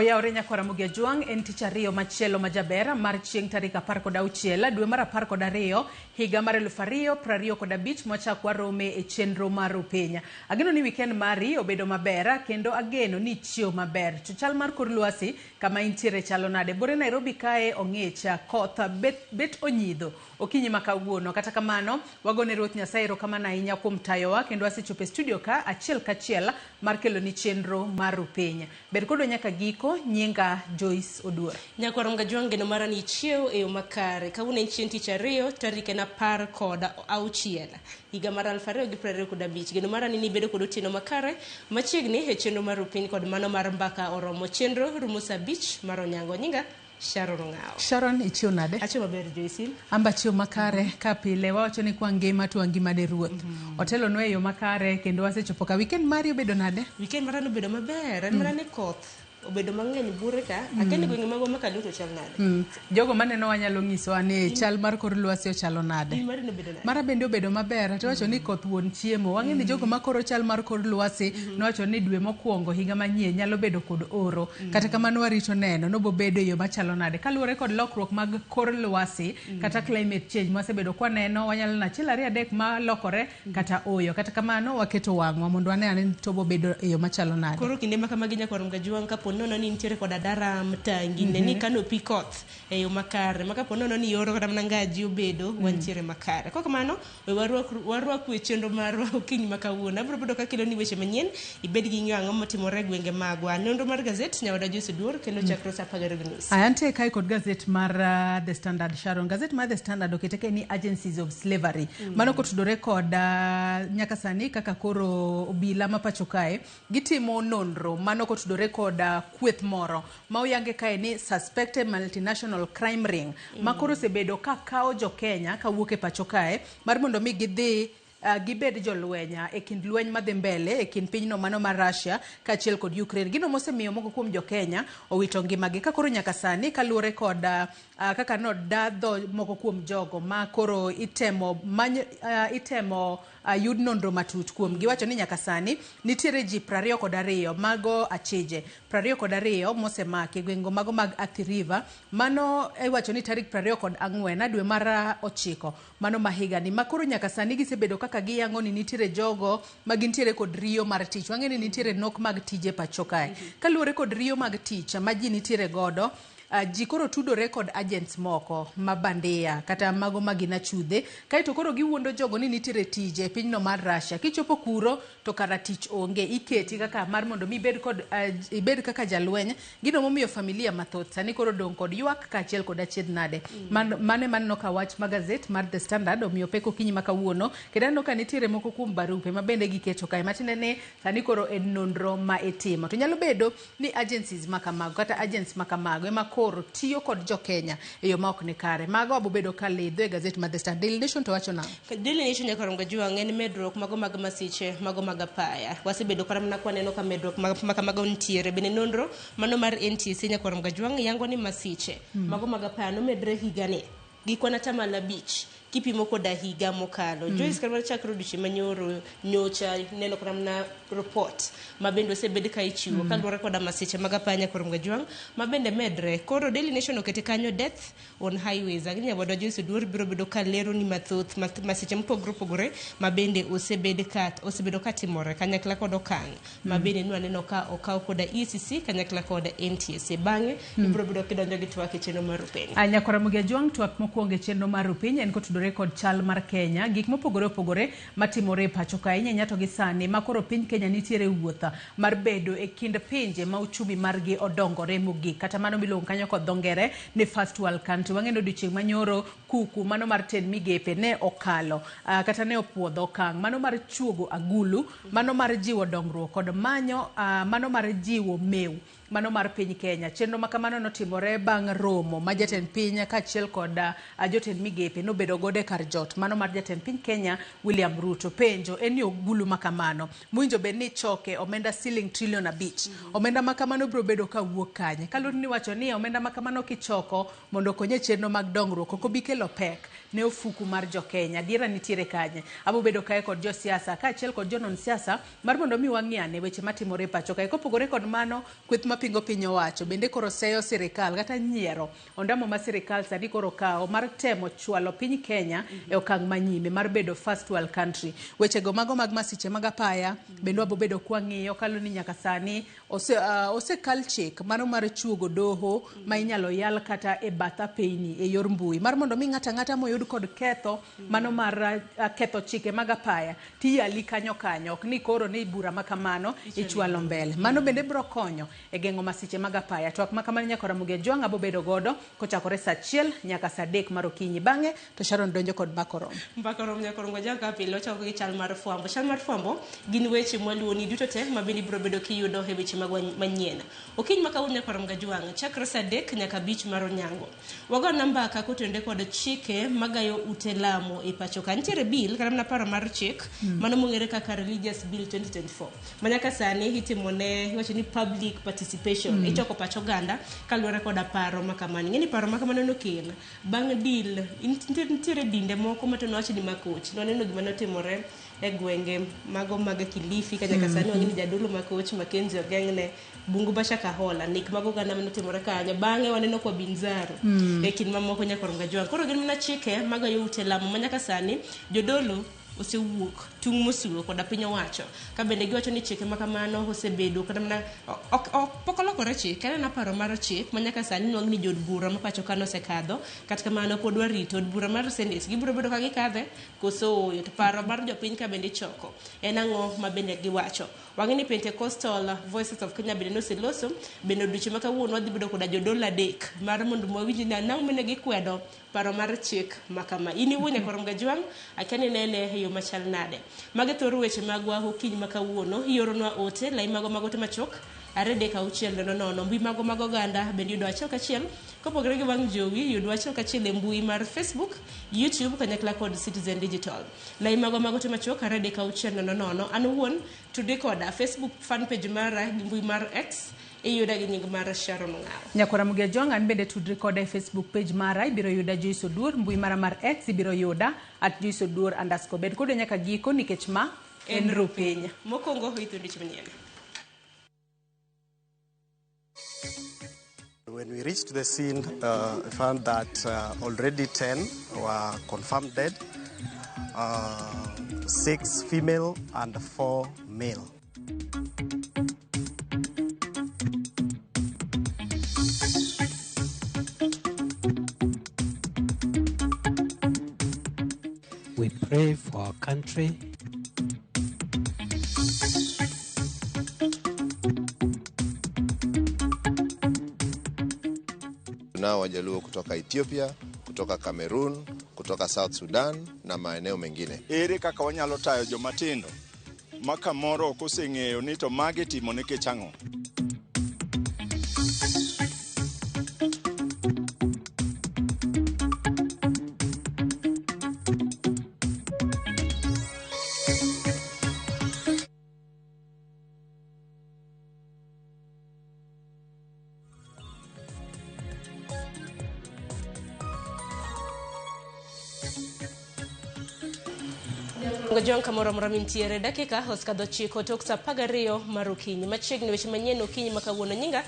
Oyaore nyako Ramogi Juang en tich ariyo machielo majabera mar chieng' tarik 16 dwe mar 12 higa mar 2025 mwachak warome e chenro mar Upenya. Ageno ni weekend mari obedo mabera kendo ageno ni chio maber. Chal mar kor lwasi kama intiere chalo nade. Bore Nairobi kae ong'echa koth bet onyido okinyi makawuono. Kata kamano wagone Ruoth Nyasaye erokamano ahinya kuom tayowa kendo wasechopo e studio ka achiel kachiel mar kelo ni chenro mar Upenya. Ber kodo nyaka giko nyinga Joyce Oduor. Nyako Ramogi Juang geno mara ni chiew e yo makare. Kawuono en chieng' tich ariyo tarik en 16 higa mar 2025. Geno mara ni bedo kod otieno makare machiegni e chenro mar Upenya kod mano mar mbaka oromo chenro rumo saa 5 mar onyango. Nyinga Sharon Ngao. Sharon ichio nade? Achio maber Joyce. Amba chio makare ka pile wawacho ni kwa ngima tu ngima de ruoth. Otelo no e yo makare kendo wasechopo ka weekend mari obedo nade? Weekend mara no bedo maber. En mara ni koth obedo mang'eny bure ka akeni gwenge mago makaluto chal nade. Jogo maneno wanyalo nyiso ane chal mar kor lwasi ochalo nade. Mara bende obedo maber to wacho ni koth wuon chiemo. Wang'eni jogo makoro chal mar kor lwasi nowacho ni dwe mokwongo higa manyien nyalo bedo kod oro. Kata kamano warito neno no bo bedo yo machalo nade. Kaluwore kod lokruok mag kor lwasi kata climate change mwasebedo kwa neno wanyalo na achiel ariyo adek ma lokore kata oyo. Kata kamano waketo wang'wa mondo ane to bo bedo yo machalo nade. Koro kinde makamagi Nyako Ramogi Juang kapo nono ni nitiere kod adara mtangi ni kano pikoth e yo makare maka po nono ni yoro kata mnangaji obedo wantiere makare. Kwa kamano we warwaku e chenro marwa okinyi makawuono. Abro bedo ka kelo ni weche manyien ibed gi ng'eyo ang'o motimore gwenge magwa. Nonro mar gazet nyawada Joyce Oduor kendo chakro sa 12 news. Ayante kai kod gazet mar The Standard. Sharon, gazet mar The Standard oketeke ni agencies of slavery. Mano kotudore kod nyaka sani kaka koro obila mapacho kae gitimo nonro mano kotudore kod kweth moro ma oyange kae ni suspected multinational crime ring makoro sebedo ka kao jo Kenya ka wuok e pacho kae mar mondo mi gidhi gibed jolwenya e kind lweny madhi mbele e kind pinyno mano mar Russia kaachiel kod Ukraine. Gino mosemiyo moko kuom jo Kenya owito ngimagi ka koro nyaka sani kaluwore kod kaka no dadho moko kuom jogo ma koro itemo yud nonro matut kuom giwacho ni nyaka sani nitiere ji 22 mago achije 22 mosemaki gwengo mago mag Athi River mano iwacho ni tarik 24 dwe mar 9 mano mahiga ni makoro nyaka sani gisebedo kaka giyango ni nitiere jogo magintiere kod riyo mar tich. Wang'eni nitiere nok mag tije pacho kae kaluwore kod riyo mag tich ma ji nitiere godo. Jikoro tudore kod agents moko mabandia kata mago magina chudhe kae to koro giwuondo jogo ni nitiere tije pinyno mar Russia kichopo kuro to kara tich onge iketi kaka mar mondo mi ibed kaka jalweny. Gino momiyo familia mathoth sani koro dong kod ywak kaachiel kod achiedh nade mane manno ka wach magazet mar The Standard omiyo peko kinyi makawuono kendo no ka nitiere moko kuom barupe ma bende giketo kae matinde ne sani koro en nonro ma itimo to nyalo bedo ni agencies makamago kata agents makamago ema koro tiyo kod jo Kenya e yo ma ok ni kare. Mago abobedo ka lidho e gazet mar The Standard. Daily Nation to wacho na Daily Nation Nyako Ramogi Juang en medruok mago mag masiche mago mag apaya. Wasebedo kara mana kwaneno ka medruok makamago ntiere bende nonro mano mar NTC Nyako Ramogi Juang yango ni masiche mago mag apaya no medre higani gikwana tamala beach kipimo koda higa mokalo. Joyce kamar chakro diche manyoro nyocha neno kramna report mabendo sebed ka ichiwo kaluwore koda masiche magapaya Nyako Ramogi Juang mabende medre. Koro Daily Nation okete kanyo death on highways. Aginya wada Joyce Oduor biro bedo kalero ni mathoth masiche mpogore mabende osebedo ka timore kanyakla kod okang mabende nwaneno ka okaw koda ECC kanyakla koda NTSA bang'e biro bedo kidonjo gi twak e chenro mar Upenya. Nyako Ramogi Juang twak mokwongo e chenro mar Upenya en kotudore kod chal mar Kenya gik mopogore matimore pacho kae nyato gi sani makoro piny Kenya nitiere wuotha mar bedo e kind pinje ma uchumi margi odongore mogik kata mano miluongo kanyo kod dhongere ni first world country. Wang'eno odiochieng' manyoro kuku mano mar ten migepe ne okalo kata ne opuodho okang' mano mar chuogo agulu mano mar jiwo dongruok kod manyo mano mar jiwo meu mano mar piny Kenya. Chenro makamano notimore bang' romo ma jatend piny kaachiel kod jotend migepe nobedo gode kar jot mano mar jatend piny Kenya William Ruto. Penjo en yo gulu makamano mwinjo bed ni choke omenda shilling $5 trillion. Omenda makamano biro bedo ka wuok kanye kaluwore ni wacho ni omenda makamano kichoko mondo konye chenro mag dongruok ok obi kelo kelo pek ne ofuku mar jo Kenya. Diera nitiere kanye. Abo bedo kae kod jo siasa, kaachiel kod jonon siasa mar mondo mi wang'iane weche matimore pacho kae. Kopogore kod mano, kweth mapingo piny owacho bende koro seyo sirikal kata nyiero ondamo ma sirikal sani koro kawo mar temo chwalo piny Kenya e okang' manyime mar bedo first world country. Weche go mago mag masiche mag apaya bende wabo bedo kwang'iyo kalo ni nyaka sani osekal chik mano mar chuogo doho ma inyalo yal kata e batha piny e yor mbui mar mondo mi ng'ata moyud kod ketho mano mar ketho chike mag apaya tiyali kanyo ok ni koro ni bura makamano ichwalo mbele. Mano bende bro konyo e geng'o masiche mag apaya. Twak makamano nyaka Ramogi Jwang' abo bedo godo kochakore saa 1 nyaka saa 3 mar okinyi. Bang'e to Sharon donjo kod Bakorom nyaka Ramogi Jwang' ka pile ochako gi chal mar fwambo. Chal mar fwambo gin weche mwaluoni duto te mabende bro bedo kiyudo e weche mag manyien. Okinyi makawuono nyaka Ramogi Jwang' chakre saa 3 nyaka 5 mar onyango. Wago namba ka kotende kod chike magayo ute lamo e pacho ka. Nitiere bill kata na paro mar chik mano mong'ere kaka Religious Bill 2024 manyaka sani itimone wacho ni public participation ichoko pacho ganda kaluwore kod paro makamano. Ng'eni paro makamano nokel bang' deal nitiere dinde moko matono wacho ni makoch noneno gima notimore e gwenge mago mag Kilifi ka nyaka sani wang'eni jadolo makoch Makenzi ogeng'ne bungu basha kahola nik mago ganda manotimore kanyo. Bang'e waneno kwa Binzaro e kin mamoko nyaka Ramogi Jwang'. Koro gin mana chike magayo ute lamo manyaka sani jodolo osewuok tung' mosuo koda piny owacho ka bende giwacho ni chike makamano osebedo kata mana pokolokore chik kata na paro mar chik manyaka sani nwang' ni jod bura ma pacho kano osekadho kata kamano pod warito od bura mar Senate gibiro bedo ka gikadhe koso oyo to paro mar jopiny ka bende choko en ang'o ma bende giwacho. Wang'eni Pentecostal Voices of Kenya bende noseloso bende odiochieng' ma kawuono wadhi bedo koda jodolo 3 mar mondo mwawinj ni nang'o mane gikwedo paro mar chik makama. In iwuon nyaka Ramogi Jwang' akani nene e yo machal nade. Mage thoro weche magwa okinyi makawuono ioronwa ote lai mago magote machok 3:600 mbui mago mag oganda bende yudo achiel kachiel kopogore gi wang' jowi yudo achiel kachiel e mbui mar Facebook, YouTube kanyakla kod Citizen Digital. Lai mago magote machok 3:600 an wuon tudre koda Facebook fan page mara gi mbui mar X yuda gi nying mar Sharon Ng'ao. Nyaka Ramogi Jwang' an bende tudre koda e Facebook page mara ibiro yuda Joyce Oduor, mbui mara mar X ibiro yuda @JoyceOduor_. Bed kode nyaka giko nikech ma en rupiny. Mokongo hoito ndich manyien. When we reached the scene, we found that already 10 were confirmed dead, 6 female and 4 male. We pray for our country. Tunao Wajaluo kutoka Ethiopia, kutoka Cameroon, kutoka South Sudan na maeneo mengine. Ere kaka wanyalo tayo jomatindo makamoro ok oseng'eyo ni to mage timo nikech ang'o. Jwang' kamoro mora mintiere dakika oskadho chiko tok saa 12 mar okinyi machiegni weche manyien okinyi makawuono nyinga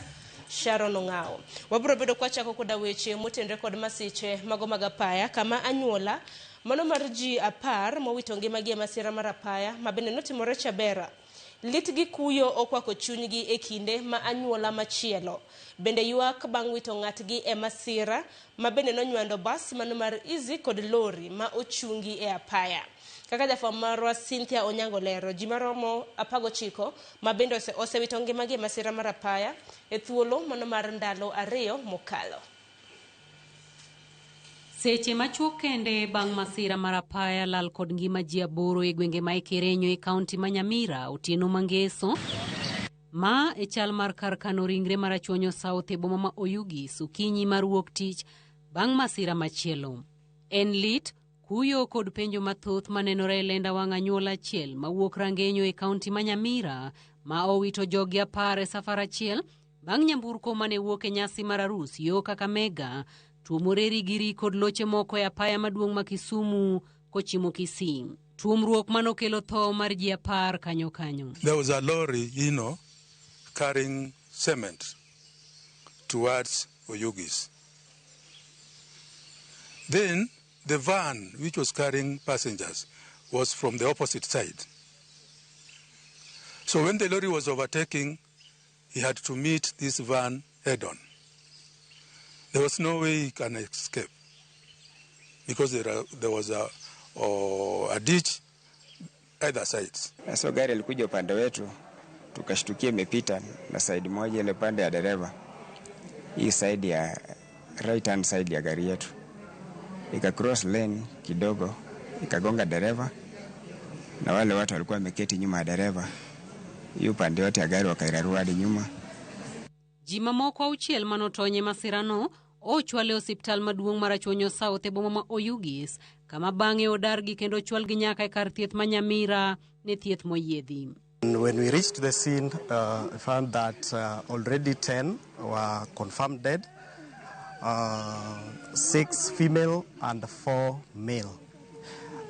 Sharon Ng'ao. Wabiro bedo kwa chako koda weche motenre kod masiche mago mag apaya kama anyuola mano mar ji 10 mowito ngimagi e masira mar apaya mabende notimore Chabera. Lit gi kuyo okwako chunygi e kinde ma anyuola machielo bende ywak bang' wito ng'atgi e masira mabende nonywando bas mano mar Easy kod lori ma ochungi e apaya. Kaka jafwambo marwa Cynthia Onyango lero ji maromo 19 mabende osewito ngimagi e masira mar apaya e thuolo mano mar ndalo 2 mokalo. Seche machuok kende bang' masira mar apaya lal kod ngima ji 8 e gwenge ma Kerenyo e kaunti ma Nyamira otieno mangeso ma e chal mar kar kano ringre mar Achonyo South e boma ma Oyugi Sukinyi mar wuok tich bang' masira machielo. En lit kuyo kod penjo mathoth manenore e lenda wang' anyuola achiel ma wuok Rangenyo e kaunti ma Nyamira ma owito jogi 10 e safar achiel bang' nyamburko mane wuok e nyasi mar arus yo Kakamega Tuomoreri giri kod loche moko e apaya maduong' ma Kisumu kochimo Kisii. Tuomruok manokelo tho mar ji 10 kanyo. There was a lorry, carrying cement towards Oyugis. Then the van, which was carrying passengers, was from the opposite side. So when the lorry was overtaking, he had to meet this van head-on. There was no way he can escape because there was a ditch either sides. So gari ilikuja upande wetu, tukashtukia imepita na side moja ile pande ya dereva. Hii side ya right hand side ya gari yetu. Ika cross lane kidogo, ikagonga dereva na wale watu walikuwa wameketi nyuma ya dereva. Hiyo pande yote ya gari wakairarua hadi nyuma. Jima moko auchiel manotonye masirano ochwale hospital maduong' mar Achonyo South e boma ma Oyugis kama bang'e odargi kendo chwalgi nyaka e kar thieth ma Nyamira ne thieth moyiedhi. When we reached the scene, we found that already 10 were confirmed dead, 6 female and 4 male.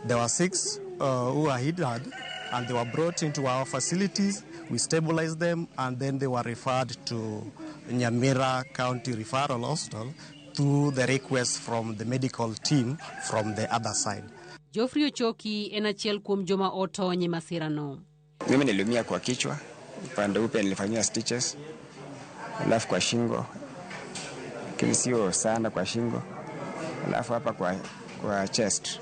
There were 6 who were hidden and they were brought into our facilities. We stabilized them and then they were referred to Nyamira County Referral Hospital through the request from the medical team from the other side. Geoffrey Ochoki en achiel kuom joma otonye masirano. Mimi niliumia kwa kichwa, upande upe nilifanyia stitches, alafu kwa shingo, lakini sio sana kwa shingo, alafu hapa kwa chest,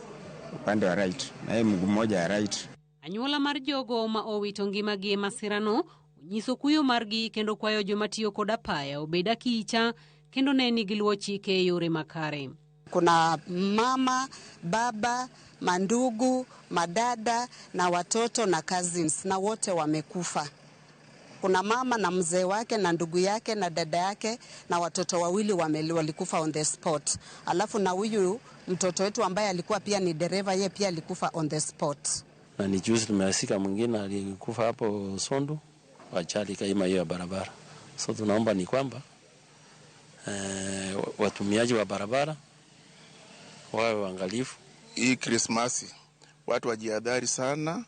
upande wa right, na hii mguu mmoja ya right. Anyuola mar jogo ma owito ngimagi e masirano onyiso kuyo margi kendo kwayo joma tiyo kod apaya obed akicha kendo ne nigi luwo chike e yore makare. Kuna mama, baba, mandugu, madada na watoto na cousins na wote wamekufa. Kuna mama na mzee wake na ndugu yake na dada yake na watoto wawili walikufa on the spot. Alafu na huyu mtoto wetu ambaye alikuwa pia ni dereva, yeye pia alikufa on the spot. Na ni juzi tumesika mwingine alikufa hapo Sondu ajali kama hiyo ya barabara. So tunaomba ni kwamba watumiaji wa barabara wawe waangalifu. Hii Christmas watu wajihadhari sana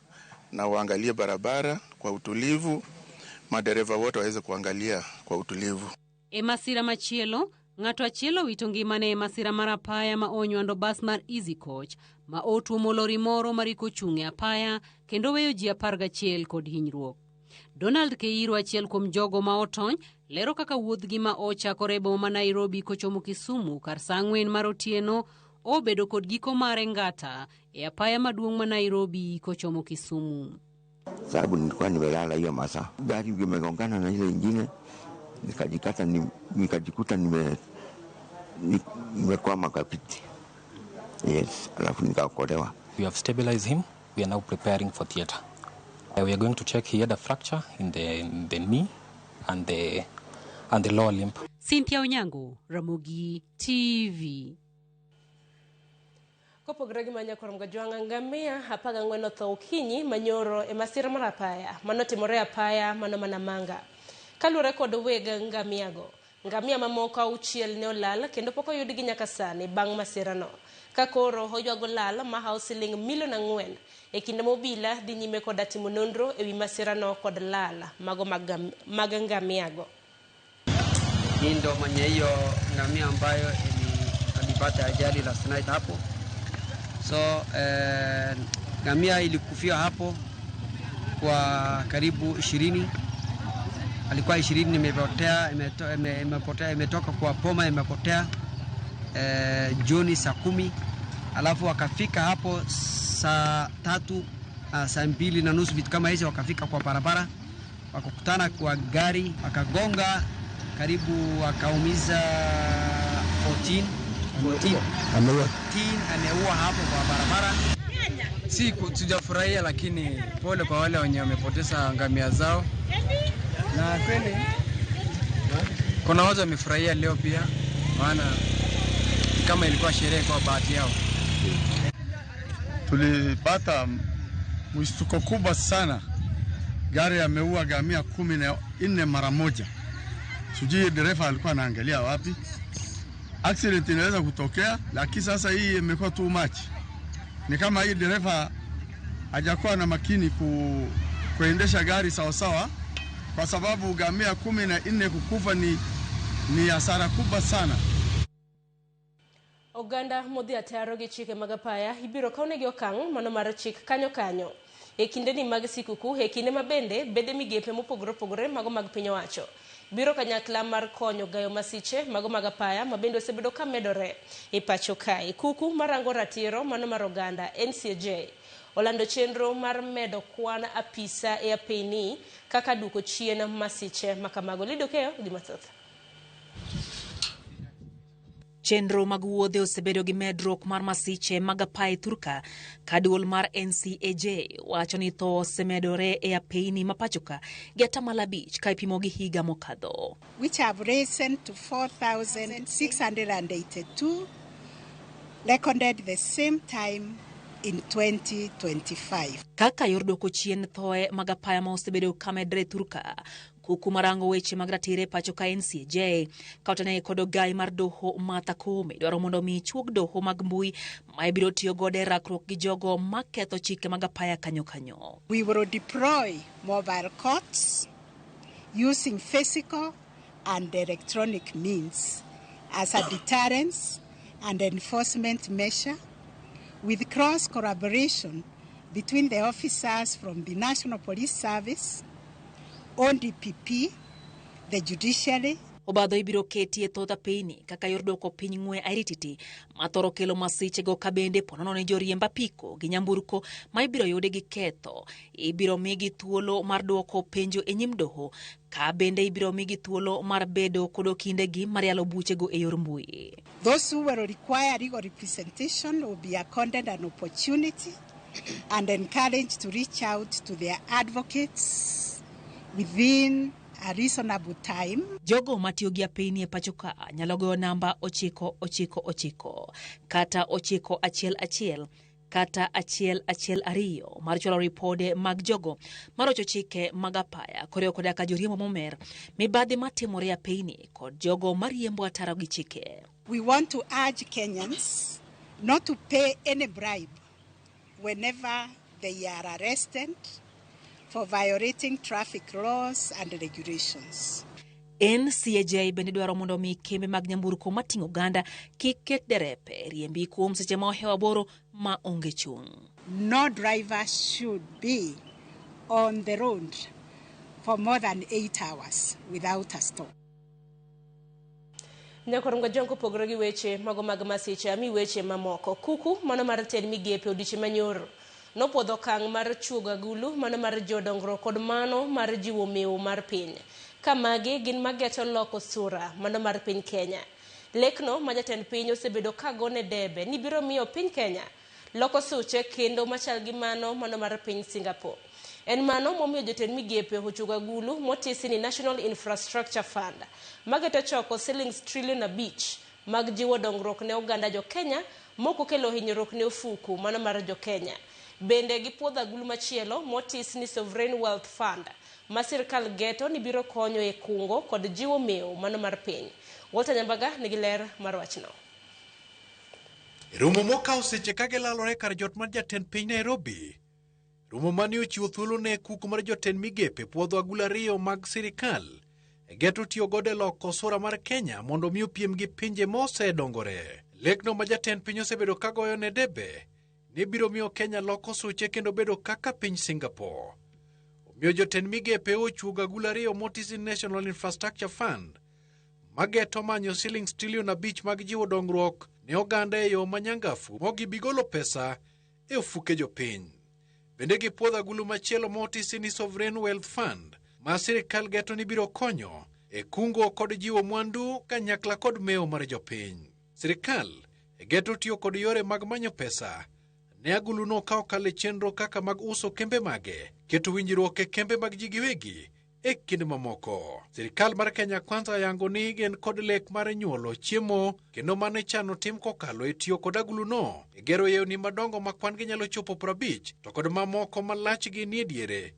na waangalie barabara kwa utulivu, madereva wote waweze kuangalia kwa utulivu. E masira machielo, ng'ato achielo wito ngimane e masira mar apaya ma onywando bas mar Easy Coach ma otuomo lori moro mariko chung'e apaya kendo weyo ji 11 kod hinyruok. Donald Keiro, achiel kuom jogo ma otony, lero kaka wuodhgi ma ochakore e boma ma Nairobi kochomo Kisumu kar saa 4 mar otieno obedo kod giko mare ngata e apaya maduong' ma Nairobi kochomo Kisumu. Sababu nilikuwa nimelala hiyo masaa, gari imegongana na ile nyingine, nikajikuta nimekwama kapiti. Yes, alafu nikaokolewa. We have stabilized him. We are now preparing for theater. We are going to check he had a fracture in the knee and the lower limb. Cynthia Onyango, Ramogi TV. Kopogre gi manya korom gajwanga ngamia hapaga ngweno tho okinyi manyoro e masira mar apaya manotimore apaya mano Manamanga. Kalure kod weg ngamia mamoko auchiel ne olal kendo pok oyudgi nyaka sani bang' masirano. Ka koro hoywago lal ma haw siling milion 4 e kinde mobila dhi nyime kod timo nonro ewi masirano kod lal mago mag ngamiago. Hii ndo mwenye hiyo ngamia ambayo alipata ajali last night hapo. So ngamia ilikufia hapo kwa karibu 20. Alikuwa 20 imetoka kwa poma imepotea Juni saa 10. Alafu wakafika hapo saa 3 saa 2:30 vitu kama hizo, wakafika kwa barabara wakakutana kwa gari wakagonga karibu wakaumiza 14 ameua hapo kwa barabara. Si tujafurahia, lakini pole kwa wale wenye wamepoteza ngamia zao. Na kweli kuna watu wamefurahia leo pia, maana kama ilikuwa sherehe kwa bahati yao. Tulipata mshtuko kubwa sana. Gari ameua ngamia 14 mara moja. Sijui dereva alikuwa anaangalia wapi. accident inaweza kutokea, lakini sasa hii imekuwa too much. Ni kama hii dereva hajakuwa na makini kuendesha gari sawa sawa, kwa sababu ngamia 14 kukufa ni hasara kubwa sana. Oganda modhi ataro gi chike mag apaya ibiro kawnegi okang' mano mar chik kanyo e kinde ni mag sikuku, e kinde mabende bede migepe mopogore mago mag piny owacho biro kanyakla mar konyo gayo masiche mago mag apaya mabende osebedo ka medore e pacho kae. Kuku marango ratiro mano mar oganda NCJ olando chenro mar medo kwan apisa e apeni kaka duko chien masiche makamago. Lidokeo gi mathoth. Chenro mag wuodhe osebedo gi medruok mar masiche mag apaya thurka ka duol mar NCAJ wacho ni tho osemedore e apeyni ma pachoka gi atamalo 5 ka ipimo gi higa mokadho, which have risen to 4,682 recorded the same time in 2025. Kaka yor dwoko chien thoe mag apaya ma osebedo ka medre thurka, Kuku marango weche mag ratire pacho ka NCJ kautane kod ogai mar doho Martha Koome dwaro mondo mi chuog doho mag mbui ma ibiro tiyo godo e rakruok gi jogo maketho chike mag apaya kanyo. We will deploy mobile courts using physical and electronic means as a deterrence and enforcement measure with cross collaboration between the officers from the National Police Service, ODPP, the judiciary. Obadho ibiro keti e thoda piny kaka yor dwoko piny ng'we airititi mathoro kelo masiche go kabende ponono ne joriemb apiko gi nyamburko ma ibiro yude gi ketho ibiro migi thuolo mar dwoko penjo e nyim doho ka bende ibiro migi thuolo mar bedo kod kinde gi mar yalo buche go e yor mbui. Those who will require legal representation will be accorded an opportunity and encouraged to reach out to their advocates within a reasonable time. Jogo matiyo gi apeyni e pachoka nyalo goyo namba 999 kata 911 kata 112 mar chwalo ripode mag jogo marocho chike mag apaya koreo koda ka joriembo momer mibadhi matimore e apeyni kod jogo mariembo ataro gi chike. We want to urge Kenyans not to pay any bribe whenever they are arrested for violating traffic laws and regulations. NCAJ bende dwaro mondo mi kembe mag nyamburko mating'o oganda kik ket derepe riembi kuom seche ma ohewa boro ma onge chung'. No driver should be on the road for more than 8 hours without a stop. Nyakorongo jonko pogro gi weche mago mag masiche ami weche mamoko. Kuku mano mar ted migepe odiche manyoro no podho kang' mar chuogo agulu mano mar jodongro kod mano mar jiwo mewo mar piny ka magi gin mageto loko sura mano mar piny Kenya. Lekno ma jatend piny osebedo ka gone debe ni biro miyo piny Kenya loko suche kendo machal gi mano mar piny Singapore. En mano momiyo jotend migepe ochuogo agulu motisi ni National Infrastructure Fund mageto choko shillings trillion 5 mag jiwo dongruok ne oganda jo Kenya moko kelo hinyruok ne ofuku mano mar jo Kenya. Bende gi puodho agulu machielo motis ni Sovereign Wealth Fund ma sirkal geto ni biro konyo e kungo kod jiwo mewo mano mar piny. Walter Nyambaga nigi ler mar wachno. Romo mokawo seche ka gilalore kar jot mar jatend piny Nairobi. Romo mane ochiwo thuolo ne kuku mar jotend migepe puodho agulu 2 mag sirkal geto tiyo godo e loko sura mar Kenya mondo mi opiem gi pinje mosedongore. Lekno ma jatend piny osebedo ka goyo ne debe ne biro miyo Kenya loko suche kendo bedo kaka piny Singapore. Omiyo jotend migepe ochuogo agulu 2 motisi National Infrastructure Fund mageto manyo shillings trillion 5 mag jiwo dongruok ne oganda e yo manyangafu mogi bigolo pesa e ofuke jopiny. Bende gi puodho agulu machielo motisi ni Sovereign Wealth Fund ma sirkal geto ni biro konyo e kungo kod jiwo mwandu kanyakla kod mewo mar jopiny. Sirkal geto tiyo kod yore mag manyo pesa ne agulu no ka okale chenro kaka mag uso kembe mage, keto winjruok e kembe mag ji giwegi e kinde mamoko. Sirkal mar Kenya Kwanza yango ni gen kod lek mar nyuolo chiemo kendo mane chano tim kokalo e tiyo kod agulu no e gero yewni madongo ma kwan gi nyalo chopo 50 to kod mamoko malachgi ni diere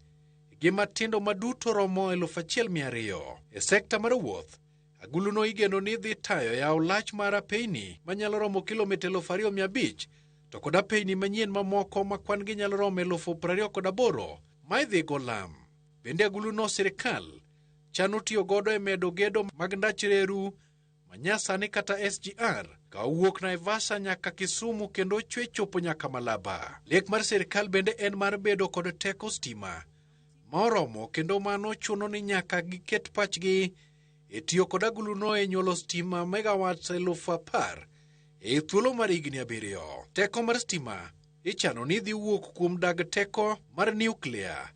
gi matindo maduto romo 1,200. E sekta mar wuoth Aguluno igeno ni dhi tayo yawo lach mar apeyni manyalo romo kilomita 2,500 to kod apeyni manyien mamoko ma kwan gi nyalo romo 28,000 ma idhi go lam. Bende aguluno sirikal chano tiyo godo e medo gedo mag ndach reru manyasani kata SGR ka owuok Naivasha nyaka Kisumu kendo chwe chopo nyaka Malaba. Lek mar sirikal bende en mar bedo kod teko stima ma oromo kendo mano chuno ni nyaka giket pachgi e tiyo kod aguluno e nyuolo stima megawatts 10,000 e thuolo mar higni 7. Teko mar stima ichano ni dhi wuok kuom dag teko mar nuklia,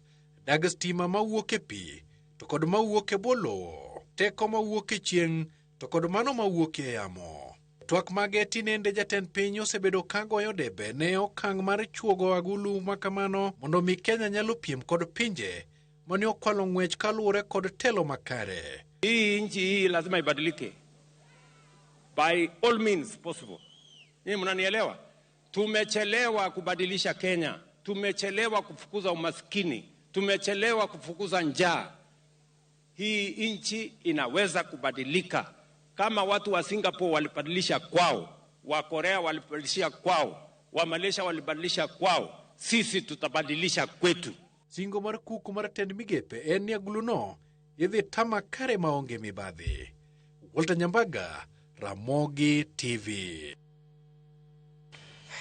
dag stima mawuok e pi to kod mawuok e bwo lowo, teko mawuok e chieng' to kod mano mawuok e yamo. Twak mage tinende jatend piny osebedo ka goyo debe ne okang' mar chuogo agulu makamano mondo mi Kenya nyalo piem kod pinje mane okwalo ng'wech kaluwore kod telo makare. Hii nchi hii lazima ibadilike by all means possible. Nyinyi mnanielewa? Tumechelewa kubadilisha Kenya, tumechelewa kufukuza umaskini, tumechelewa kufukuza njaa. Hii nchi inaweza kubadilika kama watu wa Singapore walibadilisha kwao, wa Korea walibadilisha kwao, wa Malaysia walibadilisha kwao, sisi tutabadilisha kwetu. Singo mar kuku mar tend migepe en ni aguluno idhi tama kare maonge mibadhi. Walter Nyambaga, Ramogi TV.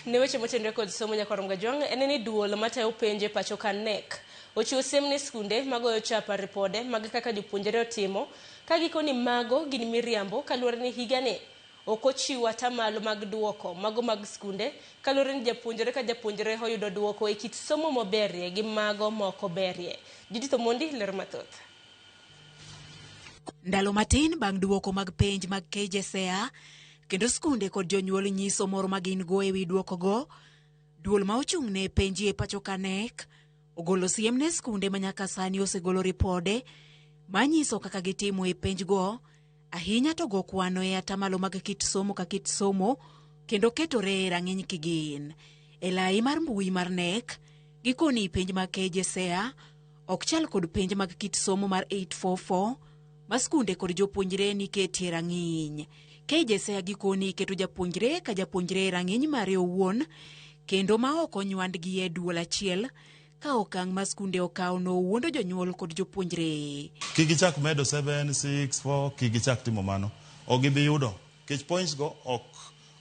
Ne weche motenore kod somo nyakwarom Gajwang' en ni duol matayo penje pacho ka NEC ochiwo siem ne skunde magoyo chapa ripode mag kaka jopuonjre otimo ka gikoni mago gin miriambo kaluwore ni higani ok ochiwo atamalo mag duoko mago mag skunde kaluwore ni japuonjre ka japuonjre oyudo duoko e kit somo maberie gi mago moko berie. Judith Omondi ler mathoth. Ndalo matin bang' duoko mag penj mag KJSEA kendo skunde kod jonyuol nyiso mor ma gin go e wi duokogo, duol ma ochung' ne penji e pacho ka NEC ogolo siem ne skunde ma nyaka sani osegolo ripode manyiso kaka gitimo e penjgo, ahinya to go kwano e atamalo mag kit somo ka kit somo kendo ketore e rang'iny kigin. E lai mar mbui mar NEC gikoni penj mag KJSEA ok chal kod penj mag kit somo mar 844 ma skunde kod jopuonjre niketie rang'iny. KJSEA gikoni keto japuonjre ka japuonjre rang'iny mare owuon kendo ma ok onywandgi e duol achiel ka okang' ma skunde okawo no wuondo jonyuol kod jopuonjre. Kigichak medo 7, 6, 4, kigichak timo mano. Ok gibi yudo. Kech points go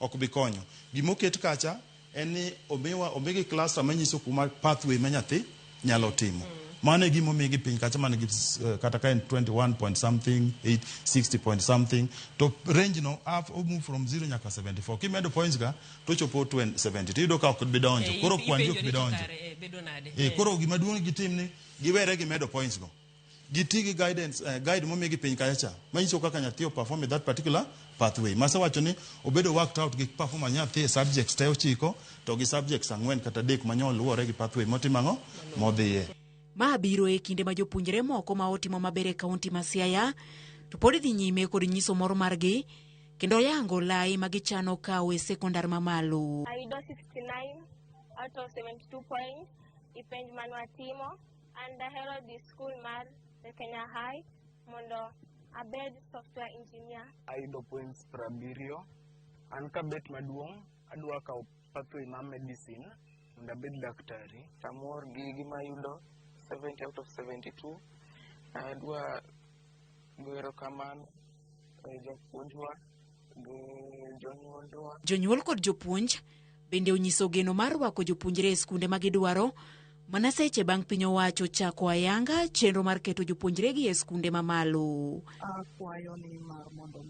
ok bi konyo. Gimoket kacha en ni omigi cluster manyiso kuma pathway ma nyathi nyalo timo. Mane gimo migi piny kacha mane gi kata ka en 21 point something, 60 point something. To range no move from 0 nyaka 74. Kimedo points ga to chopo 70. Tido ka ok bi donjo. Koro kwanjo ok bi donjo. Koro gima duong' gitim ni giwere gimedo points go. Giti gi guidance guide momigi piny kacha manyiso kaka nyathi perform in that particular pathway. Masa wacho ni obedo worked out gi performance nyathi subjects te ochiko to gi subjects 4 kata 3 manyol luwore gi pathway motimango modhiye. Ma biro e kinde ma jopuonjre moko ma otimo maber e kaunti ma Siaya to pod dhi nyime kod nyiso mor margi kendo yango lai ma gichano kawo e sekondar mamalo. Ayudo 69 out of 72 points e penj manwatimo and ahero the school mar Kenya High mondo abed software engineer. Ayudo points 70 an kabet maduong' adwa kawo pathway mar medicine mondo abed daktari. Samor gi gima ayudo 70 out of 72. Adwa gwero kamano japuonjwa gi jonyuolwa. Jonyuol kod jopuonj bende onyiso geno mar rwako jopuonjre e skunde ma gidwaro mana seche bang' piny owacho chako ayanga chenro mar keto jopuonjre gi e skunde mamalo. Akwayo ni mar mondo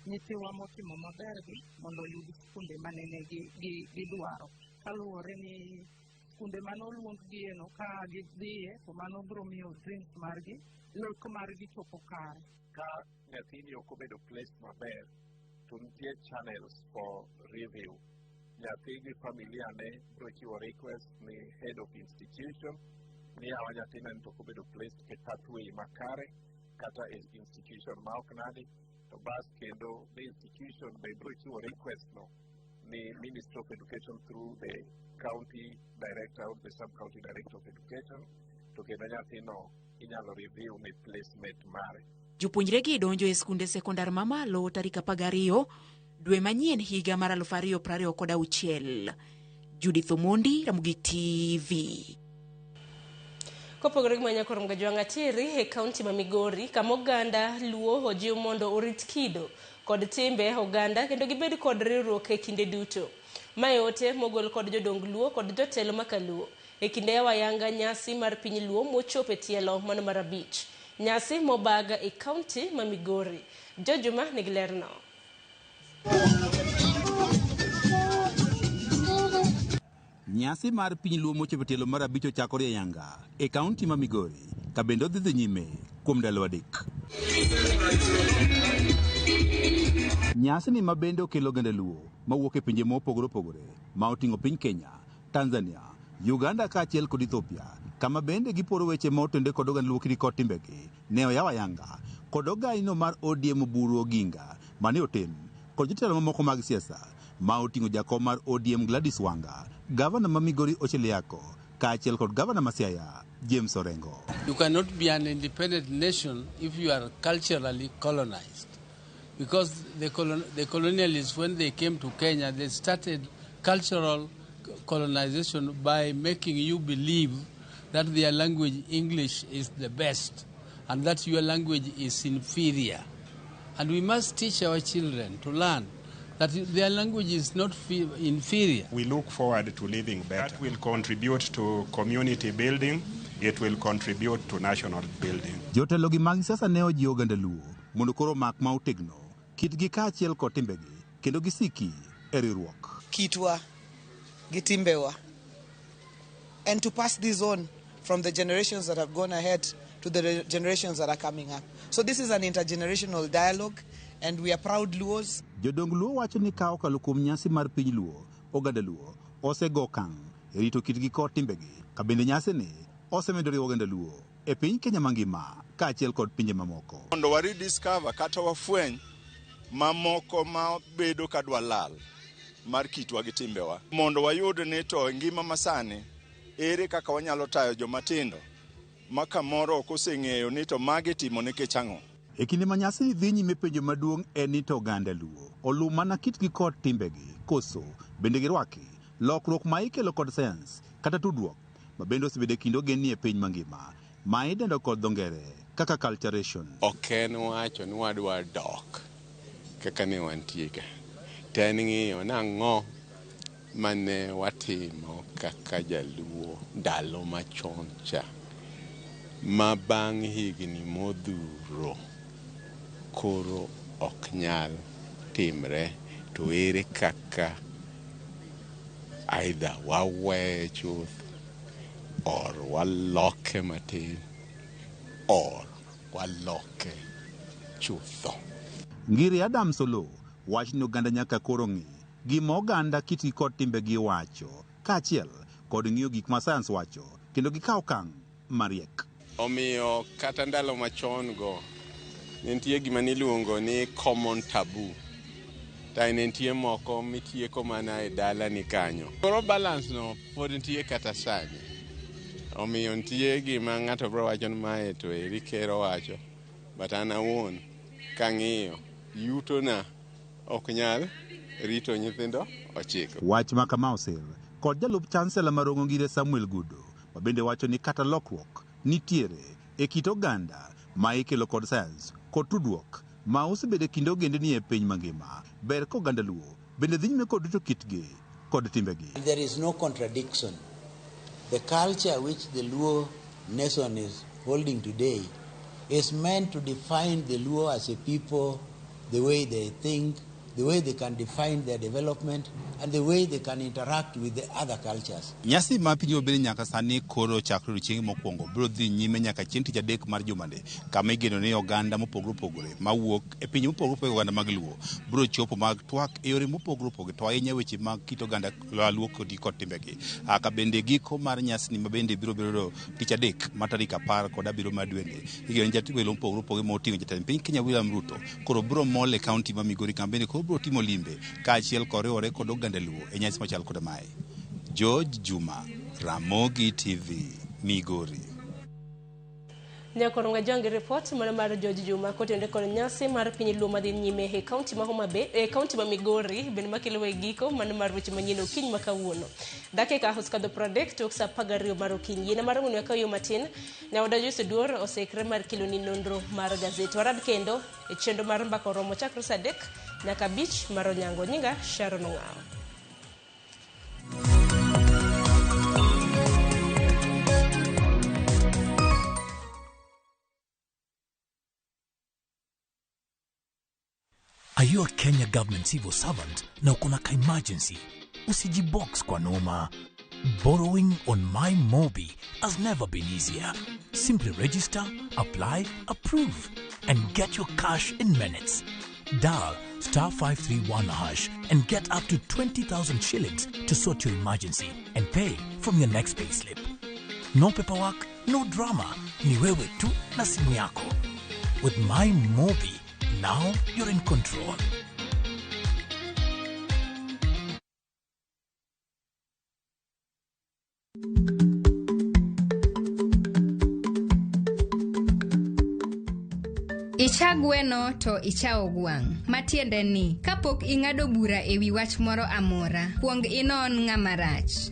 nyithiwa motimo maber gi mondo oyud skunde manene gidwaro kaluwore ni skunde manoluong gi eno ka gidhiye to mano biro miyo dreams margi lek margi chopo kare. Ka nyathini ok obedo place maber to nitie channels for review. Nyathi gi familia ne biro chiwo request ni head of institution ni awa nyathina ni to ok obedo place e pathway makare kata institution ma ok nadi to bas kendo the institution be biro chiwo request no ni Ministry of Education through the county director or the sub-county director of education to kendo nyathino inyalo review ni placement mare. Jopuonjregi donjo e skunde sekondar mamalo tarik 12 dwe manyien higa mar 2026. Judith Omondi, Ramogi TV. Kopogore gi manya korom gajwang' atiri e kaunti ma Migori, kama oganda Luo ojiw mondo orit kido kod timbe oganda kendo gibed kod riwruok e kinde duto. Mae ote mogol kod jodong Luo kod jotelo makaluo e kinde yawayanga nyasi mar piny Luo mochopo e tielo mano mar 5. Nyasi mobaga e kaunti ma Migori. Jojuma nigi lerno. Nyasi mar piny Luo mochopo tielo mar 5 chakore ayanga e kaunti ma Migori ka bende odhi nyime kuom ndalo 3. Nyasi ni ma bende okelo oganda Luo mawuok e pinje mopogore opogore ma oting'o piny Kenya, Tanzania, Uganda kaachiel kod Ethiopia, kama bende giporo weche ma otende kod oganda Luo kod timbegi ne oyaw ayanga kod ogaino mar ODM Buru Oginga mane oten kod jotelo mamoko mag siasa ma oting'o jakom mar ODM Gladys Wanga, gavana ma Migori Ocheliako, kaachiel kod gavana ma Siaya James Orengo. You cannot be an independent nation if you are culturally colonized. Because the colonialists, when they came to Kenya, they started cultural colonization by making you believe that their language, English, is the best and that your language is inferior. And we must teach our children to learn that their language is not inferior. We look forward to living better. That will contribute to community building. It will contribute to national building. Jotelo gi mag siasa ne ojiwo oganda Luo mondo koro mak ma otegno kitgi kaachiel kod timbegi kendo gisiki e riwruok. Kitwa gi timbewa, and to pass this on from the generations that have gone ahead to the generations that are coming up. So this is an intergenerational dialogue and we are proud Luos. Jodong Luo wacho ni ka okalo kuom nyasi mar piny Luo, oganda Luo osego okang' e rito kitgi kod timbegi. Ka bende nyasi ni osemedo riwo oganda Luo e piny Kenya mangima kaachiel kod pinje mamoko. Mondo wa rediscover kata wafweny mamoko ma bedo kadwa lal mar kitwa gi timbewa. Mondo wayud ni to ngima masani ere kaka wanyalo tayo jomatindo ma kamoro ok oseng'eyo ni to magi timo nikech ang'o. E kinde ma nyasi dhi nyime, penjo maduong' en ni to oganda Luo oluw mana kitgi kod timbegi koso bende girwaki lokruok ma ikelo kod sayans kata tudruok ma bende osebedo e kind ogendni e piny mangima ma idendo kod dho ngere kaka culturation. Ok en wacho ni wadwa dok kaka ne wantie ka. To en ng'iyo nang'o mane watimo kaka jaluo ndalo machon cha ma bang' higni modhuro koro ok nyal timre, to ere kaka either waweye chuth or waloke matin or waloke chutho. Ngiri Adam Solo wach ni oganda nyaka koro ng'i gima oganda kitgi kod timbegi wacho kaachiel kod ng'iyo gik ma sayans wacho kendo gikaw okang' mariek. Omiyo kata ndalo machon go nitie gima niluongo ni common taboo. Tai nitie moko mitieko mana e dala ni kanyo. Koro balance no pod nitie kata sani. Omiyo nitie gima ng'ato bro wacho ni mae to eri kero wacho. But an awuon kang'iyo yuto na ok nyal rito nyithindo ochiko. Wach ma kama osir kod jalup chancellor marongo ngire Samuel Gudo ma bende wacho ni kata lokruok nitiere e kit oganda ma ikelo kod sayans kod tudruok ma osebedo e kind ogendni e piny mangima. Ber ka oganda Luo bende dhi nyime kod rito kitgi kod timbegi. There is no contradiction. The culture which the Luo nation is holding today is meant to define the Luo as a people, the way they think, the way they can define their development, and the way they can interact with the other cultures. Nyasi ma piny obedi nyaka sani koro chakre chieng' mokwongo biro dhi nyime nyaka chieng' tich adek mar jumane, kama igeno ni oganda mopogore opogore mawuok e piny mopogore opogore oganda mag Luo biro chopo mag twak e yore mopogore opogore to ahinya weche mag kit oganda Luo kod timbegi. Ka bende giko mar nyasi ni ma bende biro bedo tich adek ma tarik 17 mar dwene, igeno ni jatelo mopogore opogore moting'o jatend piny Kenya William Ruto koro biro mol e kaunti ma Migori, kama bende koro biro timo limbe kaachiel koriwore kod oganda Luo e nyasi machal kod mae. George Juma, Ramogi TV, Migori. Nyakoronga jangi report mana mar George Juma kote onde kon nyasi mar piny luo madhi nyime he county ma Homa Bay county ma Migori ben makelo e giko mana mar weche manyien okiny makawuono dakika hoskadho prodek tok sa pagario mar okiny yena mar ng'uno kayo matin ne odajo seduor osekre mar kilo ni nondro mar gazeti warad kendo e chendo mar mbako romo chakro sadek nyaka bich mar onyango nyinga Sharon Ngao. Are you a Kenya government civil servant na uko na emergency? Usijibox kwa noma. Borrowing on MyMobi has never been easier. Simply register, apply, approve, and get your cash in minutes. Dial *531# and get up to 20,000 shillings to sort your emergency and pay from your next payslip. No paperwork, no drama. Ni wewe tu na simu yako. With MyMobi, now you're in control. Icha gweno to icha ogwang. Matiende ni, kapok ing'ado bura ewi wach moro amora, kuong inon ng'ama rach.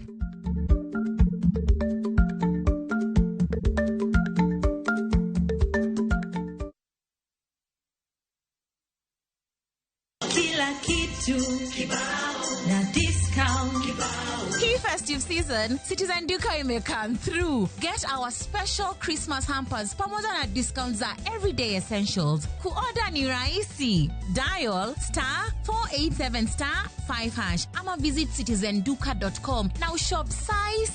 Kila kitu kibao na discount kibao. Key festive season, Citizen Duka may come through. Get our special Christmas hampers pamoja na discounts za everyday essentials. Kuorder ni rahisi. Dial *487*5# ama visit citizenduka.com now shop sai.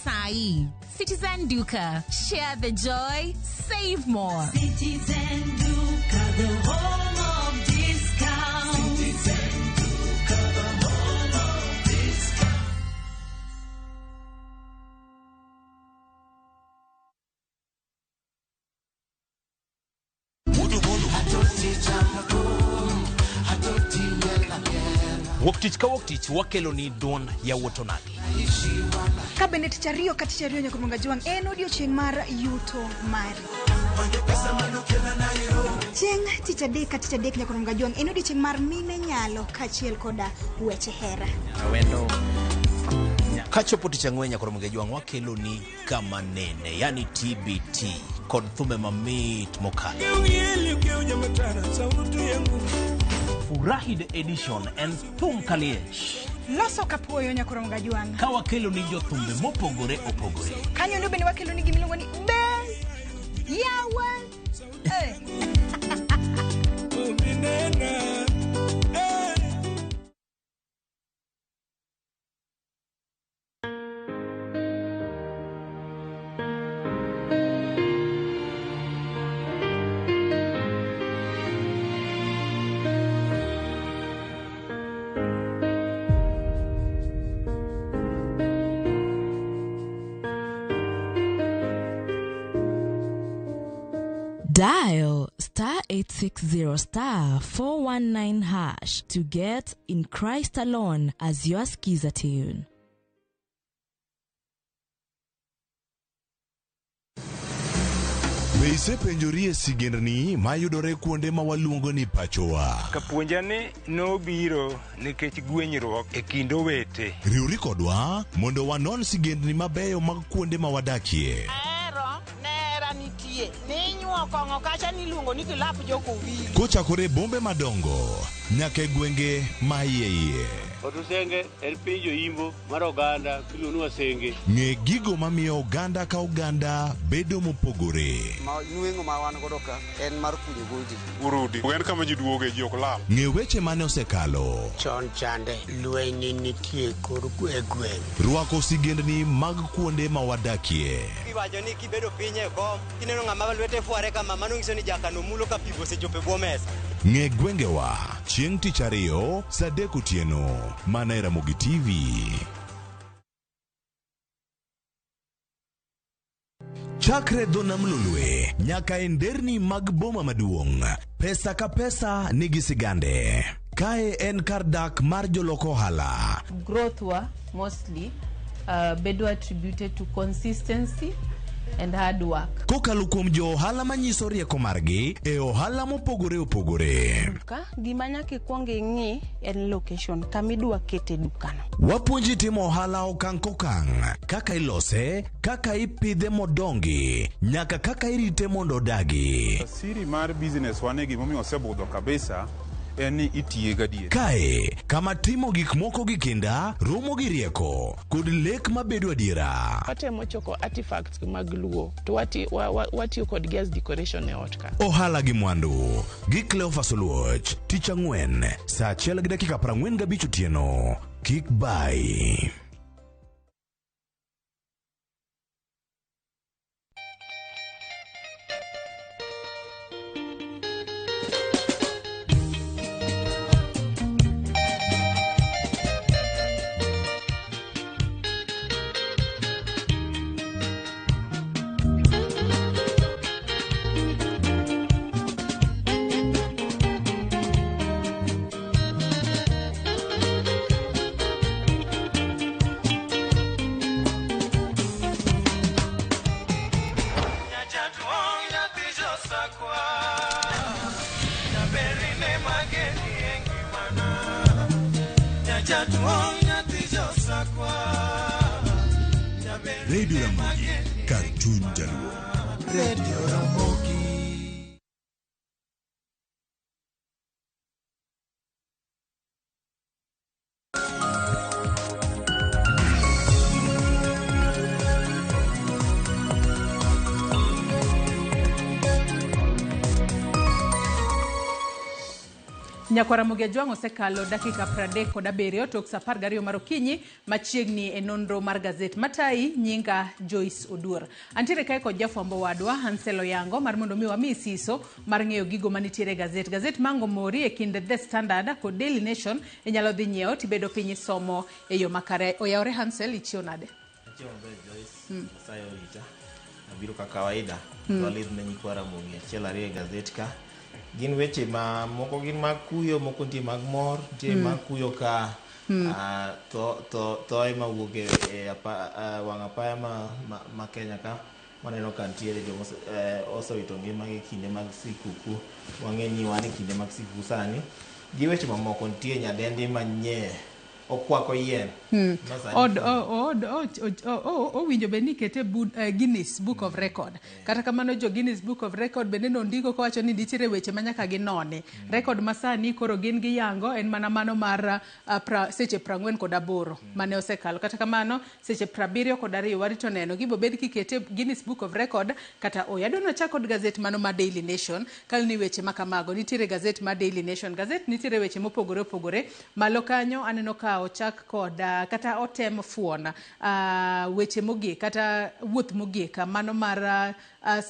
Citizen Duka. Share the joy, save more. Citizen Duka, the home of discount. Citizen Duka, the home of discount. Woktich ka woktich wakelo ni don ya wotonagi. Kabinet chario kati chario nyakumunga juang en odiochieng' mar yuto mari. Chieng' tich adek kati chadek nyakumunga juang en odiochieng' mar mine nyalo kachiel koda weche hera. Wendo. Kachopo tich ang'wen nyakumunga juang wakelo ni kama nene, yani TBT, kod thume mamit mokalo. Furahi the edition and thum kaliech. Loso kapuoyo nyakumunga juang. Kawa kelo ni jothumbe mopogore opogore. Kanyo ndo bende wakelo ni gimiluongo ni Ben Yawa. Dial *860*419# to get In Christ Alone as your skiza tune. Be isepenjorie sigendni mayudore kuonde ma waluongo ni pachowa? Kapuonjani nobiro nikech gwenyruok e kind owete. Riwri kodwa mondo wanon sigendni mabeyo mag kuonde ma wadakie. Kochakore bombe madongo nyaka gwenge ma iye. Otusenge en piny joimbo mar oganda kiluonwa senge. Ng'e gigo mamiyo oganda ka oganda bedo mopogore. Nueng'o ma wan godo ka en mar kunyo goldi. Urudi. En kama ji duoge ji ok lal. Ng'e weche mane osekalo. Chon chande lweny nitie kor gweng'. Rwako sigendni mag kuonde ma wadakie. Iwacho ni kibedo piny e kom, kineno ng'ama lwete fuare kama mano nyiso ni jakano mulo ka pigo sechope bwo mesa. Ng'e gwengewa chieng' tich ariyo saa 3 otieno mana e Ramogi TV. Chakre dho nam lolwe nyaka e nderni mag boma maduong', pesa ka pesa nigi sigande. Kae en kar dak mar joloko ohala. Growth wa mostly bedo attributed to consistency and hard work. Kokalo kuom jo ohala manyiso rieko margi e ohala mopogore opogore. Ka gima nyaka ikwong ing'i en location kamidwa kete dukano. Wapuonji timo ohala okang' kokang', kaka ilose, kaka ipidhe modongi, nyaka kaka irite mondo odagi. Siri mar business wane gimomiyo osebudho kabisa en ni itiye gadier. Kae, kama timo gik moko gi kinda, romo gi rieko, kod lek mabedo adiera. Watemo choko artifacts mag luo, to watiyo kodgi as decoration e ot ka. Ohala gi mwandu, gi Cleophas Oluoch, tich ang'wen, saa 1:45 otieno. Kik bai. Radio Ramogi, kar chuny jaluo. Radio Ramogi. Nyakwara Ramogi Ajwang' osekalo dakika 37 tok saa 12 mar okinyi machiegni e nonro mar gazet Matai. Nyinga Joyce Oduor. Antiere kae kod jafwambo wadwa Hansel Oyango mar mondo mi wami siso mar ng'eyo gigo manitiere gazet. Gazet mango mori e kind The Standard kod Daily Nation inyalo dhi nyiewo tibedo piny somo e yo makare. Oyawre Hansel, ichio nade? Achio maber Joyce. Sayo rita. Abiro ka kawaida. Walid ne Nyakwara Ramogi achiel ariyo e gazet ka. Gin weche ma moko gin mag kuyo, moko nitie mag mor, nitie mag kuyo ka to ema wuok e wang' apaya ma Kenya ka. Waneno ka nitiere joma osewito ngimagi kinde mag sikuku. Wang'e ni wan e kinde mag sikuku sani. Gi weche mamoko nitie nyadendi manye okwako yien. Owinjo be ni kete Guinness Book of Record. Kata kamano jo Guinness Book of Record bende nondiko kawacho ni nitiere weche manyaka ginone. Record masani koro gin gi yango en mana mano mar seche 48 mane osekalo. Kata kamano seche 72 warito neno gibo bed kikete Guinness Book of Record kata oyadona chako kod gazet mano ma Daily Nation. Kal ni weche makamago nitiere gazet ma Daily Nation. Gazet nitiere weche mopogore opogore. Malo kanyo aneno ka ochak kod kata otem fuona weche mogik kata wuoth mogik mano mar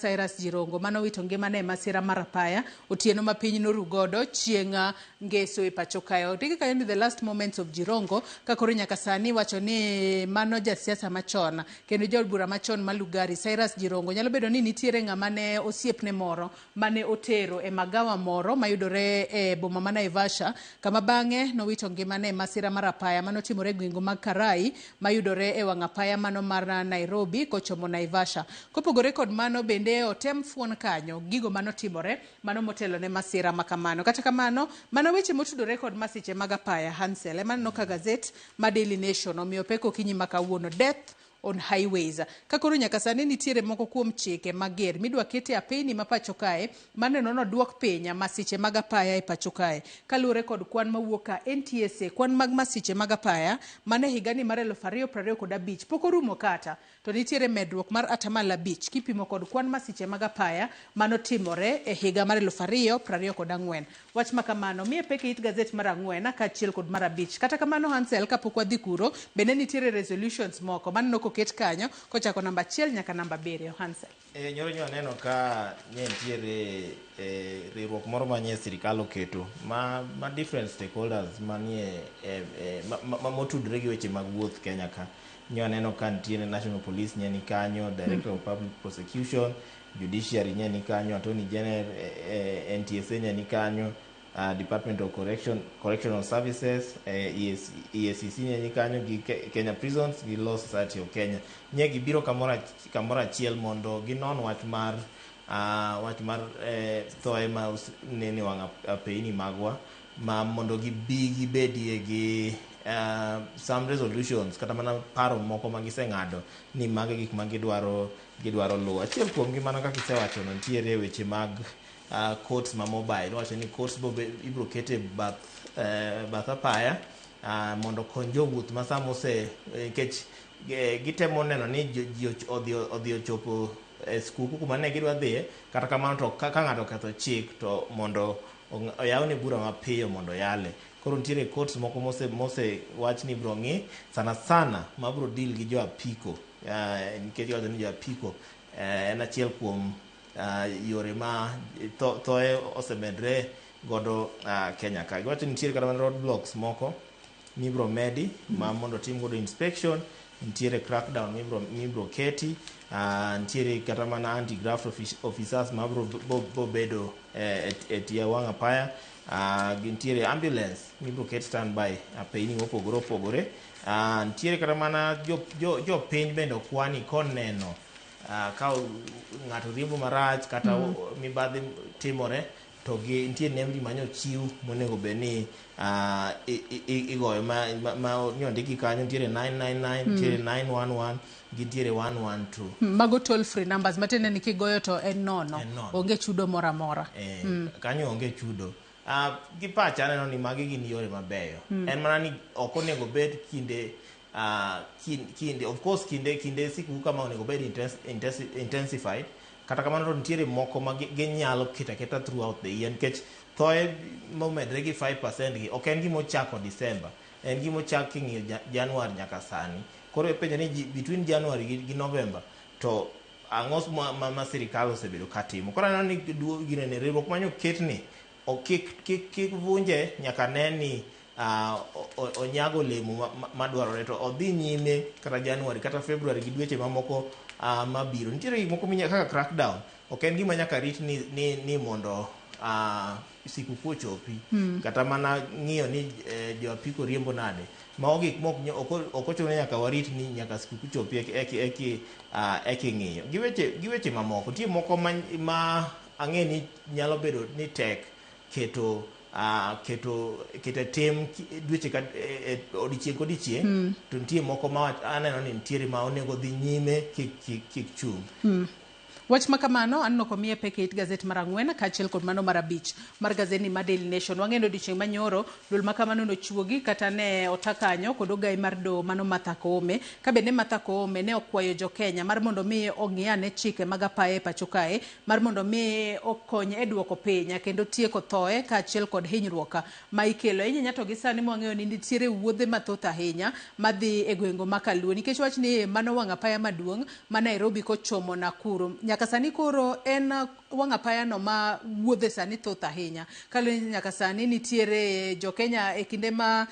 Cyrus Jirongo mano wito ngimane masira mar apaya otieno ma piny noru godo chieng' ngeso e pacho kayo. Tiki kayo ni the last moments of Jirongo kakoro nyaka sani wacho ni mano jasiasa machon kendo jolbura machon malugari Cyrus Jirongo nyalo bedo ni nitiere ng'ama ne osiepne moro mane otero e magawa moro mayudore e boma ma Naivasha kama bang'e nowito ngimane masira mar apaya mano timore gwingo mag Karai mayudore e wang' apaya mano mar Nairobi kochomo Naivasha. Kopogore kod mano bende otem fuon kanyo gigo mano timore mano motelo ne masira makamano. Kata kamano mano weche motudore kod masiche mag apaya Hansel emano ka gazet ma Daily Nation omiyo peko kinyi makawuono death on highways. Kakoro nyaka sani nitiere moko kuom chike mager midwa kete apeni ma pacho kae maneno no duok piny masiche mag apaya e pacho kae. Kaluwore kod kwan mawuok ka NTSA kwan mag masiche mag apaya mane higani mar 2025 pok orumo kata to nitiere medruok mar 5% kipimo kod kwan masiche mag apaya mano timore e higa mar 2024. Wach makamano miye peke it gazet mar 4 kaachiel kod mar 5. Kata kamano Hansel kapok wadhi kuro bende nitiere resolutions moko maneno koket kanyo kochako namba 1 nyaka namba 7 Hansel. Nyoro aneno ka nitiere riwruok moro manie sirikal oketo ma different stakeholders manie motudre gi weche mag wuoth Kenya ka. Nyo aneno ka nitiere National Police nyeni kanyo, Director of Public Prosecution, Judiciary nyeni kanyo, Attorney General, NTSA nyeni kanyo, Department of Correctional Services, EACC nye kanyo gi Kenya Prisons gi Law Society of Kenya. Nye gibiro kamora achiel mondo ginon wach mar thoe ma nene wang' apeyni magwa, ma mondo gibedie gi some resolutions kata mana paro moko ma giseng'ado ni mage gik ma gidwaro luwo. Achiel kuom gi mana kaka isewacho no, nitiere weche mag courts ma mobile. Wacho ni courts ibro kete bath apaya mondo kony jowuoth ma samose nikech gitemo neno ni ji odhi ochopo skuku kuma ne gidwa dhiye, kata kamano to ka ng'ato oketho chik to mondo oyawne bura mapiyo mondo yale. Koro nitiere courts moko mose wach ni bro ng'i sana ma bro deal gi jo apiko, nikech wacho ni jo apiko en achiel kuom yore ma thoe osemedre godo Kenya ka. Giwacho ni nitiere kata mana road blocks moko mibro medi ma mondo tim godo inspection, nitiere crackdown mibro keti, nitiere kata mana anti-graft officers ma bro bedo e tie wang' apaya, nitiere ambulance mibro ket standby apeyni mopogore opogore, nitiere kata mana jo piny bende okwani koneno ka ng'ato riembo marach kata mibadhi timore to nitiere nembni manyo chiw monego bed ni igoyo ma nyondiki kanyo. Nitiere 999, nitiere 911 gi nitiere 112. Mago toll free numbers matende ni kigoyo to en nono, onge chudo moro amora. Kanyo onge chudo. Gi pacha aneno ni magi gin yore mabeyo. En mana ni ok onego bed kinde of course kinde siku kama onego bed intensified, kata kamano to nitiere moko ma ginyalo keta throughout the year, nikech thoe momedre gi 5% gi ok en gimochako December, en gimochako king'iyo January nyaka sani. Koro ipenjo ni between January gi November to ang'os ma sirikal osebedo katimo. Koro aneno ni gine ne riwruok manyo ketni kik vunje nyaka neni onyago olemo madwarore, to odhi nyime kata January kata February gi dweche mamoko mabiro. Nitiere gik moko kaka crackdown, ok en gima nyaka rit ni mondo sikuku ochopi, kata mana ng'iyo ni jo apiko riembo nade. Mago gik ok ochuno nyaka warit ni nyaka sikuku chopi eki ng'iyo. Gi weche mamoko, nitie moko ma ang'e ni nyalo bedo ni tek keto tem dweche odiochieng' kodiochieng', to nitie moko ma aneno ni nitiere ma onego dhi nyime kik chung'. Wach makamano anno komie peke it gazet mar ang'wen kaachiel kod mano mar abich mar gazet ni mar Daily Nation. Wang'endo odiochieng' manyoro duol makamano nochuogi kata ne otakanyo kod ogai mar do mano Martha Koome, ka bende Martha Koome ne okwayo jo Kenya mar mondo mi ong'iane chike mag apaya e pacho kae, mar mondo mi okony e duoko piny kendo tieko thoe kaachiel kod hinyruok ma ikelo. Inya to gi sani mwang'eyo ni nitiere wuodhe mathoth ahinya madhi e gwengo makaluo, nikech wach ni mano wang' apaya maduong' ma Nairobi kochomo Nakuru. Nyaka sani koro en wang' apaya no ma wuodhe sani thoth ahinya. Kaluwore ni nyaka sani nitiere jo Kenya e kinde ma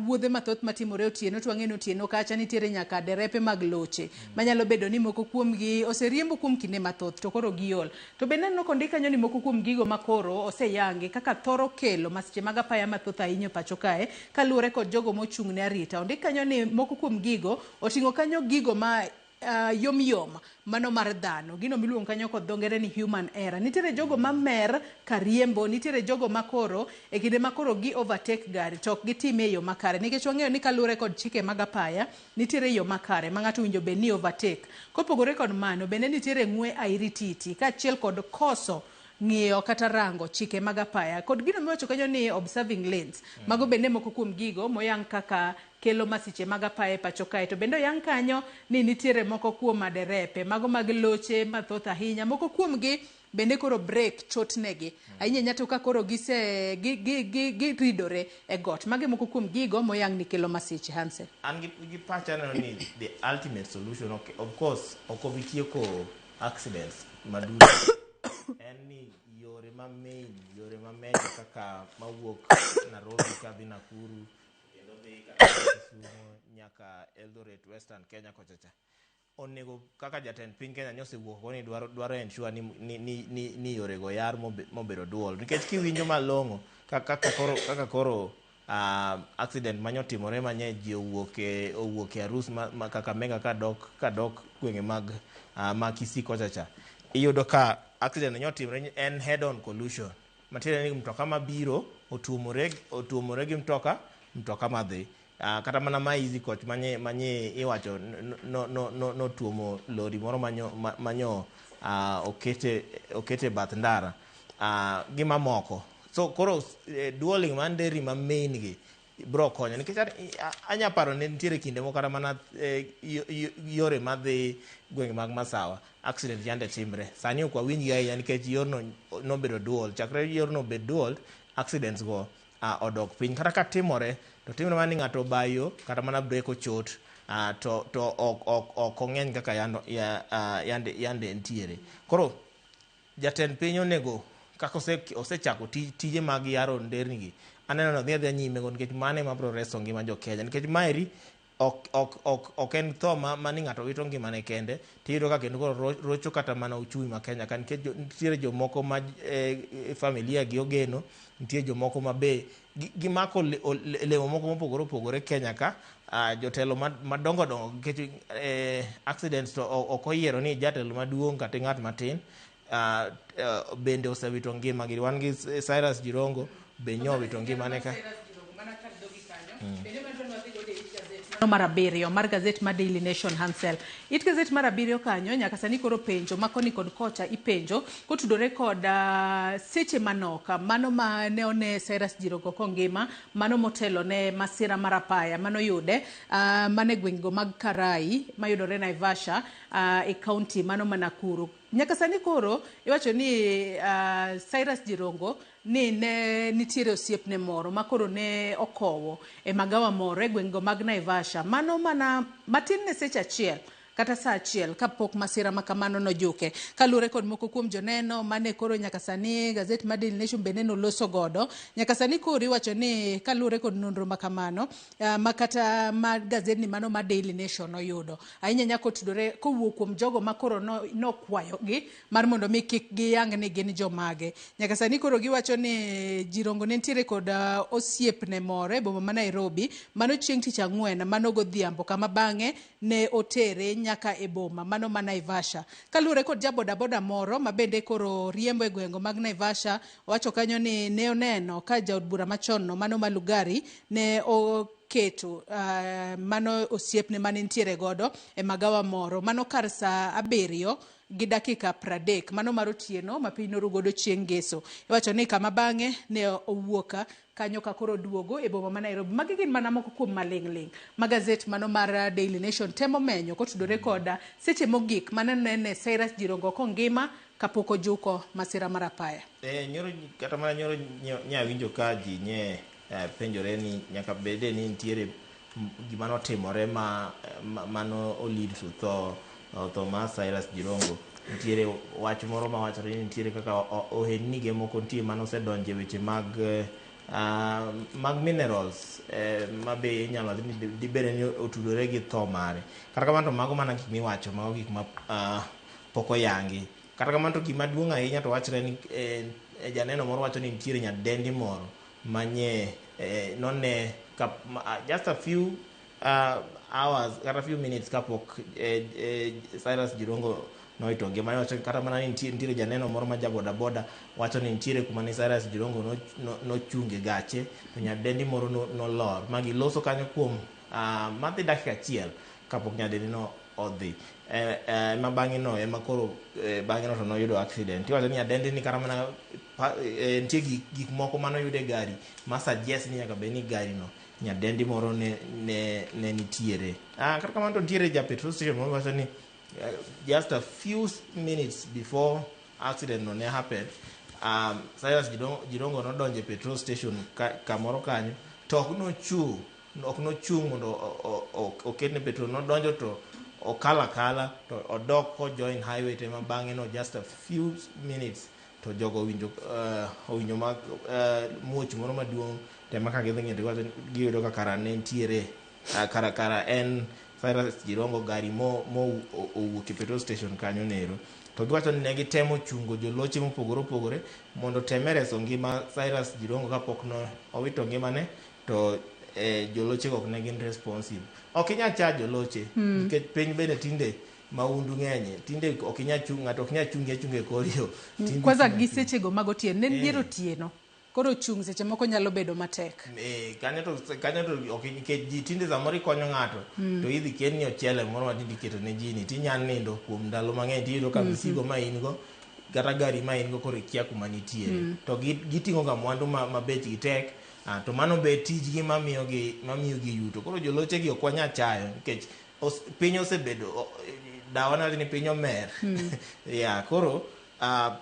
wuodhe mathoth matimore otieno, to wang'eyo otieno kacha nitiere nyaka derepe mag loche manyalo bedo ni moko kuom gi oseriembo kuom kinde mathoth to koro giol. To bende no kondik kanyo ni moko kuom gigo makoro oseyangi kaka thoro kelo masiche mag apaya mathoth ahinya pacho kae, kaluwore kod jogo mochung' ne arita. Ondik kanyo ni moko kuom gigo oting'o kanyo gigo ma yom mano mar dhano, gino miluongo kanyo kod dho ngere ni human error. Nitiere jogo mamer kariembo, nitiere jogo makoro e kinde makoro gi overtake gari to ok gitime e yo makare, nikech wang'eyo ni kaluwore kod chike mag apaya nitiere yo makare ma ng'ato winjo bed ni overtake. Kopogore kod mano bende nitiere ng'we airititi kaachiel kod koso ng'iyo kata rango chike mag apaya kod gino miwacho kanyo ni observing lanes. Mago bende moko kuom gigo moyang kaka kelo masiche mag apaya e pacho kae. To bende yang kanyo ni nitiere moko kuom maderepe mago mag loche mathoth ahinya, moko kuom gi bende koro break chotnegi ahinya nyato ka koro giridore e got. Mage moko kuom gigo moyang ni kelo masiche. Hansen, an gi pacha neno ni the ultimate solution, of course ok obi tieko accidents maduto en ni yore mameny kaka mawuok Nairobi kadhi Nakuru kendo dhi kaka Kisumu nyaka Eldoret Western Kenya kochacha, onego kaka jatend piny Kenya nyosewuok koni dwaro ensure ni yore go yar mobedo duol nikech kiwinjo malong'o kaka koro accident manyotimore manye ji owuok e arus kaka mega kadok gwenge mag Kisii kochacha, iyudo ka accident nyotimore en head on collision, matiende ni mtoka mabiro otuomore gi mtoka madhi, kata mana maizi koch manye iwacho notuomo lori moro manyo okete bath ndara gi mamoko. So koro duoling man deri ma main gi bro konyo nikech anya paro ne nitiere kinde moko kata mana yore madhi gwenge mag Masawa accident yande timre, sani ok wawinj ga ahinya nikech yorno nobedo duol. Chakre yorno bed duol, accidents go odok piny, kata ka timore to timore mana ni ng'ato bayo kata mana break ochot to ok ong'eny kaka yande ntiere. Koro jatend piny onego kaka osechako tije mag yaro nderni gi, aneno no dhi nyime go nikech mano ema biro reso ngima jo Kenya, nikech maeri ok en tho ma ni ng'ato wito ngimane kende, tiyudo ka kendo koro rocho kata mana uchumi ma Kenya ka, nikech nitiere jomoko ma familia gi ogeno, nitiere jomoko ma be gimako lemo moko mopogore opogore Kenya ka, jotelo madongo dongo, nikech accidents to ok oyiero ni jatelo maduong' kata ng'at matin, bende osewito ngima gi. Wan gi Cyrus Jirongo be nyowito ngimane ka. Mar abiriyo mar gazet mar Daily Nation Hansel. It gazet mar abiriyo kanyo nyaka sani koro penjo makoni kod kocha ipenjo kotudore kod seche manoka mano ma ne one Cyrus Jirongo kongima, mano motelo ne masira mar apaya mano yude mane gweng'go mag Karai mayudore Naivasha e county mano ma Nakuru. Nyaka sani koro iwacho ni Cyrus Jirongo ni ne nitiere osiepne moro makoro ne okowo e magawa moro e gweng'go mag Naivasha, mano mana matin ne seche achiel kata saa achiel kapok masira makamano nojuke. Kalure kod moko kuom joneno mane koro nyaka sani gazet mar Daily Nation be neno loso godo, nyaka sani koro iwacho ni kalure kod nonro makamano makata mar gazet ni mano mar Daily Nation oyudo ahinya nyako tudore kowuok kuom jogo makoro nokwayo gi mar mondo mi kik giyang ni gin jomage. Nyaka sani koro giwacho ni Jirongo ne nitiere kod osiepne moro e boma ma Nairobi mano chieng' tich ang'wen mano godhiambo, kama bang'e ne otere nyaka e boma mano ma Naivasha. Kalure kod jabodaboda moro ma bende koro riembo e gwengo mag Naivasha, wacho kanyo ni ne oneno ka jaod bura machon no mano Malugari ne keto mano osiepne mane nitiere godo e magawa moro mano kar saa 7 gi dakika 30 mano mar otieno ma piny noru godo chieng' Ngeso. Iwacho ni kama bang'e ne owuoka kanyo ka koro duogo e boma ma Nairobi. Magi gin mana moko kuom maling'ling ma gazet mano mar Daily Nation temo menyo kotudore kod seche mogik manene Cyrus Jirongo kongima kapok ojuko masira mar apaya. Nyoro kata mana nyoro nyawinjo ka ji nye penjore ni nyaka bede ni nitiere gima notimore mano olid to tho ma Cyrus Jirongo. Nitiere wach moro ma wacho ni nitiere kaka ohelnige moko nitie mano osedonje weche mag minerals ma be inyalo dibede ni otudore gi tho mare. Kata kamano to mago mana gik miwacho, mago gik ma pok oyangi. Kata kamano to gima duong' ahinya to wachre ni janeno moro wacho ni nitiere nyadendi moro manye none just a few hours kata a few minutes kapok Cyrus Jirongo noito ngima. Wacho kata mana ni nitiere janeno moro ma jabodaboda wacho ni nitiere kuma ni Cyrus Jirongo nochunge gache to nyadendi moro nolor magi loso kanyo kuom madhi dakika achiel kapok nyadendi no odhi ma bang'e no ema koro bang'e no to noyudo accident. Iwacho ni nyadendi ni kata mana nitie gik moko manoyude gari ma suggest ni nyaka bed ni gari no nyadendi moro ne nitiere. Kata kamano to nitiere ja petrol station moro wacho ni just a few minutes before accident no ne happened, Cyrus Jirongo nodonje petrol station kamoro kanyo to ok nochung mondo oketne petrol, nodonjo to okala to odok ko join highway tema bang'e no just a few minutes to jogo owinjo ma muoch moro maduong' tema ka gidhi ng'eto giyudo ka kara ne ntiere kara en Cyrus Jirongo gari owuok e petrol station kanyo nero, to giwacho ni ne gitemo chungo joloche mopogore opogore mondo teme reso ngima Cyrus Jirongo kapok no owito ngimane, to joloche ok ne gin responsive. Ok inyal cha joloche nikech piny bende tinde maundu ng'enye, tinde ok inyal ng'ato ok nyal chungi achunga e kor yo. Kwanza gi sechego mag otieno, ne dier otieno, koro chung seche moko nyalo bedo matek. Kanyo to ok nikech ji tinde samoro ikonyo ng'ato to idhi ken ni ochele moro matindi iketo ne ji ni tinyalo nindo kuom ndalo mang'eny, tiyudo ka misigo ma in go kata gari ma in go koro ikia kuma nitiere, to giting'o ga mwandu ma bechgi tek, to mano be tijgi mamiyogi yuto. Koro jolochegi ok wanyal chayo nikech piny osebedo dawa na ni piny omer. Koro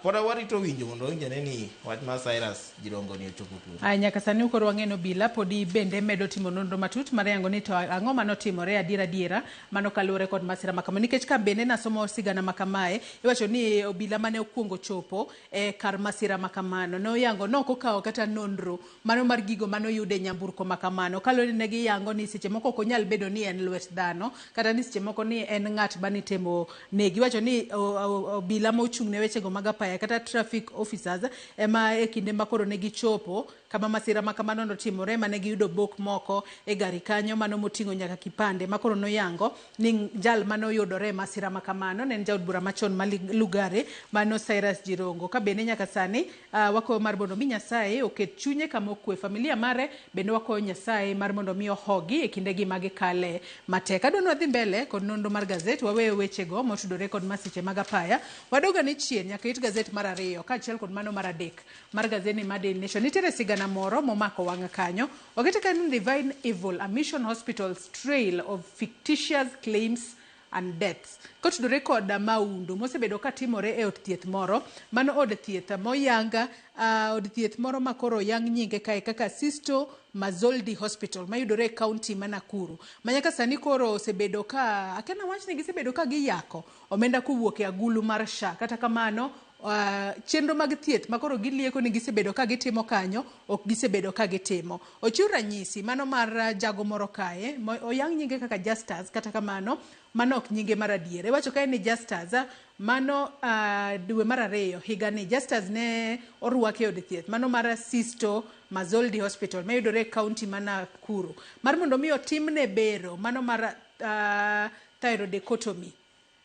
pod warito winjo mondo winjane ni wach mar Cyrus Jirongo ni ochopo kuro. Nyaka sani ukoro wang'eno obila podi bende medo timo nonro matut mar yango ni to ang'o manotimore adiera mano kaluwore kod masira makama, nikech ka bende nasomo sigana makamae iwacho ni obila mane okuongo chopo kar masira makamano ne oyango noko kawo kata nonro mano mar gigo mano yude nyamburko makamano, kaluwore ne giyango ni seche moko ok onyal bedo ni en lwet dhano kata ni seche moko ni en ng'at manitemo negi. Iwacho ni obila mochung' ne weche mag apaya kata traffic officers ema e kinde makoro ne gichopo kama masira makamano notimore, mane giyudo bok moko e gari kanyo mano moting'o nyaka kipande, makoro noyango ni jal mano oyudore masira makamano ne en jaod bura machon Lugare mano Cyrus Jirongo. Ka bende nyaka sani wako mar mondo mi Nyasaye oket chunye kama okwe, familia mare bende wako Nyasaye mar mondo mi ohogi e kinde gi magikale matek. Adwa wadhi mbele kod nonro mar gazet, waweyo wechego motudore kod masiche mag apaya, wadoga ni chien nyaka it gazet mar 2 kaachiel kod mano mar 3 mar gazet mar Daily Nation. Nitiere sigana moro momako wang'a kanyo, okete kanyo Divine Evil, a Mission Hospital's trail of fictitious claims and deaths. Kotudore kod maundu mosebedo katimore e od thieth moro, mano od thieth moyanga, od thieth moro makoro yang nyinge kae kaka Sisto Mazoldi Hospital mayudore e kaunti ma Nakuru. Manyaka sani koro osebedo ka akena wach ni gisebedo ka giyako omenda kuwuok e agulu mar SHA, kata kamano chenro mag thieth makoro gilieko ni gisebedo ka gitimo kanyo ok gisebedo ka gitimo. Ochiw ranyisi mano mar jago moro kae oyang nyinge kaka Justus, kata kamano mano ok nyinge mar adier. Iwacho kae ni Justus mano dwe mar 2 higa ni Justus ne orwake od thieth mano mar Sisto Mazoldi Hospital mayudore e kaunti ma Nakuru mar mondo mi otimne bero mano mar thyroideectomy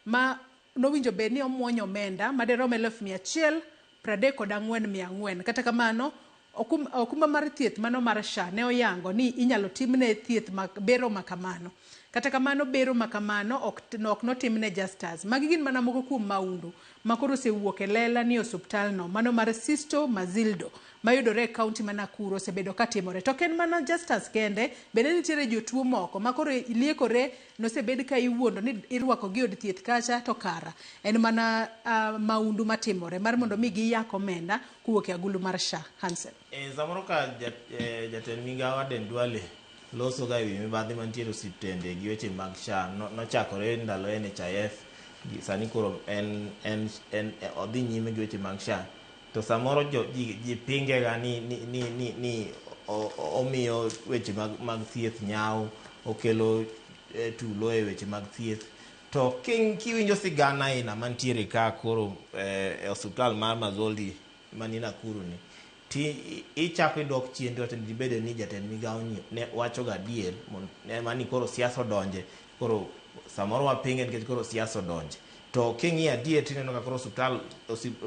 ma nowinjo bed ni omuonyo omenda maderom 134,400. Kata kamano okumba mar thieth mano mar SHA ne oyango ni inyalo timne thieth bero makamano. Kata kamano bero makamano ok notimne Justus. Magi gin mana moko kuom maundu makoro osewuok e lela ni osuptal no mano mar Sisto Mazildo mayudore e kaunti ma Nakuru osebedo katimore. To ken mana Justus kende, bende nitiere jotuo moko makoro liekore nosebed ka iwuondo ni irwako gi od thieth kacha to kara en mana maundu matimore mar mondo mi giyak omenda kuwuok e agulu mar SHA. Hansen samoro ka jatend migawo Aden Duale loso ga ewi mibadhi mantiere osiptende gi weche mag SHA nochakore ndalo NHIF, sani koro en odhi nyime gi weche mag SHA, to samoro ji pinge ga ni omiyo weche mag thieth nyawo, okelo tulo e weche mag thieth. To kiwinjo sigana aina mantiere ka koro e osiptal mar Mazoldi mani Nakuru ni, ichako idok chien to dibedo ni jatend migawo ne wacho ga adier mani koro siasa odonje, koro samoro wapinge nikech koro siasa odonje. To king'i adier tineno ka koro osiptal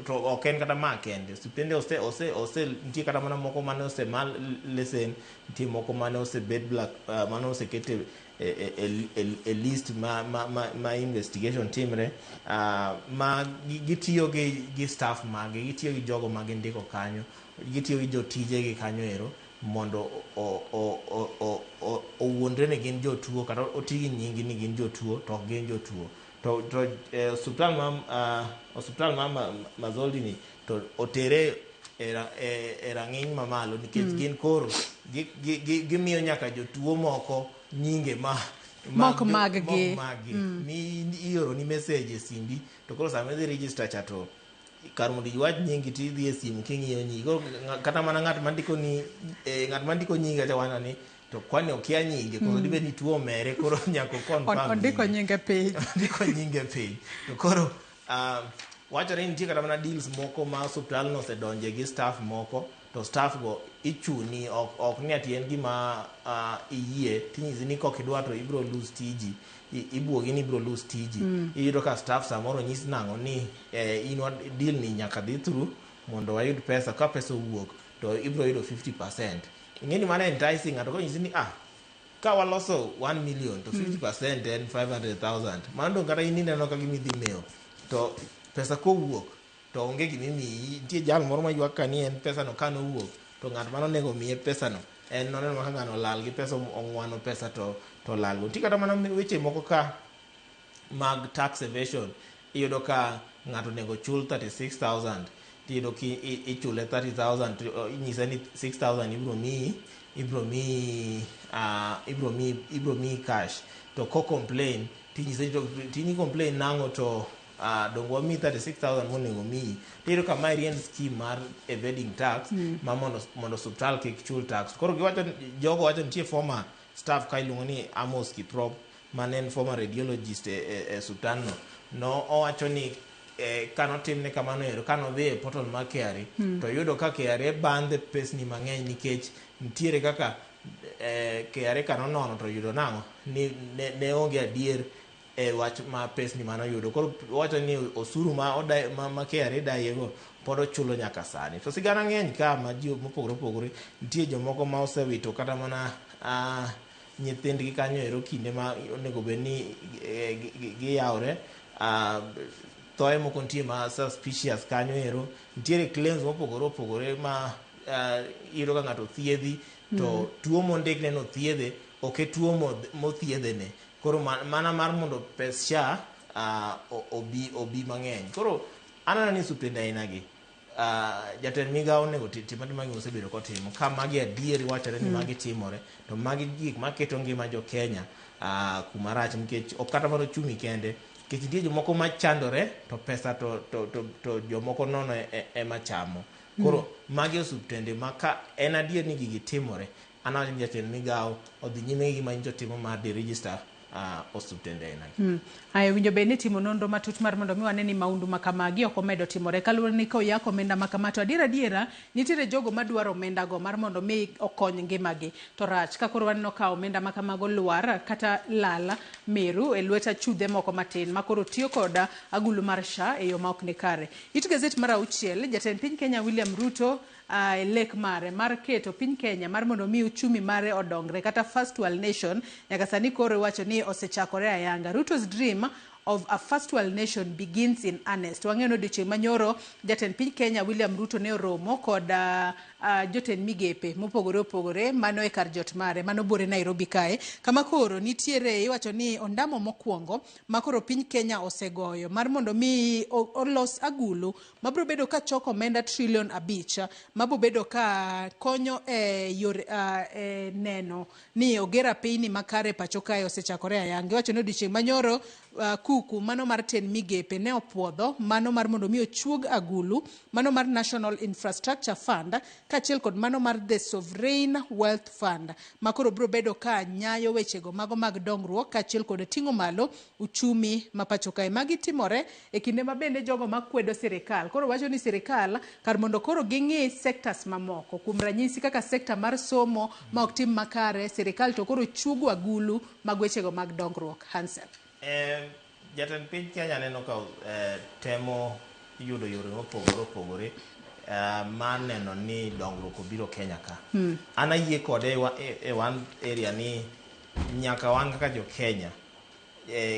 to ok en kata ma kende, osiptende nitie kata mana moko mane osemal lesen, nitie moko mane osebed black, mane osekete e list ma investigation timre, ma gitiyo gi staff mage, gitiyo gi jogo mage ndiko kanyo, gitiyo gi jotije gi kanyo ero mondo owuondre ni gin jotuo kata oti gi nyingi ni gin jotuo to ok gin jotuo. To osiptal ma Mazoldi ni to otere e rang'iny mamalo nikech gin koro gimiyo nyaka jotuo moko nyinge mok mag-gi ioro ni message e simbi, to koro sama idhi register cha to kar mondo iwach nyingi tidhi e simu king'iyo nyingi, kata mana ng'at mandiko nyingi acha wana ni to kwani okia nyinge koro dibe ni tuo mere koro nyako confirm ondiko nyinge piny ondiko nyinge piny to koro wachore ni nitie kata mana deals moko ma osuptal no osedonje gi staff moko to staff go ichuni ok ni ati en gima iyie tinyisi ni kok idwa to ibro lose tiji ibuogi ni ibro lose tiji iyudo ka staff samoro nyis nang'o ni in deal ni nyaka dhi through mondo wayud pesa ka pesa owuok to ibro yudo 50%. Ing'eni mana enticing ng'ato ko nyisi ni ka waloso 1 million to 50% en 500,000 mano kata in ineno ka gimidhi mewo to pesa kowuok to onge gimimiyi nitie jal moro maywak ka ni en pesa no kano wuok to ng'at mano nego miye pesa no en noneno maka ng'ano lal gi pesa ong'wano pesa to lal go. Nitie kata mana weche moko ka mag tax evasion iyudo ka ng'ato nego chul 36,000 tiyudo ki ichule 30,000 inyise ni 6,000 ibro miyi cash to ko complain tinyise tini complain nang'o to dongo wami 36,000 monego miyi tiyudo ka ma rien scheme mar evading tax ma mondo subtal kik chul tax. Koro jogo wacho nitie former staff ka iluongo ni Amos Kiprop man en former radiologist e subtal no owacho ni kanotimne kamano ero kanodhi e portal mar KRA to yudo ka KRA bandhe pesni mang'eny nikech nitiere kaka KRA kanonono to yudo nang'o ni ne onge adier e wach ma pesni manoyudo. Koro wacho ni osuru ma KRA dayego pod ochulo nyaka sani. To sigana ng'eny ka ma ji mopogore opogore nitie jomoko ma osewito kata mana nyithindgi kanyo ero kinde ma onego bed ni giyawre thoe moko nitie ma suspicious kanyo ero nitiere claims mopogore opogore ma iyudo ka ng'ato thiedhi to tuo mondikne no thiedhe ok e tuo mothiedhene koro mana mar mondo pes SHA obi mang'eny. Koro aneno ni suptende ainagi jatend migao onego tim gima osebedo kotimo ka magi adieri wachore ni magi timore to magi gik maketo ngima jo Kenya kuma rach nikech ok kata mana ochumi kende nikech nitie jomoko machandore to pesa to jomoko nono ema chamo. Koro magi osuptende ma ka en adier ni gigi timore anawacho ni jatend migao odhi nyime gi gima timo mar deregister osuptende ainagi. Ayo winjo be ni timo nonro matut mar mondo mi wane ni maundu makamagi ok omedo timore kaluwore ni ka oyak omenda makamato adiera nitiere jogo madwaro omenda go mar mondo mi okony ngimagi to rach ka koro waneno ka omenda makamago lwar kata lala meru e lweta chudhe moko matin makoro tiyo koda agulu mar SHA e yo ma ok ni kare. It gazet mar 6 jatend piny Kenya William Ruto lek mare mar keto piny Kenya mar mondo mi uchumi mare odongre kata first world nation nyaka sani koro wacho ni osechakore ayanga. Ruto's dream of a first world nation begins in earnest. Wang'eno odiochieng' manyoro jatend piny Kenya William Ruto ne oromo kod jotend migepe mopogore opogore mano e kar jot mare mano bore Nairobi kae kama koro nitiere iwacho ni ondamo mokwongo makoro piny Kenya osegoyo mar mondo mi olos agulu mabro bedo ka choko omenda $5 trillion mabro bedo ka konyo e yor neno ni ogera piny makare pacho kae osechakore ayanga. Iwacho ni odiochieng' manyoro kuku mano mar ten migepe ne opuodho mano mar mondo mi ochuog agulu mano mar National Infrastructure Fund kachiel kod mano mar the Sovereign Wealth Fund makoro bro bedo ka nyayo wechego mago mag dongruok kachiel kod ting'o malo uchumi mapacho kae. Magi timore e kinde ma bende jogo makwedo sirikal koro wacho ni sirikal kar mondo koro ging'i sectors mamoko kuom ranyisi kaka sekta mar somo ma ok tim makare sirikal to koro chugo agulu mag wechego mag dongruok. Hansel jatend piny Kenya neno ka temo yudo yore mopogore opogore mar neno ni dongruok obiro Kenya ka. An ayie kode e one area ni nyaka wan kaka jo Kenya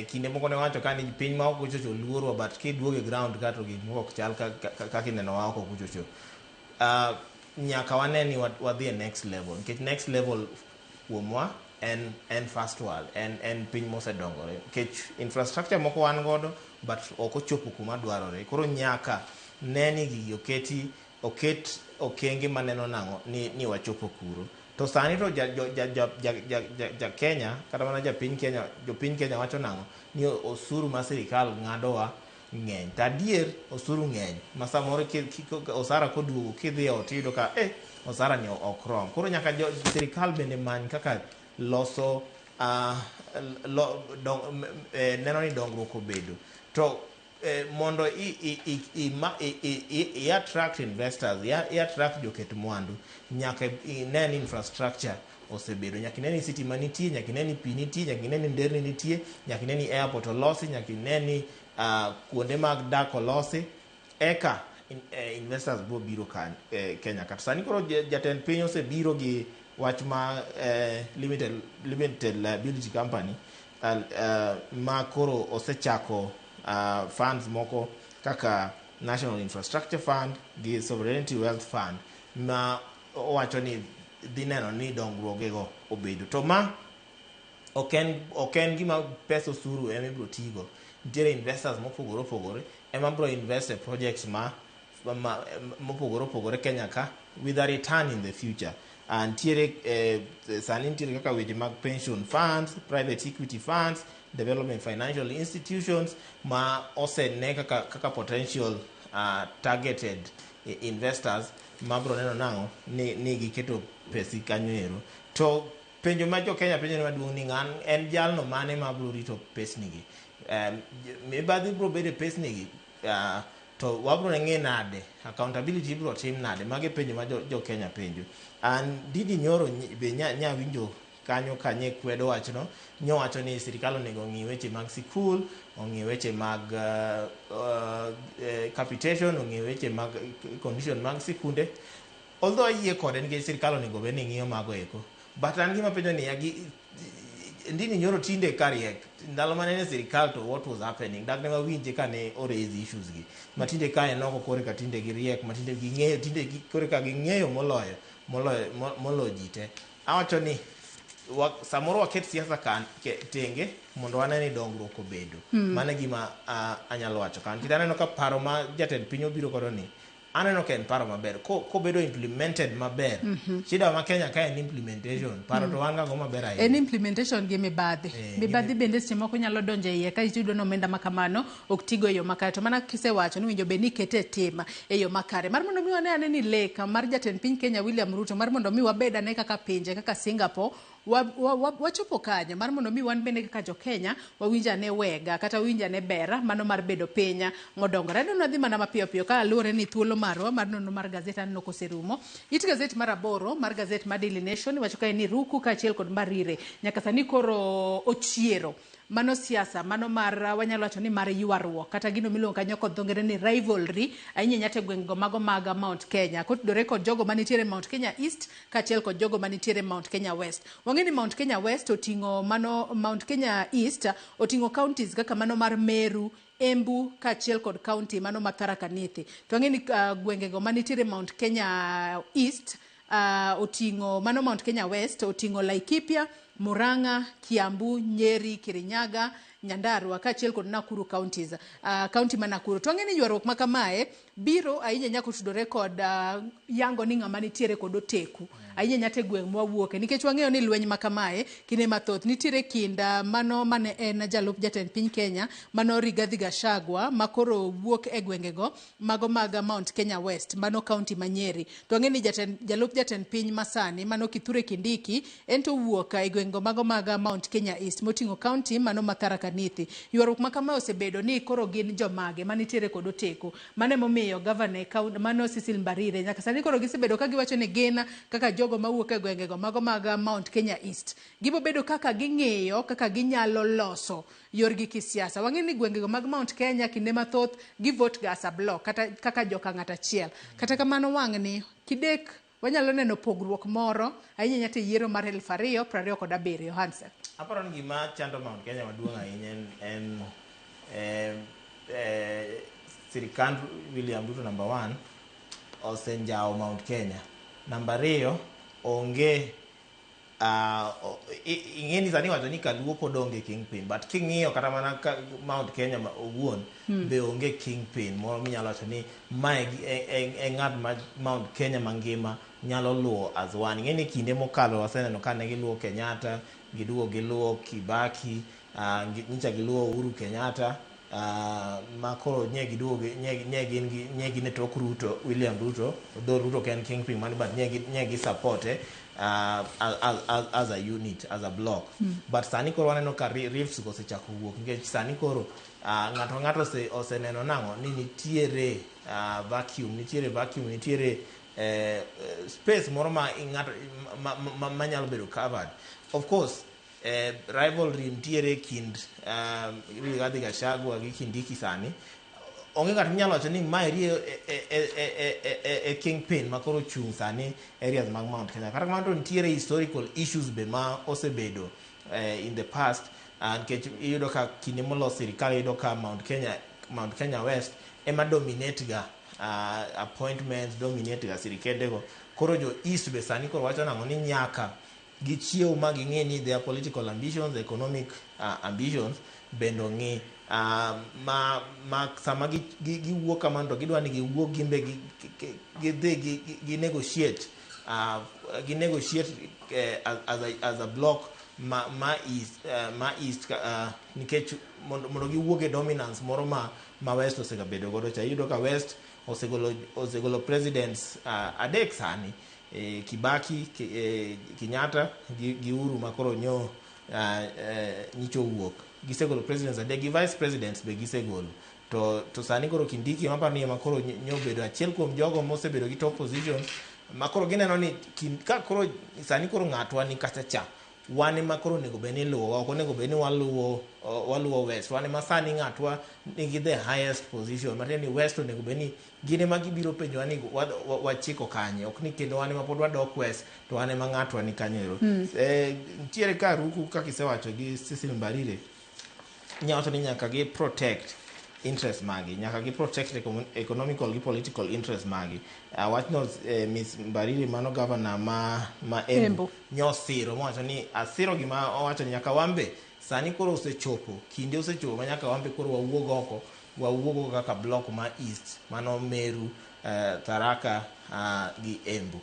kinde moko ne wacho ka ni piny ma ok ochocho luoro but kiduoge ground ka to gik moko ok chal kaka ineno wa ok ochocho. Nyaka wane ni wadhi e next level nikech next level kuomwa en first world en piny mosedongore nikech infrastructure moko wan godo but ok ochopo kuma dwarore. Koro nyaka neni gigi oket okenge maneno nang'o ni wachopo kuro. To sani to ja Kenya kata mana jo piny Kenya wacho nang'o ni osuru ma sirikal ng'adowa ng'eny. Tadier osuru ng'eny. Ma samoro osara koduogo kidhi e ot iyudo ka osara ni ok rom. Koro nyaka sirikal bende many kaka loso neno ni dongruok obedo. To mondo i attract investors, i attract joket mwandu, nyaka ine ni infrastructure osebedo. Nyaka ine ni sitima nitie, nyaka ine ni pi nitie, nyaka ine ni nderni nitie, nyaka ine ni airport olosi, nyaka ine ni kuonde mag dak olosi, eka investors biro biro Kenya. Kata sani koro jatend piny osebiro gi wach ma limited liability company ma koro osechako funds moko kaka National Infrastructure Fund gi Sovereignty Wealth Fund ma owacho ni dhi neno ni dongruogego obedo. To ma ok en gima pesa osuru ema ibiro tigo. Nitiere investors mopogore opogore ema biro invest e projects mopogore opogore Kenya ka with a return in the future. Sani nitiere kaka weche mag pension funds, private equity funds, development financial institutions ma osene kaka potential targeted investors ma biro neno nang'o ni giketo pesi kanyo ero. To penjo ma jo Kenya penjo maduong' ni en jalno mane ma biro rito pesnigi. Mibadhi biro bedo pesnigi to wabro ng'e nade, accountability biro tim nade. Mage penjo ma jo Kenya penjo. Didi Nyoro be nya winjo kanyo kanye kwedo wachno, nyowacho ni sirikal onego ng'i weche mag sikul, ong'i weche mag capitation, ong'i weche mag condition mag sikunde. Although ayie kode nikech sirikal onego bed ni ng'iyo mago eko, but an gima penjo ni Ndini Nyoro tinde kariek ndalo mane ne sirikal, to what was happening, dak ne wawinje kane o raise issues gi matinde kae noko kore ka tinde gi riek, matinde gi ng'eyo, tinde kore ka gi ng'eyo moloyo ji te. Awacho ni samoro waket siasa tenge mondo wane ni dongruok obedo. Mane gima anyalo wacho kan. Kita aneno ka paro ma jatend piny obiro kodo ni, aneno ka en paro maber kobedo implemented maber. Shida ma Kenya ka en implementation. Paro to wan go maber ahinya. En implementation gi mibadhi bende seche moko nyalo donjo iye ka iyudo ni omenda makamano ok tigo e yo makare. To mana kisewacho ni winjo be ni kete tema e yo makare mar mondo mi wane ni leka mar jatend piny Kenya William Ruto mar mondo mi wabed ane kaka pinje kaka Singapore wachopo kanyo mar mondo mi wan bende kaka jo Kenya wawinja ne wega kata winja ne bera mano mar bedo penya modongore. Neno dhi mana mapiyo piyo ka aluore ni thuolo marwa mar nono mar gazeta no koserumo. It gazet mar 8 mar gazet mar Daily Nation wacho ka ni Ruku ka achiel kod Marire nyaka sani koro ochiero mano siasa mano mar wanyalo wacho ni mar yuarruok kata gino miluongo kanyo kod dhongere ni rivalry ahinya nyate gweng'go mago mag Mount Kenya kotudore kod jogo manitiere Mount Kenya East kaachiel kod jogo manitiere Mount Kenya West. Wang'e ni Mount Kenya West oting'o Mount Kenya East oting'o counties kaka mano mar Meru, Embu kaachiel kod county mano mar Tharaka Nithi. To wang'e ni gwengego manitiere Mount Kenya East oting'o mano Mount Kenya West oting'o Laikipia, Murang'a, Kiambu, Nyeri, Kirinyaga, Nyandarua kaachiel kod Nakuru counties. County ma Nakuru. To wang'e ni ywaruok ma kamae biro ahinya nyaka tudore kod yango ni ng'ama nitiere kod oteku ahinya nyate gweng' mwawuoke nikech wang'eyo ni lweny ma kamae kinde mathoth nitiere kinda mano mane en jalup jatend piny Kenya mano Rigathi Gachagua makoro wuok e gwengego mago mag Mount Kenya West mano county ma Nyeri. To wang'e ni jalup jatend piny masani mano Kithure Kindiki ento wuok e gweng'go mago mag Mount Kenya East moting'o county mano ma Tharaka Nithi. Ywaruok ma kamae osebedo ni koro gin jomage manitiere kod oteku mane momiyo governor mano Cecil Mbarire nyaka sani koro gisebedo ka giwacho ni gin kaka jogo mawuok e gwengego mago mag Mount Kenya East gibo bedo kaka ging'eyo kaka ginyalo loso yorgi kisiasa. Wang'e ni gwengego mag Mount Kenya kinde mathoth gi vote gas a block kata kaka joka ng'at achiel. Kata kamano wang' ni kidek wanyalo neno pogruok moro ahinya nyate yiero mar 2027 Hansen. Aparo ni gima chando Mount Kenya maduong' ahinya en sirikand William Ruto number 1 osenjao Mount Kenya. Number 2 onge ing'eni sani wacho ni Kaluo pod onge kingpin, but king'iyo kata mana Mount Kenya owuon be onge kingpin moro minyalo wacho ni mae e ng'at ma Mount Kenya mangima nyalo luwo as one. Ing'eni kinde mokalo waseneno kane giluwo Kenyatta, giluwo Kibaki, nyicha giluwo Uhuru Kenyatta, ma koro nyegi duoge nyegi ne tok Ruto, William Ruto, though Ruto can kingpin man, but nyegi support as a unit, as a block. But sani koro waneno ka rifts go sechako wuok nikech sani koro ng'ato oseneno nang'o ni nitiere vacuum, nitiere space moro ma nyalo bedo covered. Of course, rivalry nitiere kind Rigathi Gachagua gi Kindiki sani. Onge ng'ato nyalo wacho ni ma eri e kingpin ma koro chung' sani areas mag Mount Kenya. Kata kamano nitiere historical issues be ma osebedo in the past, nikech iyudo ka kinde molos sirikal iyudo ka Mount Kenya West ema dominate ga appointments, dominate ga sirikendego. Koro jo East be sani koro wacho nang'o ni nyaka gichiew ma ging'e ni their political ambitions, economic ambitions bendo ng'i ma sama giwuok kamano to gidwa ni giwuok gimbe gidhi gi negotiate as a block ma east nikech mondo giwuok e dominance moro ma West osebedo godo cha. Iyudo ka West osegolo presidents adek sani, Kibaki, Kenyatta gi Uhuru ma koro nyicho wuok. Gisegolo presidents adek gi vice presidents be gisegolo. To sani koro Kindiki mapani ma koro nyobedo achiel kuom jogo mosebedo gi top positions ma koro gineno ni ka koro sani koro ng'atwa ni kacha cha wane ma koro nego beni luwo, ok onego beni waluwo West. Wane ma sani ng'atwa nigi the highest position, matieni West onego beni gine ma gibiro penjo ni wachiko kanye, ok ni kendo wane ma pod wadok West to wane ma ng'atwa ni kanyero. Nitiere ka ruku kaka isewacho gi Cecil Mbarire, nyawacho ni nyaka gi protect interest magi, nyaka gi protect economical gi political interest magi. Wachno Miss Mbarire mano governor ma Embu nyosiro mowacho ni asiro gima owacho ni nyaka wambe sani koro kinde osechopo ma nyaka wambe koro wawuogo kaka block ma East, mano Meru, Tharaka gi Embu.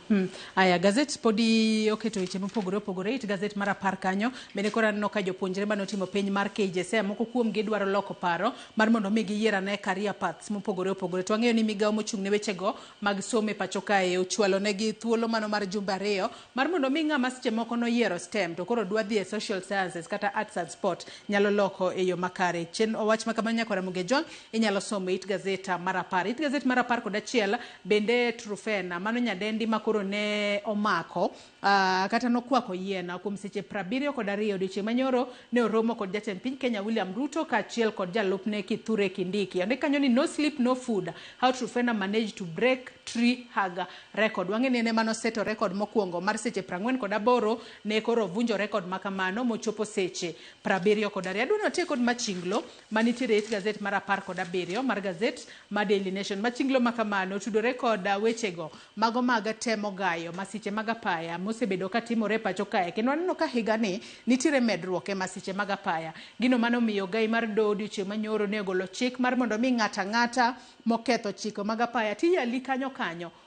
Aya, gazet podi oketo weche mopogore opogore. It gazet mar 10 kanyo bende koro aneno ka jopuonjre manotimo penj mar KJSEA moko kuom gidwaro loko paro mar mondo mi giyiera ne career paths mopogore opogore. To ang'eyo ni migawo mochung' ne weche go mag somo e pacho kae ochwalo negi thuolo mano mar jumbe 2 mar mondo mi ng'ama seche moko noyiero STEM to koro dwa dhi e social sciences kata arts and sport nyalo loko e yo makare. Chen owach ma kamano nyaka Ramogi inyalo somo It gazet mar 10. It gazet mar 10 kod achiel bende Trufena mano nyadendi makoro ne omako kata nokwako yiena kuom seche 72 odiochieng' manyoro ne oromo kod jatend piny Kenya William Ruto kaachiel kod jalupne Kithure Kindiki. Ondik kanyo ni no sleep no food, how Trufena managed to break tree hugger record. Wang'e ni ene mano seto record mokwongo mar seche 48 ne koro vunjo record makamano mochopo seche 72. Adwa notie kod machinglo manitiere It gazet mar 17 mar gazet ma Daily Nation. Machinglo makamano tudore kod wechego mago mag temo gayo masiche mag apaya mosebedo katimore pacho kae, kendo aneno ka higani nitiere medruok e masiche mag apaya. Gino mano miyo gai mar do odiochieng' manyoro ne ogolo chik mar mondo mi ng'ata moketho chike mag apaya tiyali kanyo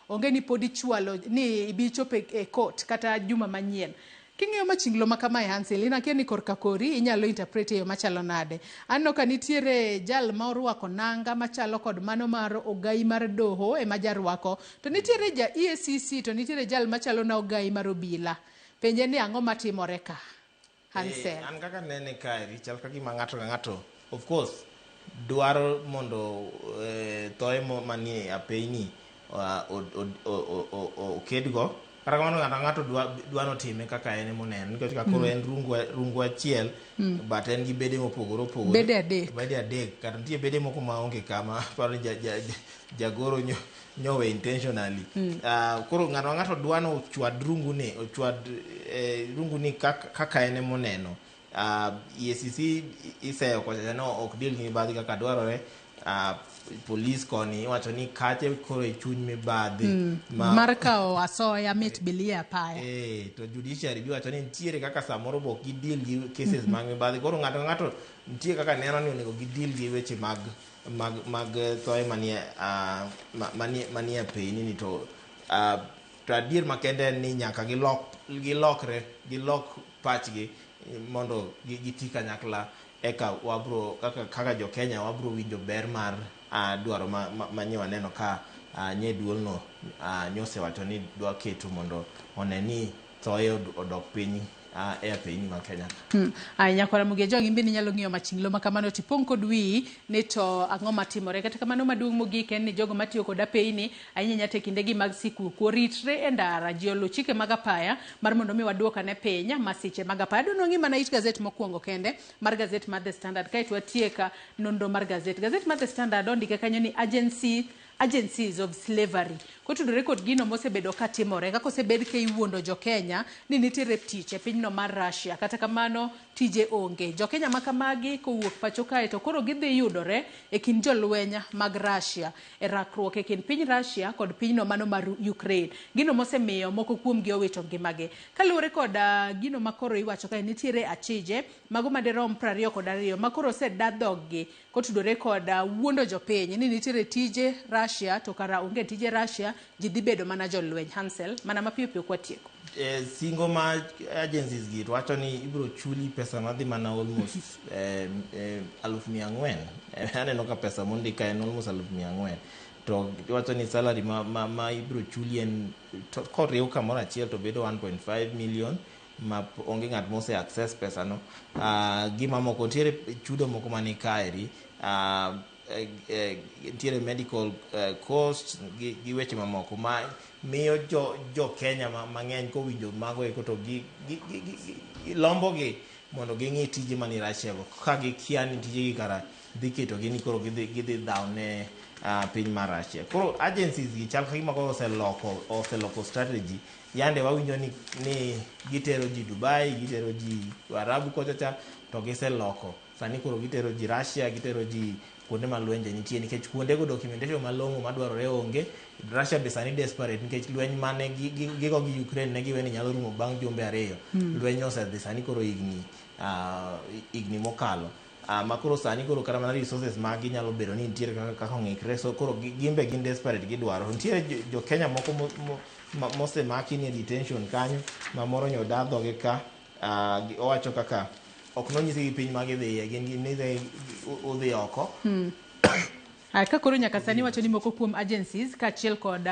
onge ni podi chwalo ni ibichope e court kata juma manyien. King'eyo machinglo ma kamae Hansel, inakia ni korka kori inyalo interpret yo machalo nade. Anno ka nitiere jal ma orwako nanga machalo kod mano mar ogai mar doho e majarwako, to nitiere ja EACC, to nitiere jal machalo na ogai mar obila. Penje ni ang'o matimore ka Hansel? An kaka nene kae chal ka gima ng'ato ka ng'ato of course dwaro mondo thoe manie apeyni okedgo. Kata kamano ng'ato dwa notime kaka en moneno, nikech ka koro en rungu achiel but en gi bede mopogore opogore, bede adek kata nitie bede moko ma onge kama paro jagoro nyowe intentionally. Koro ng'ato dwa no ochwad runguni kaka en moneno. EACC iseyo kocha no ok deal gi mibadhi kaka dwarore. Police koni wacho ni kache koro e chuny mibadhi mar kao asoya mit bilia apaya. To judiciary bi wacho ni nitiere kaka samoro bok gi deal gi cases mag mibadhi. Koro ng'ato nitie kaka neno ni onego gi deal gi weche mag thoe manie peyni ni to adier makende ni nyaka gilok pachgi mondo giti kanyakla eka wabro kaka jo Kenya wabro winjo ber mar dwaro manye waneno ka nye duolno nyosewacho ni dwa keto mondo oneni thoye odok piny e piny ma Kenya. Nyakwara Mugi jogi imbe ni nyalo ng'iyo machinglo ma kamano tipong kod wi ni to ang'o matimore kata kamano maduong' mogik en ni jogo matiyo kod apeyni ahinya nyate kindegi mag sikuku oritre e ndara ji oluwo chike mag apaya mar mondo mi waduoka ne piny masiche mag apaya. Adwa nang'i mana it gazet mokwongo kende mar gazet mar The Standard kaeto watieka nonro mar gazet mar The Standard ondike kanyo ni agencies of slavery kotudore kod gino mosebedo katimore kaka osebed ka iwuondo jo Kenya ni nitiere tich e pinyno mar Russia kata kamano tije onge. Jo Kenya makamagi kowuok pacho kae to koro gidhi yudore e kind jolwenya mag Russia e rakruok e kind piny Russia kod pinyno mano mar Ukraine, gino mosemiyo moko kuomgi owito ngimagi. Kaluwore kod gino makoro iwacho kae nitiere achije mago madirom 22 makoro osedadhoggi kotudore kod wuondo jopiny ni nitiere tije Russia to kara onge tije Russia ji dhi bedo mana jolweny. Hansel mana mapiyo piyo kwatieko. Singo ma agencies gi wacho ni ibro chuli pesa madhi mana almost 1,400. Aneno ka pesa mondika en almost 1,400. To wacho ni salary ma ibro chuli en koriw kamoro achiel to bedo 1.5 million ma onge ng'at mose access pesa no. Gima moko tiere chudo moko mani kaeri tiere medical cost gi weche mamoko ma miyo jo Kenya mang'eny kowinjo mago eko to lombo gi mondo ging'i tije mani Russia go ka gikia ni tije gi kara dhi keto gi ni koro gidhi dhaw ne piny mar Russia. Koro agencies gi chal kagima koro oseloko strategy. Yande wawinjo ni gitero ji Dubai, gitero ji Arabu kochacha to giseloko. Sani koro gitero ji Russia, gitero ji kuonde ma lwenje nitie nikech kuonde go documentation malong'o madwarore onge. Russia be sani desperate nikech lweny mane gigo gi Ukraine ne giweni nyalo rumo bang' jumbe 2. Lweny osedhi sani koro igni mokalo. Makoro sani koro kata mana resources ma ginyalo bedo ni nitiere kaka ng'ikre, so koro gimbe gin desperate gidwaro. Nitiere jo Kenya moko mosemaki ni detention kanyo ma moro nyoda dhoge ka owacho kaka ok nonyisi gi piny magidhiye gin udhi oko. Ka koro nyaka sani wacho ni moko kuom agencies kaachiel kod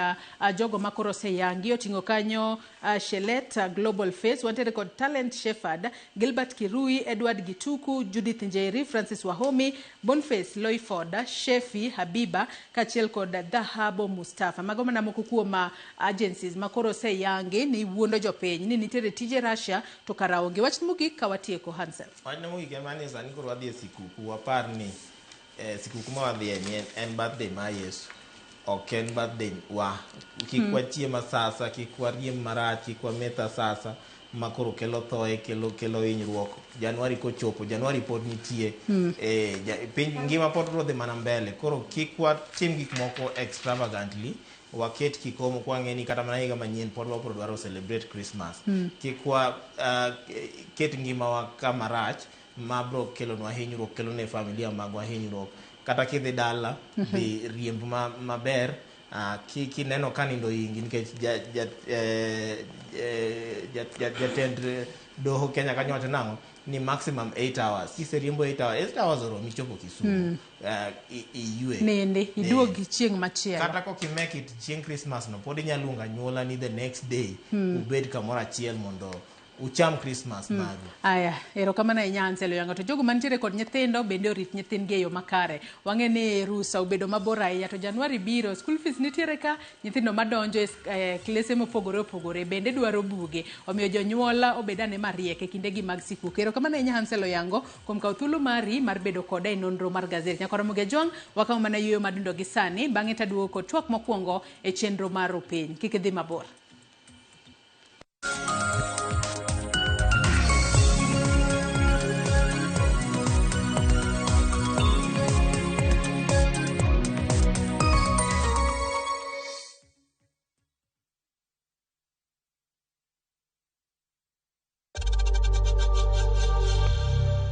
jogo makoro oseyangi oting'o kanyo Shelet Global Face, wanted kod Talent Shepherd, Gilbert Kirui, Edward Gituku, Judith Njeri, Francis Wahomi, Boniface Loyford, Shefi Habiba kaachiel kod Dhahabo Mustafa. Mago mana moko kuom agencies makoro oseyangi ni wuondo jopiny ni nitiere tije Russia to kara onge. Wach mogik ka watieko Hansel. Wach mogik en mani sani koro wadhi e sikuku wapar ni sikuku ma wadhi en birthday ma Yesu, ok en birthday wa. Kik wachiema sasa, kik wariem marach, kik wametha sasa makoro kelo thoe, kelo hinyruok. Januari kochopo, Januari pod nitie, piny ngima pod rodhi mana mbele. Koro kik watim gik moko extravagantly, waket kikomo kwa ng'eni kata mana higa manyien pod wapro dwaro celebrate Christmas. Kik ket ngima wa kama rach mabro kelonwa hinyruok, kelone familia magwa hinyruok. Kata kidhi dala dhi riemb maber, kineno ka nindo ingi nikech jatend doho Kenya kanyo wacho nang'o ni maximum 8 hours. Kiseriembo 8 hours oromi chopo Kisumu. Iyue nende iduogi chieng' machielo. Kata kokimake chieng' Christmas no pod inyalo luongo anyuola ni the next day ubed kamoro achiel mondo ucham Christmas magi. Aya, erokamano ahinya Hansel Oyango. To jogo mantiere kod nyithindo bende orit nyithindgi e yo makare. Wang'e ni rusa obedo mabor ahinya to Januari biro, school fees nitiere ka, nyithindo madonjo e klese mopogore opogore bende dwaro buge. Omiyo jonyuola obedane mariek e kindegi mag sikuku. Erokamano ahinya Hansel Oyango kuom kawo thuolo mari mar bedo koda e nonro mar gazet. Nyakwara Mugi Jwang' wakawo mana yueyo madundo gi sani, bang'e taduogo kod twak mokwongo e chenro mar Opiny. Kik idhi mabor.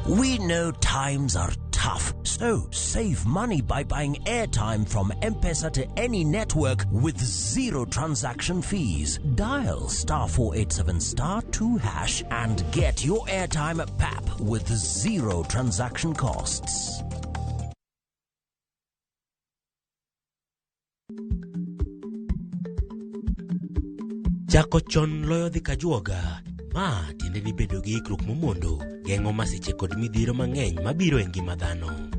We know times are tough. tough. So save money by buying airtime from M-Pesa to any network with zero transaction fees. Dial *487*2# and get your airtime PAP with zero transaction costs. Chako chon loyo dhi kajuoga. Ma tiende ni bedo gi ikruok momondo, geng'o masiche kod midhiro mang'eny mabiro e ngima dhano.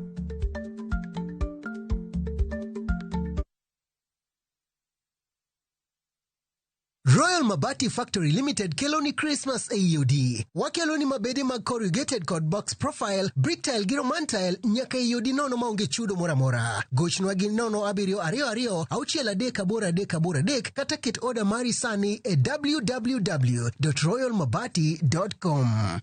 Royal Mabati Factory Limited keloni Christmas AUD. Wakeloni mabede mag corrugated kod box profile, brick tile gi roman tile nyaka AUD nono maonge chudo moramora. Gochnwa gi 07222 kata ket order mari sani e www.royalmabati.com.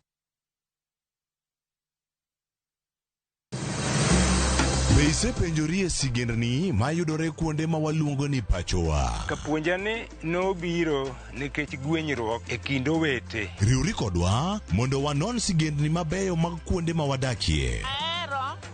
Be isepenjori e sigendni mayudore kuonde ma waluongo ni pachowa? Kapuonjani nobiro nikech gwenyruok e kind owete. Riwri kodwa mondo wanon sigendni mabeyo mag kuonde ma wadakie.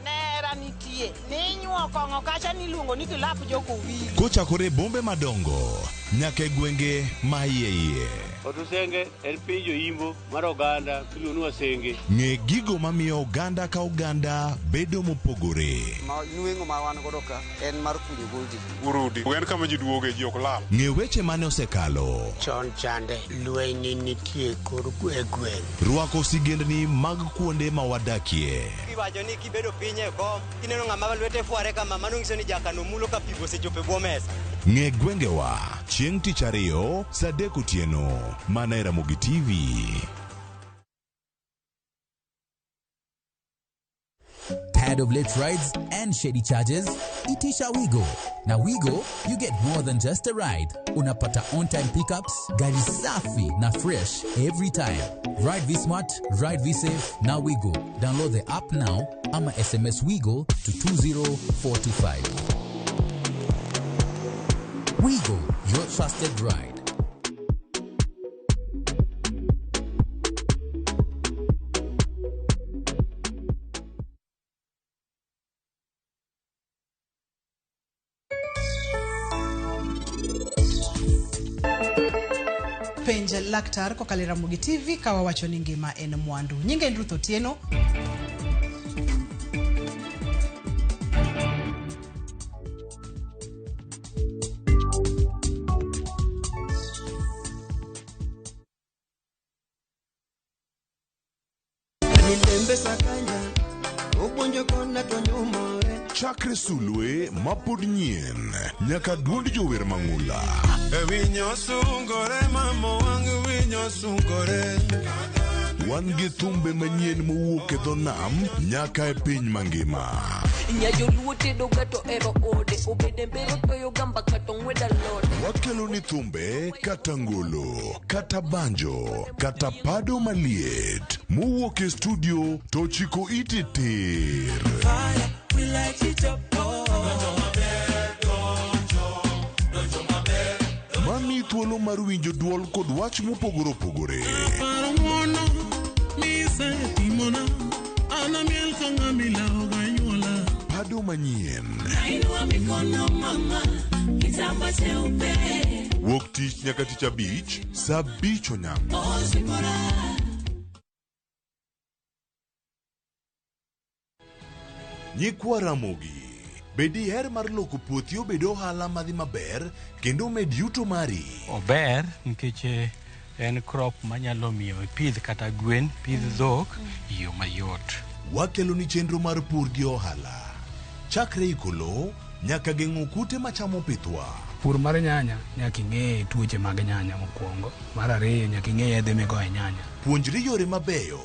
Nera nitie. Ninyuo kong'o kacha niluongo ni kilap joko wili. Kochakore bombe madongo nyaka e gwenge ma iye. Otusenge en piny joimbo mar oganda iluongo ni wasenge. Ng'e gigo mamiyo oganda ka oganda bedo mopogore. Nweng'o ma wan godo ka en mar kunyo goldi. Urudi. En kama ji duoge ji ok lal. Ng'e weche mane osekalo. Chon chande lweny nitie kor gweng'. Rwako sigendni mag kuonde ma wadakie. Kiwacho ni kibedo piny e kom, kineno ng'ama lwete fuare kama mano nyiso ni jakano mulo ka pigo osechopo e bwo mesa. Ng'e gwengewa chieng' tich ariyo saa 3 otieno mana e Ramogi TV. Tired of late rides and shady charges? Itisha Wigo. Now Wigo, you get more than just a ride. Unapata on-time pickups, gari safi na fresh every time. Ride V-Smart, ride V-Safe, now Wigo. Download the app now, ama SMS Wigo to 20425. Wigo, your trusted ride. Penj laktar kokalo Ramogi TV kawa wacho ni ngima en mwandu. Nyinge Ruth Otieno. Chakre sulwe mapod nyien nyaka duond jower mang'ula. Winyo sungore mamo wang winyo sungore. Wan gi thumbe manyien mowuok e dho nam nyaka e piny mangima. Nyayo luote doga to ero ode obede mbero to yogamba kato ngweda lode. Wakelo ni thumbe kata ngolo kata banjo kata pado maliet mowuok e studio to chiko iti tir. We light it up, Mani thuolo mar winjo duol kod wach mopogore opogore. Pado manyien. Wuok tich nyaka tich abich, saa 5 onyango. Nyikwa Ramogi. Bedi her mar loko puothi obed ohala madhi maber kendo med yuto mari. Ober nikech en crop manyalo miyo ipidh kata gwen, pidh dhok yo mayot. Wakelo ni chenro mar pur gi ohala. Chakre ikolo nyaka geng'o kute machamo pithwa. Pur mar nyanya nyaka ing'e tuoche mag nyanya mokwongo. Mar ariyo nyaka ing'e yedhe migoyo nyanya. Puonjri yore mabeyo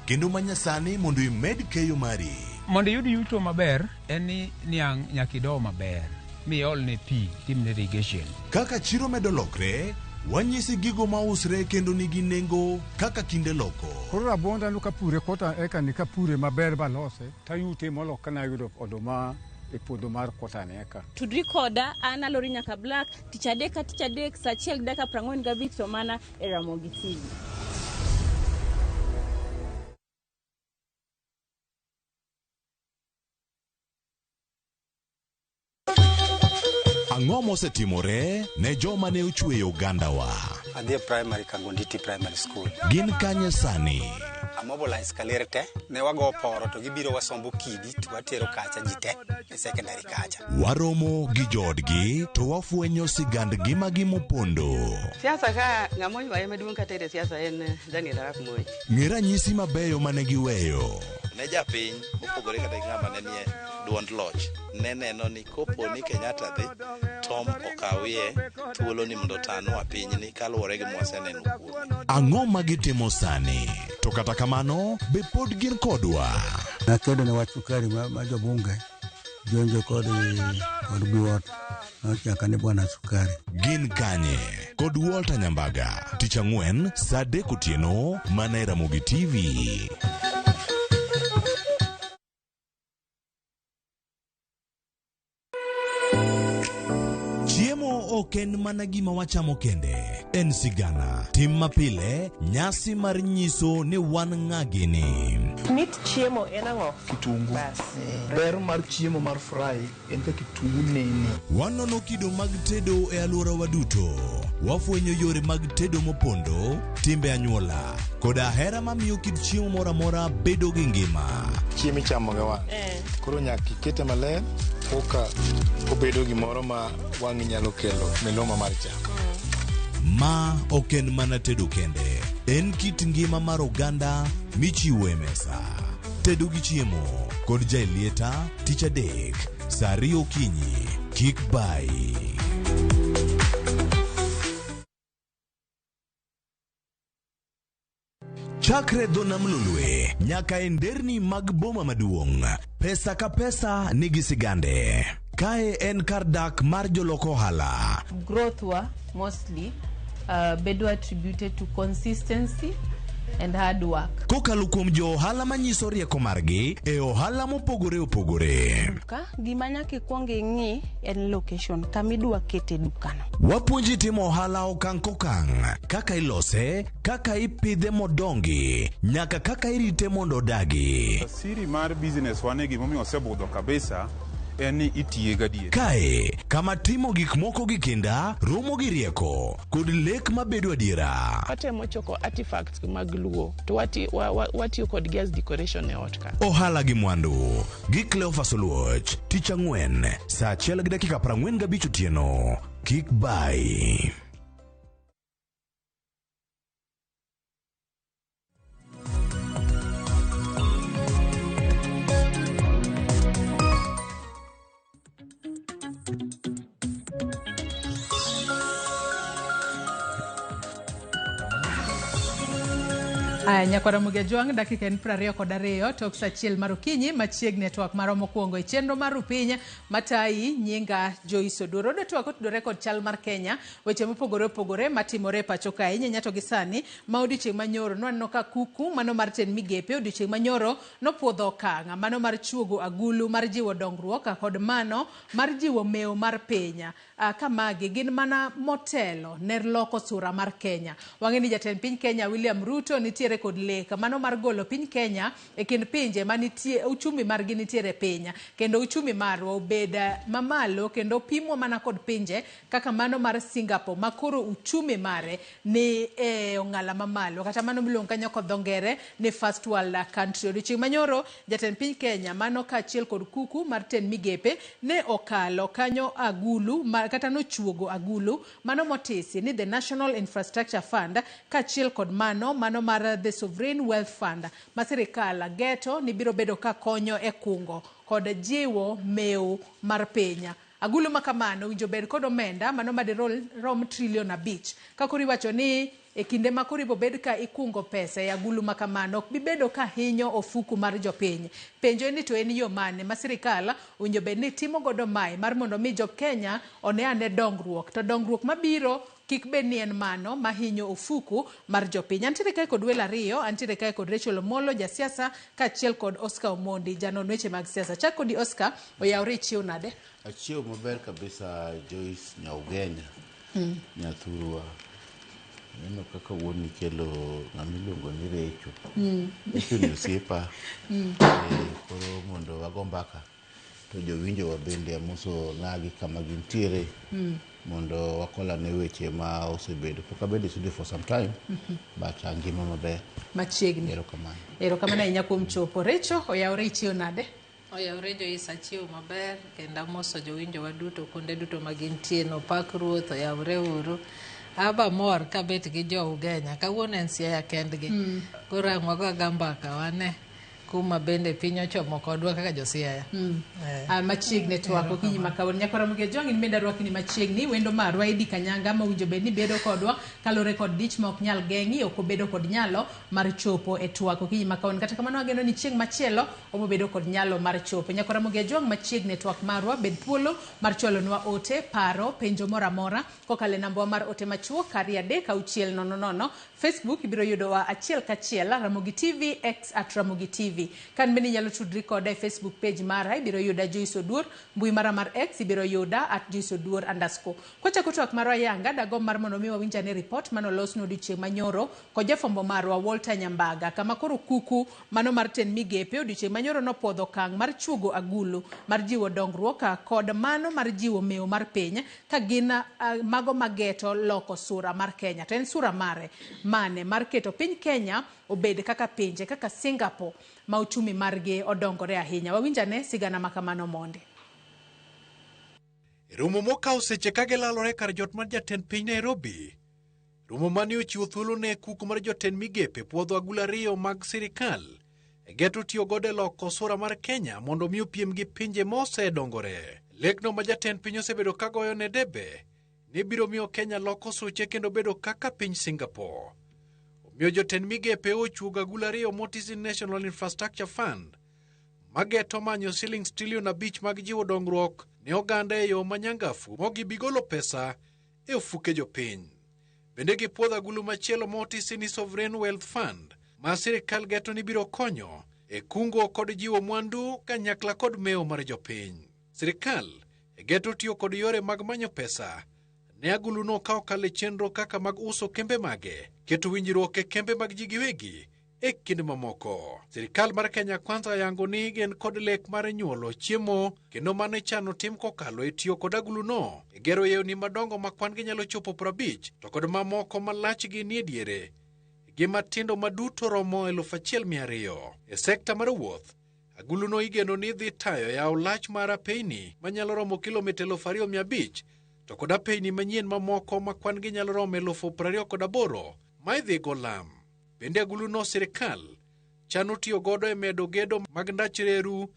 kendo manyasani mondo imed keyo mari. Mondo yud yuto maber en ni niang' nyaka ido maber miol ne pi timne irrigation. Kaka chiro medo lokre, wanyisi gigo mausre kendo nigi nengo kaka kinde loko. Koro rabonda no kapure kota eka ni kapure maber balose tayute molo kana yudo oduma e puodho mar kota neka. Tudri koda an Alori nyaka Black tich adek saa 1:45 to mana e Ramogi TV. Ang'o mosetimore ne joma ne ochweyo Ugandawa? Adhi primary Kangonditi Primary School. Gin kanye sani? Amobilize kalerte ne wago poro to gibiro wasombo kidi to watero kacha jite e secondary kacha. Waromo gi jodgi to wafwenyo sigand ngimagi mopondo. Siasa ka ng'amo ywaye maduong' katere siasa en Daniel Arap Moi. Ng'e ranyisi mabeyo mane giweyo. Ne japiny mopogore kata ng'ama ne nie duond loch ne neno ni kopo ni Kenyatta dhi Tom okawie thuolo ni mondo tanwa pinyni kaluwore gi mwaseneno kuome. Ang'o magitimo sani? To kata kamano be pod gin kodwa. Nakedo ne wach sukari ma jobunge jonjo kod biwot nochaka ni bwana sukari. Gin kanye kod Walter Nyambaga tich ang'wen saa 3 otieno mana e Ramogi TV. Chiemo ok en mana gima wachamo kende, en sigana, tim mapile, nyasi mar nyiso ni wan ng'agini. Mit chiemo en ang'o? Kitungu. Ber mar chiemo mar fry en ka kitungu nene. Wanono kido mag tedo e alworawa duto. Wafwenyo yore mag tedo mopondo, timbe anyuola, koda hera mamiyo kit chiemo moro amora bedo gi ngima. Chiemo ichamo ga wang'. Koro nyaka ikete maler koka obedo gimoro ma wang'i nyalo kelo meloma mar chamo. Ma ok en mana tedo kende, en kit ngima mar oganda michiwo e mesa. Tedo gi chiemo kod jailieta tich adek saa 2 okinyi. Kik bai. Chakre dho nam lulwe nyaka e nderni mag boma maduong', pesa ka pesa nigi sigande. Kae en kar dak mar joloko ohala. Growth wa mostly bedo attributed to consistency and hard work. Kokalo kuom jo ohala manyiso rieko margi e ohala mopogore opogore. Gima nyaka ikwong ing'i en location kamidwa kete dukano. Wapuonji timo ohala okang' kokang', kaka ilose, kaka ipidhe modongi, nyaka kaka irite mondo odagi. Siri mar business wane gimomiyo osebudho kabisa en ni itiye gadier. Kae kama timo gik moko gi kinda romo gi rieko kod lek mabedo adiera. Watemo choko artifacts mag luo to watiyo kod gas decoration e ot ka. Ohala gi mwandu gi Cleophas Oluoch tich ang'wen saa 1:45 otieno. Kik bai. Nyakwara Mugejwang' dakika en 22 tok saa 1 mar okinyi machiegni network maro mokwongo e chenro mar Rupiny matai nyinga Joyce Oduro. Network otudore kod chal mar Kenya, weche mopogore opogore matimore pacho kae. Nyato gi sani ma odiochieng' manyoro nwaneno ka kuku mano mar ten migepe odiochieng' manyoro nopuodho okang' mano mar chuogo agulu mar jiwo dongruok kod mano mar jiwo mewo mar piny. Kamagi gin mana motelo ne loko sura mar Kenya. Wang'eni jatend piny Kenya William Ruto nitiere kod lek mano mar golo piny Kenya e kind pinje manitie uchumi margi nitiere piny, kendo uchumi marwa obed mamalo kendo pimo mana kod pinje kaka mano mar Singapore makoro uchumi mare ni ong'ala mamalo, kata mano miluongo kanyo kod dho ngere ni first world country. Odiochieng' manyoro jatend piny Kenya mano kaachiel kod kuku mar ten migepe ne okalo kanyo agulu kata nochuogo agulu mano motisi ni the National Infrastructure Fund kaachiel kod mano mar the Sovereign Wealth Fund ma sirikal geto ni biro bedo ka konyo e kungo kod jiwo mew mar piny. Agulu makamano winjo bed kod omenda mano rom $5 trillion. Kakori wacho ni e kinde makori bobed ka ikungo pesa e agulu makamano ok bibedo ka hinyo ofuku mar jopiny. Penjo ni to en yo mane ma sirikal winjo bed ni timo godo mai mar mondo mi jo Kenya one ane dongruok, to dongruok mabiro kik bed ni en mano mahinyo ofuku mar jopiny. Antiere kae kod Wela Rio, antiere kae kod Rachel Omolo jasiasa kaachiel kod Oscar Omondi janon weche mag siasa. Chak kodi Oscar, oyawre chiwo nade? Achiew maber kabisa Joyce Nyaugenya. Nyathurwa. Neno kaka wuoni kelo ng'amiluongo ni Recho. Recho ni osiepa. Koro mondo wago mbaka to jowinjowa bende amoso ng'agi kama gintiere mondo wakolane weche ma osebedo pok abedo studio for some time but ngima maber machiegni. Erokamano ahinya kuom chopo. Recho oyawore ichiew nade? Oyawore Joyce achiew maber kendo amoso jowinjowa duto kuonde duto ma gintie, nopak ruoth, oyawore uru. Aba mor kabet gi jo Ugenya kawuono en Siaya kendgi. Koro ang' wago agambaka wane kuma bende piny ochomo kodwa kaka jo Siaya. Machiegni twak okinyi makawuono. Nyako Ramogi Ojwang' in bende arwakni machiegni. Wendo marwa Idi Kanyanga mawinjo bed ni bedo kodwa kalore kod dich ma ok nyal geng'i, ok obedo kod nyalo mar chopo e twak okinyi makawuono. Kata kamano wageno ni chieng' machielo obo bedo kod nyalo mar chopo. Nyako Ramogi Ojwang' machiegni e twak marwa, bed thuolo mar chwalonwa ote, paro, penjo mora mora kokale namba mar ote machuok 36000. Facebook ibiro yudowa achiel kachiel Ramogi TV X @Ramogi TV. Kan bende nyalo tudri koda e Facebook page mara ibiro yuda Joyce Oduor, mbui mara mar X ibiro yuda @JoyceOduor_. Kochako twak marwa yanga dagom mar mondo mi wawinjane report manolos no odiochieng' manyoro ko jafombo marwa Walter Nyambaga kama koro kuku mano mar ten migepe odiochieng' manyoro nopodho kang' mar chuogo agulu mar jiwo dongruok kod mano mar jiwo mewo mar piny ka gin mago mageto loko sura mar Kenya. To en sura mare mane mar keto piny Kenya obed kaka pinje kaka Singapore ma uchumi margi odongore ahinya. Wawinjane sigana makamano monde. Romo mokawo seche ka gilalore kar jot mar jatend piny Nairobi. Romo mane ochiwo thuolo ne kuku mar jotend migepe puodho agula ariyo mag sirikal geto tiyo godo e loko sura mar Kenya mondo mi opiem gi pinje mosedongore. Lekno ma jatend piny osebedo ka goyo ne debe ni biro miyo Kenya loko suche kendo bedo kaka piny Singapore. Omiyo jotend migepe ochuogo agula ariyo Motis National Infrastructure Fund mageto manyo shillings trilion 5 mag jiwo dongruok ne oganda e yo manyangafu mogi bigolo pesa e ofuke jopiny. Bende gipuodho agulu machielo Motis ni Sovereign Wealth Fund ma sirikal geto ni biro konyo e kungo kod jiwo mwandu kanyakla kod mewo mar jopiny. Sirikal geto tiyo kod yore mag manyo pesa ne agulu no ka okale chenro kaka mag uso kembe mage, keto winjruok e kembe mag ji giwegi e kinde mamoko. Sirikal mar Kenya Kwanza yango ni gen kod lek mar nyuolo chiemo kendo mane chano tim kokalo e tiyo kod agulu no e gero yewni madongo ma kwan gi nyalo chopo 50 to kod mamoko malachgi ni diere gi matindo maduto romo 1200. E sekta mar wuoth agulu no igeno ni dhi tayo yaw lach mar apeyni manyalo romo kilomita 2500 to kod apeyni manyien mamoko ma kwan gi nyalo romo 28,000 ma idhi go lam. Bende agulu no sirikal chano tiyo godo e medo gedo mag ndach reru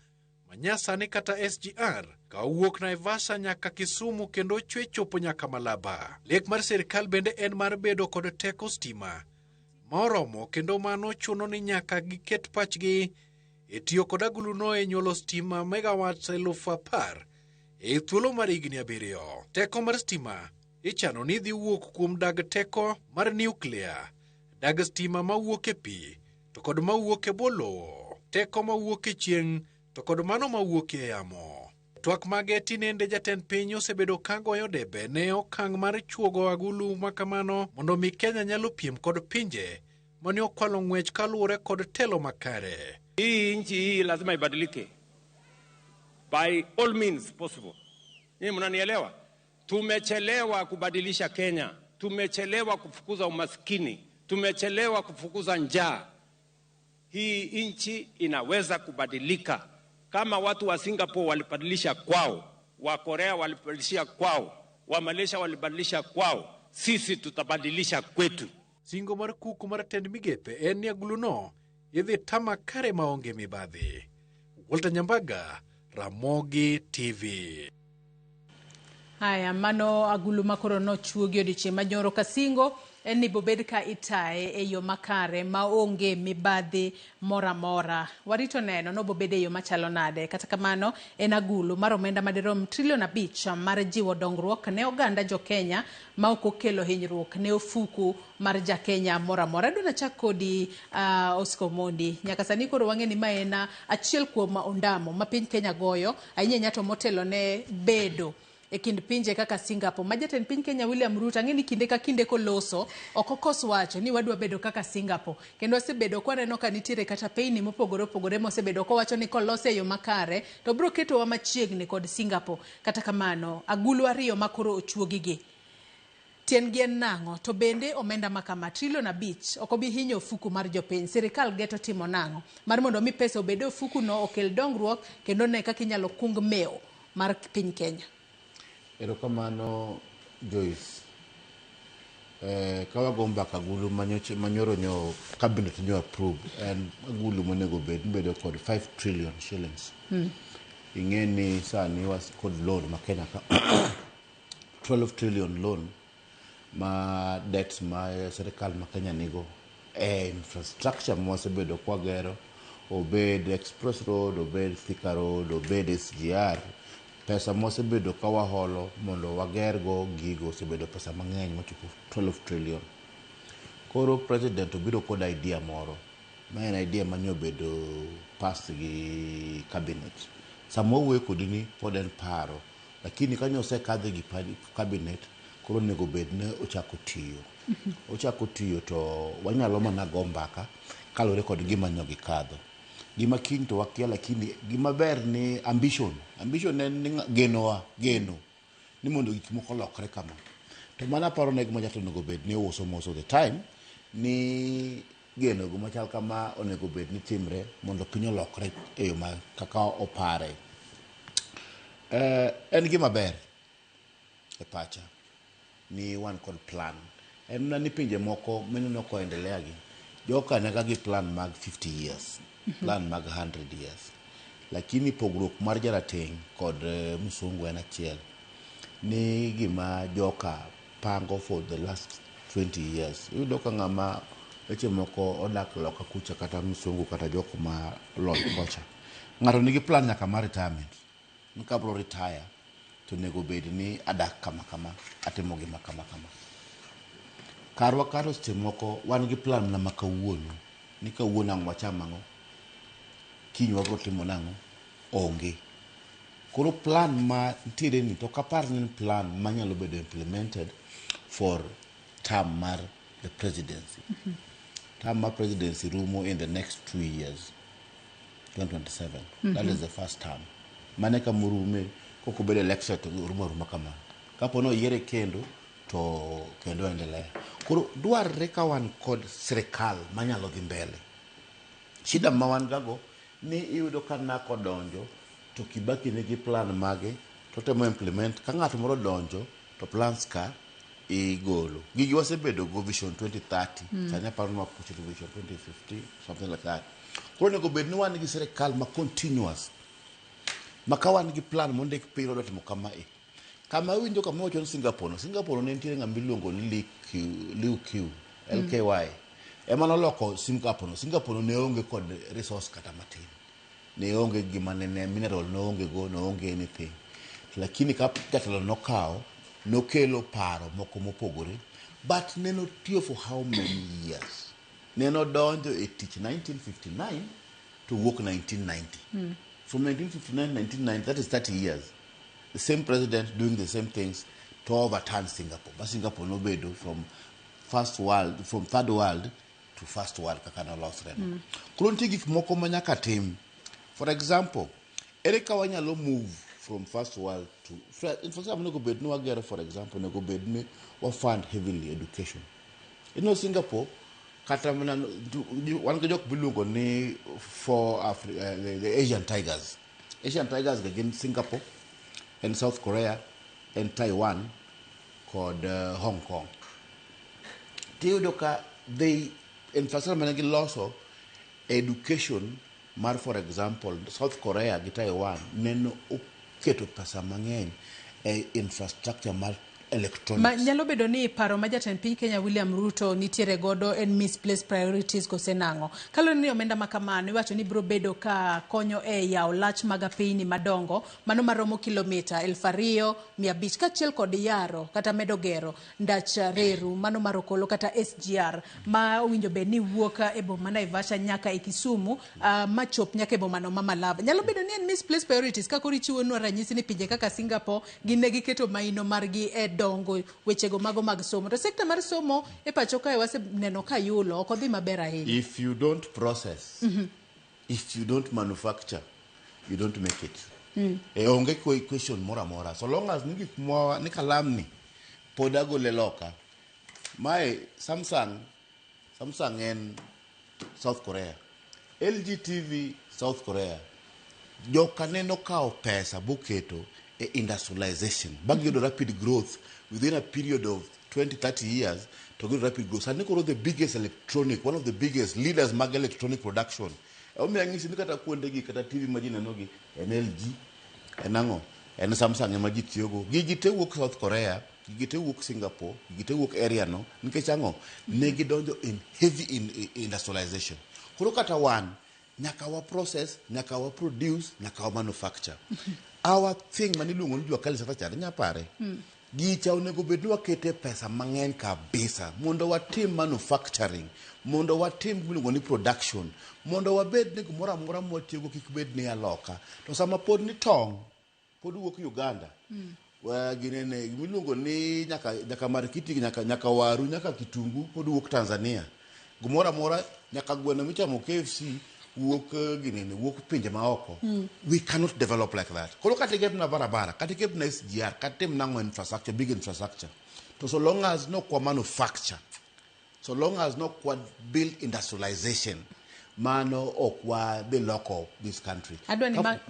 manyasani kata SGR ka owuok Naivasha nyaka Kisumu kendo chwe chopo nyaka Malaba. Lek mar sirikal bende en mar bedo kod teko stima ma oromo kendo mano chuno ni nyaka giket pachgi e tiyo kod agulu no e nyuolo stima megawatts 10,000 e thuolo mar higni 7. Teko mar stima ichano ni dhi wuok kuom dag teko mar nuclear, dag stima mawuok e pi to kod mawuok e bwo lowo, teko mawuok e chieng' to kod mano mawuok e yamo. Twak mage tinende jatend piny osebedo ka goyo debe ne okang' mar chuogo agulu makamano mondo mi Kenya nyalo piem kod pinje mane okwalo ng'wech kaluwore kod telo makare. Hii nchi hii lazima ibadilike by all means possible. Ninyi mnanielewa? Tumechelewa kubadilisha Kenya, tumechelewa kufukuza umaskini, tumechelewa kufukuza njaa. Hii nchi inaweza kubadilika kama watu wa Singapore walibadilisha kwao, wa Korea walibadilisha kwao, wa Malaysia walibadilisha kwao, sisi tutabadilisha kwetu. Singo mar kuku mar tend migepe en ni agulu no idhi tama kare maonge mibadhi. Walter Nyambaga, Ramogi TV. Haya, mano agulu makoro no chuogi odiochieng' manyoro kasingo en ni bobed ka itae e yo makare maonge mibadhi mora mora. Warito neno no bobed e yo machalo nade. Kata kamano en agulu mar omenda madirom 5 trilion mar jiwo dongruok ne oganda jo Kenya ma ok okelo hinyruok ne ofuku mar ja Kenya mora mora. Dona chak kodi Oscar Mondi. Nyaka sani koro wang'eni ma en achiel kuom ondamo ma piny Kenya goyo ahinya nyato motelo ne bedo e kind pinje kaka Singapore. Ma jatend piny Kenya William Ruto ang'e ni kinde ka kinde koloso ok okos wacho ni wadwa bedo kaka Singapore. Kendo wasebedo kwaneno ka nitiere kata peyni mopogore opogore mosebedo kowacho ni kolose e yo makare to biro ketowa machiegni kod Singapore. Kata kamano agulu ariyo makoro ochuogigi tien gi en nang'o to bende omenda makama $1.5 trillion ok obi hinyo ofuku mar jopiny. Sirikal geto timo nang'o mar mondo mi pesa obed ofuku no okel dongruok kendo ne kaka inyalo kung mewo mar piny Kenya. Erokamano Joyce. Kawago mbaka agulu manyoro nyo cabinet nyo approve en agulu monego bed bedo kod 5 trillion shillings. Ing'eni sani was kod loan ma Kenya ka 12 trillion loan ma debt ma serikal ma Kenya nigo infrastructure mosebedo kwa gero obed express road obed Thika road obed SGR pesa mosebedo ka waholo mondo wagergo gigo osebedo pesa mang'eny mochopo 12 trillion. Koro president obiro kod idea moro ma en idea manyo bedo pass gi cabinet samo wuoyo kodi ni pod en paro lakini kanyo osekadhe gi cabinet koro nego bed ne ochako tiyo to wanyalo mana go mbaka kalore kod gima nyo gikadho gima kiny to wakia lakini gima ber ni ambition en ni geno ni mondo gik moko lokre kama to mana paro ne gima jatend onego bed ni uso most of the time ni geno gima chal kama onego bed ni timre mondo piny olokre e yo ma kaka opare. En gima ber e pacha ni wan kod plan en na ni pinje moko meneno ko endelea gi joka nega gi plan mag 50 years plan mag 100 years lakini pogruok mar jarateng kod msungu en achiel ni gima joka pango for the last 20 years yudo ka ng'ama eche moko odak loka kucha kata msungu kata joko ma lony kocha ng'ato nigi plan nyaka mar retirement nkabro retire to nego bed ni adak kama atimo gima kama karwa karo seche moko wan gi plan na makawuono ni kawuono ang' wacham ang'o kiny wabro timo nang'o onge koro plan ma ntiere ni to kapar ni plan manyalo bedo implemented for term mar the presidency term mar presidency rumo in the next 2 years 2027 that is the first term mane ka murume koko bedo election to rumo kama kapono yiere kendo to kendo endelea koro dwarre ka wan kod serikal manyalo dhi mbele shida ma wan gago ni iyudo ka nako donjo to Kibaki nigi plan mage to temo implement ka ng'ato moro donjo to plans ka igolo gigi wasebedo go vision 2030 sanya paro ma pucho vision 2050 something like that koro nego bed ni wan gi serikal ma continuous makawan gi plan mondik piro dot mo kama kama winjo kama ocho Singapore ne ntiere ng'ama iluongo ni Liu Q LKY emano loko Singapore ne onge kod resource kata matin ne onge gima ne mineral no onge anything lakini ka jatelo nokao nokelo paro moko mopogore but neno tiyo for how many years neno donjo e tich 1959 to work 1990 from 1959 that is 30 years the same president doing the same things to overturn Singapore but Singapore no bedo from third world to first world kaka no lost reno kuro ntie gik moko manyaka tim for example ere ka wanyalo move from first world to for example no go bed no agero for example no go bed ni wa fund heavily education Singapore kata mana wan ga jok bilungo ni for Africa the Asian tigers again Singapore and South Korea and Taiwan called Hong Kong Teodoka they infrastructure managi loss of education mar for example South Korea gi Taiwan neno oketo pesa mang'eny e infrastructure mar electronics. Nyalo bedo ni paro ma jatend piny Kenya William Ruto nitiere godo en misplaced priorities kose nang'o. Kalore ni omenda ma kamano iwacho ni biro bedo ka konyo e yawo lach mag apeyni madongo mano maromo kilomita 2,500 kaachiel kod yaro kata medo gero ndach reru mano mar Okolo kata SGR ma owinjo bed ni wuok e boma Naivasha nyaka e Kisumu machop nyaka e boma no ma Malaba. Nyalo bedo ni en misplaced priorities ka koro ichiwo nwa ranyisi ni pinje kaka Singapore gine giketo maino margi e dongo wechego mago mag somo. To sekta mar somo e pacho kae waseneno ka yulo ok odhi maber ahinya. If you don't process, if you don't manufacture, you don't make it. Onge question mora mora. So long as nigi kuma ni kalamni poda gole loka. My Samsung en South Korea. LG TV South Korea. Jokaneno kao pesa buketo industrialization. Bag your rapid growth within a period of 20-30 years to get rapid growth. And the biggest electronic, one of the biggest leaders mag electronic production. Omiangisi nikata kuondegi kata TV majina nogi LG enango en Samsung emaji tiyogo. Gigite wuok South Korea, gigite wuok Singapore, gigite wuok area no nikech ango negi donjo in heavy industrialization. Koro kata one nyaka wa process, nyaka wa produce, nyaka wa manufacture. Our thing maniluongo ni jua kali sata chare nyapare. Gicha onego bed ni wakete pesa mang'eny kabisa mondo watim manufacturing, mondo watim miluongo ni production, mondo wabed ni gimoro amora mwatiyogo kik bed ni aloka. To sama pod ni tong' pod wuok Uganda. Ginene miluongo ni nyaka marikiti nyaka waru nyaka kitungu pod wuok Tanzania. Gimoro amora nyaka gweno michamo KFC wuok ginene wuok pinje maoko. We cannot develop like that. Kolo katigep na barabara, katigep na SGR, katigep na infrastructure, big infrastructure. So long as no kwa manufacture, so long as no kwa build industrialization, mano okwa the local this country. Adwani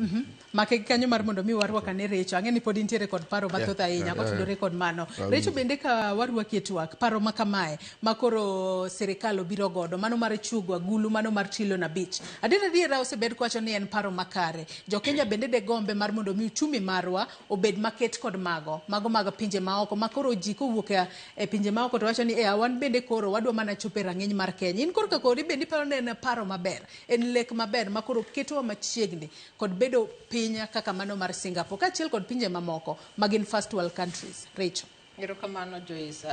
make kanyo mar mondo mi warwaka ne Recho. Ang'e ni pod intiere kod paro mathoth ahinya kotudore kod mano. Recho bende ka warwaki e twak paro makamae makoro sirikal obiro godo mano mar chugo agulu mano mar trilion 5. Adiera osebed kwacho ni en paro makare. Jo Kenya bende de gombe mar mondo mi uchumi marwa obed maket kod mago mag pinje maoko makoro ji kowuok e pinje maoko to wacho ni wan bende koro wadwa mana chope rang'iny mar Kenya. In koro ka kodi bende paro ne en paro maber, en lek maber makoro ketowa machiegni kod bedo pinya kaka mano mar Singapore kaachiel kod pinje mamoko magin first world countries. Rachel. Erokamano Joyce.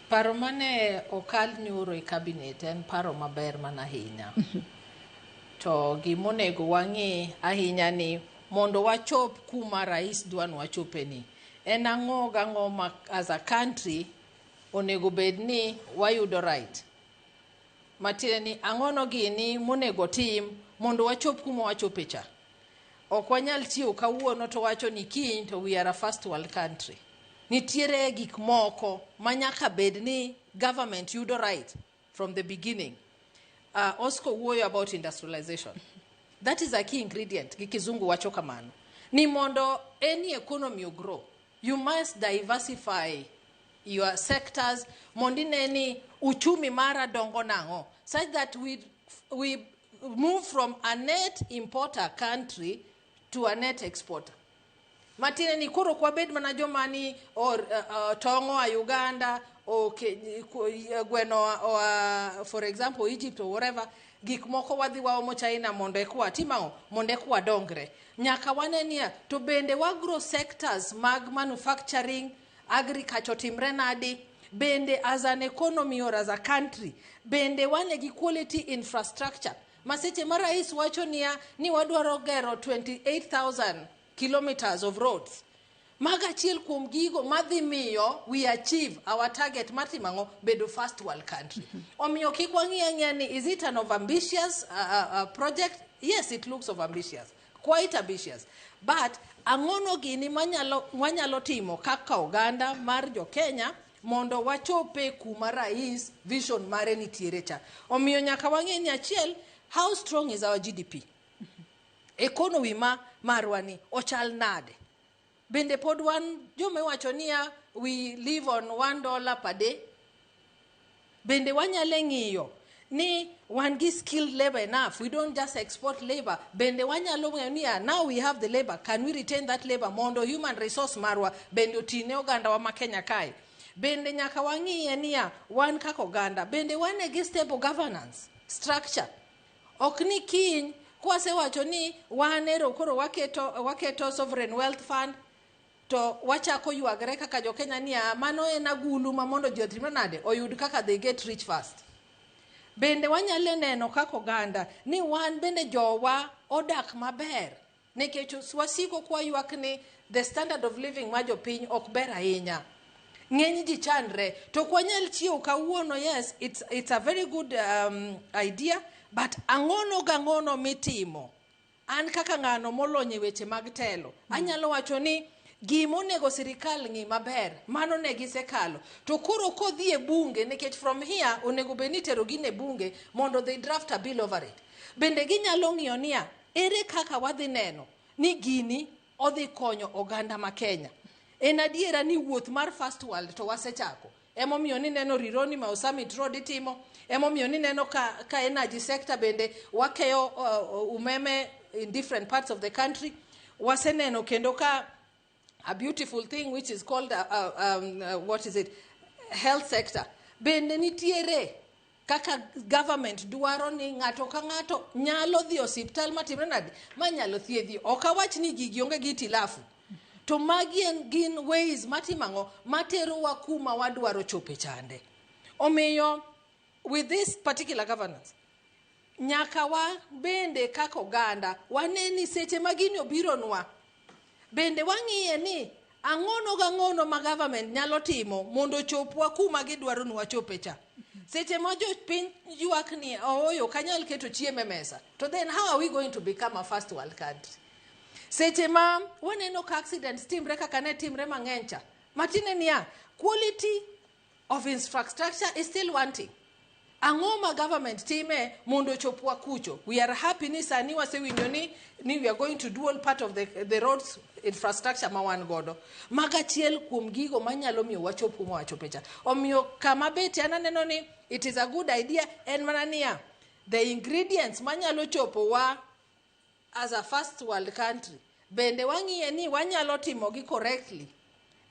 Paro mane okal nyoro e cabinet en paro maber mana ahinya. To gimonego wang'e ahinya ni mondo wachop kuma rais dwan wachope ni en ang'o ma as a country onego bed ni wayudo right. Matiende ni ang'ono gini monego tim mondo wachop kuma wachope cha. Ok wanyal tiyo kawuono to wacho ni kiny to we are a first world country. Nitiere gik moko manyaka bed ni government yudo right from the beginning. Osco wuoyo about industrialization. That is a key ingredient. Gikizungu wacho kamano. Ni mondo any economy grow, you must diversify your sectors mondineni uchumi mara dongo nango such that we move from a net importer country to a net exporter. Matine ni kuro kwa bed mana jomani or tongo a Uganda or gweno for example Egypt or whatever gik moko wadhi waomo China mondo ekwa timao mondo ekwa dongre nyaka wanenia to bende wa grow sectors mag manufacturing agriculture timre nadi bende as an economy or as a country bende wane gi quality infrastructure maseche marais wacho ni wadwaro gero 28,000 kilometers of roads maga chiel kuom gigo madhi miyo we achieve our target matimango bedo first world country. Omiyo kik wang'e ni is it an ambitious project? Yes, it looks of ambitious, quite ambitious, but ang'ono gini wanyalo timo kaka oganda mar jo Kenya mondo wachope kuma rais vision mare nitiere cha. Omiyo nyaka wang'e ni achiel, how strong is our GDP? Economy marwa ni ochal nade? Bende pod wan jome wacho niya we live on $1 per day. Bende wanyale ng'iyo ni wan gi skilled labor enough. We don't just export labor. Bende wanyalo ng'eyo now we have the labor. Can we retain that labor? Mondo human resource marwa bende otine oganda wa ma Kenya kae. Bende nyaka wang'iye niya wan kaka oganda. Bende wan gi stable governance structure. Ok ni kiny kwasewacho ni wan ero koro waketo sovereign wealth fund to wachako ywagre kaka jo Kenya niya mano en agulu ma mondo ji otimre nade oyud kaka they get rich fast. Bende wanyalo neno kaka oganda ni wan bende jowa odak maber nikech wasiko kwa ywak ni the standard of living ma jopiny ok ber ahinya. Ng'eny ji chandre to kwanyal chiew kawuono. Yes, it's a very good idea, but ang'ono mitimo. An kaka ng'ano molonye weche mag telo anyalo wacho ni gimonego sirikal ng'i maber mano ne gisekalo to koro kodhi e bunge nikech from here onego beni tero gine bunge mondo they draft a bill over it. Bende ginyalo ng'iyo niya ere kaka wadhi neno ni gini odhi konyo oganda ma Kenya. En adiera ni wuoth mar first world to wasechako. Emomiyo ni neno rironi ma Summit Road itimo. Emomiyo ni neno ka energy sector bende wakeyo umeme in different parts of the country. Waseneno kendo ka a beautiful thing which is called health sector. Bende nitiere kaka government dwaro ni ng'ato ka ng'ato nyalo dhi osiptal matimre nade manyalo thiedhi. Ok awach ni gigi onge gi tilafu. To magi gin ways matimango matero wa kuma wadwaro chope chande. Omiyo with this particular governance nyaka wa bende kaka oganda waneni seche magini obironwa bende wang'iye ni ang'ono ma government nyalo timo mondo chopwa kuma gidwaro nwa chope cha. Seche ma jopiny ywak ni oyo kanyal keto chiemo e mesa to then how are we going to become a first world country? Seche ma waneno ka accidents timre kaka ne timre mang'eny cha matine niya quality of infrastructure is still wanting. Ang'o ma government time mondo chopwa kucho. We are happy ni sani wasewinjo ni we are going to do all part of the roads infrastructure ma wan godo. Maga chiel kuom gigo manyalo miyo wachopu mo wachopecha. Omiyo kama beti ananeno ni it is a good idea en mana niya the ingredients manyalo chopo wa as a first world country bende wang'iye ni wanyalo timo gi correctly.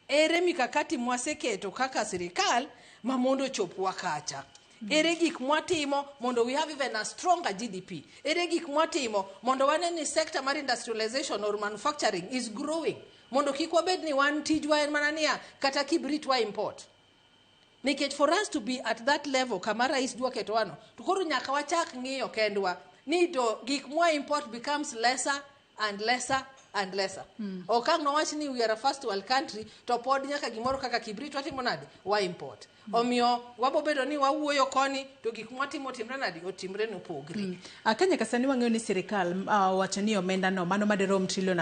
Ere mikakati mwaseketo kaka sirikal ma mondo chopwa kacha. Ere gik mwatimo mondo we have even a stronger GDP. Ere gik mwatimo mondo waneni sector mar industrialization or manufacturing is growing. Mondo kik wabed ni wan tijwa en mana niya kata kibrit wa import. Nikech for us to be at that level kama rais dwa keto wano to koro nyaka wachak ng'iyo kendwa ni to gik mwa import becomes lesser and lesser and lesser. Okang' nowach ni we are a first world country to pod nyaka gimoro kaka kibrit watimo nade wa import. Omiyo wabo bedo ni wawuoyo koni to gik mwatimo timre nade otimre no pogre. Kenya kasani wang'eyo ni sirikal wacho ni omenda no mano madirom $5 trillion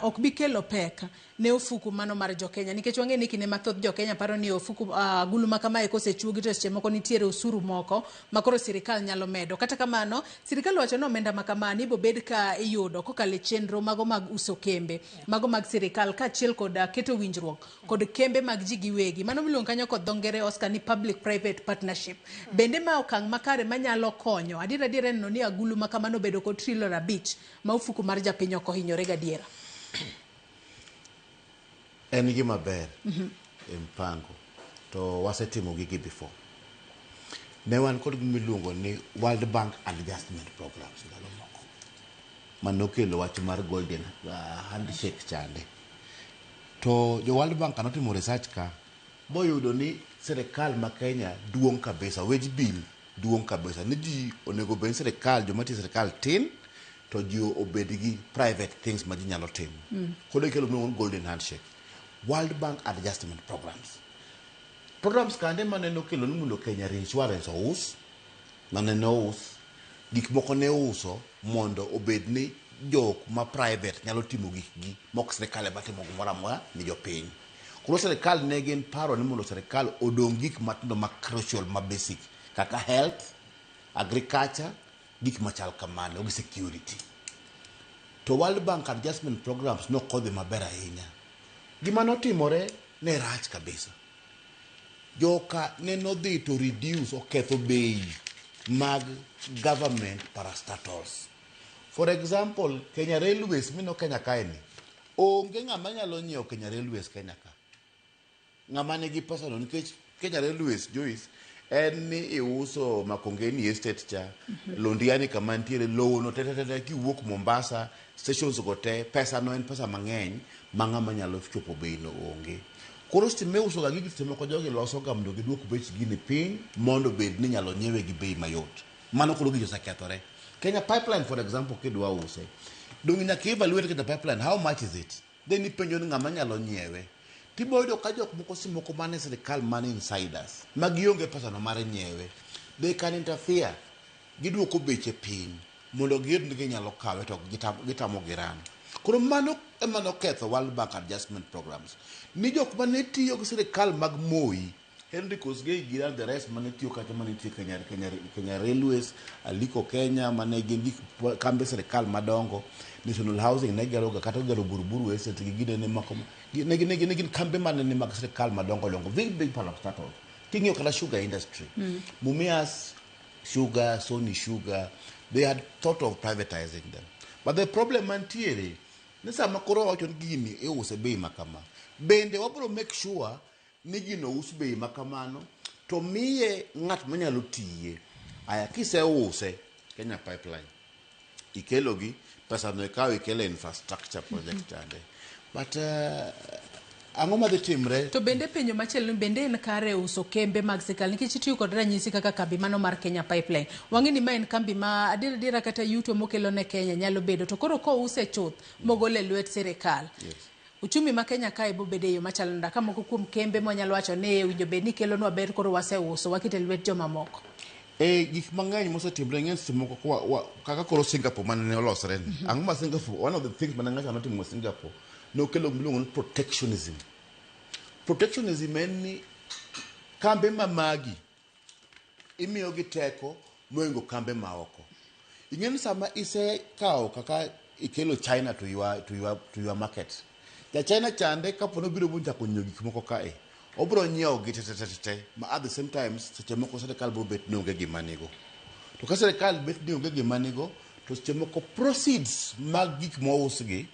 ok bi kelo pek ne ofuku mano mar jo Kenya nikech wang'e ni kinde mathoth jo Kenya paro ni ofuku agulu ma kamae kosechuogi to seche moko nitiere osuru moko makoro sirikal nyalo medo. Kata kamano sirikal wacho ni omenda ma kamani ibo bed ka iyudo kokale chenro mago mag uso kembe mago mag sirikal ka achiel kod keto winjruok kod kembe mag ji giwegi mano miluongo kanyo kod dhongere Oscar ni public private partnership. Bende ma okang' makare manyalo konyo adiera neno ni agulu ma kamano bedo kod $5 trillion ma ofuku mar japiny ok ohinyore gadiera. En gima ber mpango to wasetimo gigi before. Ne wan kod gimiluongo ni World Bank Adjustment Programs ndalo moko manokelo wach mar golden handshake chande. To jo World Bank anotimo research ka boyudo ni sirikal ma Kenya duong' kabisa, wage bill duong' kabisa, ni ji onego bed sirikal joma tiyo sirikal tin to ji obed gi private things ma ji nyalo timo. Kode kelo golden handshake. World Bank Adjustment Programs kande maneno kelo ni mondo Kenya Reinsurance ous maneno us gik moko ne uso mondo obed ni jok ma private nyalo timo gik gi mok sirikal ema timo gimoro amora ni jopiny. Koro sirikal ne gin paro ni mondo sirikal odong' gik matindo ma crucial ma basic kaka health, agriculture, gik machal kamano gi security. To World Bank Adjustment Programs nokodhi maber ahinya. Gima notimore ne rach kabisa. joka neno dhi to reduce oketho bei mag government parastatals. For example, Kenya Railways mino Kenya kaeni onge ng'ama nyalo nyiewo Kenya Railways Kenya ka. Ng'ama nigi pesa no nikech Kenya Railways Joyce en ni iuso Makongeni Estate cha Londiani kama ntiere lowo no tete kiwuok Mombasa stations go te pesa no en pesa mang'eny ma ng'ama nyalo chopo bei no onge. Koro stime uso ga gigi stime ko jogi loso ga mondo giduok bech gini piny mondo bed ni nyalo nyiewe gi bei mayot. Mano koro gi osakethore. Kenya Pipeline for example kidwa use. Dong nyaka evaluate the pipeline, how much is it? Then ipenjo ni ng'ama nyalo nyiewe. Tiboyudo ka jok moko simoko mane sirikal mane insiders magionge pesa no mar nyiewe. They can interfere. Giduoko beche piny mondo giyud ni ginyalo kawe to gitamo giran. Koro mano ema noketho World Bank adjustment programs. Ni jok mane tiyo gi sirikal mag Moi, Henry Kosgei giran the rest mane tiyo kata mane tiyo Kenya Railways, Aliko Kenya mane gin kambe sirikal madongo, National Housing ne gero ga kata gero buruburu estate gi gine ne makoma. Ne kambe mane ne mag sirikal madongo dongo, big parastatals. Tingyo kala sugar industry. Mumias Sugar, Sony Sugar, they had thought of privatizing them. But the problem mantiere, nisa makoro wachon gini use bei makama. Bende wabro make sure ni gino use bei makamano to miye ngat manyalo tiye. Aya kise use Kenya Pipeline. Ikelogi pesa no ikaw ikele infrastructure project ande. But ang'oma dhi timre to bende penjo machielo bende en kare uso kembe mag sirkal nikech itiyo kod ranyisi kaka kambi mano mar Kenya Pipeline. Wang'e ni ma en kambi ma adiera kata yuto mokelo ne Kenya nyalo bedo to koro ko use chuth mogole lwet sirkal. Yes. Uchumi ma Kenya kae bo bede yo machalo nda kama moko kuom kembe mwanyalo wacho ne winjo bed ni kelo nwa ber koro wase uso wakite lwet joma moko. Gik mang'eny mosetimre ng'eny simoko kaka koro Singapore manene olosre. Ang'oma Singapore, one of the things manene ng'ato notimo Singapore nokelo miluongo ni protectionism. Protectionism en ni kambe mamagi imiyo gi teko moingo kambe maoko. Ing'eni sama ise kao kaka ikelo China to your market. Ja China chande kapono biro bunja konyo gik moko kae. Obro nyiewo gi tete ma at the same time seche moko sirkal bro bet no gi manigo. To ka sirkal bet no gi manigo to seche moko proceeds mag gik mo usgi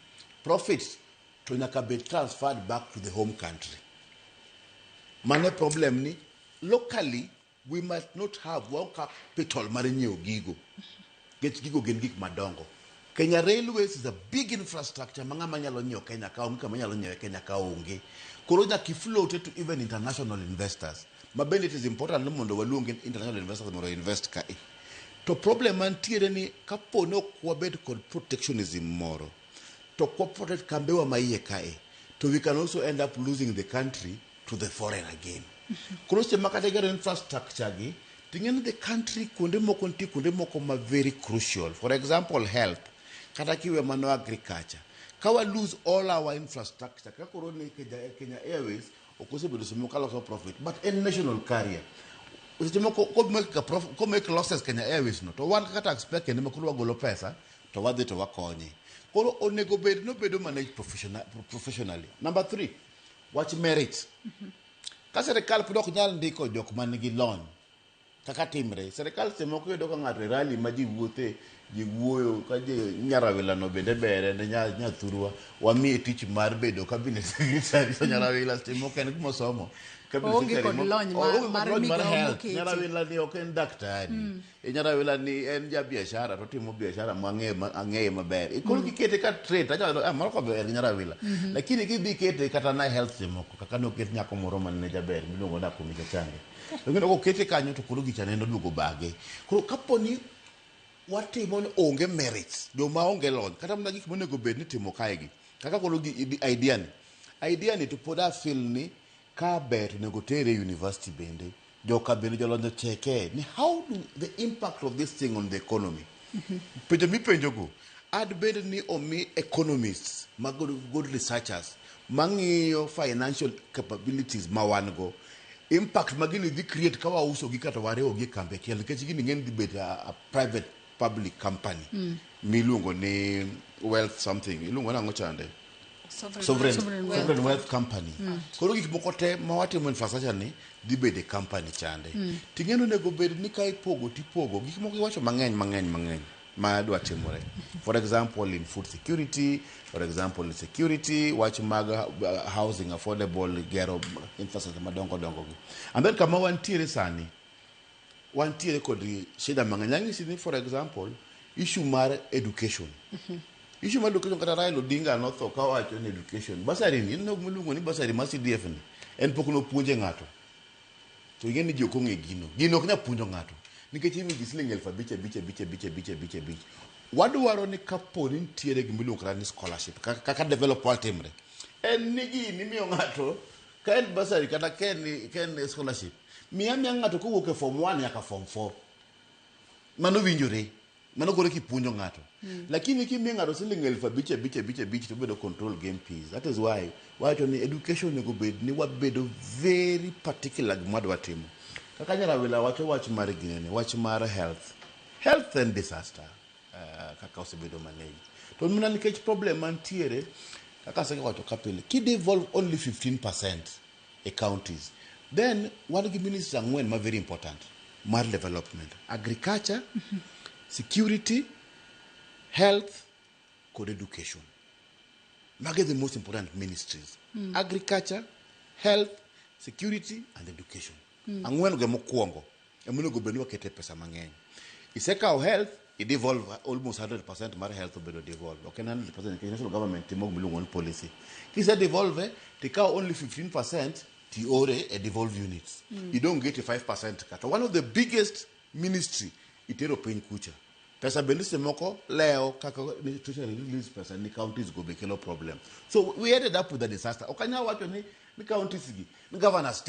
profits to nyaka be transferred back to the home country. Mane problem ni locally we might not have one capital mar nyiewo gigo. Get gigo gen gik madongo. Kenya Railways is a big infrastructure mang'ama nyalo nyiewo Kenya ka onge kama nyalo nyiewo Kenya ka onge. Koro nyaka float to even international investors. But it is important mondo waluong international investors mondo invest kae. To problem mantiere ni kapo no kwabed kod protectionism moro. To corporate kambewa maiye kae. To we can also end up losing the country to the foreign again. Koro se makate gero infrastructure gi tingene the country kunde moko ma very crucial. For example, health. Kata kiwe mano agriculture. Kawa lose all our infrastructure. Kakoro ni Kenya Airways okose bedo sumo kala so profit. But a national carrier. Ko make losses Kenya Airways no. To one kata expect kene makuru wagolo pesa to wadhi to wakonye. Koro onego bed no bedo manage professionally. Number 3, watch merit. Ka serikal pudok nyal ndiko jok manigi loan. Kaka timre, serikal semoko yudo ka ng'ato rally ma ji wuothe, ji wuoyo ka ji Nyarawila no bende bere ne nyathurwa wamiye tich mar bedo cabinet secretary so Nyarawila semoko en kuma somo. Onge kod lony mar health. Nyarawila ni ok en daktari. Nyarawila ni en ja biashara to timo biashara ang'eye maber. Ikoro gikete ka trade aja moro ko ber Nyarawila. Lakini gidhi kete kata na health semoko kaka no ket nyako moro man ne jaber miluongo na komika change. Ngeno ko kete kanyo to koro gichane no duogo bage. Koro kaponi watimo ni onge merits, joma onge lony kata mna gik monego bed ni timo kaegi. Kaka koro idea ni to poda feel ni ka ber nego tere university bende joka bende jolonyo cheke ni how do the impact of this thing on the economy. Penjo mi penjo go ad bed ni omi economists good researchers mang'iyo financial capabilities mawango impact magini dhi create kawa uso gi kata wareo gi kambe kiel nikech gini ng'en dhi bet a private public company miluongo ni wealth something iluongo nang'o chande sovereign wealth company. Koro gik moko te ma watimo infrastructure ni dhi bede company chande. Ting'eno nego bed ni ka ipogo tipogo gik moko iwacho mang'eny ma dwa timore. For example, in food security, for example, in security, wach mag housing affordable, gero infrastructure madongo gi. And then kama wantiere sani, wantiere kod shida mang'eny. Nyang'isi ni, for example, issue mar education. Issue mar education kata Raila Odinga notho ka wacho ni education. Basari ni, no miluongo ni basari mar CDF ni, en pok nopuonje ng'ato. To ing'e ni ji ok ong'e gino. Gino ok nya puonjo ng'ato. Nikech imi gi siling 5,000. Wadwaro ni kapo ni nitiere gimiluongo ni scholarship kaka develop timre. En ni gini miyo ng'ato ka en basari kata ken scholarship. Miya ng'ato kowuok e form 1 nyaka form 4. Mano winjore. Mano gore kipuonjo ng'ato. Lakini kimiyo ng'ato siling 5,000 to bedo control game piece. That is why wacho ni education nego bed ni wabedo very particular gima dwa timo. Kaka Nyarawila wacho wach mar ginene, wach mar health and disaster. Kaka osebedo manage. To mna nikech problem mantiere kaka sege wacho kapile. Ki devolve only 15% e counties. Then one of the ministers ang'wen ma very important mar development, agriculture, security, health, and education. Mage the most important ministries. Agriculture, health, security, and education. Ang'wen go mokwongo. Emuno go benu kete pesa mang'eny. Iseka health, it devolve almost 100% mar health obedo devolve. Okay, 100% the national government timo gimiluongo ni policy. Kise devolve, tika only 15% tiore a devolve units. You don't get a 5% cut. One of the biggest ministry itero piny kucha. Pesa bendise moko leo kaka nutrition release pesa ni counties go be kelo problem. So we ended up with a disaster. Okanya wacho ni counties gi, ni governors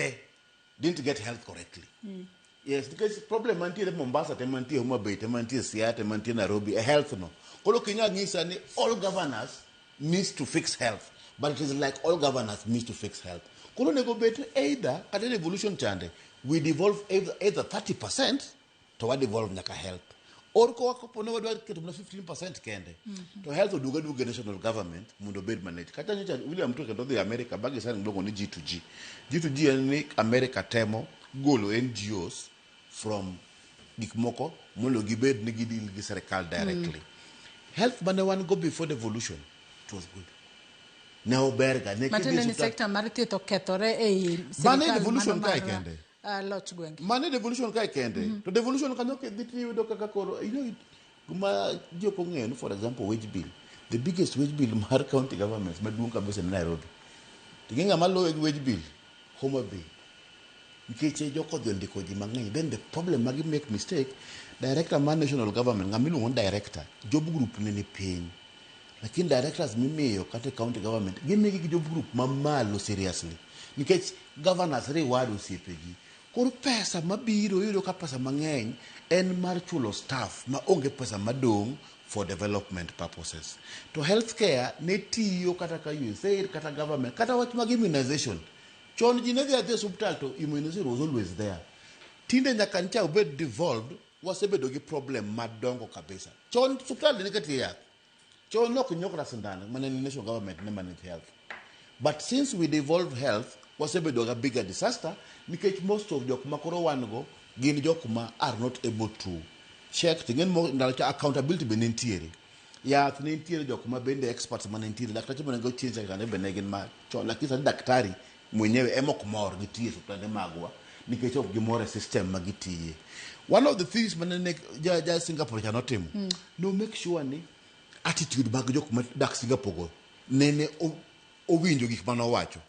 didn't get health correctly. Yes, because problem mantiere Mombasa, mantiere Homa Bay, mantiere Siaya, mantiere Nairobi, a health no. Kolo Kenya ngisa ni all governors needs to fix health, but it is like all governors needs to fix health. Kolo nego bet either at an evolution chande, we devolve either 30% to what devolve nyaka health. Or ko wakopo no wadwa keto 15% kende. To health oduga national government mundo bed manage. Kata nyocha William Ruto kendo the America bagi sana ndogo ni G2G. G2G ni America temo golo NGOs from gikmoko mondo gibed ni gidil gi serikal directly. Health bane one go before the evolution. It was good. Now berga ne matene ni sector mar thieth okethore e bane evolution kai kende. Loch gwenge. Mane devolution kai kende. To devolution kanyo ke dhiti yudo kaka koro guma joko ng'eno, for example wage bill. The biggest wage bill mar county governments maduong' kabisa ni Nairobi. Tiginga malo wage bill Homa Bay. Nikeche joko ndiko ji mang'eny. Then the problem magi make mistake, director man national government ngamiluongo director job group ne ni piny. Lakini directors mimiyo kata county government gimigi gi job group mamalo seriously. Nikech governors reward osiepegi. Koro pesa mabiro yudo ka pesa mang'eny en mar chulo staff ma onge pesa madong for development purposes. To healthcare ne tiyo kata ka USAID kata government kata wach mag immunization. Chon ji ne dhi adhi hospital to immunization was always there. Tinde nyaka ncha obed devolved wasebedo gi problem madongo kabisa. Chon hospital ne kati yath. Chon nok nyokra sindana mana ni national government ne manage health. But since we devolve health wasebedo ga bigger disaster because most of jok makoro wango gin jok ma are not able to check tingen mo ndalcha accountability benentiere. Yath ne ntiere jok ma bende experts manentiere daktari mane go chinja kane benegin ma chon lakini daktari mwenyewe emok mor gitie hospitali magwa nikech ok gimore system magitiye. One of the things manene ja Singapore chanotimo no make sure ni attitude mag jok ma dak Singapore go nene owinjo gik manowacho.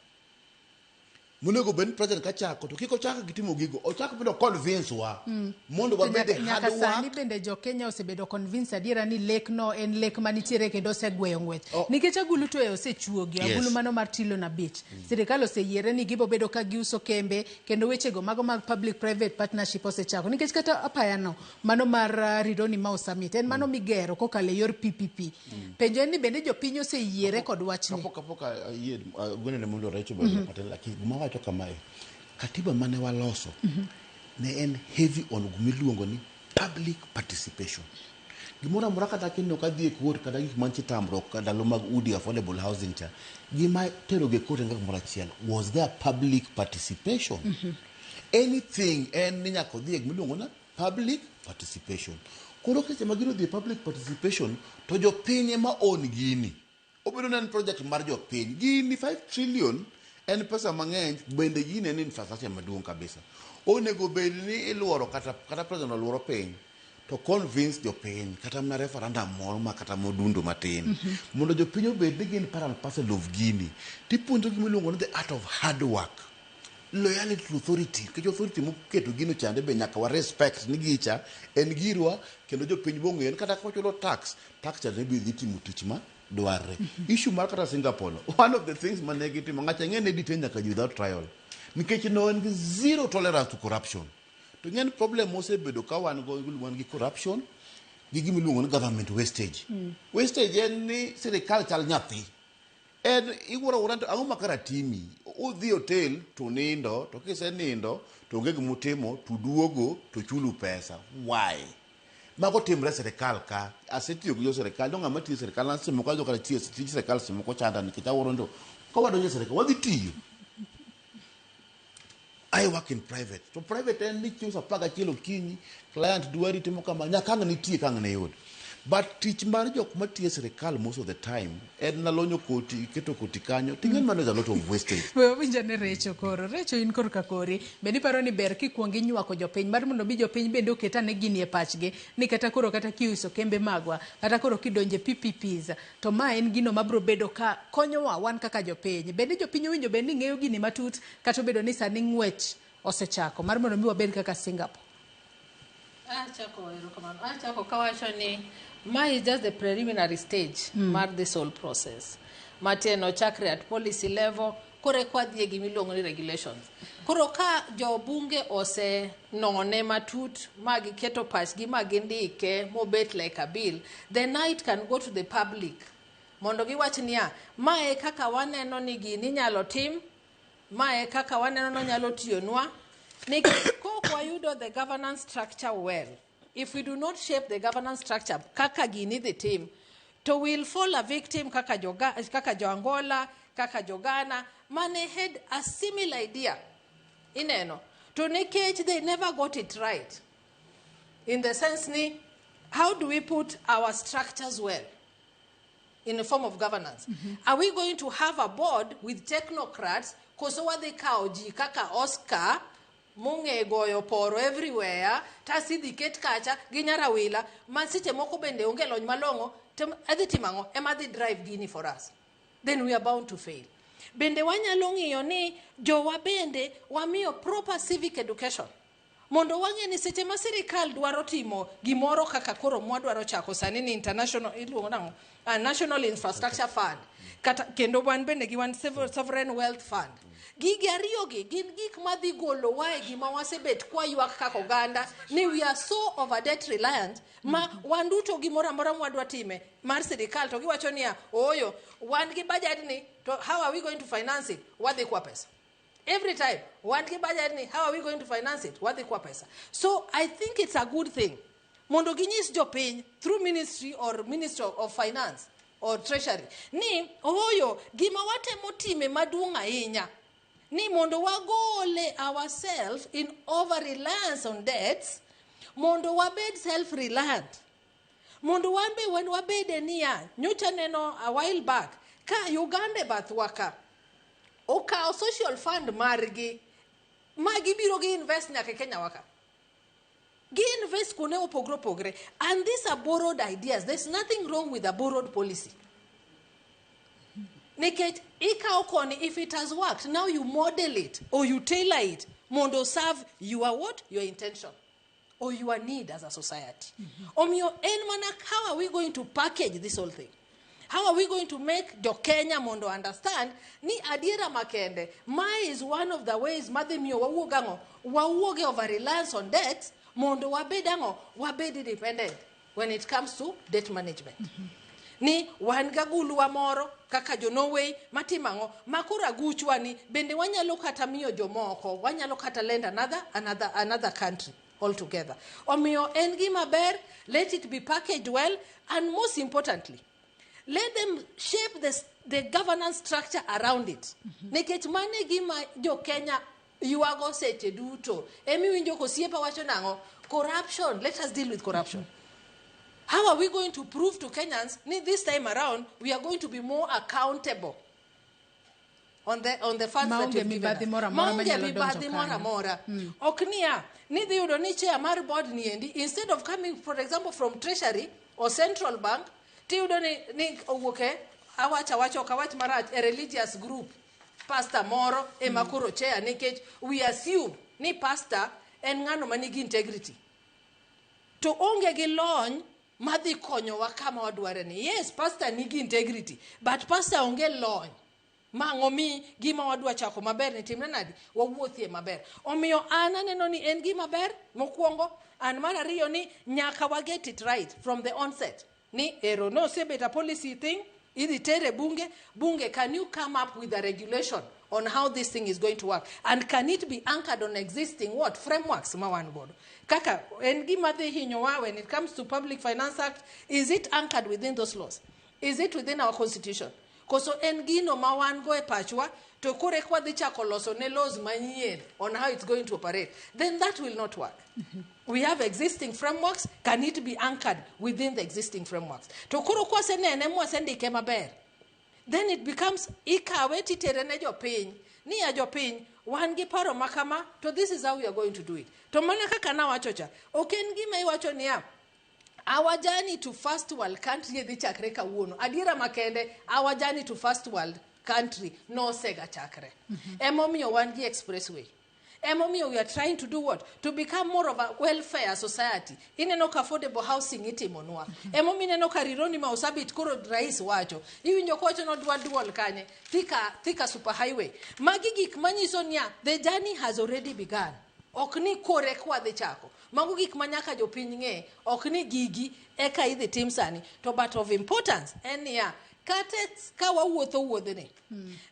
Munego ben president kachako to kiko chaka gitimo gigo ochako bedo convince wa mondo wabede hard work. Sani bende jo Kenya osebedo convince adiera ni lek no en lek manitiere kendo osegweyo ngwech. Nikech agulu to osechuogi agulu mano mar tilo na beach. Sirikal oseyiere ni gibo bedo ka giuso kembe kendo wechego mago mag public private partnership osechako. Nikech kata apaya no mano mar Ridoni Mau Summit en mano migero kokale yor PPP. Penjo ni bende jo piny oseyiere kod wachni. Kapoka yied gwene ne mundo recho bado patel lakini wacho kamae katiba mane waloso ne en heavy on gumiluongo ni public participation. gimoro amora kata kineno ka dhi e court kata gik mantie tamruok ka ndalo mag udi affordable housing cha gima tero ge court nga kumoro achiel was there public participation anything en ni nyaka dhi miluongo na public participation koro seche ma gino dhi public participation to jopiny ema own gini obedo na project mar jopiny gini 5 trillion en pesa mang'eny bende gini en infrastructure maduong' kabisa onego bed ni iluoro kata president oluoro piny to convince jopiny kata mana referendum moro ma kata modundo matin mondo jopiny obed ni gin part and parcel of gini tipuonjo gimiluongo ni the art of hard work loyalty to authority ke authority moketo gino chande be nyaka wa respect ni gicha en girwa kendo jopiny bong'en kata ka chulo tax chande be dhi timo tich ma dwarre issue mar kata Singapore one of the things manegitimo ng'acha ng'ene detain nyaka without trial nikech no en zero tolerance to corruption to ng'en problem mosebedo ka wan gi corruption gi gimiluongo ni government wastage wastage en ni sirikal chal nyathi en iwuoro wuora to ang'o makara timi udhi hotel to nindo to kisenindo to onge gimutimo to duogo to chulu pesa why mago timre sirikal ka asetiyo gi jo sirikal no ng'ama tiyo sirikal na simo ka jo kara tiyo sirikal simo ko chanda nikech awuoro ndo ka wadonjo sirikal wadhi tiyo I work in private to private en ni chiusa paga chielo kinyi client dwari timo kama nyaka nitie kang'ne yud but tich mar jok matiyo sirikal most of the time en na lonyo koti keto koti kanyo ting'en man is a lot of wastage winja ne Recho koro Recho in kor ka kori bende paro ni ber kikwongi nywako jopiny mar mondo bi jopiny bende oketa ne gini e pachgi ni kata koro kata kiuso kembe magwa kata koro kidonje PPPs to ma en gino mabro bedo ka konyowa wan kaka jopiny bende jopiny winjo bende ng'eyo gini matut kata bedo ni sani ng'wech osechako mar mondo mi wabed kaka Singapore. Achako kawacho ni ma is just the preliminary stage mar this whole process mateno chakre at policy level kore kwa dhie gimiluongo ni regulations koro ka jo bunge ose none matut magi keto pachgi magi ndike mobet like a bill the night can go to the public mondo giwach niya mae kaka waneno ni gini nyalo tim mae kaka waneno no nyalo tiyonwa ni kok wayudo the governance structure well. If we do not shape the governance structure, kaka gini the team, to will fall a victim kaka jo Angola, kaka jo Ghana, mane had a similar idea. Ineno. To nikech they never got it right. In the sense ni, how do we put our structures well in the form of governance? Are we going to have a board with technocrats, kosowa the kaoji kaka Oscar, munge goyo poro everywhere tasidi ket kacha ginyara wila masite moko bende onge lony malongo adhitimango emadhi drive gini for us then we are bound to fail bende wanyalo ng'iyo ni jowa bende wamiyo proper civic education mondo wang'e ni seche ma sirikal dwaro timo gimoro kaka koro mwadwaro chako sani ni international iluongo nango national infrastructure fund kata kendo wan bende gi wan sovereign wealth fund gigi ariyo gi gin gik madhi golo wae gima wasebet kwa ywak kaka oganda ni we are so over debt reliant ma wanduto gimoro amora mwadwa time mar sirikal to giwacho niya oyo wan gi budget ni to how are we going to finance it wadhi kwa pesa every time wan gi budget ni how are we going to finance it wadhi kwa pesa so I think it's a good thing mondo ginyis jopiny through ministry or ministry of finance or treasury ni oyo gima watemo time maduong' ahinya ni mondo wagole ourselves in over reliance on debts mondo wabed self reliant mondo wanbe when wabede niya nyocha neno a while back ka Uganda bathwaka okao social fund margi magi biro gi invest nyaka Kenya waka gi invest kune opogre and these are borrowed ideas. There's nothing wrong with a borrowed policy. Nikech ikao koni, if it has worked, now you model it or you tailor it mondo serve your what? Your intention or your need as a society. Omio enmana, how are we going to package this whole thing? How are we going to make the Kenya mondo understand ni adiera makende? Mai is one of the ways madhe mio wawuoge over reliance on debt mondo wabedango wabedi dependent when it comes to debt management. Ni wanga gulu wa moro kaka jo Norway matimango makura guchwa ni bende wanyalo kata miyo jomoko wanyalo kata lend another country altogether. Omiyo en gima ber, let it be packaged well, and most importantly, let them shape the governance structure around it. Nikech mane gima jo Kenya yuago seche duto. Emi winjo kosiepa wacho nango, corruption, let us deal with corruption. How are we going to prove to Kenyans, this time around, we are going to be more accountable on the fact that you've given us? Maonge mibadhi mora mora. Oknia, ni dhiyudo ni chair mar board niendi, instead of coming, for example, from Treasury or Central Bank, tiyudo ni owuoke, okawach marach, a religious group, pastor moro, emakuro chair, nikech we assume ni pastor en ng'ano manigi integrity. To onge gi lony madhi konyowa kama wadware ni. Yes, pastor nigi integrity, but pastor onge lony mangomi gima wadwa chako maber ni timne nadi wawuothie maber. Omiyo ananeno ni en gima ber mokwongo, and mar ariyo ni nyaka wa get it right from the onset. Ni ero no sebet a policy thing, idhi tere bunge, can you come up with a regulation on how this thing is going to work, and can it be anchored on existing frameworks mawan godo? Kaka en gima dhi hinyowa when it comes to Public Finance Act, is it anchored within those laws? Is it within our constitution? Koso en gino mawan go e pachwa to kore kwa dhi chako loso ne laws manyien on how it's going to operate, then that will not work. We have existing frameworks, can it be anchored within the existing frameworks? To koro kwa senene mwa sendike maber, then it becomes ikawe titere ne jopiny, ni ya jopiny wan gi paro makama, to this is how we are going to do it. To mana kaka nawachocha, oken gima iwacho niya, our journey to first world country dhi chakre kawuono. Adiera makende, our journey to first world country no sega chakre. Emomiyo wan gi expressway. Emomiyo we are trying to do what? To become more of a welfare society. Ineno ka affordable housing itimonwa. Emomiyo ineno ka rironi ma osabit koro rais wacho. Iwinjo ko wacho no dual kanye. Thika super highway. Magi gik manyiso niya, the journey has already begun. Okni kore kwa dhi chako. Mago gik manyaka jopiny ng'e, okni gigi eka idhi tim sani. To but of importance en niya, kate ka wawuotho wuodhni.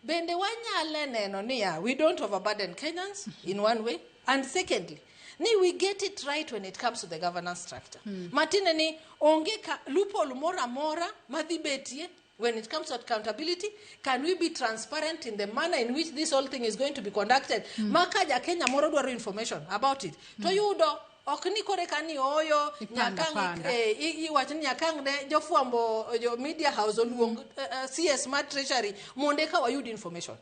Bende wanyale neno niya, we don't overburden Kenyans in one way, and secondly, ni we get it right when it comes to the governance structure. Matine ni onge loophole mora mora madhi betie when it comes to accountability. Can we be transparent in the manner in which this whole thing is going to be conducted? Makaja Kenya moro dwaro information about it. To yudo okni kore kani oyo nyakang iwacho nyakang ne jofuambo jo media house oluong CS mar Treasury monde ka wayud information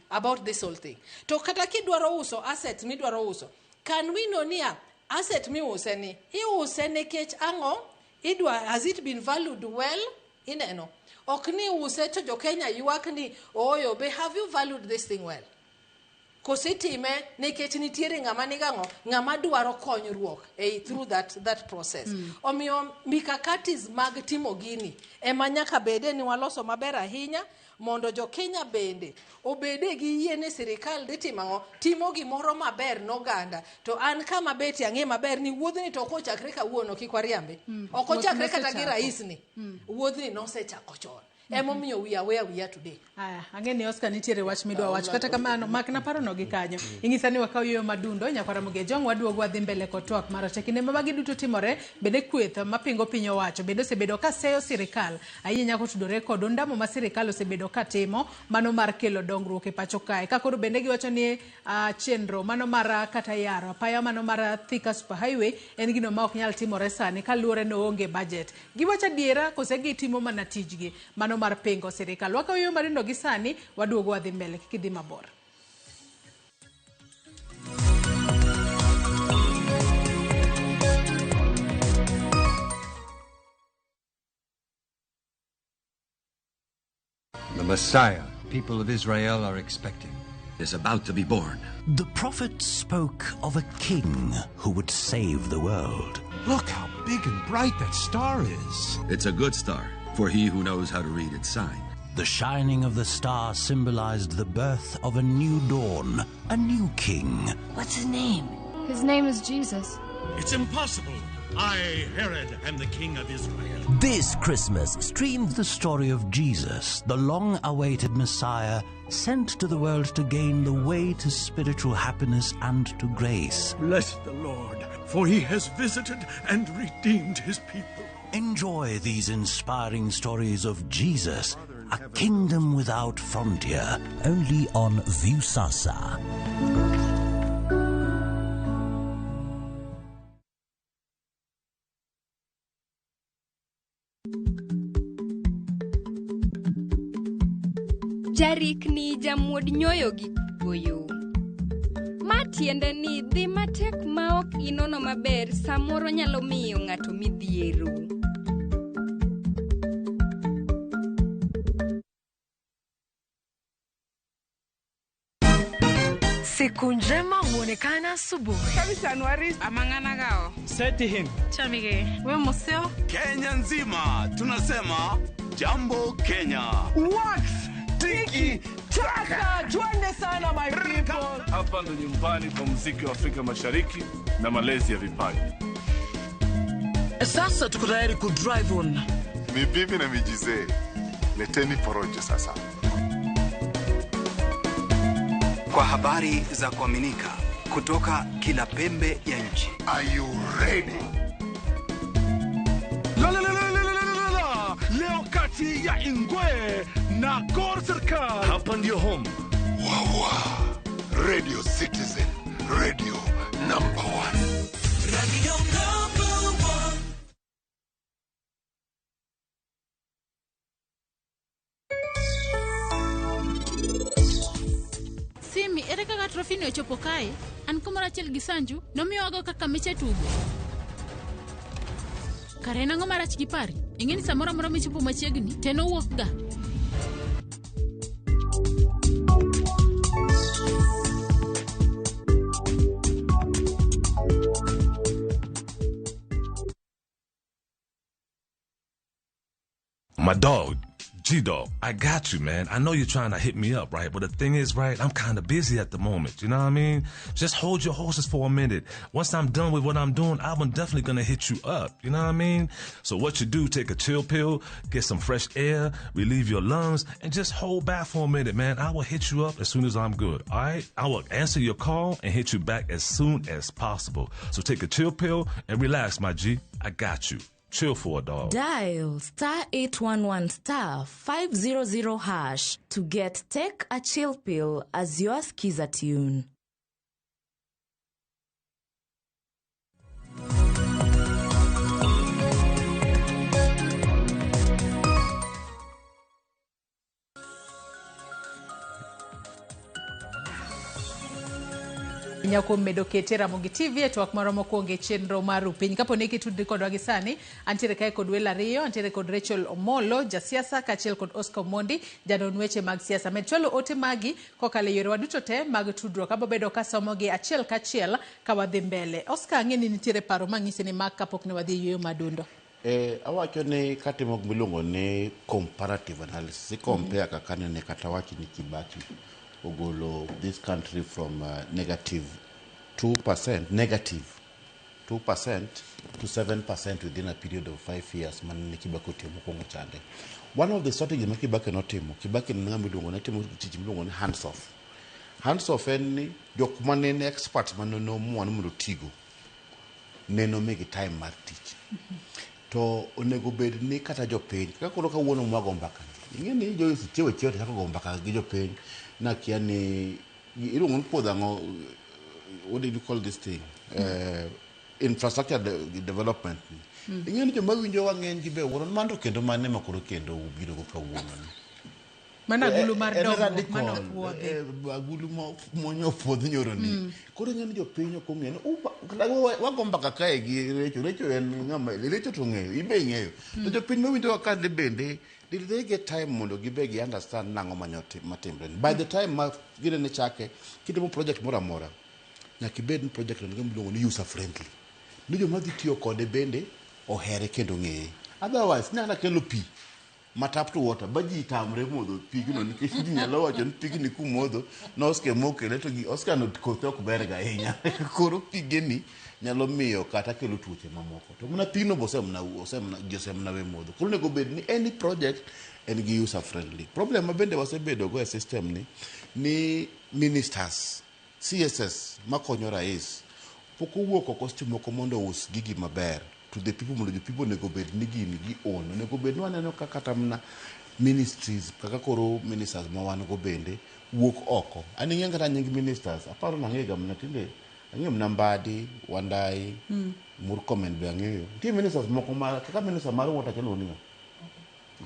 about this whole thing. To kata kidwaro uso asset midwaro uso, can we know niya asset mi use ni iuse nekech ang'o, has it been valued well? Ineno okni use to jo Kenya ywak ni oyo be have you valued this thing well? Kositime nikech nitiere ng'ama nigango ng'ama dwaro konyruok through that process. Omiyo mikakatis mag timo gini ema nyaka bede ni waloso maber ahinya mondo jo Kenya bende obede gi yie ne sirikal timo gimoro maber noganda. To an kama beti ang'e maber ni wuodhni to kochakre kawuono kik wariambe. Ok ochakre kata gi rais ni. Wuodhni nosechako chon. Emomiyo we are where we are today. Ang'e ni Oscar nitiere wach midwa wacho, kata kamano mak na paro no gi kanyo. Ing'isa ni wakaw yo madundo nyakwara Ramogi jong waduogo wadhi mbele kotwak maro tekine magi duto timore bede kweth mapingo piny owacho bende osebedo ka seyo sirikal ahinya kotudore kod ondamo ma sirikal osebedo ka timo mano mar kelo dongruok e pacho kae. Ka koro bende giwacho ni chenro mano mar kata yaro apaya mano mar Thika super highway en gino ma ok nyal timore sani kaluwore no onge budget. Giwacho adiera kose gitimo mana tijgi mano mar pingo sirikal. Wakaw yo marindo gi sani waduogo wadhi mbele kidhi mabor. The Messiah, people of Israel are expecting, is about to be born. The prophet spoke of a king who would save the world. Look how big and bright that star is. It's a good star for he who knows how to read its sign. The shining of the star symbolized the birth of a new dawn, a new king. What's his name? His name is Jesus. It's impossible. I, Herod, am the king of Israel. This Christmas, stream the story of Jesus, the long-awaited Messiah, sent to the world to gain the way to spiritual happiness and to grace. Bless the Lord, for he has visited and redeemed his people. Enjoy these inspiring stories of Jesus, a kingdom without frontier, only on Viusasa. Jarikni jamuod nyoyo gi goyo. Ma tiende ni dhi matek ma ok inono maber samoro nyalo miyo ng'ato midhiero. Siku njema huonekana asubuhi. Kabisa Anuari amang'ana gao. Seti him. Chamige. We museo. Kenya nzima tunasema jambo Kenya. What? Tiki taka. Twende sana my people. Hapa ndo nyumbani kwa muziki wa Afrika Mashariki na malezi ya vipaji. Sasa tuko tayari ku drive on. Mibibi na mijize. Leteni porojo sasa. Kwa habari za kuaminika kutoka kila pembe ya nchi. Are you ready? Leo kati ya Ingwe na Gor Serikali. Hapa ndio home. Wawa. Radio Citizen. Radio number 1. Radio number 1. Simi, ere kaka trofi ni ochopo kae, an kumora chel gi Sanju, nomiyowago kaka miche tugo. Kare nang'o marach gi pari? Ing'eni samora mora michopo machiegni, teno wuok ga. My dog, G-Dog, I got you, man. I know you're trying to hit me up, right? But the thing is, right, I'm kind of busy at the moment. You know what I mean? Just hold your horses for a minute. Once I'm done with what I'm doing, I'm definitely going to hit you up. You know what I mean? So what you do, take a chill pill, get some fresh air, relieve your lungs, and just hold back for a minute, man. I will hit you up as soon as I'm good, all right? I will answer your call and hit you back as soon as possible. So take a chill pill and relax, my G. I got you. Chill for a dog. Dial *811*500# to get Take a Chill Pill as your skiza tune. Nyako medo kete Ramogi TV to akmaro mokwonge chenro maru piny kapo ne kitudri kodwa gi sani antiere kae kod wela riyo antiere kod Rachel Omolo jasiasa kachiel kod Oscar Mondi janon weche mag siasa med chwalo ote magi kokale yore waduto te mag tudruok abo bedo ka somo gi achiel kachiel ka wadhi mbele. Oscar ng'eni nitiere paro mang'isi ni mag kapok ne wadhi yueyo madundo. Awacho ni katimo milongo ni comparative analysis compare kaka ne kata wachi ni Kibaki ogolo this country from negative 2% to 7% within a period of 5 years man Kibaki otimo kongo chande. One of the strategies ma Kibaki notimo, Kibaki ng'ama iluongo ni timo tich miluongo ni hands off. Hands off en ni jok mane experts manono mwan mondo tigo neno megi time mar tich. To onego bed ni kata jopiny kaka kono kawuono mwago mbaka ing'eni jo chewe chewe kaka go mbaka gi jopiny na kia ni iluongo ni puodho ang'o, what do you call this thing, infrastructure development. Ing'eni joma winjo wang'eny gi be wuono mando kendo mane makoro kendo ubiro go kawuono ni mana gulu mar dongruok mano puodhe agulu monyo puodho nyoro ni koro ng'eni jopiny ok ong'e ni wago mbaka kae gi Recho en ng'ama Recho to ng'eyo ibe ing'eyo to jopiny mawinjo kaka bende did they get time mondo gibe gi understand nang'o matimre by the time ma gine ne chake kitimo project moro amora nyaka ibed ni project no miluongo ni user friendly ni joma dhi tiyo kode bende ohere kendo ng'eye otherwise nyaka kelo pi matap to water baji tamre modho pigno nikech ji nyalo wacho ni pigni kumodho no oske mokele to gi oska no kothe ok ber ga ahinya koro pigeni nyalo miyo kata kelo tuoche mamoko to mana pigno bosemna we modho koro nego bed ni any project en gi user friendly. Problem mabende wasebedo go e system ni ministers CSS makonyo rais pok owuok oko seche moko mondo us gigi maber to the people mondo people nego bed ni gini gi own nego bed waneno kaka tamna ministries kaka koro ministers ma wan go bende wuok oko ani ng'e kata nying ministers aparo na ng'ega mna tinde ang'e mna Mbadi Wandai Murkomen be ang'eyo ti ministers moko ma kaka minister mar water chalo ni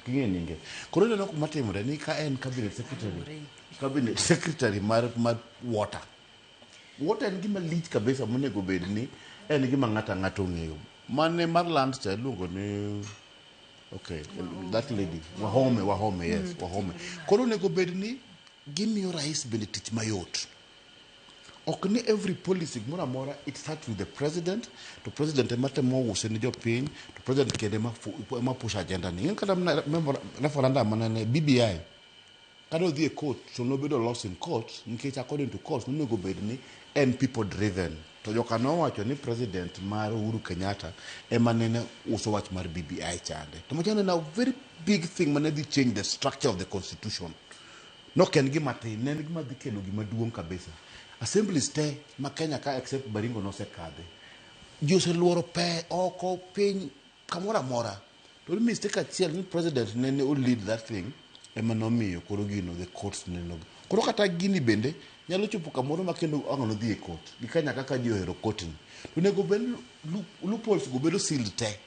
king'e nyinge koro neno kuma timore ni ka en cabinet secretary mar water en gima lich kabisa monego bed ni en gima ng'ato ng'eyo mane mar land cha luongo ni okay that lady Wahome yes Wahome koro nego bed ni gimiyo rais bende tich mayot ok ni every policy mora mora it starts with the president to president ematemo use ni jopiny to president kende ma push agenda ni kada referendum manene BBI kada odhi e court to nobedo lost in court nikech according to court nonego bed ni and people driven to jokano wacho ni president mar Uhuru Kenyatta emanene uso wach mar BBI chande to machane na very big thing mane dhi change the structure of the constitution no ken gima tin ne gima dhi kelo gima duong kabisa assemblies te ma Kenya ka except Baringo no se kade jose luoro pe oko piny kamora mora to the mistake achiel ni president ne o lead that thing emanomiyo koro gino the courts neno koro kata gini bende nyalo chopo kamoro makendo ang'o dhi e court gi Kenya kaka ji ohero courting to nego bed loopholes go bedo sealed te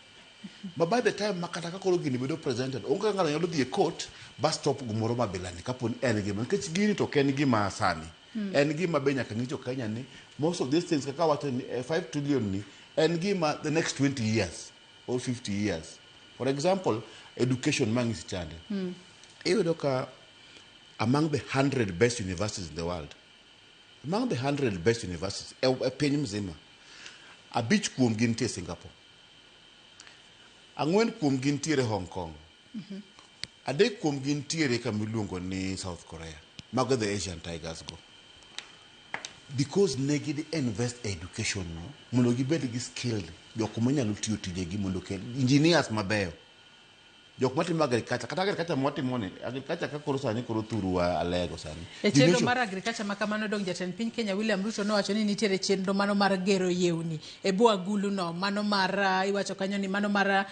but by the time makata ka koro gini bedo presented onge ng'ano nyalo dhi e court bus stop gumoro mabilani kaponi en gima nikech gini to ken gima sani en gima be nyaka ng'icho Kenya ni most of these things kaka wacho ni 5 trillion ni en gima the next 20 years or 50 years for example education mangisi chande iyudo ka among the 100 best universities in the world among the 100 best universities e piny mzima abich kuom gin tie Singapore 4 kuom gin tiere Hong Kong 3 kuom gin tiere kamiluongo ni South Korea mago the Asian Tigers go because negidi invest education no mondo gibed gi skilled jok manyalo tiyo tijegi mondo kel engineers mabeyo jok matimo agriculture kata agriculture mwatimone agriculture ka koro sani koro thuru wa alego sani e chenro mar agriculture makamano dong jatend piny Kenya William Ruto nowacho ni nitiere chenro mano mar gero yewni e bwo agulu no mano mar iwacho kanyo ni mano mar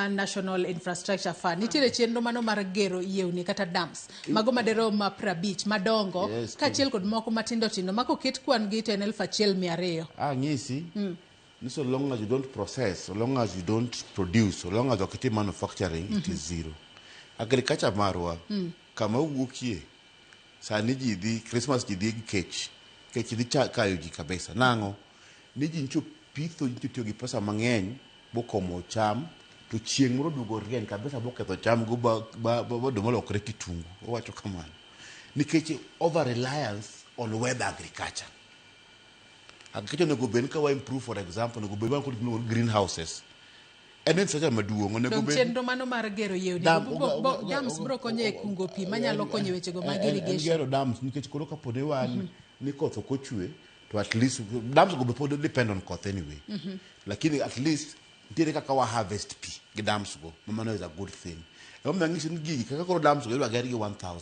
National Infrastructure Fund nitiere chenro mano mar gero yewni kata dams mago madero ma prabich madongo kachiel kod moko matindo tindo mako ket kwan gi 1,200 ngisi so long as you don't process, so long as you don't produce, so long as you manufacturing, it is zero. Agriculture marwa, kama uwukie, sani jidi, Christmas jidi kech jidi kayo jikabesa. Nango, niji ncho pitho ncho gi pesa mangeny, boko mo cham, to chieng muro dugo rien, kabesa boke to cham, go ba domolo kreki tungu, wacho kamano. Nikeche over reliance on web agriculture. Agriculture nego ben ka wa improve for example nego ben ko greenhouses enen sacha maduong nego ben chenro mano mar gero yewni dams bro konye kungo pi manyalo konyo weche go mag irrigation gero dams nikech koro ka pode wan ni koth ok ochwe to at least dams go be pod depend on koth anyway lakini at least ntiere kaka wa harvest pi gi dams go mano is a good thing ng'isi ni gigi kaka koro dams go gari gi 1000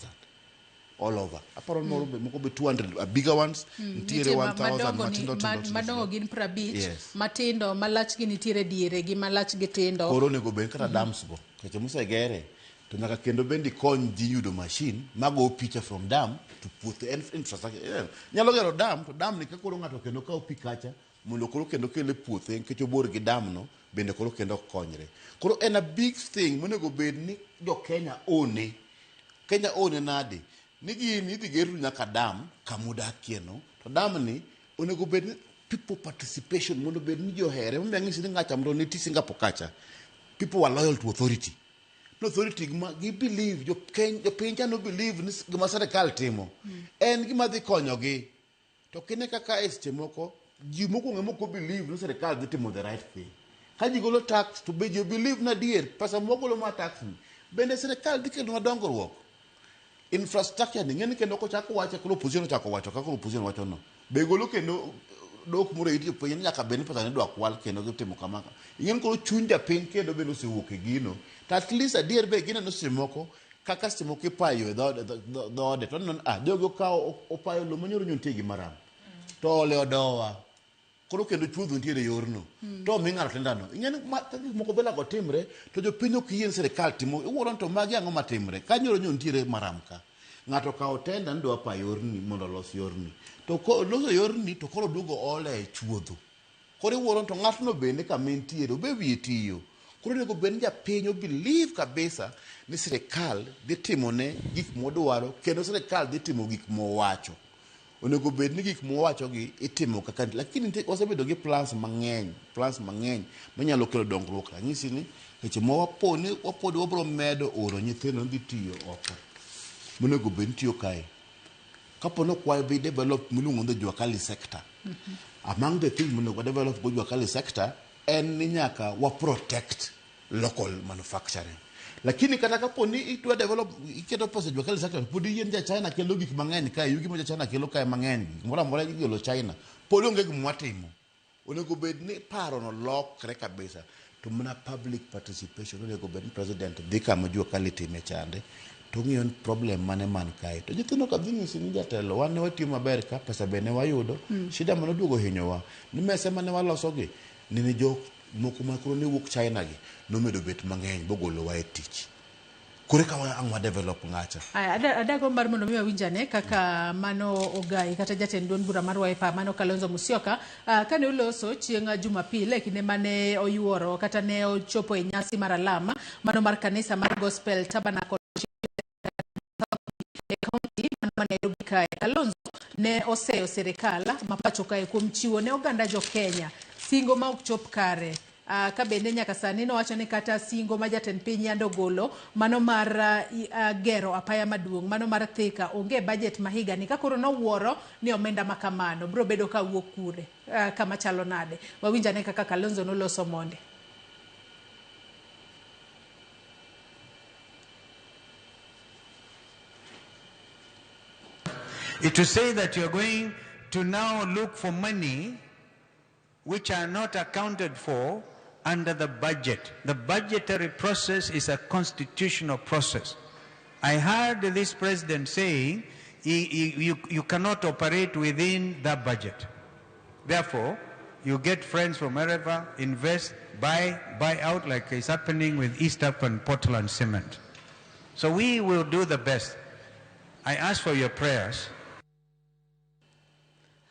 all over. Aparo moro moko be 200 bigger ones nitiere 1000 madongo gin prabich matindo malach gi nitiere diere gi malach gi tindo koro nego ben kata dams go keche musegere to nyaka kendo bendi kony ji yudo machine mago picha from dam to put the infrastructure nyalo gero dam to dam ni ka koro ng'ato kendo ka opi kacha mondo koro kendo kele puothe nikech obor gi dam no bende koro kendo konyre koro en a big thing monego bed ni jo Kenya one nade nigi niti geru nyaka dam kamuda kieno to dam ni onego bed people participation mondo bed ni jo here mo ng'isi ni ngacha mro ni Singapore kacha people were loyal to authority no authority gi believe jo Kenya no believe ni gima serikal timo en gima dhi konyogi to kine kaka este moko ji moko ng'emo believe ni serikal dhi timo the right thing ka ji golo tax to be you believe na dear pesa moko lo ma tax bende serikal dhi kelo dongruok infrastructure ni ngene kendo ko chako wacho ko opposition chako wacho ka ko opposition wacho no be golo kendo dok muro iti piny nyaka beni pesa ne dwa kwal kendo gitimo kamaka ngene ko chunja piny kendo be no sewuok e gino at least adier be gino no semoko kaka stimo kipayo e dhode to non jogo kawo opayo lo manyoro nyontie gi maram to ole odowa koro kendo chuodho ntiere yorno to mi ng'ato tendano ing'eni moko bela go timre to jopiny ok yien sirikal timo iwuoro to magi ang'o matimre ka nyoro ntiere maram ka ng'ato kawo tenda ndwa pa yorni mondo los yorni to loso yorni to koro duogo ole e chuodho koro iwuoro to ng'atno bende kamintiere obe wiye tiyo koro nego bed japiny obelieve kabisa ni sirikal dhi timone gik modwaro kendo sirikal dhi timo gik mowacho onego bed ni gik mowachogi itimo kaka lakini wasebedo gi plans mang'eny manyalo kelo dongruok ranyisi ni seche mawaponi wapod wabro medo oro nyithindo dhi tiyo oko monego bed ni tiyo kae kapo no kwa be develop miluongo ni Juakali sector among the things monego develop go Juakali sector en ni nyaka wa protect local manufacturing lakini kata kapo ni itwa develop iketo pesa Juakali sector podi yien ja China kelo gik mang'eny kae yugi mo ja China kelo kae mang'eny mora igolo China podi onge gik mwatimo onego bed ni paro no lokre kabisa to mana public participation onego bed ni president dhi kama Juakali time chande to ng'iyo problem mane man kae to nyithindo ka dhi nyisi ni jatelo wan ne watiyo maber ka pesa bende wayudo shida mane duogo hinyowa ni mese mane walosogi ni jo moko makro ni wuok China gi nomedo bet mang'eny bogolowa e tich kore ka ang'wa develop ng'acha adago mar mondo mi wawinjane kaka mano Ogai kata jatend duond bura mar Wiper mano Kalonzo Musyoka kane oloso chieng' Jumapil kinde mane oyuoro kata ne ochopo e nyasi mar alama mano mar kanisa mar Gospel Tabernacle County man Nairobi kae. Kalonzo ne oseyo sirikal mapacho kae kuom chiwo ne oganda jo Kenya singo ma ok chop kare. Ka bende nyaka sani nowacho ni kata singo ma jatend piny yando golo mano mar gero apaya maduong' mano mar Thika onge budget ma higa ni kakoro nowuoro ni omenda makamano bro bedo ka wuok kure kama chalo nade wawinjane kaka Kalonzo noloso monde. It to say that you're going to now look for money which are not accounted for under the budget. The budgetary process is a constitutional process. I heard this president saying you cannot operate within that budget. Therefore, you get friends from wherever, invest, buy out like is happening with East Up and Portland Cement. So we will do the best. I ask for your prayers.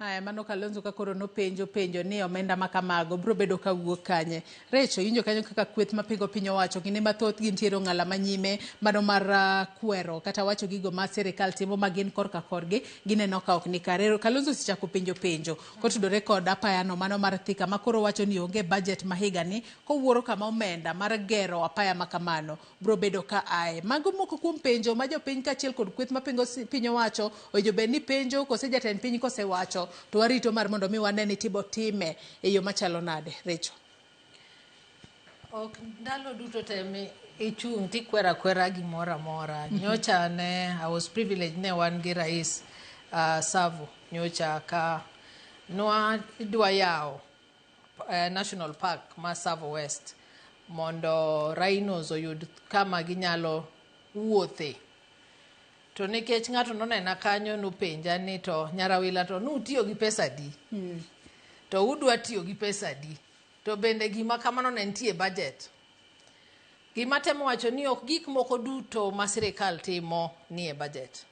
Mano Kalonzo ka koro no penjo ni omenda makamago bro bedo ka wuok kanye. Recho injo kanyo kaka kweth mapingo piny owacho kinde mathoth gintiero ng'ala manyime mano mar kwero kata wacho gigo ma sirikal timo magin korka korgi gineno ka ok ni kare. Kalonzo sichako penjo kotudore kod apaya no mano mar Thika makoro wacho ni onge budget mahiga ni kowuoro kama omenda mar gero apaya makamano bro bedo ka ae. Mago moko kuom penjo ma jopiny kachiel kod kweth mapingo piny owacho ojo be ni penjo kose jatend piny kose wacho to warito mar mondo mi wane ni tibo time e yo machalo nade. Recho ok ndalo duto temi ichung' tikwera kwera gimora mora nyocha ne I was privileged ne wan gi rais Savo nyocha ka noa idwa yawo National Park ma Savo West mondo rhinos oyud kama ginyalo wuothe. To nikech ng'ato nonena kanyo nopenja ni to nyarawila to nutiyo gi pesa di to udwa tiyo gi pesa di to bende gima kamano ne nitie budget. Gima temo wacho ni ok gik moko duto ma sirikal timo ni e budget.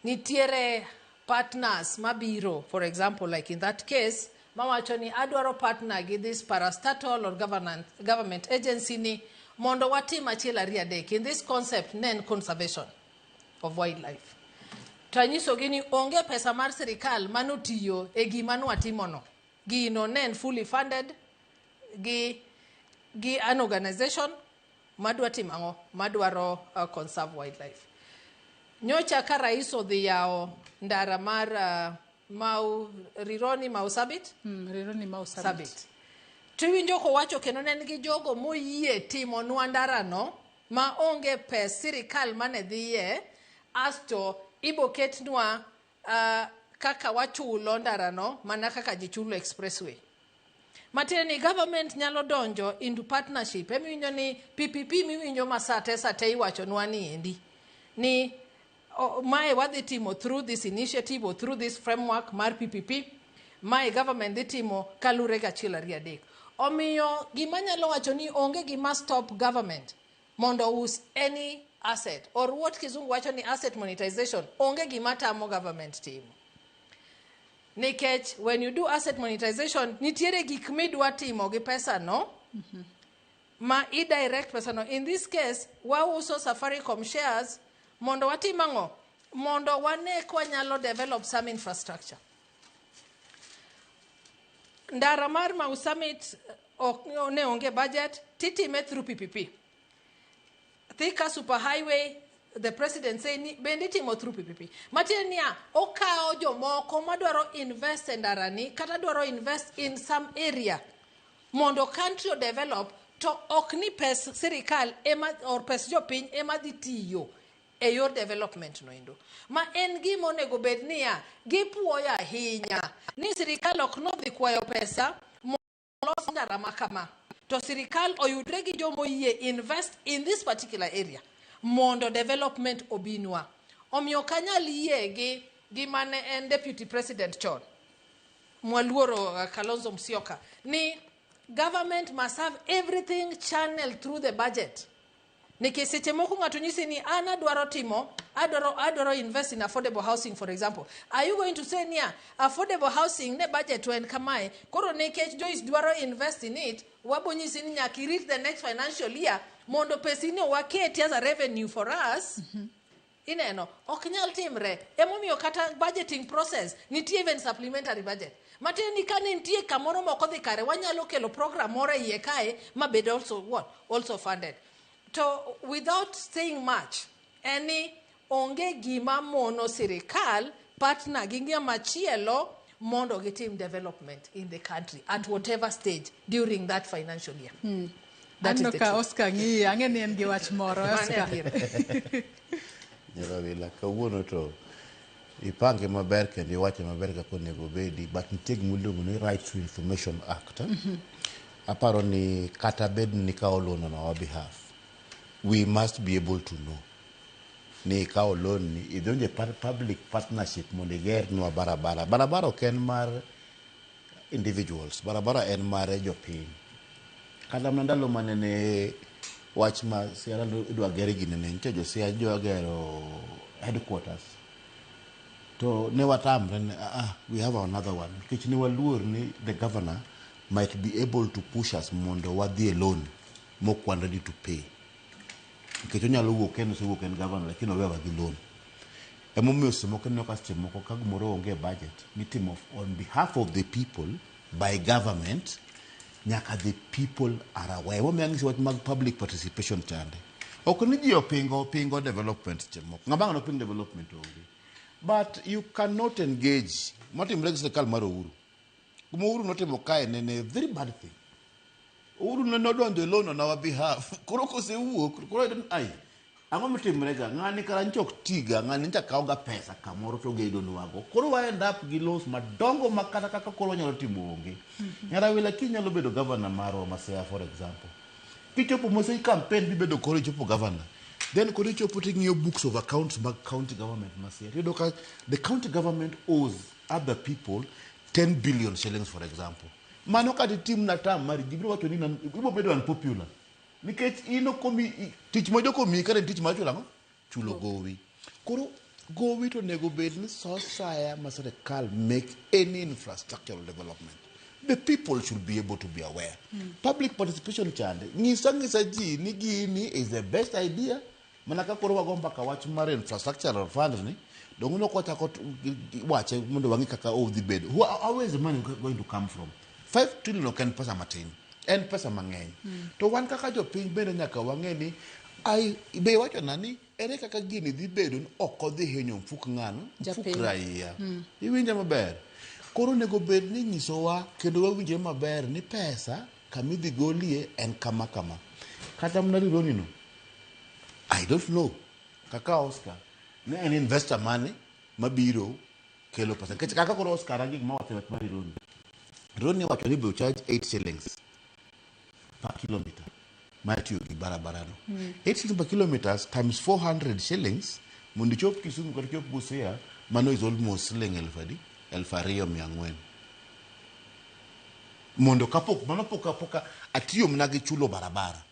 Nitiere partners mabiro, for example like in that case mawacho ni adwaro partner gi this parastatal or government agency ni mondo watim achiel ariyo adek in this concept nen conservation of wildlife. Tanyiso gini onge pesa mar sirikal manotiyo e gima nwatimo no. Gino nen fully funded gi an organization madwa timango madwaro conserve wildlife. Nyocha ka rais odhi yawo ndara mar Rironi Mau Sabit. Rironi Mau Sabit. Tiwinjo ko wacho kendo nen gi jogo moyie timo nwa ndara no ma onge pes sirikal mane dhiye asto ibo ketnwa kaka wachulo ndara no mana kaka jichulo expressway. Matieni government nyalo donjo into partnership. Emiwinjo ni PPP miwinjo masate sate iwacho nwani endi. Ni mae wadhi timo through this initiative or through this framework mar PPP. Mae government dhi timo kalure gachiel ariyo adek. Omiyo gima nyalo wacho ni onge gima stop government mondo use any asset or what kizungu wacho ni asset monetization. Onge gima tamo government timo. Nikech when you do asset monetization, nitiere gik midwa timo gi pesa no, ma i-direct pesa no. In this case, wauso Safaricom shares, mondo watimango, mondo wane kwa nyalo develop some infrastructure. Ndara mar Mau Summit ne onge budget, titime through PPP. Thika Super Highway, the president say ni bendi timo through PPP. Matienia okao jomoko madwaro invest in ndarani kata dwaro invest in some area mondo country o develop to okni pes sirikal ema or pes jopiny ema dhi tiyo e yor development no indo. Ma en gima onego bed niya gipuoyo ahinya ni sirikal ok nodhi kwayo pesa molos ndara makama to sirikal oyudre gi jomo yie invest in this particular area mondo development obinwa. Omiyo kanyal yie gi mane en deputy president chon Mwaluoro Kalonzo Musyoka ni government must have everything channeled through the budget. Nikech seche moko ngato nyisi ni adwaro invest in affordable housing, for example. Are you going to say niya affordable housing ne budget wen kamae koro nikech Joyce dwaro invest in it wabonyisi ni nyaka reach the next financial year mondo pesino waketi as a revenue for us? Ineno ok nyal timre. Emomiyo kata budgeting process nitie even supplementary budget. Mateni kane nitie kamoro moko dhi kare wanyalo kelo program moro iye kae mabed also funded. So without saying much, any onge gima mono sirikal partner gi ng'ama chielo mondo gitim development in the country at whatever stage during that financial year. That is the truth. Oscar ng'i ang'eni en gi wach moro Oscar. Nyarowila kawuono to ipange maber kendo iwache maber kaka onego bedi, but nitie gima iluongo ni Right to Information Act. Aparo ni kata bed ni kao loan on our behalf, we must be able to know ni kao loan ni idonje public partnership mondo iger nwa barabara ok en mar individuals, barabara en mar jopiny. Kata ndalo manene wach ma Sierra idwa gere gine ne nitie jo Sierra jo gero headquarters to ne watamre we have another one nikech ne waluor ni the governor might be able to push us mondo wadhi a loan mok ready to pay. Nikech onyalo wuok en governor lakini owewa gi loan. Emomiyo semoko ne okaste moko ka gimoro onge budget mitimo on behalf of the people by government nyaka the people are aware. Womiyo ng'isi wach mag public participation chande. Ok ni ji opingo development chemoko. Ng'abang' no ping development onge. But you cannot engage. Matimre gi sirikal mar Uhuru. Kuma Uhuru notimo kae ne a very bad thing. Uhuru ne nodonjo loan on our behalf. Koro kosewuok, koro ai. Ang'o mitimre ga? Ng'ani karancho ok tiga, ng'ani ncha kawo ga pesa kamoro to gedo nwago. Koro wa end up gi loss madongo makata kaka koro wanyalo timo onge. Nyarawila kinyalo bedo governor maro Masaya for example. Kichopo Masaya campaign bibedo koro ichopo governor. Then koro ichopo ting'iyo books of accounts mag county government Masaya. Yudo ka the county government owes other people 10 billion shillings for example. Mano kati team na tam mari gibiro wacho ni ibo bedo unpopular. Nikech ino komi tich mojo komi kare tich machulo ang'o? Chulo gowi. Koro gowi to nego bed ni sosaya ma sirikal make any infrastructural development. The people should be able to be aware. Public participation chande. Ngisa ji ni gini is the best idea. Manaka koro wagomba ka wach mar infrastructural fund ni. Donguno kwa chako wache mundo wangi kaka the bed. How is the money going to come from? 5 trillion can pesa matin. En pesa mang'eny. To wan kaka jopiny bende nyaka wang'e ni be wacho nani ere kaka gini dhi bedo ni ok odhi hinyo mfuk ng'ano mfuk raia. Iwinja maber. Koro nego bed ni nyisowa kendo wawinje maber ni pesa kamidhi golie en kama. Kata mnari roni no. I don't know. Kaka Oscar ne en investor money mabiro kelo pesa. Kaka koro Oscar rangi ma wathi mari roni. drone wacho ni biro charge 8 shillings per kilometer matiyo gi barabarano 8 shillings per kilometers times 400 shillings mondo chop Kisumu kata chop Busia, mano is almost siling 2,400 mondo kapok mano poka atiyo mna gi chulo barabara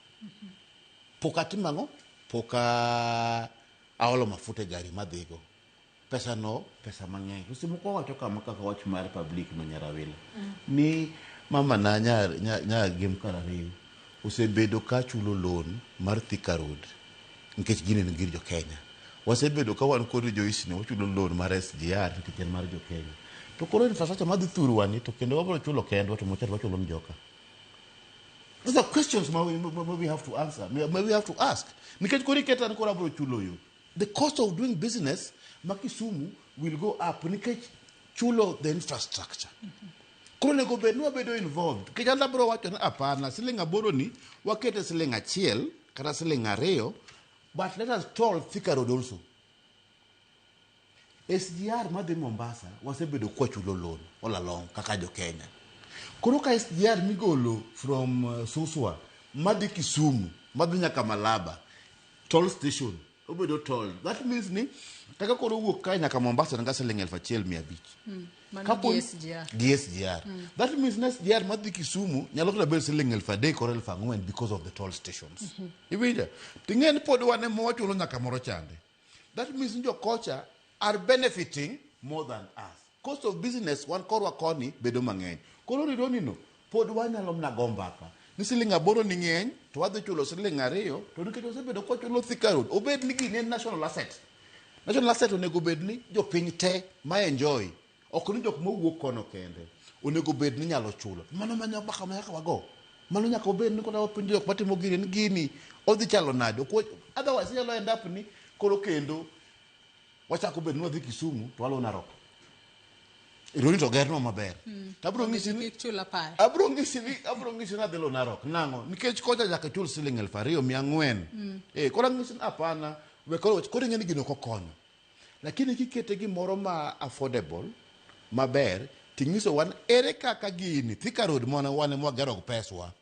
poka timango poka aolo mafuta gari madhigo pesa mang'eny usimoko wacho kama kaka wach mar public no Nyarawila ni mama na nya gem karariyo usebedo ka chulo loan mar Thika Road nikech gine ni gir jo Kenya wasebedo ka wan kod jo isni wachulo loan mar SGR nikech mar jo Kenya to koro infrastructure madhi thuru wani to kendo wabro chulo kendo to mocha wachulo mjoka. These are questions we have to answer. We have to ask. Nikech kori keta ni kora bro chulo yo. The cost of doing business Makisumu will go up nikech chulo the infrastructure. Koro nego bedo involved. Kijanda bro wacho na apana siling aboro ni wakete siling achiel kata siling ariyo, but let us toll Thika Road also. SGR madhi Mombasa wasebedo kwa chulo loan all along kaka jo Kenya. Koro ka SGR migolo from Suswa madhi Kisumu madhi nyaka Malaba toll station obedo toll. That means ni kaka koro wuok ka nyaka Mombasa nga siling 1,500. DSGR. That means na SGR madhi Kisumu nyalo kula bel siling 3,000 or 4,000 because of the toll stations. Ibija tingen pod wane mo chulo nyaka moro chande. That means njo kocha are benefiting more than us. Cost of business one korwa koni bedo mang'eny. Koro ridoni no pod wanyalo mna gombaka ni siling aboro ni ng'eny to wadhi chulo siling ariyo to nikech osebedo ko chulo Thika Road obed ni gini national asset onego bed ni jopiny te ma enjoy ok ni jok mowuok kono kende onego bed ni nyalo chulo mano manyo baka mayaka wago mano nyaka obed ni koda piny jok matimo gini odhi chalo nade otherwise nyalo end up ni koro kendo wachako bed ni wadhi Kisumu to walo Narok ironi to gerno maber tabro ngisi ni chula pa abro ngisi na delo Narok nango nikech koja jaka chul siling 2,400 kora ngisi apana we koro ngeni gino kokonyo lakini kikete gi moro ma affordable maber tingiso wan ere kaka gini Thika Road mona wane mwa gero peswa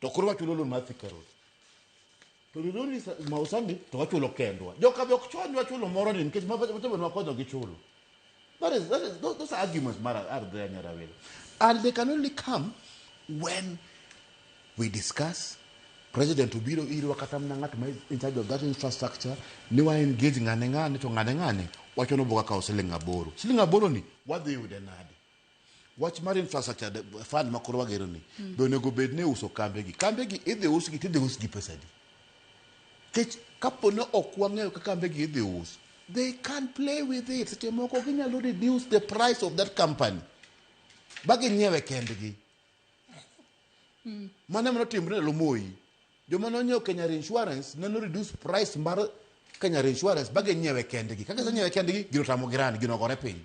to koro wachulo loan ma Thika Road to ridoni mausambi to wachulo kendwa joka be okchonwa chulo moro ni nikech mabeto makonyo gi chulo. Those arguments are there, Nyarawila. And they can only come when we discuss. President Ubiro Iri Wakatam Nangat in charge of that infrastructure. Niwa engaging ngane to ngane. Wachono boga kao siling aboro. Siling aboro ni what they would enade. Watch mar infrastructure the fund makoro wagero ni. Do nego bedne uso kambegi. Kambegi ide usi pesadi. Kech kapono okwange kambegi ide usi. They can't play with it. Temoko ginyalo reduce the price of that company. Bagi nyewe kendgi. Mana mano timbre lomoi. Jo mano nyewe Kenya Insurance nano reduce price mar Kenya Insurance bagi nyewe kendgi. Kaka sa nyewe kendgi gino tamo girani gino gore piny.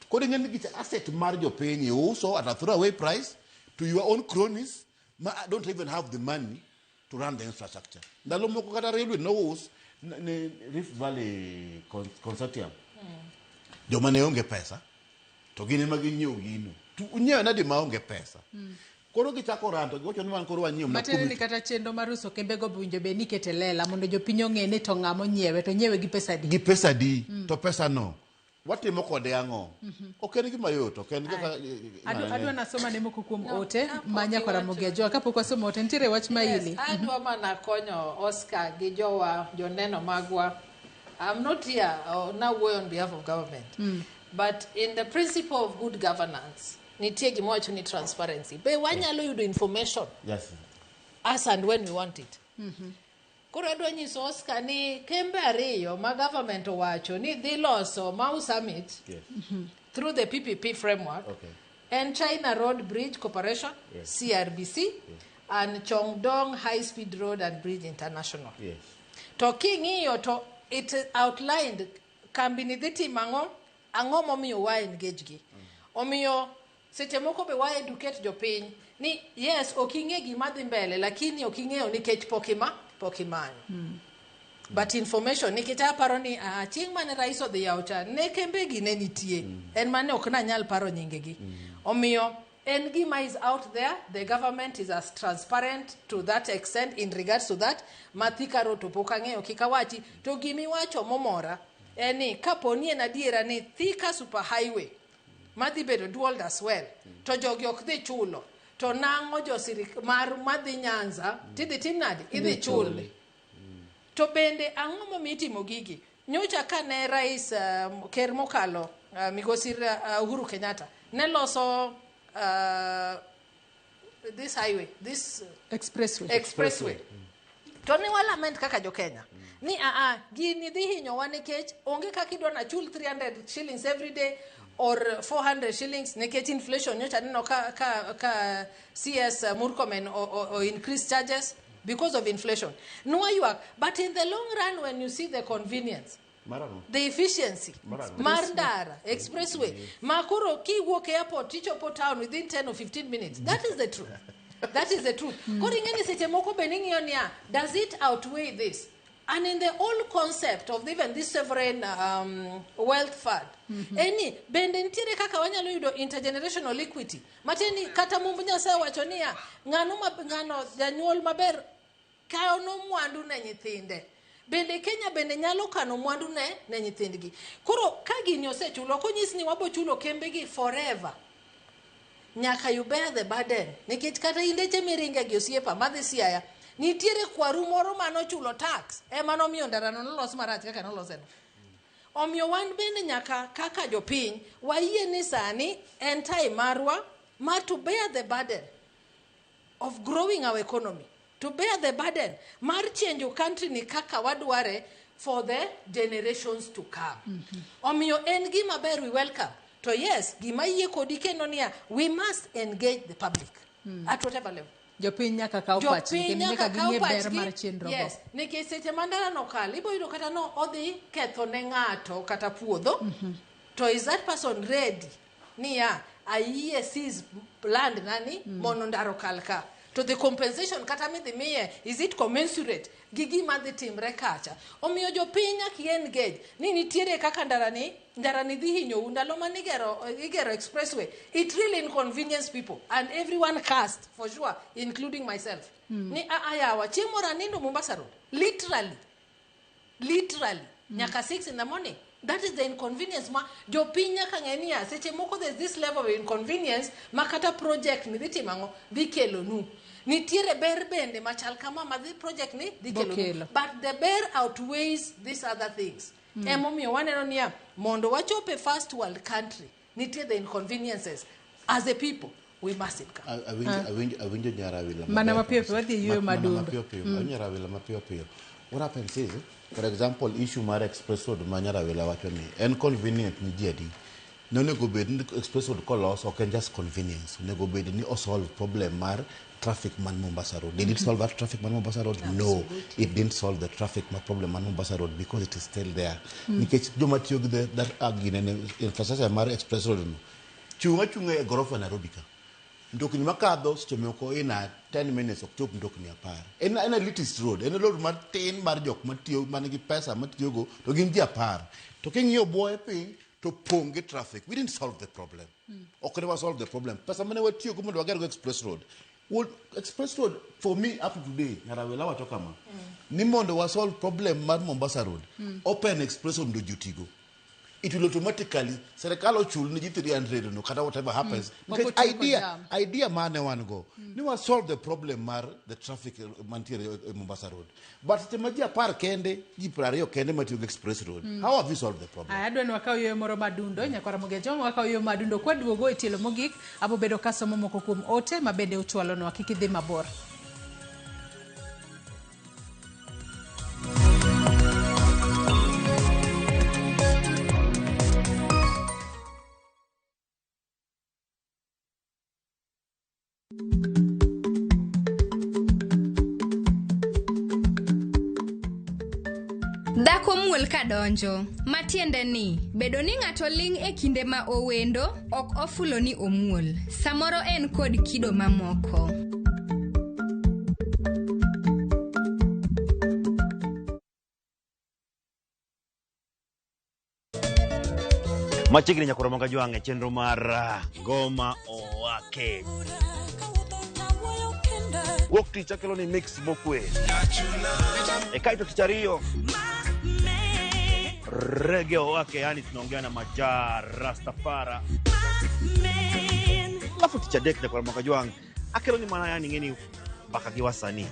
Kodi ngeni gicha asset mar jo piny also at a throwaway price to your own cronies ma don't even have the money to run the infrastructure. Ndalo moko kata railway no use ni Rift Valley Consortium. Joma ne onge pesa to gine magi nyiew gino. Unyewe nadi maonge pesa. Koro gichako ranto gocho ni wan koro wanyiew na matene ni kata chendo maruso kembe go bunjo be nikete lela mondo jopiny ong'e ni to ng'amo nyiewe to nyiewe gi pesa di. Gi pesa di to pesa no. Watimo kode ang'o? Okeni gima yot, okeni kaka adwa nasoma ne moko kuom ote manya kora Ramogi jo kapok wasomo ote ntiere wach maili. Adwa mana konyo Oscar gi jowa joneno magwa. I'm not here now on behalf of government. But in the principle of good governance, nitie gima wacho ni transparency. Be wanyalo yudo information. Yes. As and when we want it. Koro adwa nyiso Oscar ni kembe ariyo ma government owacho ni dhi loso Mau Summit through the PPP framework and China Road Bridge Corporation, CRBC, and Chongdong High Speed Road and Bridge International. Talking hiyo to it outlined kambi ni dhi timo ang'o momiyo wa engage gi. Omiyo seche moko be wa educate jopiny ni yes oking'e gima dhi mbele lakini oking'eyo nikech pokimanyo. But information nikita paro ni chieng' mane rais odhi yawo cha ne kembe gi ne nitie en mane ok na nyal paro nyinge gi. Omiyo And Gima is out there. The government is as transparent to that extent in regards to that. Mathika roto pokangeo kikawachi. To gimi wacho momora. Eni kaponi en adiera ni Thika super highway. Madhi bedo dual as well. To jogi ok dhi chulo. To nango jo sirik mar madhi Nyanza. Tidhi timnadi. Idhi chul. To bende ang'o momitimo gigi. Nyocha ka ne rais ker mokalo Migosi Uhuru Kenyatta ne loso this highway, this expressway. To ni walament kaka jo Kenya. Ni gini dhi hinyowa nikech onge kaka idwa na chul 300 shillings every day or 400 shillings nikech inflation nyocha neno ka CS Murkomen or increase charges because of inflation. No yuak, but in the long run when you see the convenience, the efficiency, Marndara, expressway, Makuro ki walk airport, Tichopo town within 10 or 15 minutes. That is the truth. That is the truth. Does it outweigh this? And in the old concept of even this sovereign wealth fund, any bendentire kaka wanyalo yudo intergenerational equity. Mateni kata mumbunya sa wachonia ngano janyuol maber kao no mwandu na nyithinde. Bende Kenya bende nyalo kano mwandu ne nyithindgi. Koro kagi nyose chulo konyis ni wabo chulo kembegi forever. Nyaka you bear the burden. Nikech kata indeche miringa gi osiepa madhi Siaya. Nitiere kwaru moro mano chulo tax. Mano miyo ndarano nolos marach kaka noloseno. Omiyo wan bende nyaka kaka jopiny wayie ni sani en time marwa mar to bear the burden of growing our economy. To bear the burden mar change your country ni kaka wadware for the generations to come. Omiyo en gima ber we welcome. So yes, gima yie kodi kendo niya, we must engage the public at whatever level. Jopiny nyaka kaw pachgi kendo nyaka ging'e ber mar chenro. Yes, nikech seche mandara no kal, ibo yudo kata no odhi ketho ne ng'ato kata puodho. To is that person ready? Niya, ayie seize land nani mono ndaro kalka. To the compensation kata midhi miye, is it commensurate gi gima dhi timre kacha? Omiyo jopiny nyaka engage ni nitiere kaka ndarani dhi hinyo ndalo mane igero expressway. It really inconvenience people and everyone cast for sure, including myself. Ni ayawa chiemora nindo Mombasa Road. Literally. Nyaka 6 in the morning. That is the inconvenience ma jopiny nyaka ng'enia seche moko there's this level of inconvenience makata project ni dhi timango dhi kelo nu. Nitiere ber bende machal kama madhi project ni dhi kelo. But the bear outweighs these other things. Emomiyo waneno niya mondo wachope first world country nitiere the inconveniences as a people we must income. Awinjo nyarawila. Mana mapiyo wadhi yuyo madundo. Nyarawila mapiyo. What happens is, for example, issue mar express road ma nyarawila wacho ni en convenient ni jadi. No nego bed ni express road kolos ok en just convenience. Nego bed ni solve problem mar traffic man Mombasa Road. Did it solve that traffic man Mombasa Road? No, it didn't solve the traffic problem man Mombasa Road because it is still there. Nikech joma tiyo gi that agine infrastructure mar express road no. Chunga e gorofa Nairobi ka. Ndokni makadho seche moko ina 10 minutes ok chop ndokni apar. En elitist road, en road mar tin mar jok matiyo manigi pesa matiyo go to gin ji apar. To king'iyo buoye piny to pong gi traffic. We didn't solve the problem. Ok never solve the problem. Pesa mane watiyo go mondo wager go express road. Well, express road for me up to today nyarawila wacho kama ni mondo wa solve problem mar Mombasa Road. Open express road ndo jutigo. It will automatically serikal ochul ni 300 no kata whatever happens. Because idea mane wan go. Ni wa solve the problem mar the traffic mantiere Mombasa Road. But temaji apar kende ji 20 kende matiyo express road. How have we solved the problem? Adwa ni wakaw yo moro madundo nyakwara mogejo wakaw yo madundo kwa duogo e tielo mogik abo bedo kasomo moko kuom ote mabende uchwalo no akikidhi mabor. Dhako muol kadonjo, matiende ni, bedo ni ng'ato ling' e kinde ma owendo, ok ofulo ni omuol. Samoro en kod kido mamoko. Machigni nyakoro monga jwange chenro mar Goma Owake. Wok ticha kelo ni mix mokwe. Kaito tichario. Reggae Owake, yani tunaongea na Majar Rastafara. Alafu ticha dek nyakoro monga jwange. Akelo ni mana yani ngeni baka giwasani.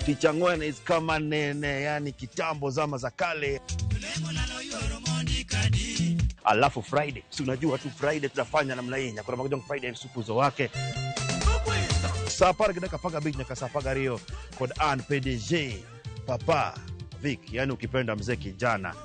Ticha Ngwene is kama nene, yani kitambo zama za kale. Alafu Friday, si unajua tu Friday tutafanya namna hii, nyakora magojong Friday supuzo wake. Sapara kidaka faga beach nyaka sapaga Rio kod an PDG Papa Vic, yani ukipenda mzee kijana.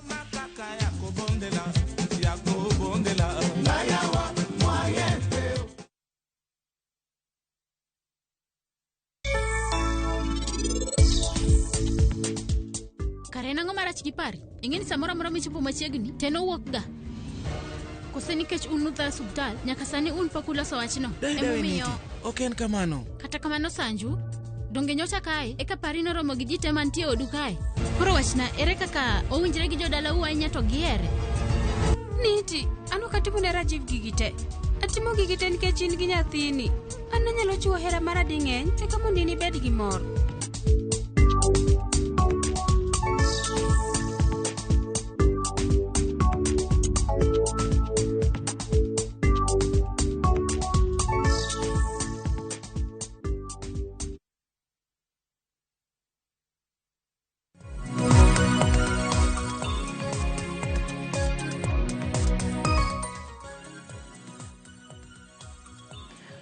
Karena ngomara chikipari, ingeni samora mora michupo machiegni, teno wuok ga. Kose nikech unutha subtal, nyaka sani un pakula so wachino. Emomiyo. Oken kamano. Kata kamano Sanju, donge nyocha kae, eka parino romo gi jite mantie odu kae. Koro wachna, ere kaka owinjre gi jodala uainya to giere. Niti, anu katibu ne Rajiv gigite. Atimo gigite nikech in gi nyathini. An nanyalo chuo hera mara ding'eny, eka mondi ni bed gi mor.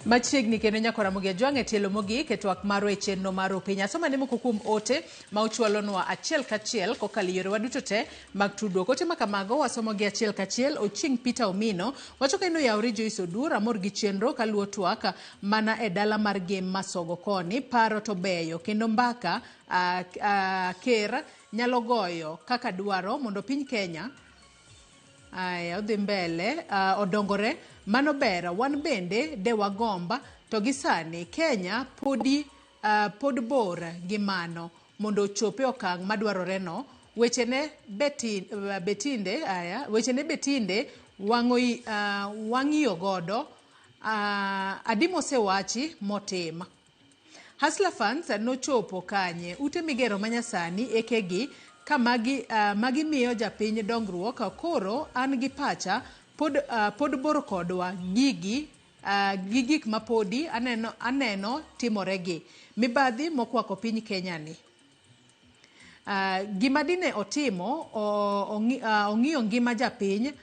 Machiegni kendo nyakora Ramogi jwange tielo mogi ketwak maro e chenro maro pinya. Soma nimo kukum ote ma uchwalonwa achiel kachiel kokali yore waduto te mag tudruok. Ote makamago wasomo gi achiel kachiel. Oching Peter Omino wacho ka ino yauri Joyce Odur amor gi chenro kaluo twak mana e dala mar game masogo koni paro to beyo kendo mbaka ker nyalo goyo kaka dwaro mondo piny Kenya odhi mbele odongore mano bera wan bende de wagomba to gisani Kenya pod bor gi mano mondo chope okang madwarore no wechene betinde wang'iyo godo adimo sewachi motima. Hustler Funds nochopo kanye ute migero manyasani ekegi ka magi miyo japiny dongruok koro an gi pacha pod bor kodwa gigik mapodi aneno timoregi mibadhi mokwako piny Kenya ni. Gima dine otimo ong'iyo ngima japiny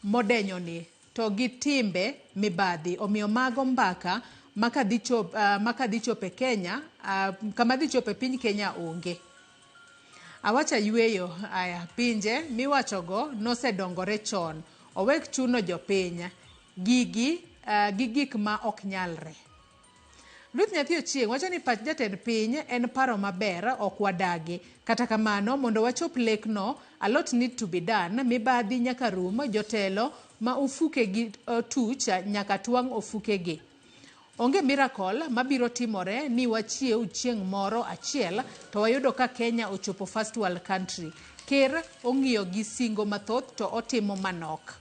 modenyo ni to gi timbe mibadhi omiyo mago mbaka makadhi chope Kenya kama dhi chope piny Kenya onge. Awacha yueyo pinje miwachogo nosedongore chon owek chuno jopiny gigik ma ok nyalre. Ruth Nyathi Ochieng wacho ni pach jatend piny en paro maber ok wadagi kata kamano mondo wachop lekno a lot need to be done mibadhi nyaka rum jotelo ma ufuke gi tuch nyaka twang ofuke gi. Onge miracle mabiro timore ni wachiew chieng moro achiel to wayudo ka Kenya ochopo first world country. Ker ong'iyo gi singo mathoth to otimo manok.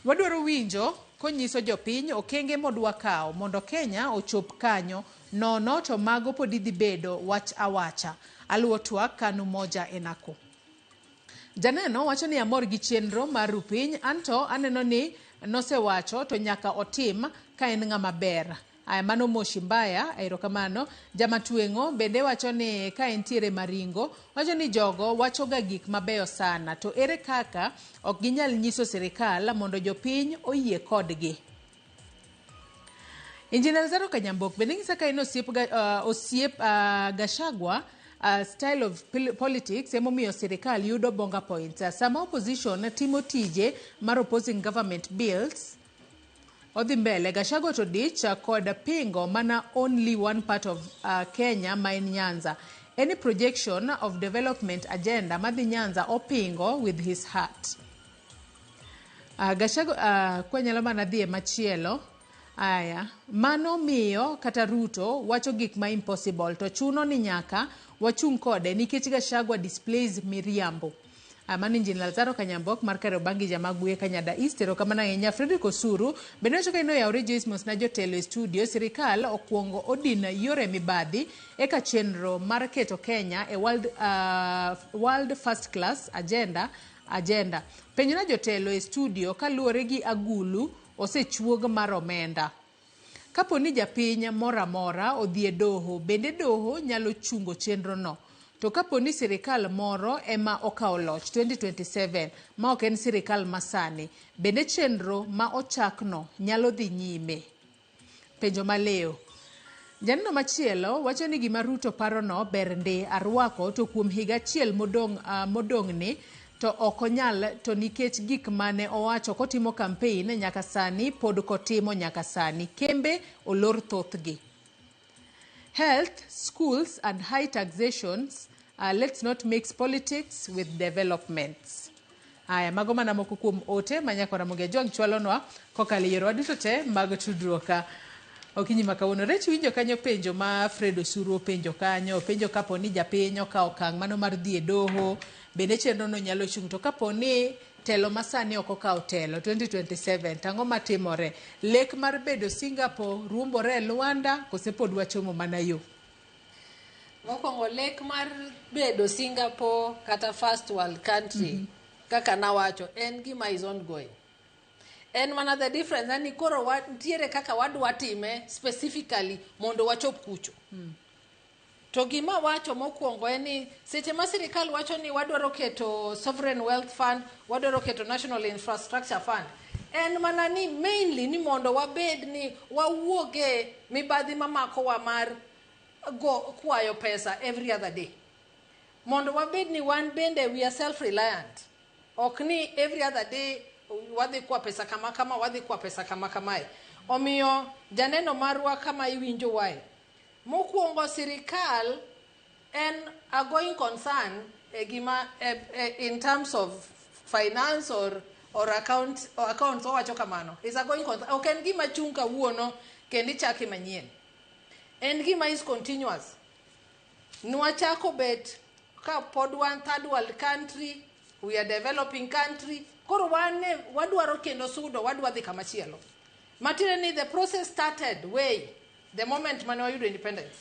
Wadwaro winjo konyiso jopiny okenge modwa kao mondo Kenya ochop kanyo nono to mago podi dhi bedo wach awacha. Aluo twak kanu moja enako. Janeno wacho ni amor gi chenro mar rupiny anto aneno ni nosewacho to nyaka otim ka en ng'ama ber. Mano moshi mbaya erokamano. Jamatuengo bende wacho ni ka entiere maringo wacho ni jogo wacho ga gik mabeyo sana to ere kaka ok ginyal nyiso serikal mondo jopiny oyie kodgi. Engineer Zaro Kanyambok bende ng'isa ka ino osiep Gachagua style of politics emomiyo serikal yudo bonga points. Sama opposition timo tije mar opposing government bills odhi mbele Gachagua to dich kod pingo mana only one part of Kenya main Nyanza. Any projection of development agenda madhi Nyanza opingo with his heart. Gachagua kwanyalo mana dhie machielo mano miyo kata Ruto wacho gik ma impossible to chuno ni nyaka wachung kode nikech Gachagua displays miriambo. Mano Injin Lazaro Kanyambok mar Karobangi Jamagwe Kanyada East erokamano ahinya. Fredrick Osuru bende wacho ka inoyawre Joismos na jotelo e studio. Sirikal okuongo odin yore mibadhi eka chenro mar keto Kenya e world first class agenda. Penjo na jotelo e studio kaluwore gi agulu osechuog mar omenda. Kapo ni japiny mora mora odhi e doho, bende doho nyalo chungo chenro no. To kapo ni sirikal moro ema okawo loch 2027 ma ok en sirikal masani, bende chenro ma ochakno nyalo dhi nyime. Penjo maleo. Janeno machielo wacho ni gima Ruto paro no ber ndi arwako to kuom higa achiel modong ni to okonyal to nikech gik mane owacho kotimo campaign nyaka sani pod kotimo nyaka sani. Kembe olor thothgi. Health, schools and high taxations. Let's not mix politics with developments. Aya, mago mana moko kuom ote manyako Ramogi jong chwalonwa kokali yero waduto te mag tudruoka. Okinyi makawuono rech winjo kanyo penjo ma Fred Osuru penjo kanyo, penjo kapo ni japiny okawo okang' mano mar dhi e doho, bende chenro no nyalo chung'. To kapo ni telo masani ok okawo telo 2027, tang'o matimore? Lek mar bedo Singapore ruombore e Luanda kose pod wachomo mana yo? Mokwongo lek mar bedo Singapore kata first world country kaka nawacho en gima is ongoing. En mana the difference ni koro ntiere kaka wadwa time specifically mondo wachop kucho. To gima wacho mokwongo en ni seche ma sirikal wacho ni wadwaro keto sovereign wealth fund, wadwaro keto national infrastructure fund, en mana ni mainly ni mondo wabed ni wawuoge mibadhi mamako wa mar kwayo pesa every other day. Mondo wabed ni wan bende we are self-reliant. Ok ni every other day wadhi kwa pesa kama kama, wadhi kwa pesa kama kamae. Omiyo janeno marwa kama iwinjo wae. Mokwongo sirikal en a going concern in terms of finance or accounts owacho kamano. Is a going concern. Ok en gima chung' kawuono kendi chaki manyien. En gima is continuous. Nwachako bet ka pod wan third world country, we are developing country, koro wadwaro kendo sudo, wadwa dhi kamachielo. Matire ni the process started way the moment mane wayudo independence.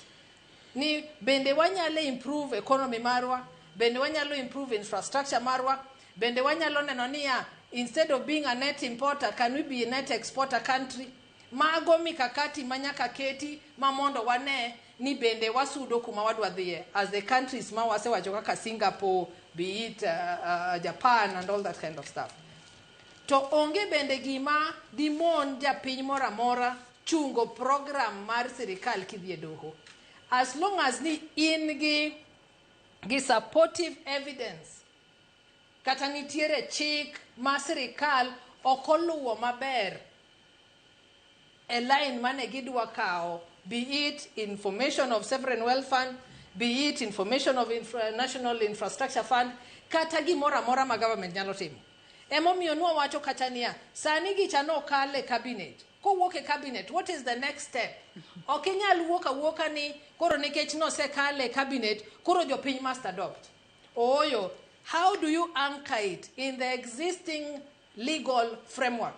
Ni bende wanyalo improve economy marwa, bende wanyalo improve infrastructure marwa, bende wanyalo neno niya, instead of being a net importer, can we be a net exporter country? Mago mikakati manyaka keti mamondo wane ni bende wasudo kuma wadwa dhiye as the countries ma wasewacho kaka Singapore, be it Japan and all that kind of stuff. To onge bende gima dimon japiny mora mora chungo program mar sirikal kidhi e doho. As long as ni in gi supportive evidence kata nitiere chik ma sirikal okoluwo maber a line mane gidwa kao, be it information of sovereign wealth fund, be it information of national infrastructure fund, kata gimora mora ma government nyalo timo. Emomiyo nwa wacho kata niya, sani gicha no kale cabinet. Ko wuok e cabinet, what is the next step? Okinyal wuoka ni koro nikech no se kale cabinet, koro jopiny must adopt. Oyo, how do you anchor it in the existing legal framework?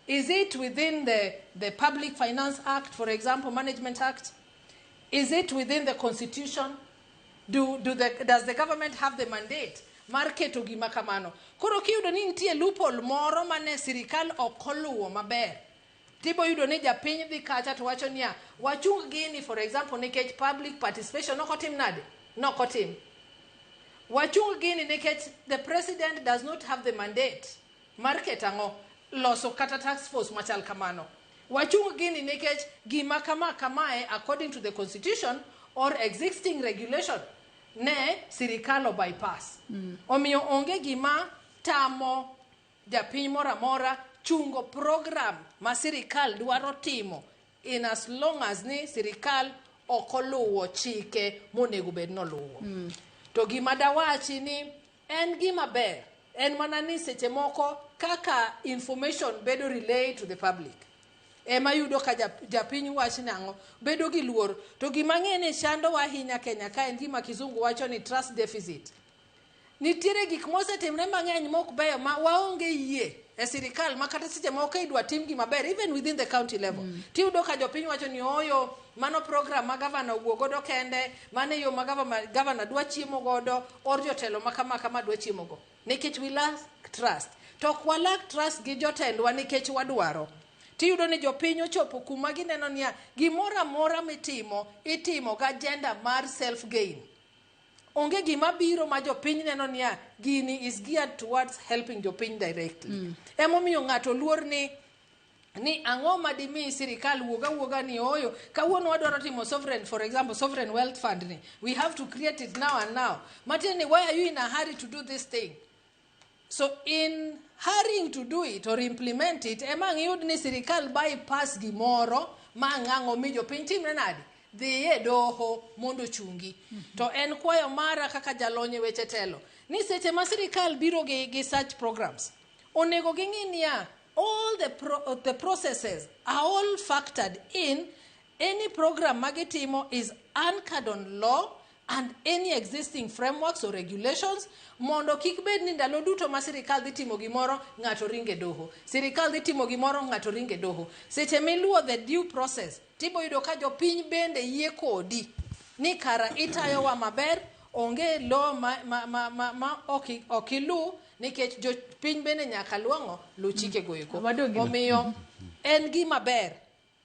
Is it within the Public Finance Act, for example, Management Act? Is it within the Constitution? Does the government have the mandate? Market gima kamano. Koro kiyudo ni nitie loophole moro mane sirikal okoluwo maber. Tibo yudo ni japiny dhi kacha to wacho niya, wachung gini for example nikech public participation nokotim nade? Nokotim. Wachung gini nikech the president does not have the mandate. Market ango loso kata task force machal kamano. Wachung gini nikech gima kamae according to the constitution or existing regulation ne sirikalo bypass. Omiyo onge gima tamo japiny mora mora chungo program ma sirikal dwaro timo in as long as ni sirikal okoluwo chike monego bed noluwo. To gima dawachi ni en gima ber. En mana ni seche moko kaka information bedo relay to the public. Ema yudo ka japiny wach nango bedo gi luor. To gima ng'e ni chando wahinya Kenya ka en gima kizungu wacho ni trust deficit. nitiere gik mosetimre mang'eny mok beyo ma waonge yie e sirikal ma kata seche moko idwa tim gima ber even within the county level. Tiyudo ka jopiny wacho ni oyo mano program ma gavana owuo godo kende, mano yo ma gavana dwa chiemo godo, or jotelo ma kama dwa chiemo go. Nikech we lack trust. To ok wa lack trust gi jotendwa nikech wadwaro. Tiyudo ni jopiny ochopo kuma gineno niya gimoro amora mitimo itimo ga agenda mar self gain. Onge gima biro ma jopiny neno niya gini is geared towards helping jopiny directly. Emomiyo ng'ato luor ni ang'o madimi sirikal wuoga ni oyo kawuono wadwaro timo sovereign, for example sovereign wealth fund ni, we have to create it now and now. Matini, why are you in a hurry to do this thing? So in hurrying to do it or implement it, ema ng'iyud ni sirikal bypass gimoro ma ng'ang'o mi jopiny timre nadi dhiye doho mondo chungi. To en kwayo mara kaka jalonye weche telo ni seche ma sirikal biro gi such programs onego ging'i niya all the processes are all factored in. Any program magitimo is anchored on law and any existing frameworks or regulations mondo kik bed ni ndalo duto ma sirikal dhi timo gimoro ng'ato ringe doho, sirikal dhi timo gimoro ng'ato ringe doho. Seche miluwo the due process tibo yudo ka jopiny bende yie kodi ni kara itayowa maber, onge law ma okilu nikech jopiny bende nyaka lu chike goeko. Omiyo en gima ber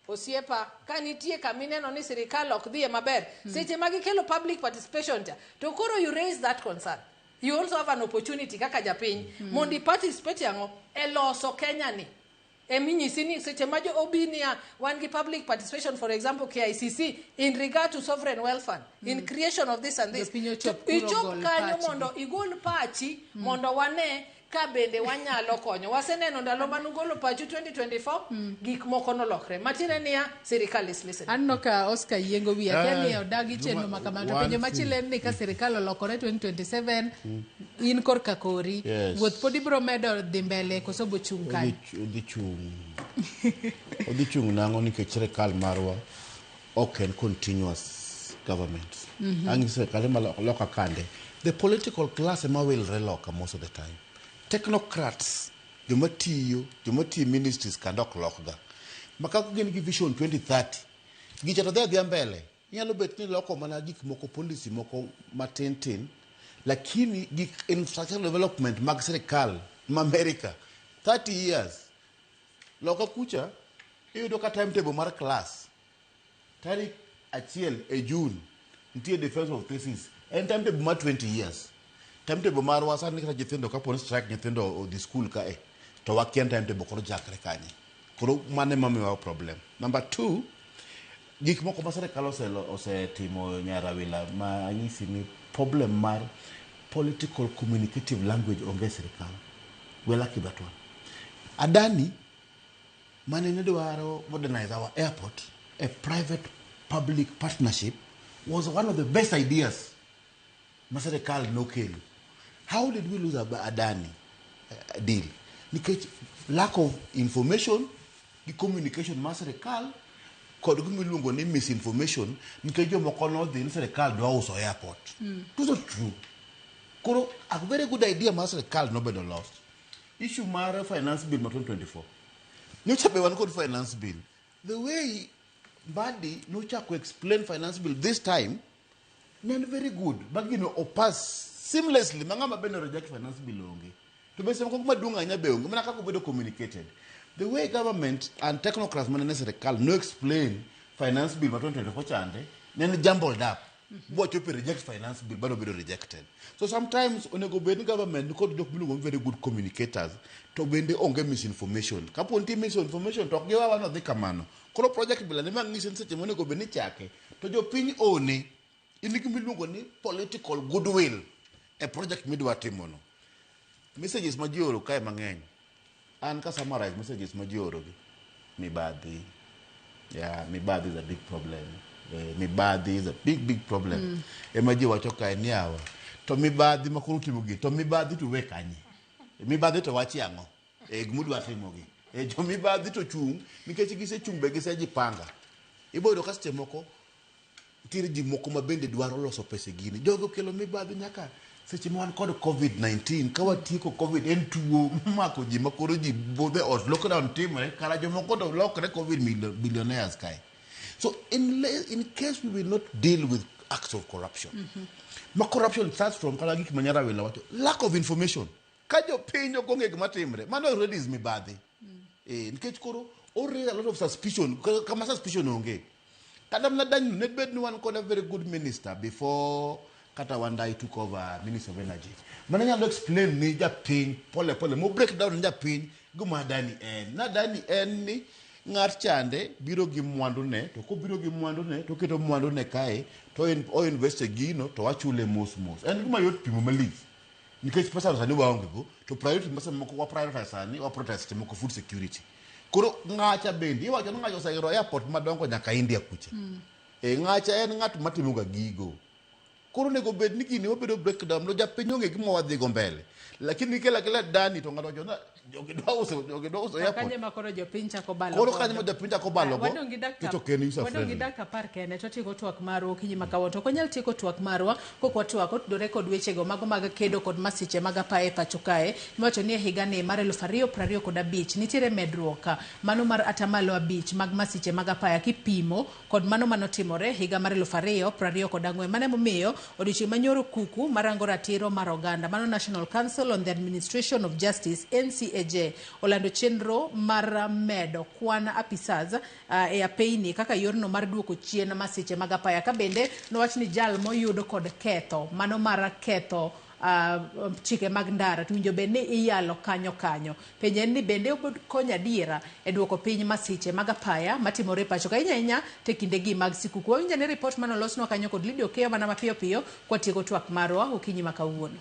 osiepa ka nitie kamineno ni sirikal ok dhiye maber seche magikelo public participation to koro you raise that concern. You also have an opportunity kaka japiny mondo participate yango e loso Kenya ni. Eminyisi ni seche ma jo obinia wan gi public participation, for example KICC in regard to sovereign wealth fund in creation of this and this. Ichop kanyo mondo igol pachi mondo wane ka bende wanyalo konyo. Waseneno ndalo manugolo pachu 2024 gik moko nolokre. Matire niya sirikal is listening. Anno ka Oscar Yengo wi akeni odagi chenro makamato penjo machile ni ka sirikal olokore 2027 in kor kakori wuoth podi bro medo dhi mbele koso bo chung kai. Odhi chung nango nikech sirikal marwa ok en continuous government. Angi sirikal ma loka kande. The political class ema wilre loka most of the time. Technocrats, joma tiyo ministries kandok lokga. Makako gin gi vision 2030. Gichato dhia mbele. Nyalo bet ni loko mana gik moko policy moko matin, lakini gik infrastructure development mag sirikal ma America 30 years. Loka kucha, iyudo ka timetable mar class. Tarik 1 June, nitie defense of thesis. En timetable mar 20 years. Timetable marwa sani kata nyithindo kapo ni strike nyithindo di school ka to wakian timetable koro jakre kanye. Koro mane mamiwa problem. Number 2, gik moko ma sirikal osetimo nyarawila ma nyisi ni problem mar political communicative language onge sirikal. Wela kibatwa. Adani mane ne dwaro modernize our airport, a private public partnership was one of the best ideas Masirikal nokelo. How did we lose Adani deal? Because lack of information, the communication Masirikal, kod gumilungo ni misinformation, because you mokono the Masirikal do also airport. It was not true. Koro a very good idea Masirikal nobody lost. Issue Mara finance bill 2024. No chape one code finance bill. The way Badi no chako explain finance bill this time, not very good. But you know, or pass seamlessly. Mangama beno reject finance bill onge. To be some kuma dunga nya beonge. Mana kako bedo communicated. The way government and technocrats manene sirikal no explain finance bill 2024 chande, then jumbled up. What you reject finance bill, but be rejected. So sometimes when you go to government, you could very good communicators to bend the onge misinformation. Kapunti misinformation talk give one of the kamano. Kolo project bill and the mission such a money go benichake to your pin one in political goodwill. A project midwatimono. Messages majoro kay mangeny. And ka summarize messages majoro mibadhi. Yeah, mibadhi is a big problem. Mibadhi is a big problem. Emaji wachoka eniawa. To mibadhi makuruti mugi. To mibadhi to wekanye. Mibadhi to wachi ango. Gmudu atimogi. Jo mibadhi to chung. Mikechi gise chung begise jipanga. Ibo do kaste moko. Tiri ji moko mabende dwaro loso pese gini. Jogo kelo mibadhi nyaka seche ma wan kod covid-19 ka watieko covid en tuo mako ji makoro ji bodhe ot lockdown timore kara jomoko to lokre covid billionaires kae. So in case we will not deal with acts of corruption, ma corruption starts from kala gik manyara wela wacho lack of information. Ka jopiny ok ong'e gima timre, mano already is mibadhi. Nikech koro already a lot of suspicion, kama suspicion onge. Kadam na danyu net bed ni one called a very good minister before Kata Wandai took over Minister of Energy. Mananya lo explain ni japiny pole mo break down ni japiny guma dani en. Na dani en ni ngat chande biro gi mwandu ne, to ko biro gi mwandu ne to keto mwandu ne kae to o invest gino to wachule mos. En guma yot pimo malich. Nikech pesa sani waonge go to priority masa moko wa prioritize sani wa protest moko food security. Koro ngacha bendi iwacho ngacha osairo airport madongo nyaka India kucha. Ngacha en ngat matimo ga gigo. Koro nego bed ni gini obedo breakdown lo japiny onge gima wadhi go mbele. Lakini kila dani to ngato jona jogedo uso airport. Kanye makoro jopiny chako balo. Koro kanye mo jopiny chako balo go. To ken user friendly. Wadongi dakika par kene to tieko twak marwa kinyi makawo to konyal tieko twak marwa kokwa twak otudore kod weche go mago mag kedo kod masiche mag apaye pacho kae. Iwacho ni higa ni mar 2025 nitiere medruok mano mar atamalo 5 mag masiche mag apaya kipimo kod mano manotimore higa mar 2024 mane momiyo odiochieng' manyoro kuku marango ratiro mar oganda mano National Council on the Administration of Justice NCAJ olando chenro mar medo kwan apisas e apeyni kaka yorno mar duoko chien masiche mag apaya ka bende nowach ni jal moyudo kod ketho mano mar ketho chike mag ndara tuwinjo bende iyalo kanyo penje ni bende konya diera e duoko piny masiche mag apaya matimore pacho ka inya te kinde gi mag sikuku. Winja ne report manolosno kanyo kod Lidio Keo mana mapiyo kwa tieko twak marwa okinyi makawuono.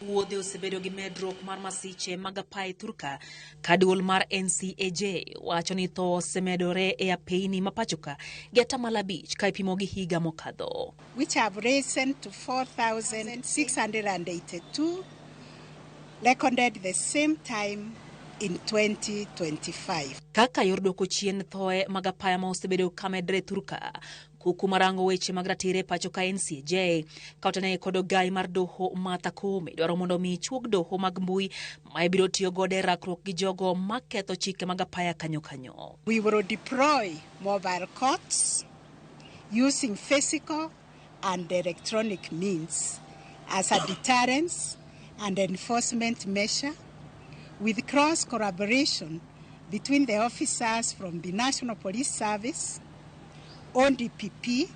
Wuodhe osebedo gi medruok mar masiche mag apaya Thurka ka duol mar NCAJ wacho ni tho osemedore e apeyni mapachoka gi atamalo 5 ka ipimo gi higa mokadho, which have risen to 4,682 recorded the same time in 2025. Kaka yor duoko chien thoe mag apaya ma osebedo ka medre Thurka, kuku marango weche mag ratire pacho ka NCAJ kautane kod ogai mar doho Martha Koome dwaro mondo mi chuog doho mag mbui ma ibiro tiyo gode rakruok gi jogo maketho chike mag apaya kanyo. We will deploy mobile courts using physical and electronic means as a deterrence and enforcement measure with cross collaboration between the officers from the National Police Service, ODPP,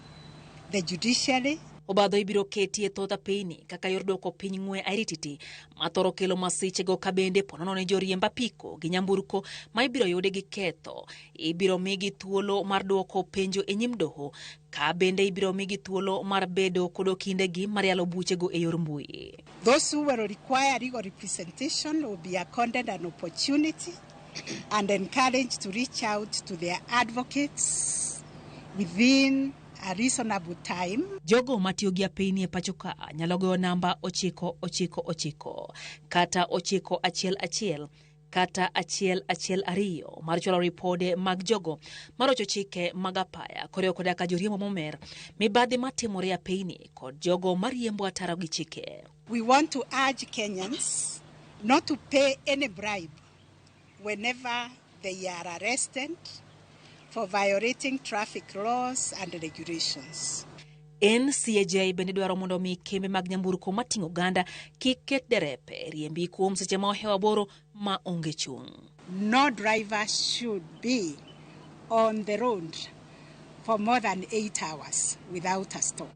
the judiciary. Obadho ibiro keti e thoth apeyni kaka yor duoko piny ng'we airititi mathoro kelo masiche go ka bende ponono ne joriemb apiko gi nyamburko ma ibiro yude gi ketho ibiro migi thuolo mar duoko penjo e nyim doho ka bende ibiro migi thuolo mar bedo kod kindegi mar yalo buchego e yor mbui. Those who will require legal representation will be accorded an opportunity and encouraged to reach out to their advocates within a reasonable time. Jogo matio gi apeyni e pachoka nyalo goyo namba 999 kata 911 kata 112 mar chwalo ripode mag jogo marocho chike mag apaya koreo koda ka joriembo momer mibadhi matimore apeyni kod jogo mariembo ataro gi chike. We want to urge Kenyans not to pay any bribe whenever they are arrested for violating traffic laws and regulations. NCAJ bende dwaro mondo mi kembe mag nyamburko mating'o oganda kik ket derepe riembi kuom seche ma ohewa boro ma onge chung'. No driver should be on the road for more than 8 hours without a stop.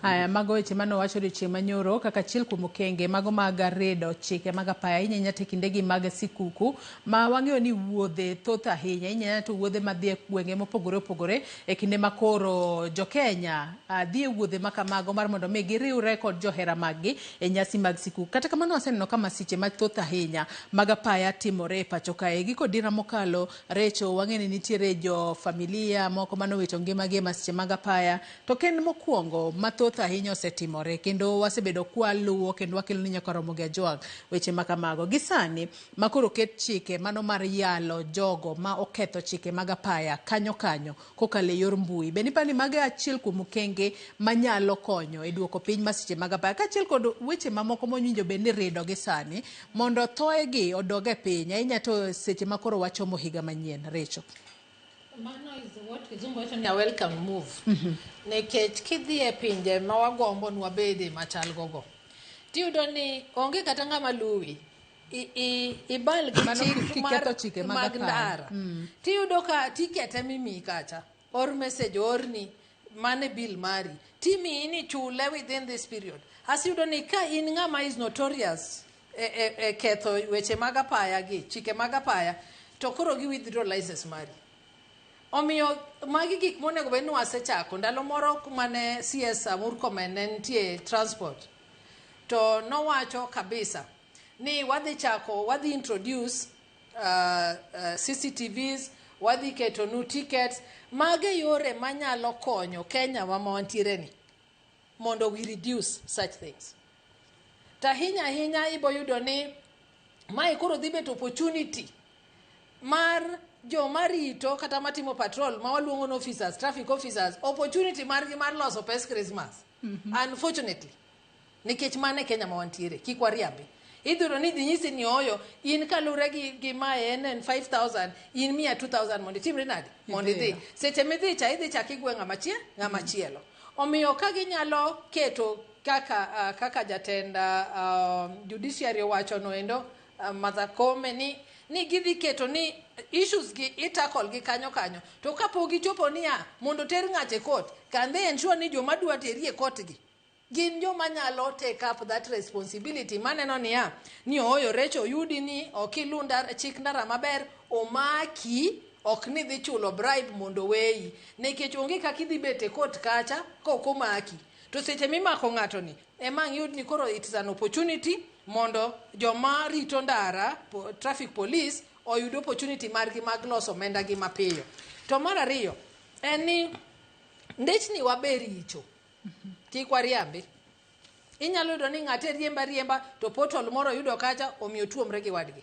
Haya mago weche mano wacho odiochieng' manyoro kaka achiel kuom okenge mago mag redo chike mag apaya inyanya te kindegi mag sikuku ma wang'eyo ni wuodhe thoth ahinya inyanya to wuodhe madhi e gwenge mopogore opogore e kinde makoro jo Kenya dhi e wuodhe makamago mar mondo mi giriwre kod johera maggi e nyasi mag sikuku. Kata kamano waseneno kama masiche mathoth ahinya mag apaya timore e pacho kae giko dira mokalo recho wang'e ni nitiere jo familia moko manowito ngimagi e masiche mag apaya to ken mokwongo mathoth mathoth ahinya osetimore kendo wasebedo kwaluwo kendo wakelo ni nyaka Ramogi Ajwang weche makamago. Gisani makoro ket chike mano mar yalo jogo ma oketho chike mag apaya kanyo kokale yor mbui. Beni pani mage achiel kuom okenge manyalo konyo e duoko piny masiche mag apaya kachiel kod weche mamoko monyinjo bende rido gisani mondo thoegi odoge piny ahinya to seche makoro wachomo higa manyien. Recho. Mano is what kizungu wacho ni a welcome move. Nekech kidhi e pinje ma wagombo nwa bede machal gogo. Tiyudo ni onge kata ng'ama luwi. Ibal gi chike mag ndara. Tiyudo ka tikete mimi kacha. Or message orni mane bill mari. Timi ini chule within this period. Asiyudo ni ka in ng'ama is notorious ketho weche mag apaya gi chike mag apaya to koro gi withdraw license mari. Omiyo magi gik monego bed ni wasechako ndalo moro mane CS Murkomen ne nitie transport to nowacho kabisa ni wadhi introduce CCTVs, wadhi keto new tickets, mage yore manyalo konyo Kenya ma wantiere ni mondo we reduce such things. Tahinya ibo yudo ni mai koro dhi bet opportunity mar jomarito kata matimo patrol ma waluongo officers, traffic officers, opportunity margi mar loso pes Christmas. Unfortunately, nikech mane Kenya ma wantiere, kik wariambi. Idhuro ni dhinyisi ni oyo, in kalure gi mae en 5,000, in miya 2,000 mondi timre nadi? Mondi dhi. Seche midhi cha idhi chaki gwe ng'ama chielo. Omiyo ka ginyalo keto kaka jatenda judiciary wacho no endo Martha Koome ni gidhi keto ni issues gi itakol gi kanyo to kapo gichopo niya mondo ter ng'ate court can they ensure ni joma dwa teri e court gi gin joma nyalo take up that responsibility maneno niya ni oyo Recho yudi ni okilunda chik ndara maber omaki ok ni dhi chulo bribe mondo weyi nikech onge kaka idhi bet e court kacha kok omaki to seche mimako ng'ato ni ema yud ni koro it is an opportunity mondo joma rito ndara traffic police oyud opportunity margi mag loso omenda gi mapiyo. To mar ariyo en ni ndechni wabericho kik wariambi. Inyalo yudo ni ng'ate riemba to portal moro yudo kacha omiyo tuomre gi wadgi.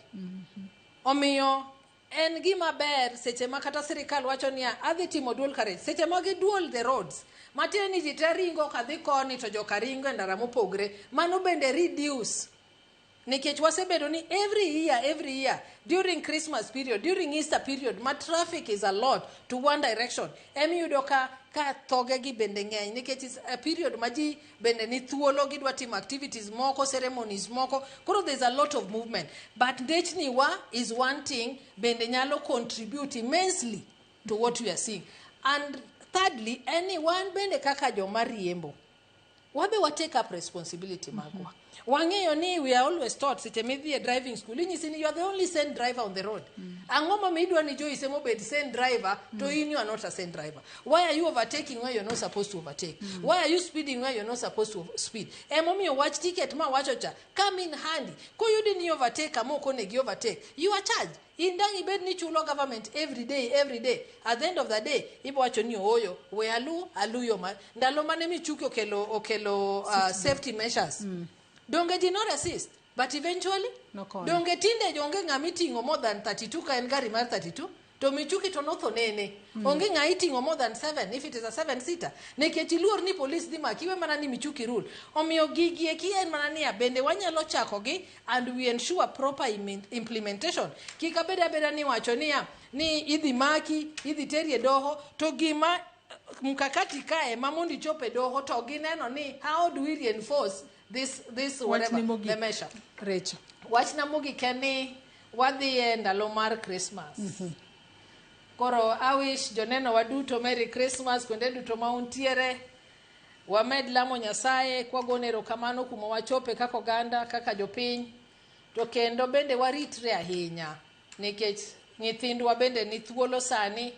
Omiyo en gima ber seche ma kata sirikal wacho niya adhi timo dual carriage seche ma gi dual the roads matiende ni ji te ringo kadhi koni to joka ringo e ndara mopogre mano bende reduce. Nikech wasebedo ni every year during Christmas period, during Easter period, my traffic is a lot to one direction. Yudo ka thoge gi bende ng'eny nikech it's a period ma ji bende ni thuolo gidwa timo activities moko, ceremonies moko, koro there's a lot of movement. But ndechni wa is one thing bende nyalo contribute immensely to what we are seeing. And thirdly, anyone bende kaka joma riembo wabe wa take up responsibility magwa. Wang'eyo ni we are always taught seche midhi driving school inyisi ni you are the only sane driver on the road. Ang'o ma idwa ni Joyce emo bed sane driver to in you are not a sane driver. Why are you overtaking where you are not supposed to overtake? Why are you speeding where you are not supposed to speed? Momiyo watch ticket ma wacho cha come in handy. Ko yudi ni overtake amoko negi overtake. You are charged. Indang ibed ni chulo government every day. At the end of the day ibo wacho ni oyo we alu yo ma ndalo mane michuki okelo safety measures. Donge did not assist, but eventually donge tinde jonge ng'ami tingo more than 32 ka en gari mar 32 to michuki to notho nene. Onge ng'ai tingo more than 7 if it is a 7-seater. Nikech iluor ni police dhi maki we mana ni michuki rule. Omiyo gigi eki en mana ni bende wanyalo chako gi and we ensure proper implementation. Kika beda ni wacho ni idhi maki, idhi teri doho to gima mkakati kae mamundi chope doho to gineno ni how do we reinforce this whatever the measure. Recho. Wach na mugi keni wadhi e ndalo mar Christmas. Koro I wish joneno waduto Merry Christmas kuonde duto mauntiere. Wamed lamo Nyasaye kwa gonero kamano kuma wachope kaka oganda kaka jopiny. To kendo bende waritre ahinya nikech nyithindwa bende ni thuolo sani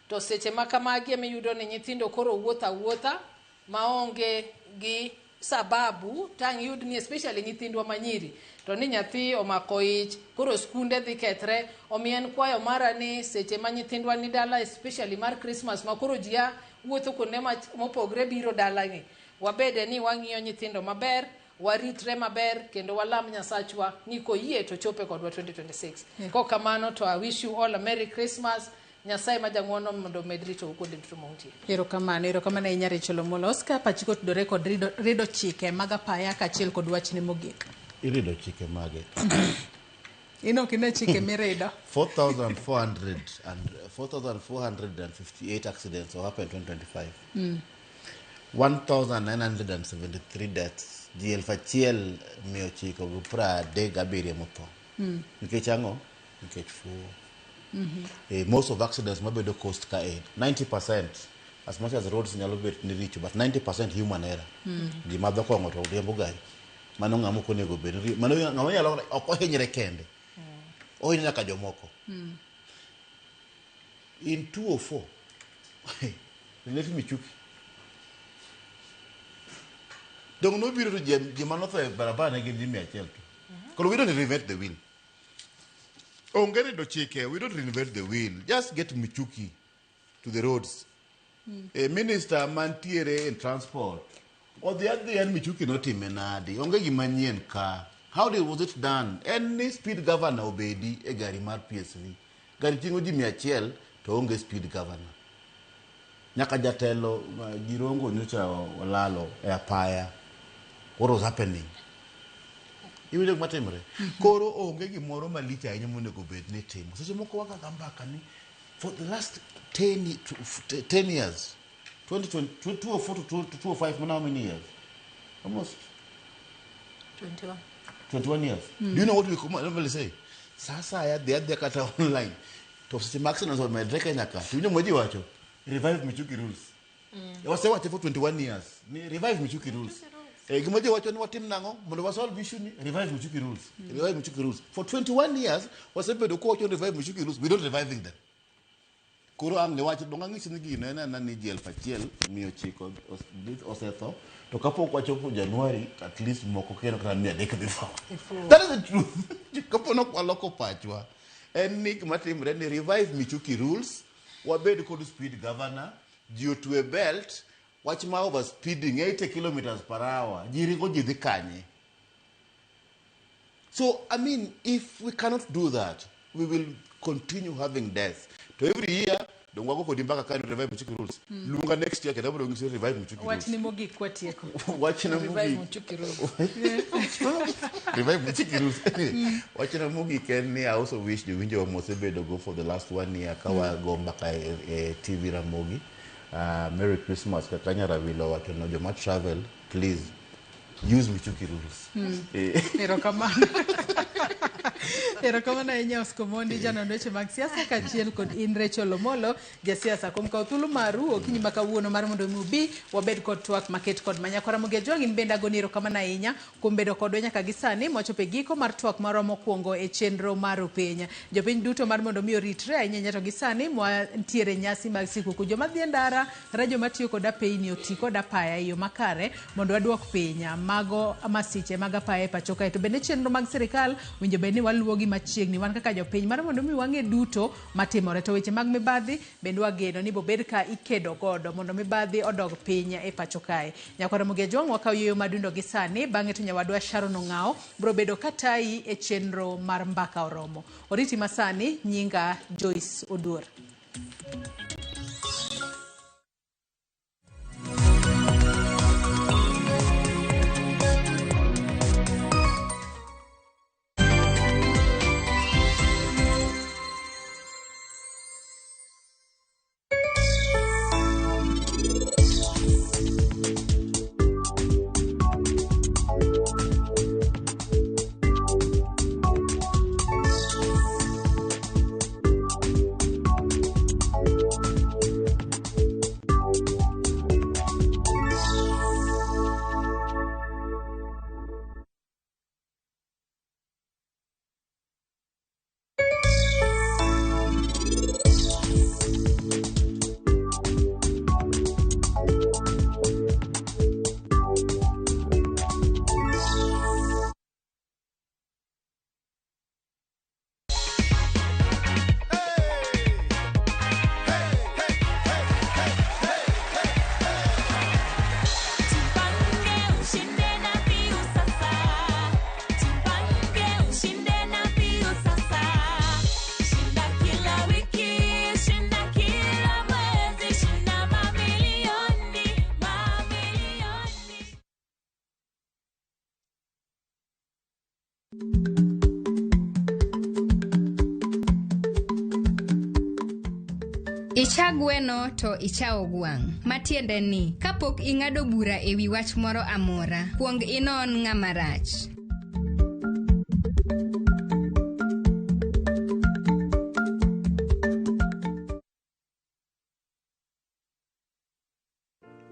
to seche makamagi emiyudo ni nyithindo koro wuotha maonge gi sababu tang yud ni especially nyithindwa manyiri to ni nyathi omako ich koro skunde dhi kethre omien kwayo mara ni seche ma nyithindwa ni dala especially mar Christmas ma koro jia wuotho kuonde mopogre biro dala ni wabede ni wang'iyo nyithindo maber, waritre maber, kendo walam Nyasachwa ni koyie to chope kodwa 2026. Ko kamano to I wish you all a Merry Christmas. Nyasaye ma jang'wono mondo med rito kuonde duto mauntie. Erokamano ahinya Rachel Omolo. Oscar, pachiko tudore kod rido chike mag apaya kaachiel kod wachne mogik. Irido chike mage. Ino kine chike mirido. 4,458 accidents will happen in 2025. 1,973 deaths. GL miochiko gupra dega biri motho. Nikech ang'o? Nikech fuo. Most of accidents mabedo coast ka 90%, as much as roads nyalo bet ni richo, but 90% human error. Gima dhoko ng'ato riembo gari. Mano ng'amo konego bed. Mano ng'amo nyalo ok ohinyre kende. Ohinyre nyaka jomoko. In 204, let me chuki. Don't know be to Jimanofa Barabana give me a shelter. Because we don't reinvent the wheel. On get it chike, we don't reinvent the wheel. Just get Michuki to the roads. A minister mantiere in transport. Or the other end Michuki not in Menadi. Onge Gimanien car. How was it done? Any speed governor obeyed a Garimar PSV. Garitingo Jimmy Achel to onge speed governor. Nyakajatelo Girongo Nucha Lalo Apaya. What was happening? You will make matemre. Koro onge gimoro malicha ahinya monego bed ni timo. Seche moko waka gambaka ni for the last 10 years, 2004 to 2005, how many years? Almost 21 years. Do you know what we normally say? Sasa ya the kata online. To such maximum on my dreka nyaka. You know moji wacho. Revive Michuki rules. It was what for 21 years. Revive Michuki rules. Gimoje wacho ni watim nango mondo wasolve issue ni revive Michuki rules. Revive Michuki rules. For 21 years wasebedo ko wacho revive Michuki rules. We don't reviving them. Kuro ang ne wacho donga ngisi ni gino na ni jel fachiel miyo chiko osetho to kapok wachopo January at least moko keno kata mia deka before. That is the truth. Kapo no kwaloko pachwa. Enik matimre ni revive Michuki rules. Wabed kod speed governor due to a belt. Watch my over speeding 80 kilometers per hour. So, I mean, if we cannot do that, we will continue having death. So every year, don't go for the back kind of revive Michuki rules. Lunga next year, can never revive Michuki rules. Watch Nimogi Kwatieko. Watch Revive Michuki rules. Revive Michuki rules. Watching a movie can I also wish the window of Mosebe to go for the last 1 year. Kawa go back a TV Ramogi. Merry Christmas. Kakanya Ravilo, Wakenojoma travel. Please use Michuki rules. Erokamano ahinya Oskomondi janondoche mag siasa kaachiel kod in Rachel Omolo jasiasa kuom kawo thuolo maru okinyi ma kawuono mar mondo ubi wabed kod twak maket kod manyakora Mogejwang' in bende agoni erokamano ahinya kuom bedo kodwa nyaka gi sani mochopo e giko mar twak marwa mokwongo e chenro mar opiny. Jopiny duto mar mondo mi oritre ahinya to gi sani ntiere nyasi mag sikuku. Joma dhi e ndara kata joma tiyo kod apeyni oti kod apaya e yo makare mondo waduok piny mago masiche mag apaya e pacho kae. To bende chenro mag sirikal winjo bende ni waluwogi machiegni wan kaka jopiny mar mondo mi wang'e duto matimore. To weche mag mibadhi bende wageno ni bobed ka ikedo godo mondo mibadhi odog piny e pacho kae. Nyakwara Mogejwang' wakawo yueyo madundo gi sani bang'e to nyawadwa Sharon Ong'ao bro bedo katai e chenro mar mbaka oromo. Oriti masani nyinga Joyce Oduor. Icha gweno to ichao gwang'. Matiende ni, kapok ing'ado bura ewi wach moro amora, kuong inon ng'ama rach.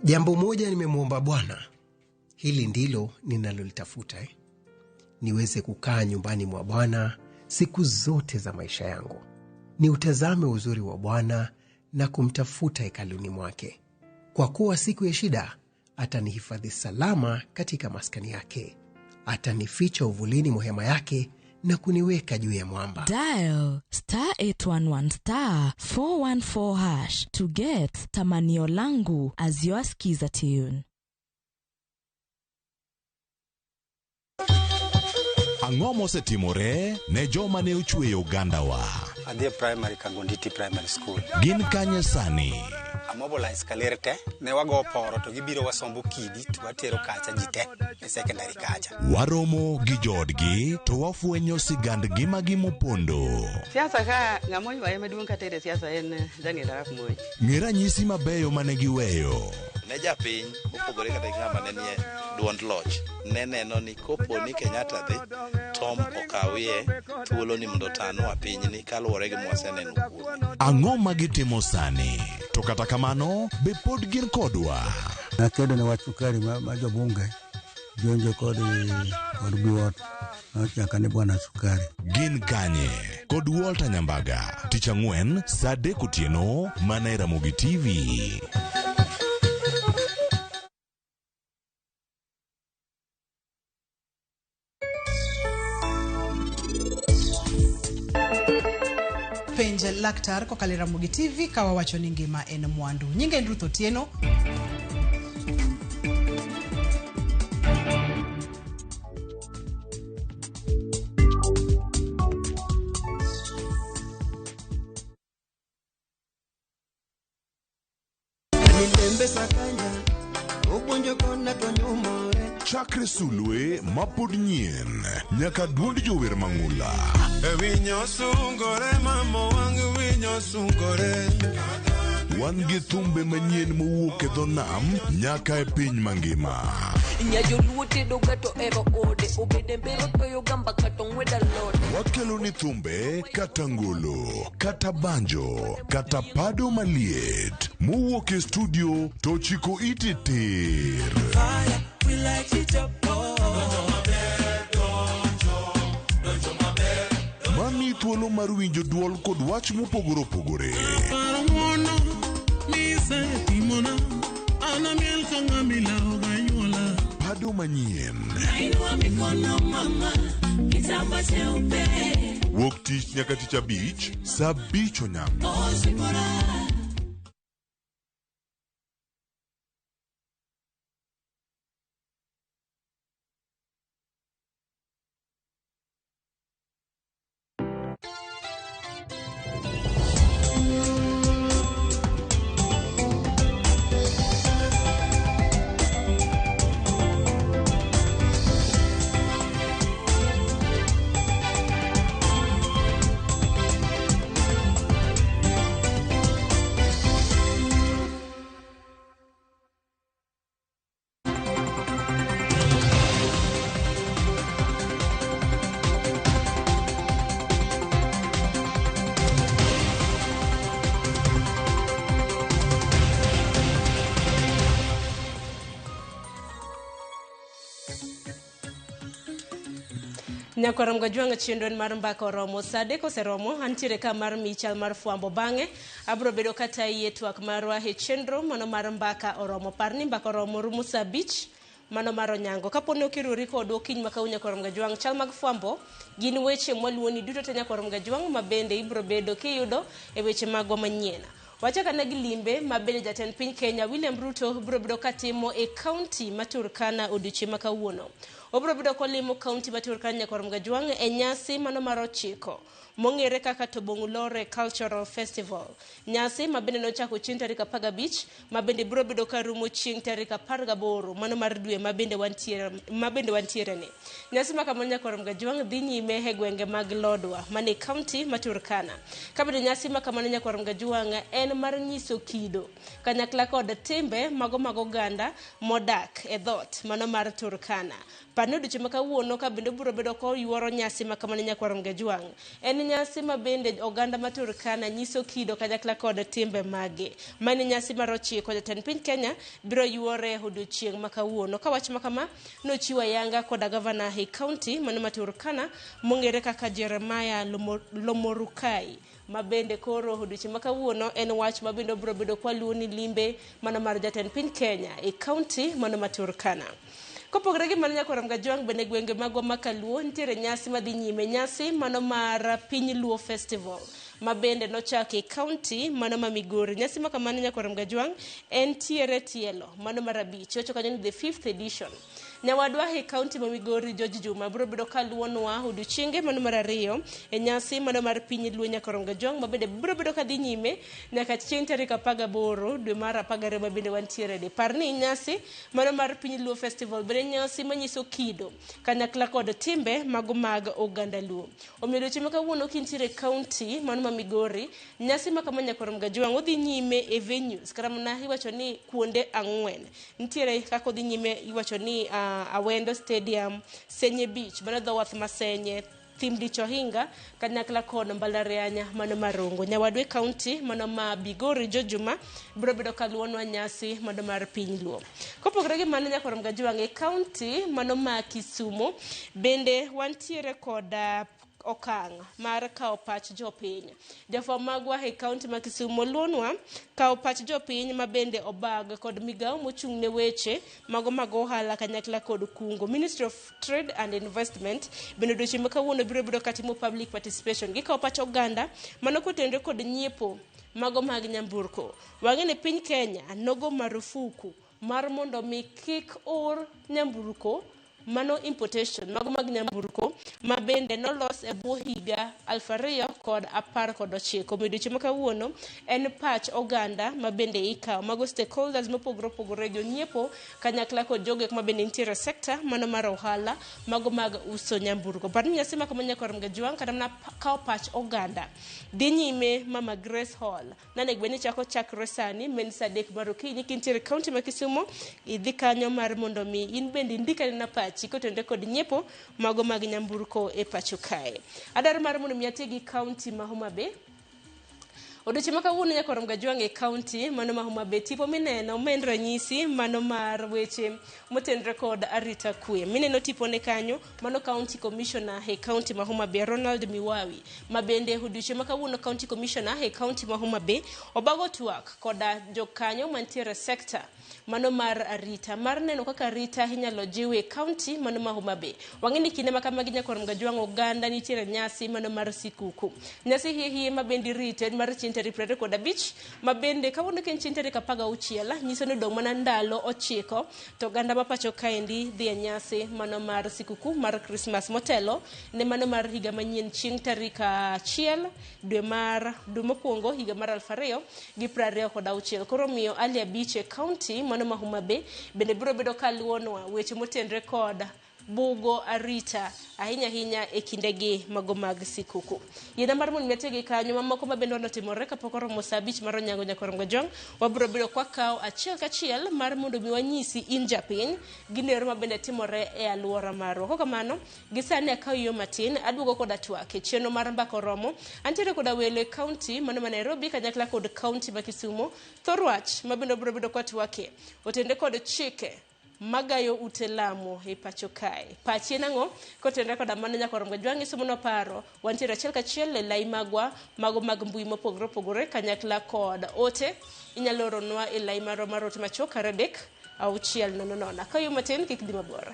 Jambo moja nimemwomba Bwana, hili ndilo ninalolitafuta, niweze kukaa nyumbani mwa Bwana siku zote za maisha yangu, ni utazame uzuri wa Bwana na kumtafuta hekaluni mwake. Kwa kuwa siku ya shida atanihifadhi salama katika maskani yake, atanificha uvulini mwa hema yake na kuniweka juu ya mwamba. Dial *811 414# to get Tamanio Langu as your skiza tune. Ang'o mosetimore ne joma ne ochweyo Ugandawa? Adhi primary Kagonditi Primary School. Gin kanye sani? Amobilize kalerte ne wago poro to gibiro wasombo kidi to watero kacha jite e secondary kacha. Waromo gi jodgi to wafwenyo sigandgi magimopondo. Siasa ka ng'amoy wae maduong' katere siasa en Daniel Arap Moi. Ng'e ranyisi mabeyo mane giweyo. Ne japiny opogore kata ng'ama ne nie duond loch ne neno ni kopo ni Kenyatta dhi Tom okawie thuolo ni mondo tano apinyni kaluwore gi mwaseneno kuome. Ang'o magitimo sani? To kata kamano be pod gin kodwa. Nakedo ne wach sukari ma jobunge jonjo kod biwot nochaka ne bwana sukari. Gin kanye kod Walter Nyambaga tich ang'wen saa 3 otieno mana e Ramogi TV. Penj laktar kokalo Ramogi TV kawa wacho ni ngima en mwandu. Nyinge en Ruth Otieno. Chakre sulwe mapod nyien nyaka duond jower mang'ula. Winyo sungore mamo wang winyo sungore. Wan gi thumbe manyien mowuok e dho nam nyaka e piny mangima. Wakelo ni thumbe kata ngolo, kata banjo, kata pado maliet mowuok e studio to chiko iti tir. Mami thuolo mar winjo duol kod wach mopogore opogore. Pado manyien wuok tich nyaka tich abich saa 5 onyango. Nyakoram gajwanga chendon mar mbaka oromo sade kose romo antiere ka mar michal mar fuambo bange abro bedo kata yie twak marwa he chendro mano mar mbaka oromo parni mbaka oromo rumo saa 5 mano mar onyango kaponi okiruri kod okiny maka Nyakoram gajwang chal mag fuambo gin weche mwaluoni duto te Nyakoram gajwang mabende ibro bedo kiyudo e weche magwa manyien Wachaka na gilimbe mabende jatend piny Kenya William Ruto biro bedo katimo e county ma Turkana odiochieng' ma kawuono. Obiro bedo kolimo county ma Turkana nyaka Ramga Jwang' e nyasi mano mar 9 mong'ere kaka Tobong'ulore Cultural Festival. Nyasi mabende nochako chieng' tarik 15 mabende biro bedo karumo chieng' tarik 18 mano mar dwe mabende wantiere ni. Nyasi ma kamano nyaka Ramga Jwang' dhi nyime e gwenge mag Lodwar mane county ma Turkana. Kabende nyasi ma kamano nyaka Ramga Jwang' en mar nyiso kido kanyakla kod timbe mago oganda modak e dhot mano mar Turkana. Pano odiochieng' ma kawuono ka bende biro bedo ko yuoro nyasi ma kamano nyaka Ramga Jwang'. En nyasi ma bende oganda ma Turkana nyiso kido kanyakla kod timbe mage. Mane nyasi mar 9 jatend piny Kenya biro yuore odiochieng' ma kawuono. Ka wach ma kama nochiwa yanga kod gavana e county mano ma Turkana mong'ere kaka Jeremiah Lomorukai. Mabende koro odiochieng' ma kawuono en wach ma bende biro bedo kwa luo ni limbe mano mar jatend piny Kenya e county mano ma Turkana. Kopogore gi mano nyaka Ramga Jwang' bende gwenge magwa makaluo nitiere nyasi madhi nyime, nyasi mano mar Piny Luo Festival mabende nochako e county mano ma Migori. Nyasi ma kamano nyaka Ramga Jwang' en tielo mano mar 5 ocho kanyo ni the 5th edition. Nyawadwa e county ma Migori George Juma biro bedo kaluonwa odiochienge mano mar 2 e nyasi mano mar Piny Luo nyaka Ramga Jwang' mabende biro bedo kadhi nyime nyaka chieng' tarik 18 dwe mar 12 mabende wantiere ni. Parni nyasi mano mar Piny Luo Festival bende nyasi manyiso kido kanyakla kod timbe mago mag oganda Luo. Omiyo odiochieng' ma kawuono kintiere county mano ma Migori, nyasi ma kamano nyaka Ramga Jwang' odhi nyime e venues kata mana iwacho ni kuonde 4 nitiere kaka odhi nyime iwacho ni Awendo Stadium, Senye Beach, mano dho wath Masenye, Thimdi Ohinga, kanyakla kod Mbalarianya mano Marongo. Nyawadwe county mano ma Bigori Jojuma biro bedo kaluonwa nyasi mano mar Piny Luo. Kopogore gi mano nyaka Ramga Jwang' e county mano ma Kisumu bende wantiere kod okang' mar kao pach jopiny. Jafwamb magwa e county ma Kisumu luonwa kao pach jopiny mabende obag kod migao mochung' ne weche mago mag ohala kanyakla kod kungo. Ministry of Trade and Investment bende odiochieng' ma kawuono biro bedo katimo public participation gi kao pach oganda mano kotenore kod nyiepo mago mag nyamburko. Wang'e piny Kenya nogo marufuku mar mondo mi kik or nyamburko mano importation mago mag nyamburko mabende nolos e bwo higa 2019. Odiochieng' ma kawuono en pach oganda mabende ikao mago stakeholders mopogore opogore, jonyiepo kanyakla kod jogo mabende nitiere sector mano mar ohala mago mag uso nyamburko. Parni nyasi ma kamano nyaka Ramga Jwang' kata mana kao pach oganda dhi nyime Mama Grace Hall nane gwani chakre sani men saa 3 mar okinyi kintiere county ma Kisumu idhi kanyo mar mondo mi in bende indikane na pach kotenore kod nyiepo mago mag nyamburko e pacho kae. Adar mar mondo mi ati gi county ma Homa Bay. Odiochieng' ma kawuono nyaka Ramga Jwang' e county mano ma Homa Bay, tipo mineno men ranyisi mano mar weche motenore kod arita kwe. Mineno tipo ne kanyo mano county commissioner e county ma Homa Bay Ronald Miwawi, mabende odiochieng' ma kawuono county commissioner e county ma Homa Bay obago twak koda jokanyo mantiere sector mano mar arita mar neno kaka arita inyalo jiw e county mano ma Homa Bay. Wang'e ni kinde ma kamagi nyaka Ramga Jwang' oganda nitiere nyasi mano mar sikuku. Nyasi hihi mabende rite mar chieng' tarik 25 mabende kawuono ken chieng' tarik 16 nyiso ni dong' mana ndalo 9 to oganda ma pacho kaendi dhi e nyasi mano mar sikuku mar Christmas motelo ne mano mar higa manyien chieng' tarik 1 dwe mokwongo higa mar 2026. Koro miyo Ali Abiche county mano ma Homa Bay bende biro bedo kaluonwa weche motenore kod bugo arita ahinya e kindegi mago mag sikuku. Yena mar mon metegi kanyo mamoko mabende otimore kapok oromo saa 5 mar onyango nyaka Ramga Jwang', wabiro bedo kwa kao achiel kachiel mar mondo mi wanyisi in japiny ginero mabende timore e aluora marwa. Kok kamano gisani akao yo matin aduogo kod atwak e chenro mar mbaka oromo antiere kod welo e county mano ma Nairobi kanyakla kod county ma Kisumu. Thorwach mabende biro bedo kwa twake otende kod chike magayo ute lamo e pacho kae. Pachi nang'o kotenore kod mano nyaka Ramga Jwang' isomo no paro wantiere achiel kachiel e lai magwa mago mag mbui mopogore opogore kanyakla kod ote inyalo oronwa e lai marwa mar ote macho kar 3-600. Kayo matin kik dhi mabor.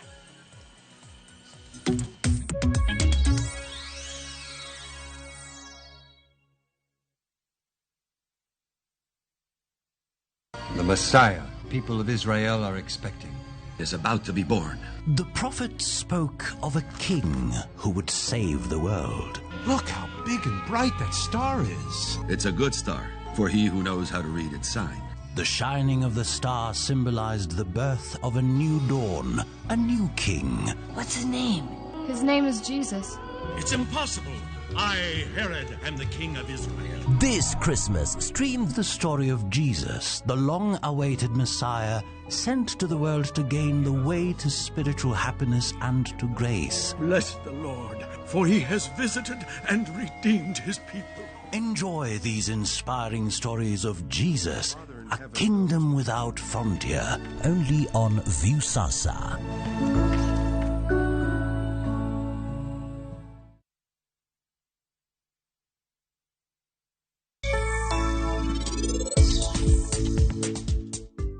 Messiah people of Israel are expecting is about to be born. The prophet spoke of a king who would save the world. Look how big and bright that star is. It's a good star for he who knows how to read its sign. The shining of the star symbolized the birth of a new dawn, a new king. What's his name? His name is Jesus. It's impossible. I, Herod, am the king of Israel. This Christmas, stream the story of Jesus, the long-awaited Messiah, sent to the world to gain the way to spiritual happiness and to grace. Bless the Lord, for he has visited and redeemed his people. Enjoy these inspiring stories of Jesus, a kingdom without frontier, only on Viusasa.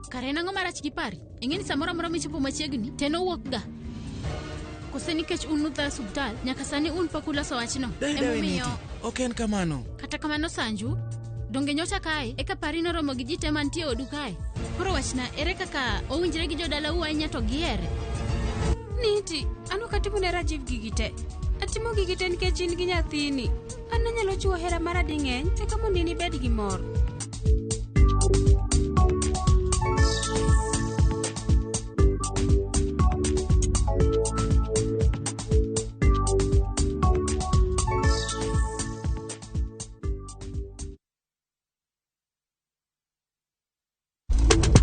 Karenango marach gi pari. Ingeni samora mora michopo machiegni teno wuok ga. Kose nikech unudha subtal nyaka sani un pakula so wachno. Emomiyo ok en kamano. Kata kamano Sanju, donge nyocha kae eka parino romo gi ji te mantie odu kae. Koro wachna ere kaka owinjre gi jodala uanya to giere. Niti, ano katibu ne Rajiv gigite. Atimo gigite nikech in gi nyathini. An anyalo chiwo hera mara ding'eny eka mondo ni bed gi mor.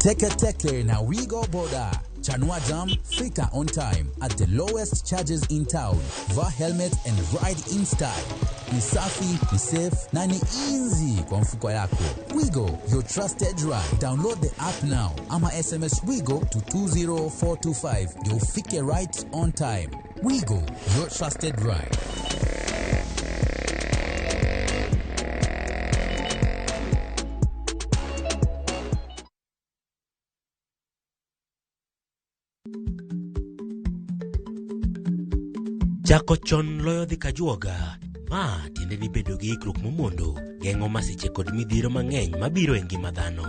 Teke na we go border. Chanua Jam, fika on time at the lowest charges in town. Va helmet and ride in style. Ni safi, ni safe, na ni easy kwa mfuko yako. Wigo, your trusted ride. Download the app now. Ama SMS Wigo to 20425. You'll fike right on time. Wigo, your trusted ride. Chako chon loyo dhi kajuoga. Ma tiende ni bedo gi ikruok momondo, geng'o masiche kod midhiero mang'eny mabiro e ngima dhano.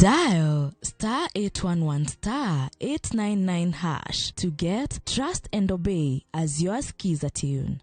Dial *811*899# to get Trust and Obey as your skiza tune.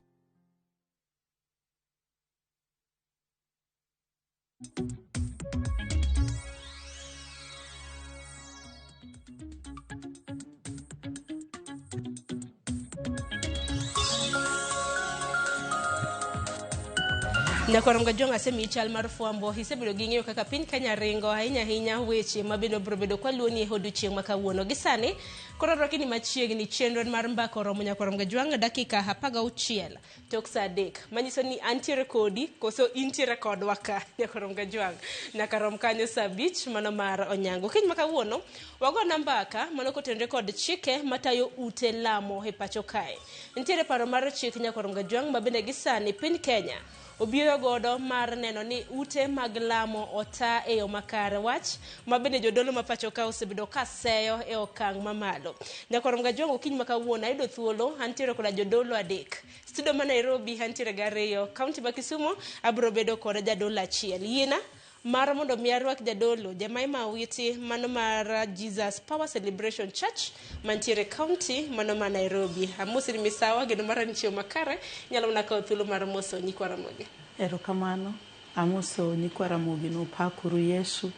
Nyakwarom Gajonga semi chal mar fwambo isebedo gi ng'eyo kaka piny Kenya ringo ahinya weche mabedo ka luoni e odiechieng' ma kawuono gi sani koro rokini machiegni chenro mar mbako romo Nyakwarom Gajonga dakika 16 tok saa 3 manyiso ni antiere kodi koso intiere kodwa ka Nyakwarom Gajonga nyaka rom kanyo saa 5 mano mar onyango kiny ma kawuono wago nambaka mano kotenre kod chike matayo ute lamo e pacho kae ntiere paro mar chik Nyakwarom Gajonga mabende gi sani piny Kenya obiro godo mar neno ni ute mag lamo ota e yo makare wach mabende jodolo mapacho ka osebedo kaseyo e okang' mamalo. Nyakwarom Gajonga kiny makawuono ayudo thuolo antiere koda jodolo 3 studio ma Nairobi antiere gariyo kaunti ma Kisumu abro bedo koda jadolo achiel yiena mar mondo mi arwak jadolo Jemaima Witi mano mar Jesus Power Celebration Church mantiere county mano ma Nairobi. Amusiri misawa geno mara nichio makare nyalo na ka thuolo mar moso nyikwa Ramogi. Erokamano amoso nyikwa Ramogi no pakuru Yesu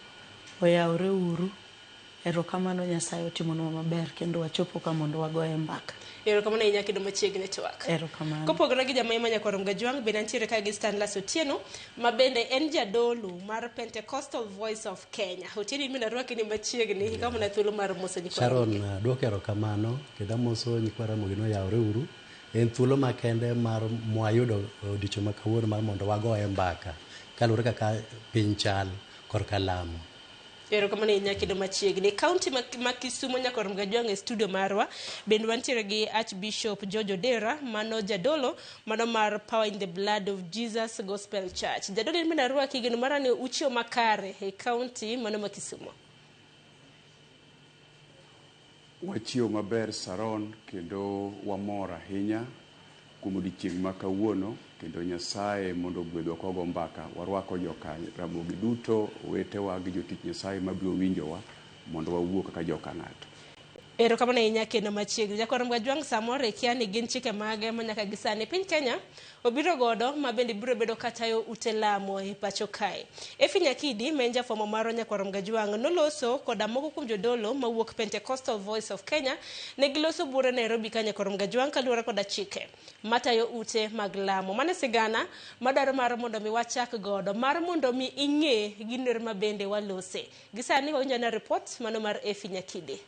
oyaure uru. Erokamano Nyasaye otimonwa maber kendo wachopo ka mondo wagoye mbaka. Erokamano inya kido machiegni twak. Erokamano. Kopogore gi Jemaima Nyakwarom Gajonga bende antiere ka gi Stanley Otieno mabende en jadolo mar Pentecostal Voice of Kenya. Otieno mina rwaki ni machiegni kama na thuolo mar moso nyikwa Sharon dwoko erokamano kendo amoso nyikwa Ramogi no yaure uru. En thuolo makende mar mwayudo odiochieng' ma kawuono mar mondo wagoye mbaka kaluwore kaka piny chal korka lamo. Ero kamane nyakido machiegni county ma Kisumu nyakorom gajwang' e studio marwa bende wantiere gi Archbishop George Odera mano jadolo mano mar Power in the Blood of Jesus Gospel Church. Jadolo ni narwa kigeno marane uchio makare e county mano ma Kisumu. Wachio maber Saron kendo wamor ahinya kuom odiochieng' ma kawuono kendo Nyasaye mondo gwedhwa kogo mbaka warwako joka Ramogi duto wetewa gi jotich Nyasaye mabiro winjowa mondo wawuo kaka joka ng'ato. Ero kamane nyakeno machiegni jakorom gajwang' samore kia ni gin chike mage manyaka gisani piny Kenya obiro godo ma bende biro bedo katayo ute lamo e pacho kae. Efi Nyakidi menja fomo maro nyakorom gajwang' noloso koda moko kuom jodolo mawuok Pentecostal Voice of Kenya ne giloso bura Nairobi ka nyakorom gajwang' kaluwore koda chike matayo ute mag lamo mane sigana madaro mar mondo mi wachak godo mar mondo mi ing'e ginero ma bende walose. Gisani onjana report mano mar Efi Nyakidi.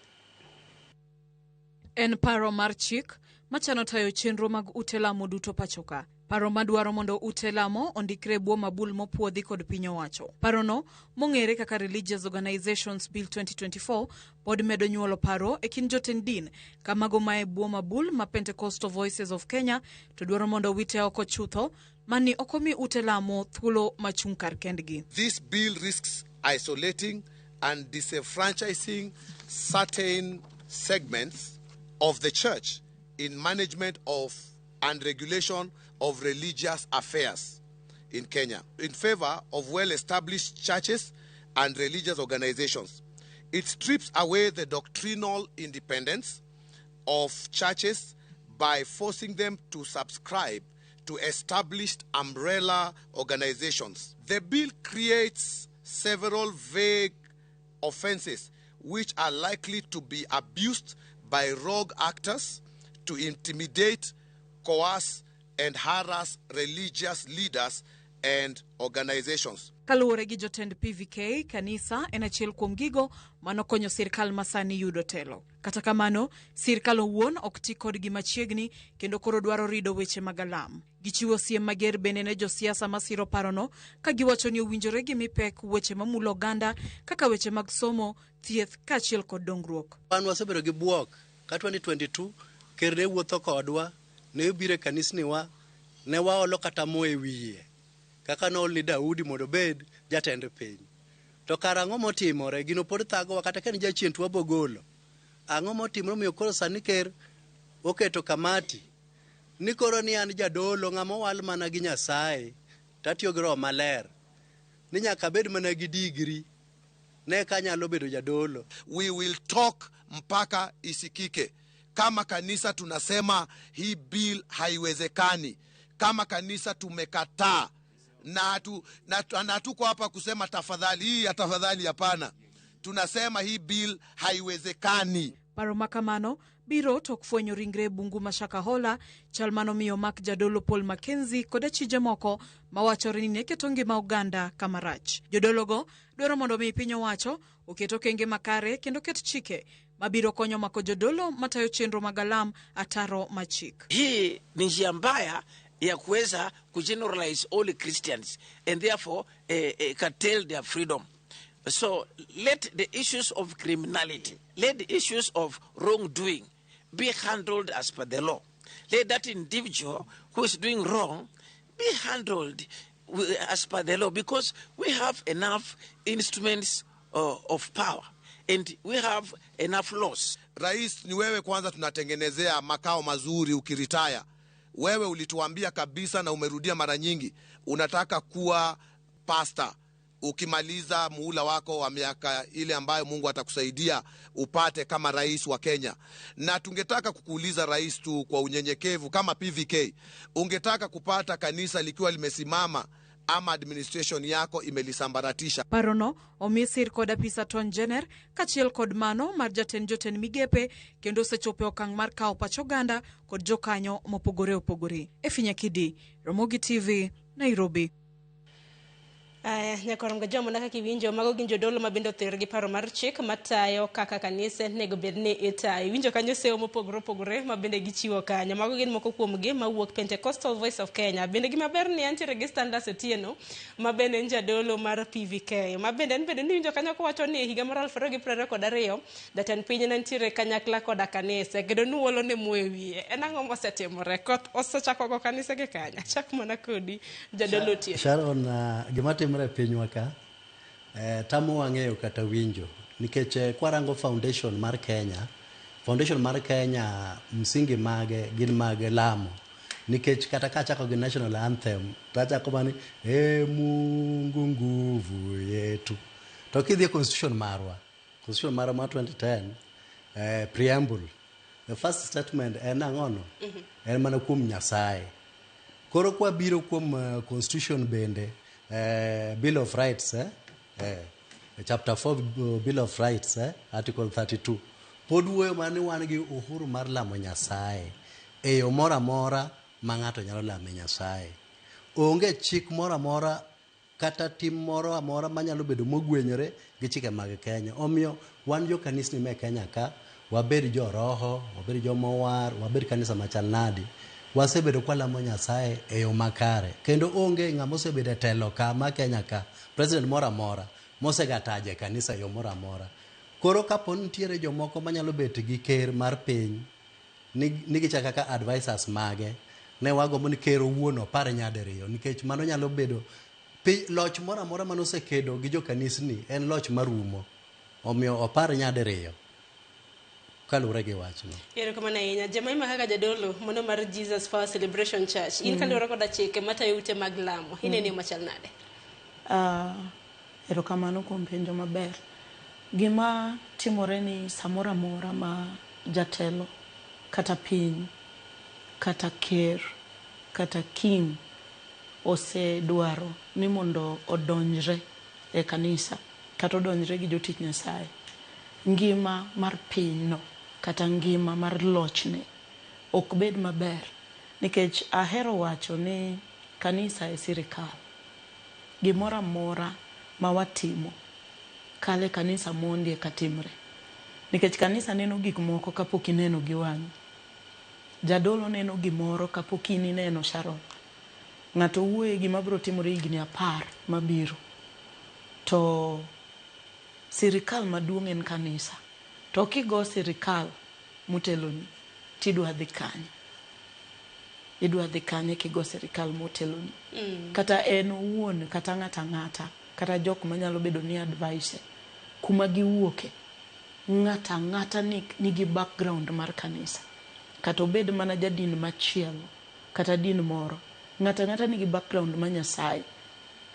En paro mar chik machano tayo chenro mag ute lamo duto pachoka. Paro madwaro mondo ute lamo ondikre buo mabul mopuodhi kod piny owacho. Paro no mong'ere kaka Religious Organizations Bill 2024 pod medo nyuolo paro e kin jotend din kamago mae buo mabul ma Pentecostal Voices of Kenya to dwaro mondo wite oko chutho mani okomi ute lamo thuolo machung' kar kendgi. This bill risks isolating and disenfranchising certain segments of the church in management of and regulation of religious affairs in Kenya in favor of well-established churches and religious organizations. It strips away the doctrinal independence of churches by forcing them to subscribe to established umbrella organizations. The bill creates several vague offenses which are likely to be abused by rogue actors to intimidate, coerce, and harass religious leaders and organizations. Kaluwore gi jotend PVK, kanisa en achiel kuom gigo manokonyo sirkal masani yudo telo. Kata kamano, sirkal owuon ok ti kodgi machiegni kendo koro dwaro rido weche mag alam. Gichiwo siem mager bende ne josiasa masiro parono ka giwacho ni owinjore gi mipek weche mamulo oganda kaka weche mag somo, thieth kaachiel kod dongruok. Wan wasebedo gi buok ka 2022 ker ne wuotho kodwa ne bire kanisni wa ne waolo kata mo e wiye kaka nolni Daudi mondo bed jatend piny. To karang'o motimore gino pod thagowa kata ken jachien to wabogolo. Ang'o motimore miyo koro sani ker oketo kamati ni koro ni an jadolo ng'ama wal mana gi Nyasaye tatiyo gi Roho Maler ni nyaka bed mana gi digri ne kanyalo bedo jadolo. We will talk mpaka isikike. Kama kanisa tunasema hii bill haiwezekani. Kama kanisa tumekataa na tuko hapa kusema tafadhali, hii ya tafadhali hapana. Tunasema hii bill haiwezekani. Paro makamano biro tok fwenyo ringre bungu mashakahola chalmano miyo mak jadolo Paul Mackenzie koda chije moko mawacho ni neketo ngima oganda kamarach. Jodologo dwaro mondo mi piny owacho oketo kenge makare kendo ket chike mabiro konyo mako jodolo matayo chenro magalam ataro machik. Hii ni njia mbaya ya kuweza kugeneralize all Christians and therefore curtail their freedom. So let the issues of criminality, let the issues of wrongdoing be handled as per the law. Let that individual who is doing wrong be handled as per the law, because we have enough instruments of power and we have enough laws. Rais, ni wewe kwanza tunatengenezea makao mazuri ukiritaya. Wewe ulituambia kabisa na umerudia mara nyingi unataka kuwa pastor ukimaliza muhula wako wa miaka ile ambayo Mungu atakusaidia upate kama rais wa Kenya. Na tungetaka kukuuliza rais tu kwa unyenyekevu kama PVK, ungetaka kupata kanisa likiwa limesimama ama administration yako imelisambaratisha? Parono omisir koda pisa ton jener kachiel kod mano mar joten migepe kendo sechope okang' mar kao pachoganda kod jokanyo mopogore opogore. Efi Nyakidi, Ramogi TV, Nairobi. Nyakoronga jomo naka kiwinjo mago gin jodolo mabende other gi paro mar chik matayo kaka kanise nego bed ni itayo. Winjo kanyo seyo mopogore opogore mabende gichiwo kanyo. Mago gin moko kuom gi mawuok Pentecostal Voice of Kenya. Bende gi maber ni antiere gi Standards Otieno mabende en jadolo mar PVK. Mabende en bende ni winjo kanyo kowacho ni higa mar 2022 jatend piny nantiere kanyakla koda kanise kendo nuolo ne moe wiye. En ang'o mosetimore? Koth osechako go kanise gi kanya. Chak mana kodi jadolo Otieno. Sharon, gima timore pinywa ka tamo wang'eyo kata winjo nikech kwarango foundation mar Kenya msingi mage gin mag lamo nikech kata kachako gi national anthem tachako mani Mungu nguvu yetu to kidhi constitution marwa ma 2010 preamble the first statement en ang'ono en mana kuom Nyasaye. Koro kwa biro kuom constitution bende Bill of Rights, chapter 4 Bill of Rights, article 32. Pod wuoyo mani wan gi uhuru mar lamo Nyasaye e yo moro amora ma ng'ato nyalo lamo Nyasaye. Onge chik moro amora kata tim moro amora manyalo bedo mogwenyore gi chike mag Kenya. Omiyo wan jo kanisni me Kenya ka, wabed jo roho, wabed jo mowar, wabed kanisa machal nadi. Wasebedo kwa lamo Nyasaye e yo makare. Kendo onge ng'ama osebedo e telo ka ma Kenya ka, president moro amora, mosegataje kanisa yo moro amora. Koro kapo nitiere jomoko manyalo bet gi ker mar piny, nigi chaka ka advisors mage, ne wagombo ni ker owuon opar nyadiriyo, nikech mano nyalo bedo, loch moro amora manosekedo gi jo kanisni en loch marumo, omiyo opar nyadiriyo. Kalure gi wachno. Ero kama ahinya jamaima kaka jadolo mono mar Jesus Power Celebration Church in kalure koda chike matayo ute mag lamo inene machal nade? Ero kamano kuom penjo maber. Gima timore ni samora mora ma jatelo kata piny kata ker kata king osedwaro ni mondo odonjre e kanisa kata odonjre gi jotich Nyasaye. Ngima mar pinyno kata ngima mar lochne ok bed maber nikech ahero wacho ni kanisa e sirikal. Gimoro amora ma watimo kale kanisa mondi katimre nikech kanisa neno gik moko kapok ineno gi wang'i. Jadolo neno gimoro kapok ineno Sharon. Ng'ato wuoye gima biro timore higni 10 mabiro. To sirikal maduong' en kanisa. To kigo sirikal moteloni tidwa dhi kanye. Idwa dhi kanye kigo sirikal moteloni. Kata en owuon kata ng'ata kata jok manyalo bedo ni advice kuma giwuoke. Ng'ata nigi background mar kanisa. Kata obed mana jadin machielo kata din moro. Ng'ata nigi background ma Nyasaye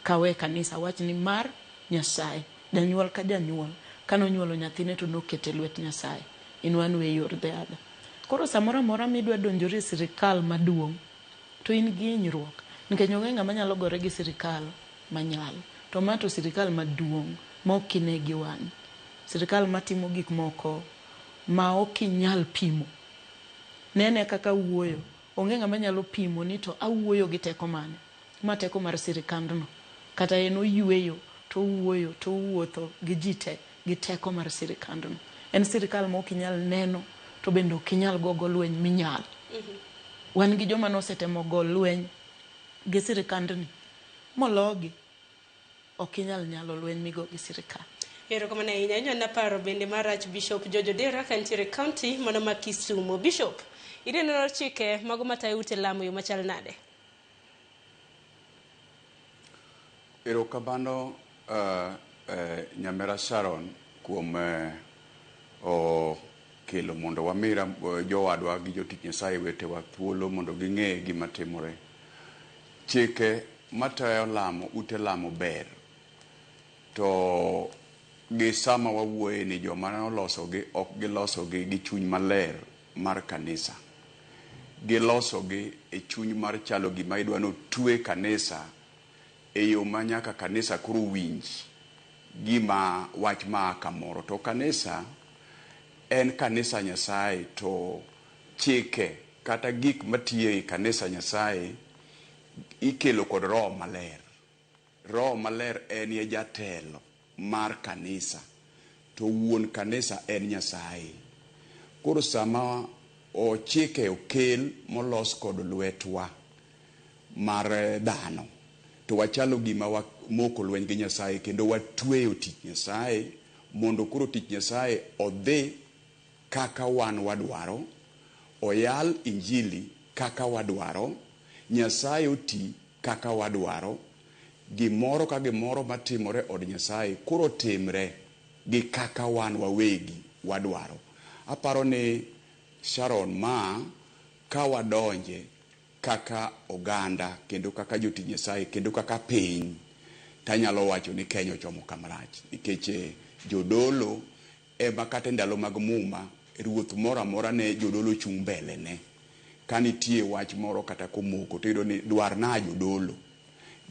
kawe kanisa wach ni mar Nyasaye. Janyuol ka janyuol kanonyuolo nyathine to nokete lwet Nyasaye in one way or the other. Koro samora mora midwa donjore sirikal maduong' to in gi hinyruok nikech onge ng'ama nyalo gore gi sirikal manyalo. To mato sirikal maduong' ma ok ine gi wang'i. Sirikal matimo gik moko ma ok inyal pimo. Nene kaka wuoyo. Onge ng'ama nyalo pimo ni to awuoyo gi teko mane. Ma teko mar sirikandno. Kata en oyueyo to wuoyo to wuotho gi jite gi teko mar sirikandno. En sirikal ma ok inyal neno to bende ok inyal gogo lweny minyal. Wan gi joma nosetemo go lweny gi sirikandni mologi ok inyal nyalo lweny migo gi sirikal. Ero kama ahinya nyona paro bende mar Archbishop Jojo Dera kantiere county mono ma Kisumu. Bishop ideno chike mago matayo ute lamo yo machal nade? Ero kamano nyamera Sharon kuom kelo mondo wamira jowadwa gi jotich Nyasaye wetewa thuolo mondo ging'e gima timore. Chike matayo lamo ute lamo ber to gi sama wawuoye ni joma nolosogi ok gilosogi gi chuny maler mar kanisa. Gilosogi e chuny mar chalo gima idwa notwe kanisa e yo ma nyaka kanisa koro winji gima wach ma kamoro. To kanisa en kanisa Nyasaye to chike kata gik matiyo e kanisa Nyasaye ikelo kod roho maler. Roho Maler en ye jatelo mar kanisa, to wuon kanisa en Nyasaye. Koro sama chike okel molos kod lwetwa mar dhano, to wachalo gima moko lweny gi Nyasaye kendo watweyo tich Nyasaye mondo koro tich Nyasaye odhi kaka wan wadwaro, oyal injili kaka wadwaro, Nyasaye oti kaka wadwaro, gimoro ka gimoro matimore od Nyasaye koro timre gi kaka wan wawegi wadwaro. Aparo ni Sharon, ma ka wadonje kaka oganda kendo kaka jotich Nyasaye kendo kaka piny, tanyalo wacho ni Kenya ochomo kamarach, nikech jodolo ema kata ndalo mag muma ruoth moro amora ne jodolo chung mbele ne. Kanitie wach moro kata komoko to ni dwarna jodolo,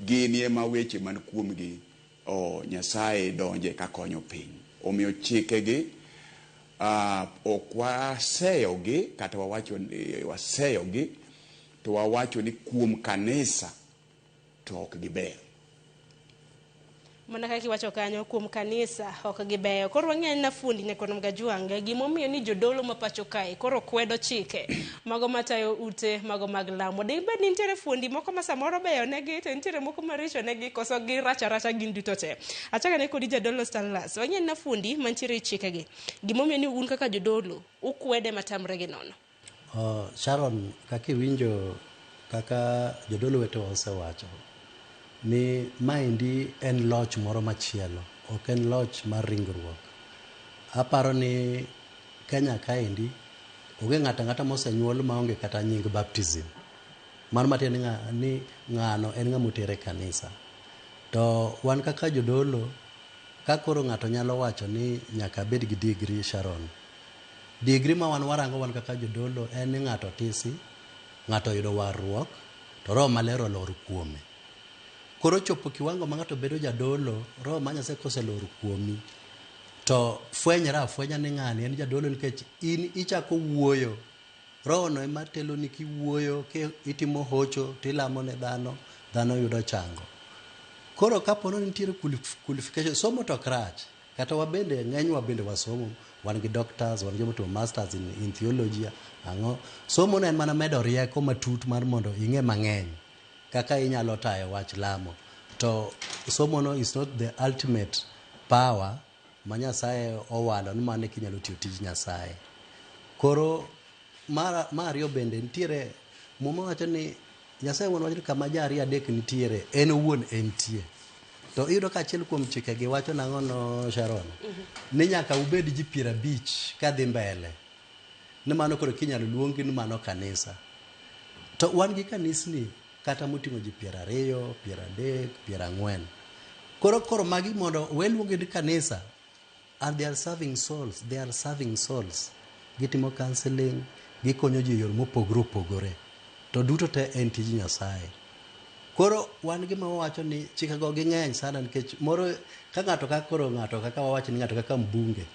gini ema weche man kuomgi Nyasaye donje ka konyo piny. Omiyo chikegi ok waseyogi kata waseyogi, to wawacho ni kuom kanisa to ok giber. Mana kaki wacho kanyo kuom kanisa ok gibeyo. Koro wang'eny na fundi Nyakon Mgajwanga gimomiyo ni jodolo mapacho kae koro kwedo chike mago matayo ute mago mag lamo. Dibed ni nitiere fundi moko ma samoro beyo negi to nitiere moko maricho negi koso gi racha gin duto te. Achaka ne kodi jadolo Stanlas. Wang'eny na fundi mantiere chike gi. Gimomiyo ni un kaka jodolo ukwede matamre gi nono. Sharon, kaki winjo kaka jodolo weto osewacho ni maendi en loch moro machielo, ok en loch mar ringruok. Aparo ni Kenya kaendi onge ng'ata mosenyuol maonge kata nying baptism. Mano matiende ni ng'ano en ng'ama otere kanisa. To wan kaka jodolo, ka koro ng'ato nyalo wacho ni nyaka bed gi degree, Sharon, degree ma wan warango wan kaka jodolo en ni ng'ato tisi, ng'ato yudo warruok, to Roho Maler olor kuome. Koro chopo kiwango ma ng'ato bedo jadolo, Roho ma Nyasaye koselor kuomi, to fwenyra afwenya ni ng'ani en jadolo nikech in ichako wuoyo. Roho no ema telo ni kiwuoyo, itimo hocho, tilamo ne dhano yudo chango. Koro kapono nitiere qualification, somo to krach. Kata wabende ng'enywa bende wasomo, wan gi doctors, wan gi to masters in theology, ang'o. Somo no en mana medo rieko matut mar mondo ing'e mang'eny kaka inyalo tayo wach lamo. To somo no is not the ultimate power ma Nyasaye owalo ni mane kinyalo tiyo tij Nyasaye. Koro Mario bende nitiere muma wacho ni Nyasaye wacho ni kama jari adek nitiere en owuon entie. To iyudo ka achiel kuom chikegi wacho nang'o no, Sharon? Ni nyaka ubed ji 50 kadhi mbele. Ni mano koro kinyalo luongi ni mano kanisa. To wan gi kanisni kata moting'o ji 20, 30, 40. Koro magi mondo weluongi ni kanisa, and they are serving souls. Gitimo counseling, gikonyo ji yor mopogore opogore. To duto te en tij Nyasaye. Koro wan gima wawacho ni chikego ging'eny sana nikech moro ka ng'ato kaka wawacho ni ng'ato kaka mbunge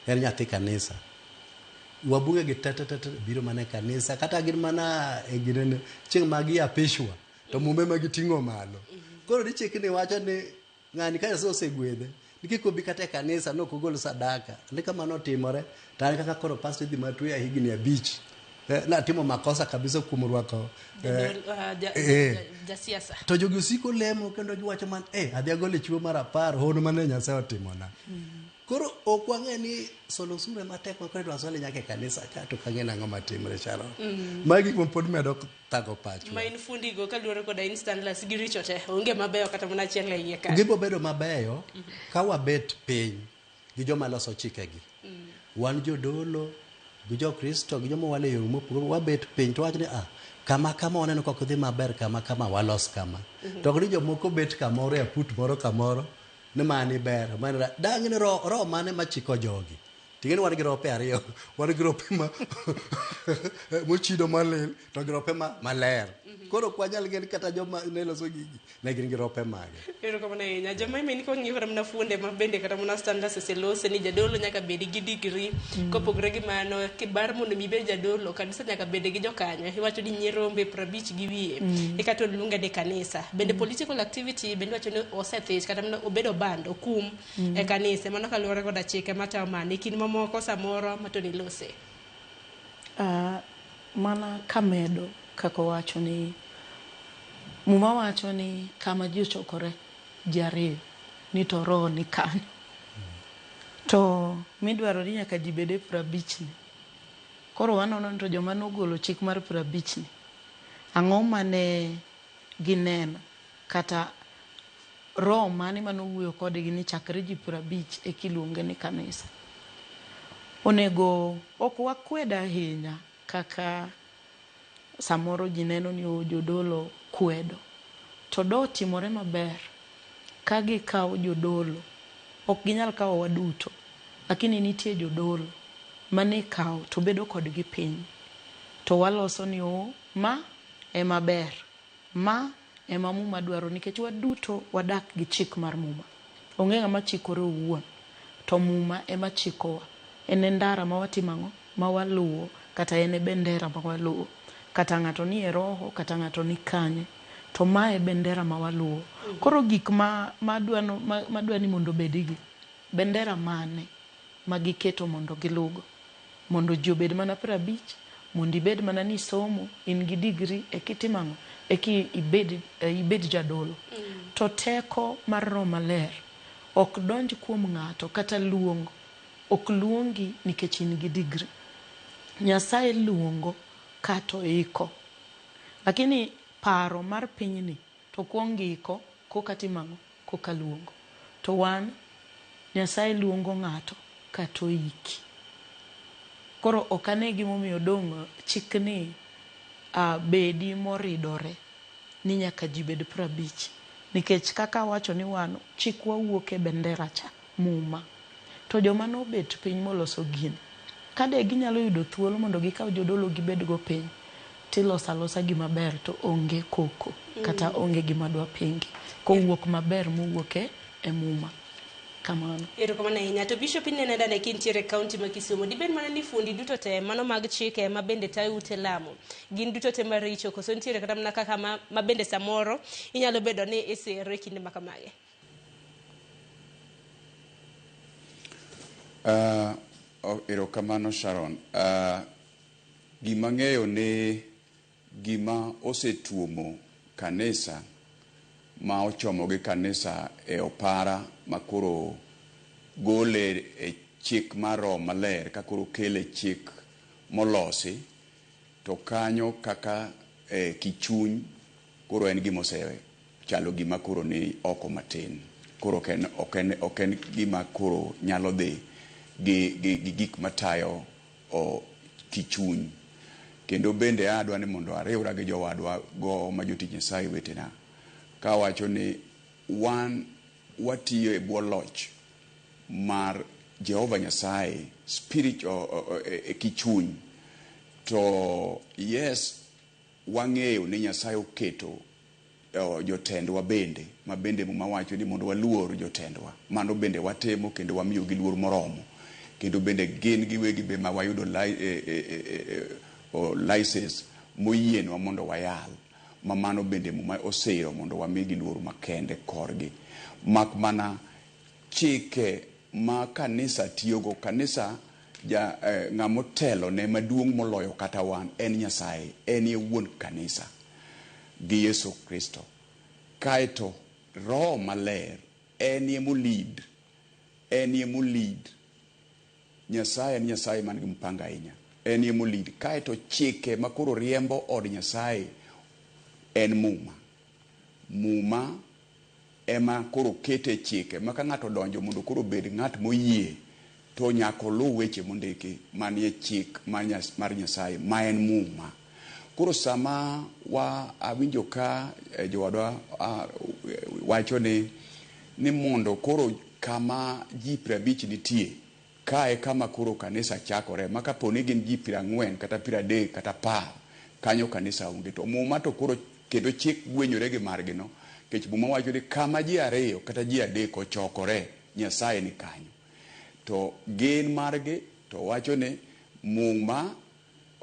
en nyathi kanisa. Wabunge gi tete biro mana kanisa, kata gin mana ginene chieng' magi apishwa to mume ma giting'o malo. Koro ni chikni wacho ni ng'ani ka Nyasaye osegwedhe nikiko bi kata kanisa no kogol sadaka. Ni kama notimore, tani kaka koro pastor dhi matwe ya higni 5. Na timo makosa kabisa kuom rwako jasiasa. To jogi usiko lemo kendo giwacho man adhi agole chiwo mar 10 hono mane Nyasaye otimona. Koro ok wang'e ni solo sure matek ma kore dwasole nyake kanisa ka to kang'e nang'o matimre, Sharon. Magi kuom pod medo thago pacho. Ma in fundi go kaluwore koda Instanless giricho te onge mabeyo kata mana achiel e iye ka. Gibo bedo mabeyo ka wabet piny gi joma loso chikegi. Wan jodolo gi jo Kristo gi joma wale yor mopogore wabet piny to wach ni kama waneno kok dhi maber kama walos kama. To ni jomoko bet kamoro e put moro kamoro ni mani ber mani dang ni roho mane machiko jogi. Tingeni wan gi rope 2, wan gi rope ma mochido malil to gi rope maler. Koro kwanyal gen kata joma ne loso gigi ne gin gi rope mage. Ero kama na nya joma imeni ko ngiyo kata mna funde mabende kata mna standa sese lose ni jadolo nyaka bedi gi degree kopogre gi mano kibar mondo mi bed jadolo kanisa nyaka bedi gi jokanyo iwacho ni nyirombe 50 gi wiye ekato lunga de kanisa bende political activity bende wacho ni osethich kata mna obedo band okum e kanisa mano kaluwore koda chike matayo mane kin mamoko samoro matoni lose. Mana kamedo kako wacho ni muma wacho ni kama ji ochokore ji ariyo ni to roho ni kanyo to midwaro ni nyaka ji bede 50 ni. Koro wanono to joma nogolo chik mar 50 ni ang'o mane gineno kata roho mane manowuoyo kodgi ni chakre ji 50 e kiluonge ni kanisa. Onego ok wakweda ahinya kaka samoro ji neno ni jodolo kwedo to do timore maber ka gikawo jodolo ok ginyal kawo waduto lakini nitie jodolo mane kawo to bedo kodgi piny to waloso ni ma e maber ma e muma dwaro nikech waduto wadak gi chik mar muma onge ng'ama chikore owuon to muma ema chikowa en ndara ma watimango ma waluwo kata en bendera ma waluwo kata ng'ato ni e roho kata ng'ato ni kanye to mae bendera ma waluwo. Koro gik madwani mondo bedigi bendera mane magiketo mondo gilugo mondo ji obed mana 50 mondo ibed mana ni somo in gi degree e kitimango e ki ibed jadolo to teko mar roho maler ok donj kuom ng'ato kata luongo ok luongi nikech in gi degree. Nyasaye luongo kato iko lakini paro mar pinyni to kuongiko kokatimango kokaluongo to wan Nyasaye luongo ng'ato kato iki. Koro okane gimomiyo dong chikni bedi moridore ni nyaka ji bed 50 nikech kaka wacho ni wan chik wawuok e bendera cha muma to joma no bet piny moloso gini kade ginyalo yudo thuolo mondo gikaw jodolo gibed go piny tiloso alosa gima ber to onge koko kata onge gima dwa pingi kowuok maber mowuok e muma kamano. Ero kama na inya to bishop inene dane kintiere county ma Kisumu dibed mana ni fundi duto te mano mag chike ma bende tayo ute lamo gin duto te maricho koso ntiere kata mna kaka ma bende samoro inyalo bedo ni isere kinde makamage. Ero kamano Sharon. Gima ng'eyo ni gima osetuomo kanisa ma ochomo gi kanisa e opara makoro gole e chik mar roho maler kakoro kele chik molosi to kanyo kaka kichuny koro en gima osewe chalo gima koro ni oko matin koro ok en gima koro nyalo dhi gi gik matayo kichuny kendo bende adwa ni mondo ariwra gi jowadwa go ma jotich Nyasaye wetena ka wacho ni wan watiyo e bwo loch mar Jehova Nyasaye spiritual e kichuny to yes wang'eyo ni Nyasaye oketo jotendwa bende ma bende muma wacho ni mondo waluor jotendwa mano bende watemo kendo wamiyo gi luor moromo kendo bende gin giwegi be ma wayudo license moyienwa mondo wayal ma mano bende muma osiro mondo wamigi luor makende korgi mak mana chike ma kanisa tiyogo kanisa ng'amotelo ne maduong' moloyo kata wan en Nyasaye en ye wuon kanisa gi Yesu Kristo kaito roho maler en ye molid Nyasaye en Nyasaye man gi mpanga ahinya en ye molid kaito chike makoro riembo od Nyasaye en muma ema koro kete chike maka ng'ato donjo mondo koro bed ng'at moyie to nyako lu weche mondiki manie chik mar Nyasaye ma en muma. Koro sama awinjo ka jowadwa wacho ni mondo koro kama ji 50 nitie kae kama koro kanisa chakore maka poni gin ji 40 kata 30 kata 10 kanyo kanisa onge. To muma to koro kendo chik gwenyore gi margi no, kech muma wacho ni kama ji ariyo kata ji adek ochokore, Nyasaye ni kanyo. To gin margi to wacho ni muma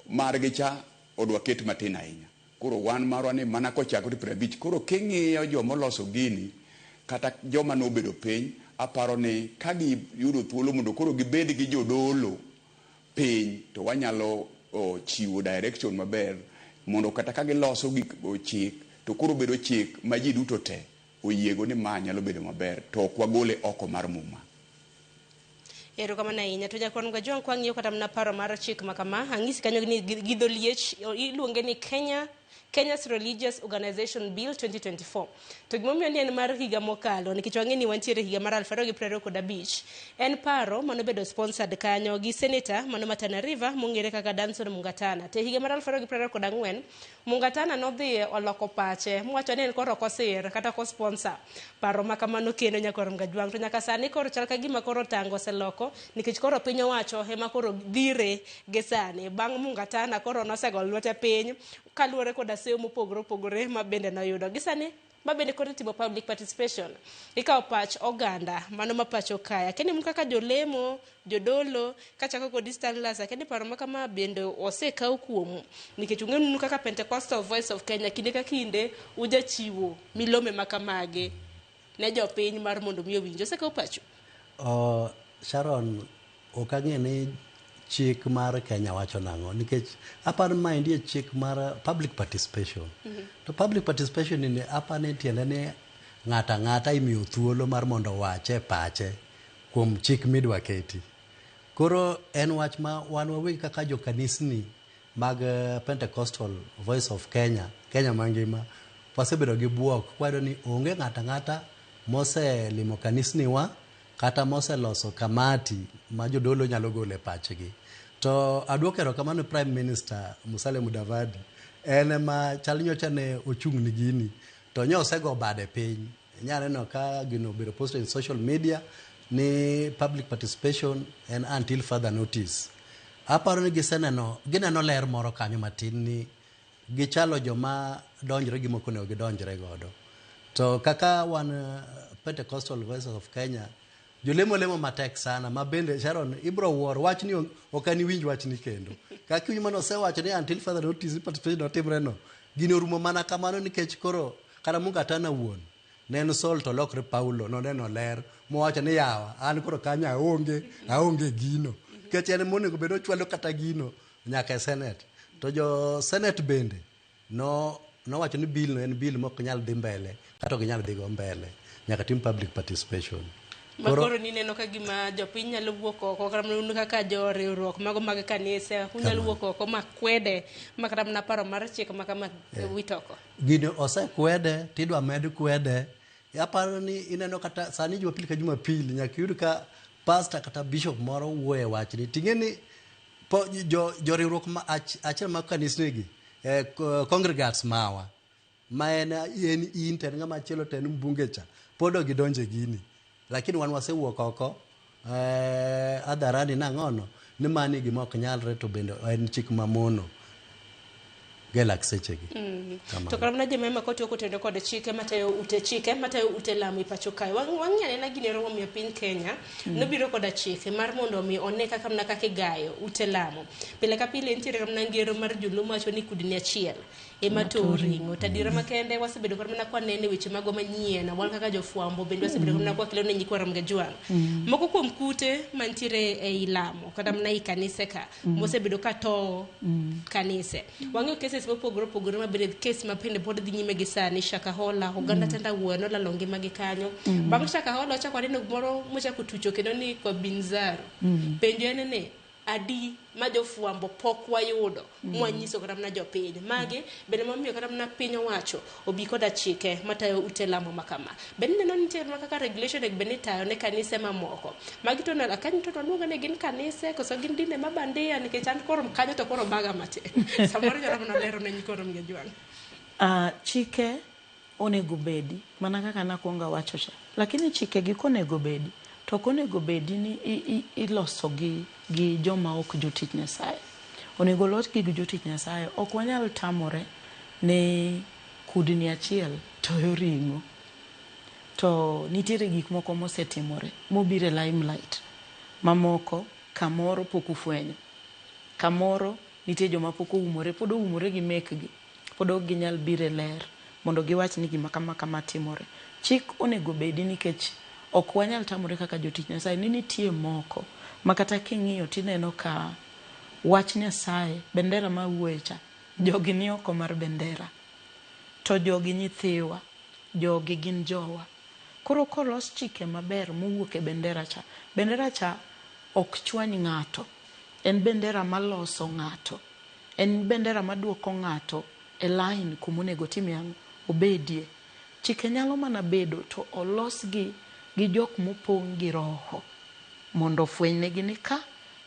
margi cha odwa ket matin ahinya. Koro wan marwa ni mana kochakore 50. Koro king'iyo joma loso gini kata joma nobedo piny, aparo ni ka giyudo thuolo mondo koro gibed gi jodolo piny, to wanyalo chiwo direction maber mondo kata ka giloso gik chik to koro bedo chik ma ji duto te oyiego ni ma nyalo bedo maber, to ok wagole oko mar muma. Ero kama na inya to jakwan ga jong kwang'iyo kata mna paro mar chik makama ang'isi kanyo ni gidholiech iluonge ni Kenya's Religious Organization Bill 2024. To gimomiyo ni en mar higa mokalo nikech wang'e ni wantiere higa mar 2025. En paro mano bedo sponsored kanyo gi senator mano Matana River mong'ere kaka Danson Mungatana. Te higa mar 2024 Mungatana nodhi oloko pache mowacho ni en koro kosir kata ko sponsor paro makamano kendo nyakoro mgajwang to nyaka sani koro chal ka gima koro tango seloko nikech koro piny owacho ema koro dhire ge sani bang' Mungatana koro nosegol lwete piny kaluwore koda seyo mopogore ma bende noyudo gisani ma bende koro timo public participation ikawo pach oganda mano ma pacho kaya kendo mun kaka jolemo jodolo kachako kod Eastern Lasa kendo paro makama bende osekaw kuomu nikech ung'enu kaka Pentecostal Voice of Kenya kinde ka kinde ujachiwo milome makamage ne jopiny mar mondo miyo winjo osekaw pacho. Sharon okang'e ni chik mar Kenya wacho nang'o nikech aparo ma indie chik mar public participation. To public participation ni apane tiende ni ng'ata imiyo thuolo mar mondo wache pache kuom chik midwa keti. Koro en wach ma wan wawegi kaka jokanisni mag Pentecostal Voice of Kenya mangima wasebedo gi buok kwado ni onge ng'ata moselimo kanisni wa kata moseloso kamati ma jodolo nyalo gole pachgi. To aduokero kamano Prime Minister Musalia Mudavadi en ma chal nyocha ne ochung' ni gini to nyosego bade piny nyaneno ka gino biro posted in social media ni public participation and until further notice. Aparo ni gineno ler moro kanyo matin ni gichalo joma donjre gi moko ne gidonjre godo. To kaka wan Pentecostal Voice of Kenya jolemo matek sana ma bende Sharon ibro wuor wach ni okani winj wach ni kendo kaka winj mano osewacho ni until further notice participation otimre no gino rumo mana kamano nikech koro kara Mungatana wuon neno sol to lokre Paulo no neno ler mowacho ni yawa an koro kanya aonge gino nikech en monego bedo chwalo kata gino nyaka Senate to jo Senate bende no wacho ni bill no en bill mok nyal dhi mbele kata ok nyal dhi go mbele nyaka tim public participation. Makoro ni neno ka gima jopiny nyalo wuok oko kata mnu kaka jo riwruok mago mag kanisa kunyalo wuok oko makwede makata mna paro mar chik makama witoko gino osekwede tidwa med kwede. Aparo ni ineno kata sani Jumapili ka Jumapili nyaka yud ka pastor kata bishop moro wuoye wach ni tingeni jo riwruok ma achiel mag kanisnigi congregates mawa ma en inten ng'ama chielo ten mbungecha podo gidonje gini lakini wan wasewuok oko adharani nang'ono ni mani gima ok nyalre to bende en chik mamono gelak sechegi. To kama na jema koti okotendo kod chike matayo ute lamo ipacho kai wang'ane na gini romo mi piny Kenya no biro kod chike mar mondo mi one kaka mna kaka gayo ute lamo pile ka pile ntiere kama ngero mar jolumo acho ni kudni achiel ema to ringo tadira makende wasebedo kama na kwa nene weche mago manyien wan kaka jofwambo bende wasebedo kama na kwa kilo ne nyikwara mgajwang moko kuom kute mantiere e ilamo kata mna ikanise ka mosebedo ka to kanise wang'e kese mopogore mabende kes mapende pod dhi nyime gi sani Shakahola oganda tanda wuono la longe magi kanyo bang' Shakahola ochako aneno gimoro mochako tucho kendo ni ko Binzaro penjo en ne adi ma jofwambo pok wayudo mwanyiso kata mna jopiny magi bende momiyo kata mna piny owacho obi koda chike matayo ute lamo makama bende neno nitie kaka regulation bende tayo ne kanise mamoko magi to na kanyo to luonga ne gin kanise koso gin dinde mabandia nikech an koro kanyo to koro baga mate samoro jara mna lero ne nyikoro mgejwang chike onego bedi mana kaka nakuonga wacho cha lakini chike gi konego bedi to konego bedi ni iloso gi joma ok jotich Nyasaye onego lot gi jotich Nyasaye. Ok wanyal tamore ne kudni achiel toyo ring'o. To nitiere gik moko mosetimore mobire limelight. Mamoko kamoro pok ufwenyo. Kamoro nitie joma pok oumore, pod oumore gi mekgi. Pod ok ginyal bire ler mondo giwach ni gima kama timore. Chik onego bedi nikech ok wanyal tamore kaka jotich Nyasaye. Ni nitie moko makata king'iyo tineno ka wach Nyasaye, bendera ma wuecha, jogi ni oko mar bendera. To jogi nyithiwa, jogi gin jowa. Koro kolos chike maber mowuok e bendera cha ok chwany ng'ato. En bendera maloso ng'ato. En bendera maduoko ng'ato e line kumonego timie obedie. Chike nyalo mana bedo to olos gi jok mopong' gi roho mondo fwenynegi ni ka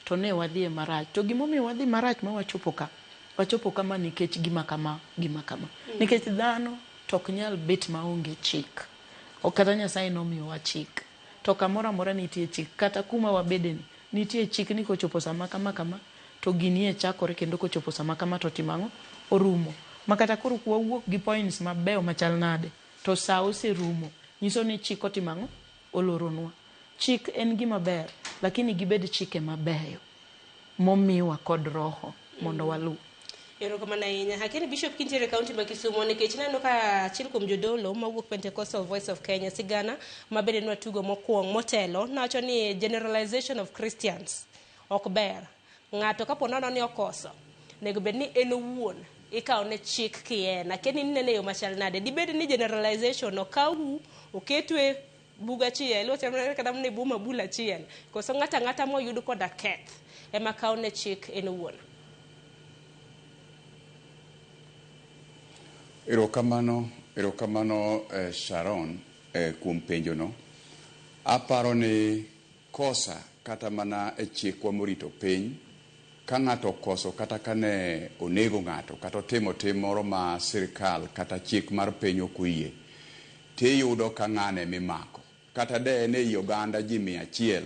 to ne wadhi marach. To gimomiyo wadhi marach ma wachopo kama nikech gima kama. Nikech dhano tok nyal bet maonge chik. Kata Nyasaye nomiyowa chik. To kamoro amora nitie chik. Kata kuma wabedeni nitie chik ni kochopo sama kama to ginie chakore kendo kochopo sama kama to timang'o orumo. Makata koro kwawuok gi points mabeyo machal nade to sa oserumo. Nyiso ni chik otimang'o oloronwa. Chik en gima ber lakini gibed chike mabeyo momiwa kod roho mondo walu. Erokamano ahinya. Lakini Bishop kintiere kaunti ma Kisumu nikech neno ka achiel kuom jodolo mawuok Pentecostal Voice of Kenya sigana mabende nwa tugo mokwong motelo nawacho ni generalization of Christians ok ber. Ng'ato kapo nono ni okoso nego bed ni en owuon ikaw ne chik kien lakini nene yo machal nade dibed ni generalization okaw oketwe buga chiel otemre kada mne buma bula chiel koso ng'ata moyud koda keth ema kaw ne chik en owuon. Erokamano Sharon kuom penjono. Aparo ni kosa kata mana e chikwa morito piny ka ng'ato koso kata kane onego ng'ato kata timo moro ma sirikal kata chik mar piny okoyie tiyudo ka ng'ane mimako kata de ne i oganda ji 100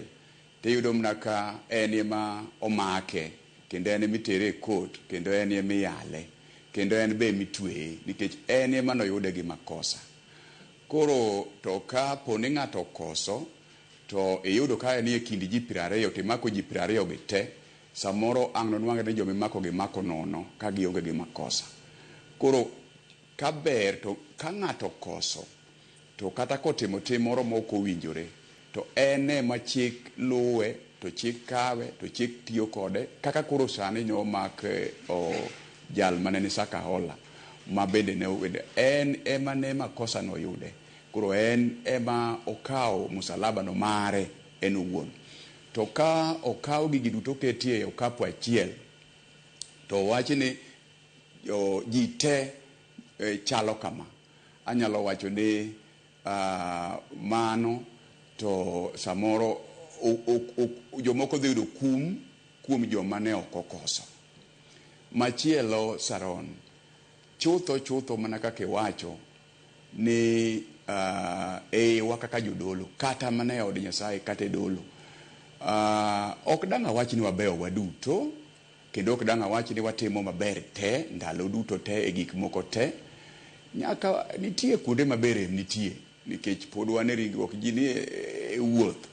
tiyudo mna ka en ema omake kendo en emitere court kendo en ema iyale kendo en be mitweye nikech en ema noyude gi makosa. Koro to ka poni ng'ato koso to iyudo ka en e kind ji 20 timako ji 20 gi te samoro ang' nonwang'e ni jomimako gi mako nono ka gionge gi makosa. Koro ka ber to ka ng'ato koso to kata kotimo tim moro mok owinjore to en ema chik luwe to chik kawe to chik tiyo kode kaka koro sani nomak jal maneni Sakahola ma bende ne owede en ema ne makosa noyude. Koro en ema okawo musalaba no mare en owuon. To ka okaw gigi duto ketie okapu achiel to wachi ni ji te chalo kama. Anyalo wacho ni mano to samoro jomoko dhi yudo kuom joma ne ok okoso. Machielo Sharon, chutho mana kaka iwacho ni kaka jodolo kata mana e od Nyasaye kata e dolo ok dang' awach ni wabeyo waduto kendo ok dang' awach ni watimo maber te ndalo duto te e gik moko te. Nyaka nitie kuonde maber nitie nikech pod wan e ringruok ji ni e wuoth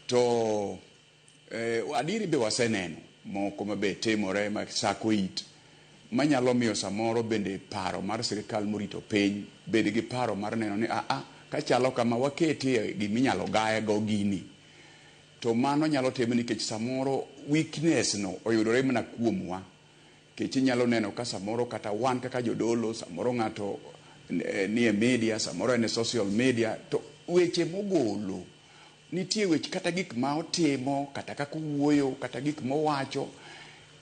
to adiri be waseneno moko mabe timore ma sako it manyalo miyo samoro bende paro mar sirikal morito piny bed gi paro mar neno ni ka chalo kama waketie giminyalo gaye go gini to mano nyalo timo nikech samoro weakness no oyudore mana kuomwa. Kech inyalo neno ka samoro kata wan kaka jodolo samoro ng'ato ni e media samoro en social media to weche mogolo nitie weche kata gik ma otimo kata kaka wuoyo kata gik mowacho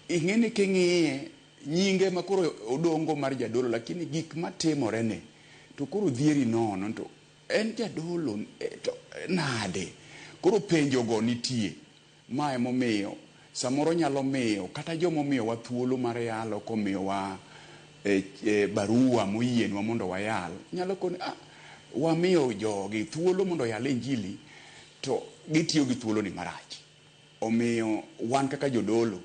ing'eni king'iye nyinge ma koro odongo mar jadolo lakini gik matimore ne to koro dhieri nono to en jadolo to nade. Koro penjo go nitie ma emomiyo samoro nyalo miyo kata jomomiyo wa thuolo mar yalo komiyo wa barua moyienwa mondo wayal nyalo koni wamiyo jogi thuolo mondo yal injili to gitiyo gi thuolo ni marach. Omiyo wan kaka jodolo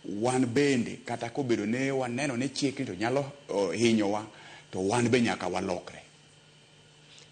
wan bende kata kobedo ne waneno ni chik to nyalo hinyowa, to wan be nyaka walokre.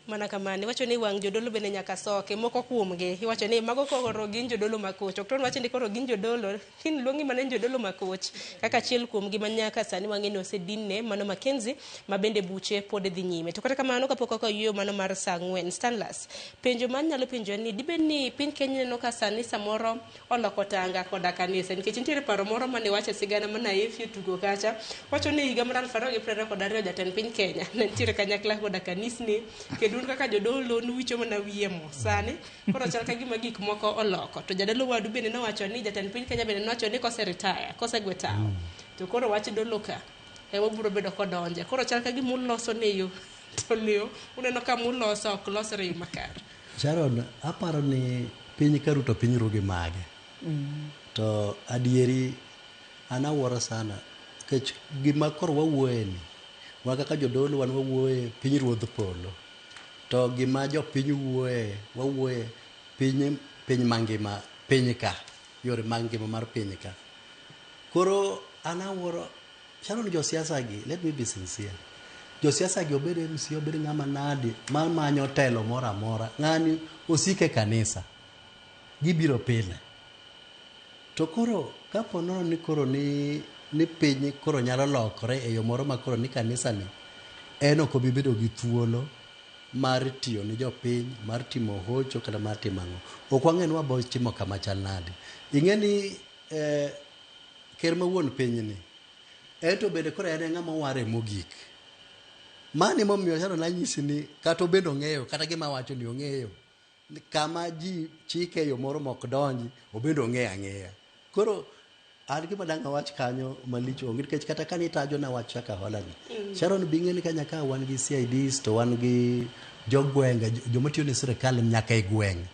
Mana kamani wacho ni wang jodolo bende nyaka soke moko kuomgi iwacho ni mago koro gin jodolo makoch ok ton wacho ni koro gin jodolo kin luongi mana jodolo makoch kaka achiel kuomgi ma nyaka sani wang'eni osedinne mano Mackenzie ma bende buche pod dhi nyime. To kata kamano kapok oko yweyo mano mar saa 4 Stanlas penjo man nyalo penjo ni dibed ni piny Kenya neno ka sani samoro oloko tanga koda kanisa nikech nitiere paro moro mane wacho sigana mana efie tugo kacha wacho ni higa mar 2022 jatend piny Kenya ne nitiere kanyakla koda kanisni kendo kaka jodolo nuwicho mana wiye mo sani koro chal ka gima gik moko oloko to jadolo wadu bende nowacho ni jatend piny Kenya bende nowacho ni kose retire kose gwe tao to koro wach dolo ka wabiro bedo kodonje koro chal ka gima uloso ne yo to leo uneno ka muloso ok losre makare. Sharon, aparo ni piny karuto piny rugi mage to adieri anawuoro sana kech gima koro wawuoye ni wakaka jodolo wan wawuoye piny ruodh polo to gima jo piny wawuoye piny mangima piny ka yore mangima mar piny ka. Koro anawuoro Sharon, josiasa gi, let me be sincere, josiasa gi obed MC obed ng'ama nadi manyo telo moro amora ng'ani osike kanisa gibiro pile to koro kapo nono ni koro ni piny koro nyalo lokore e yo moro ma koro ni kanisa ni en ok obi bedo gi thuolo mar tiyo ni jopiny mar timo hocho kata mar timo ang'o ok wang'e ni wabo timo kama chal nadi. Ing'e ni ker ma wuon piny ni to bende koro en ng'ama ware mogik mani momiyo Sharon nanyisi ni kata obedo ong'eyo kata gima wacho ni ong'eyo kama ji chike yo moro mok donji obedo ong'eyo ang'eya. Koro an gima dang' awach kanyo malich onge nikech kata kanitajo na wach kaka holani Sharon bing'e ni kanya ka wan gi CIDs to wan gi jogwenge joma tiyo ne sirikal nyaka e gweng'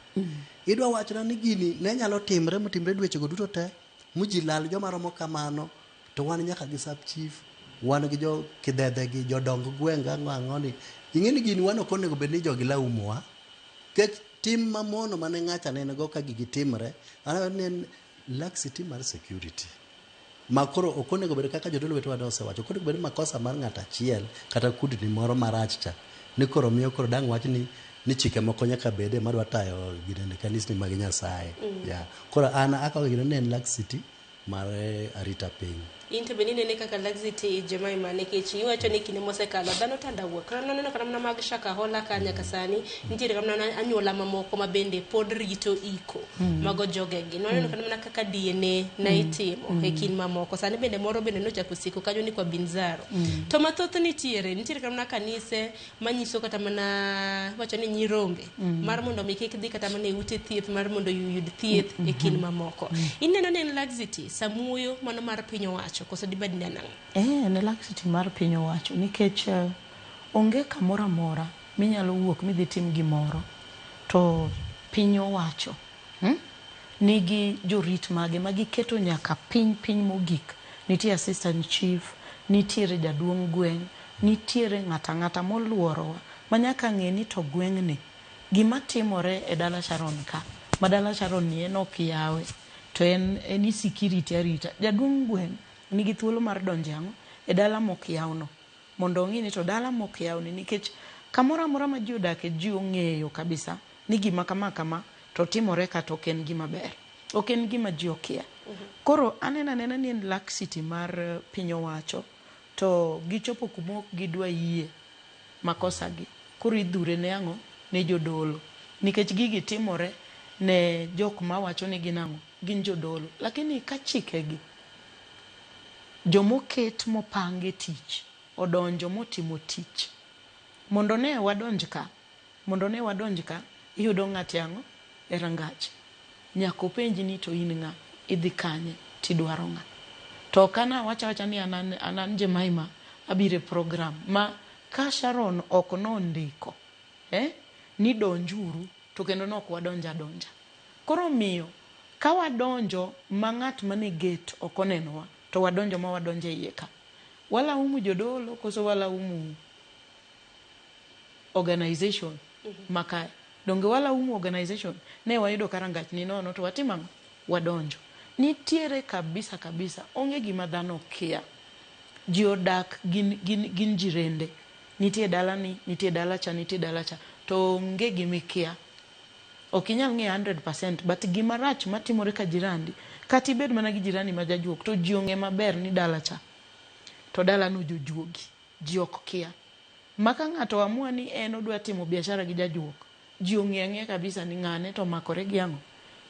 idwa wachna ni gini ne nyalo timre dwechego duto te muji lal joma romo kamano to wan nyaka gi sub chief wan gi jo kidedhe gi jodong gweng' ang'oni ing'e ni gini wan ok onego bed ni jogi laumowa kech tim mamono mane ng'acha nene go ka gigi timre en laxity mar security makoro ok onego bed kaka jodolo wetu wadwa osewacho ok onego bed makosa mar ng'at achiel kata kudni moro marach cha ni koro miyo koro dang' wach ni chike moko nyaka bede madwa tayo ginene kanisni mag Nyasaye koro an akawo gino ni en laxity mar arita piny. Inte beni nene kaka laxity Jemima nikech iwacho ni kinde mosekalo dhano tandawuok neno kata mana mag Shakahola kanya kasani nitiere kata mana anyuola mamoko ma bende pod rito iko mago jogegi neno kata mana kaka DNA na itimo e kin mamoko sani bende moro bende nochako siko kanyo ni kwa Binzaro to mathoth nitiere kata mana kanise manyiso kata mana wacho ni nyirombe mar mondo mi kik dhi kata mana e ute thieth mar mondo yud thieth e kin mamoko ineno ni laxity samuoyo mano mar piny owacho koso dibed nang ne laxity mar piny owacho nikech onge kamoro amora minyalo wuok midhi tim gimoro to piny owacho nigi jorit mage magiketo nyaka piny mogik. Nitie assistant chief, nitiere jaduong' gweng', nitiere ng'ata moluorowa manyaka ng'e ni to gweng'ni gima timore e dala Sharon ka ma dala Sharon ni en ok yawe to en security arita jaduong' gweng' nigi thuolo mar donjo ang'o e dala mok yawno mondo ong'e ni to dala mok yawni nikech kamoro amora ma ji odak ji ong'eyo kabisa ni gima kama to timore ka to ok en gima ber ok en gima ji okia. Koro anena ni en laxity mar piny owacho to gichopo kuma ok gidwa yie makosa gi koro idhure ne ang'o ne jodolo nikech gigi timore ne jok ma wacho ni gin ang'o gin jodolo lakini ka chikegi jomoket mopange tich odonjo motimo tich mondo ne wadonj ka iyudo ng'at yango e rangach nyako penji ni to in ng'a idhi kanye tidwaro ng'a to kana wacha ni anan Jemima abire program ma ka Sharon ok nondiko ni donjuru to kendo nok wadonja koro miyo ka wadonjo ma ng'at mane gate ok onenowa to wadonjo ma wadonjo iye ka wala umu jodolo koso wala umu organization makae donge wala umu organization ne wayudo karangach ni nono to watimamo wadonjo nitiere kabisa onge gima dhano kia. Ji odak gin jirende. Nitie dalani, nitie dalacha, to onge gimikia. Ok inyal ng'e 100%, but gima rach matimore ka jirandi, kata ibed mana gi jirani ma jajuok, to ji ong'e maber ni dalacha, to dalano jojuogi, ji ok kia. Maka ng'ato amua ni en odwa timo biashara gi jajuok, ji ong'e kabisa ni ng'ane to makore gi ang'o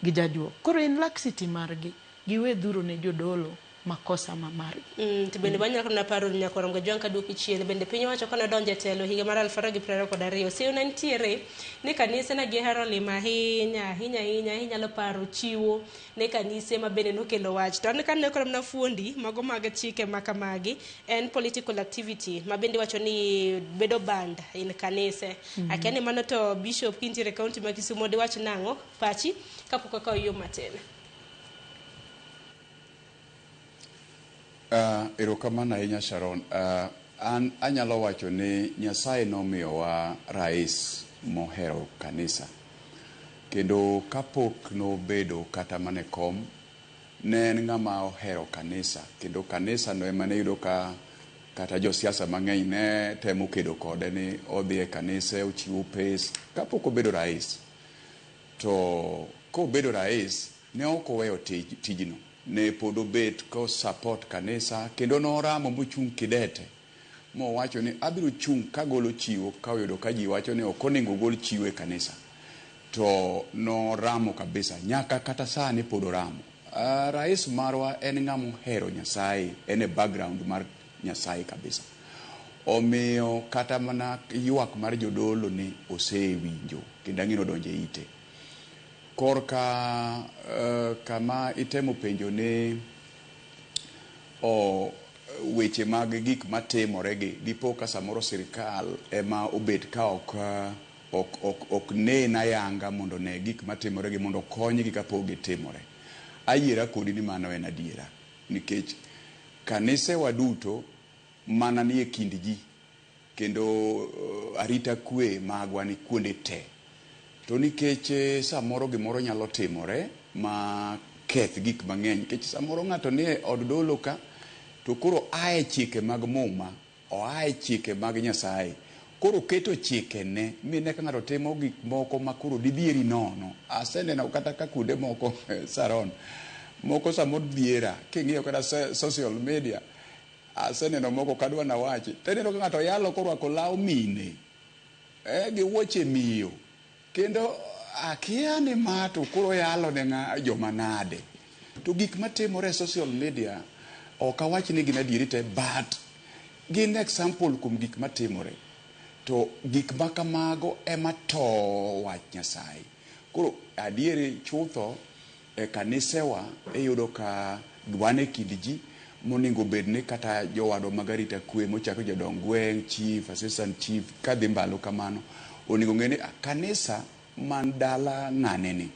gi jajuok. Koro in laxity margi, giwe dhuro ne jodolo makosa mamari. To bende banyalo na paro nyakoro mga juang kaduoki chiele bende piny wacho kana donje telo higa mar 2022 siyo na ntiere ne kanise na gihero lima hinya nyalo paro chiwo ne kanise ma bende nokelo wach to an kan ne koro na fuondi mago mag chike makamagi en political activity ma bende wacho ni bedo band in kanise akene mano to bishop kintiere county ma Kisumo de wach nango pachi kapoko ka yo matene. Erokamano ahinya Sharon. An anyalo wacho ni Nyasaye nomiyowa rais mohero kanisa. Kendo kapok nobedo kata mane kom, ne en ng'ama ohero kanisa. Kendo kanisa no ema ne yudo ka kata josiasa mang'eny ne temo kedo kode ni odhi e kanisa ochiwo pes kapok obedo rais. To kobedo rais ne ok oweyo tijno. Ne pod obet ko support kanisa kendo noramo mochung' kidete mo wacho ni abiro chung' kagolo chiwo ka oyudo ka ji wacho ni ok onego gol chiwo e kanisa to noramo kabisa nyaka kata sani pod oramo. Rais marwa en ng'ama ohero Nyasaye, en e background mar Nyasaye kabisa. Omiyo kata mana ywak mar jodolo ni osewinjo kendo ang'ino donje ite. Korka kama itemo penjo ni weche mag gik matimore gi dipo ka samoro sirikal ema obet ka ok ne na yanga mondo ne gik matimore gi mondo konygi kapok gitimore. Ayiera kodi ni mano en adiera nikech kanise waduto mana ni e kind ji kendo arita kwe magwa ni kuonde te. To nikech samoro gimoro nyalo timore ma keth gik mang'eny nikech samoro ng'ato ni od dolo ka to koro ae chike mag muma ae chike mag Nyasaye koro keto chike ne mine ka ng'ato timo gik moko ma koro didhieri nono. Aseneno kata ka kude moko Saron moko samoro dhiera king'iyo kata social media aseneno moko kadwa na wachi teneno ka ng'ato yalo korwako law mine gi wuoche miyo kendo akia ni mato kuro yalo ne joma nade. To gik matimore e social media ok awach ni gin adieri te but gin example kuom gik matimore. To gik makamago ema to wach Nyasaye. Koro adieri chutho e kanisewa yudo ka gwane kind ji moningo bedne kata jowado magarita kwe mochako jodong gweng, chief, assistant chief kadhi mbalo kamano oningo ng'eni kanisa mandala ng'ane ni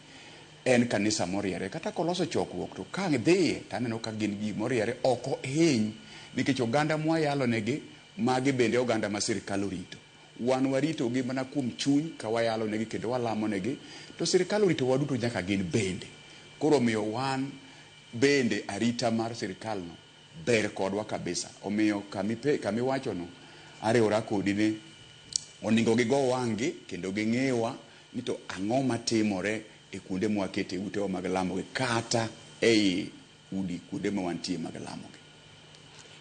en kanisa moriere kata koloso chokruok to ka ng'idhiye taneno ka gin gi moriere oko hiny nikech oganda mwayalo negi magi bende oganda ma sirikal orito. Wan warito gi mana kuom chuny ka wayalo negi kendo walamo negi to sirikal orito waduto nyaka gin bende. Koro miyo wan bende arita mar sirikal no ber kodwa kabisa. Omiyo kami wacho no ariwora kodi ni oningo gigo wang'i kendo ging'ewa ni to ang'o matimore e kuonde mwakete ute mag lamo kata ei udi kuonde ma wantie mag lamo.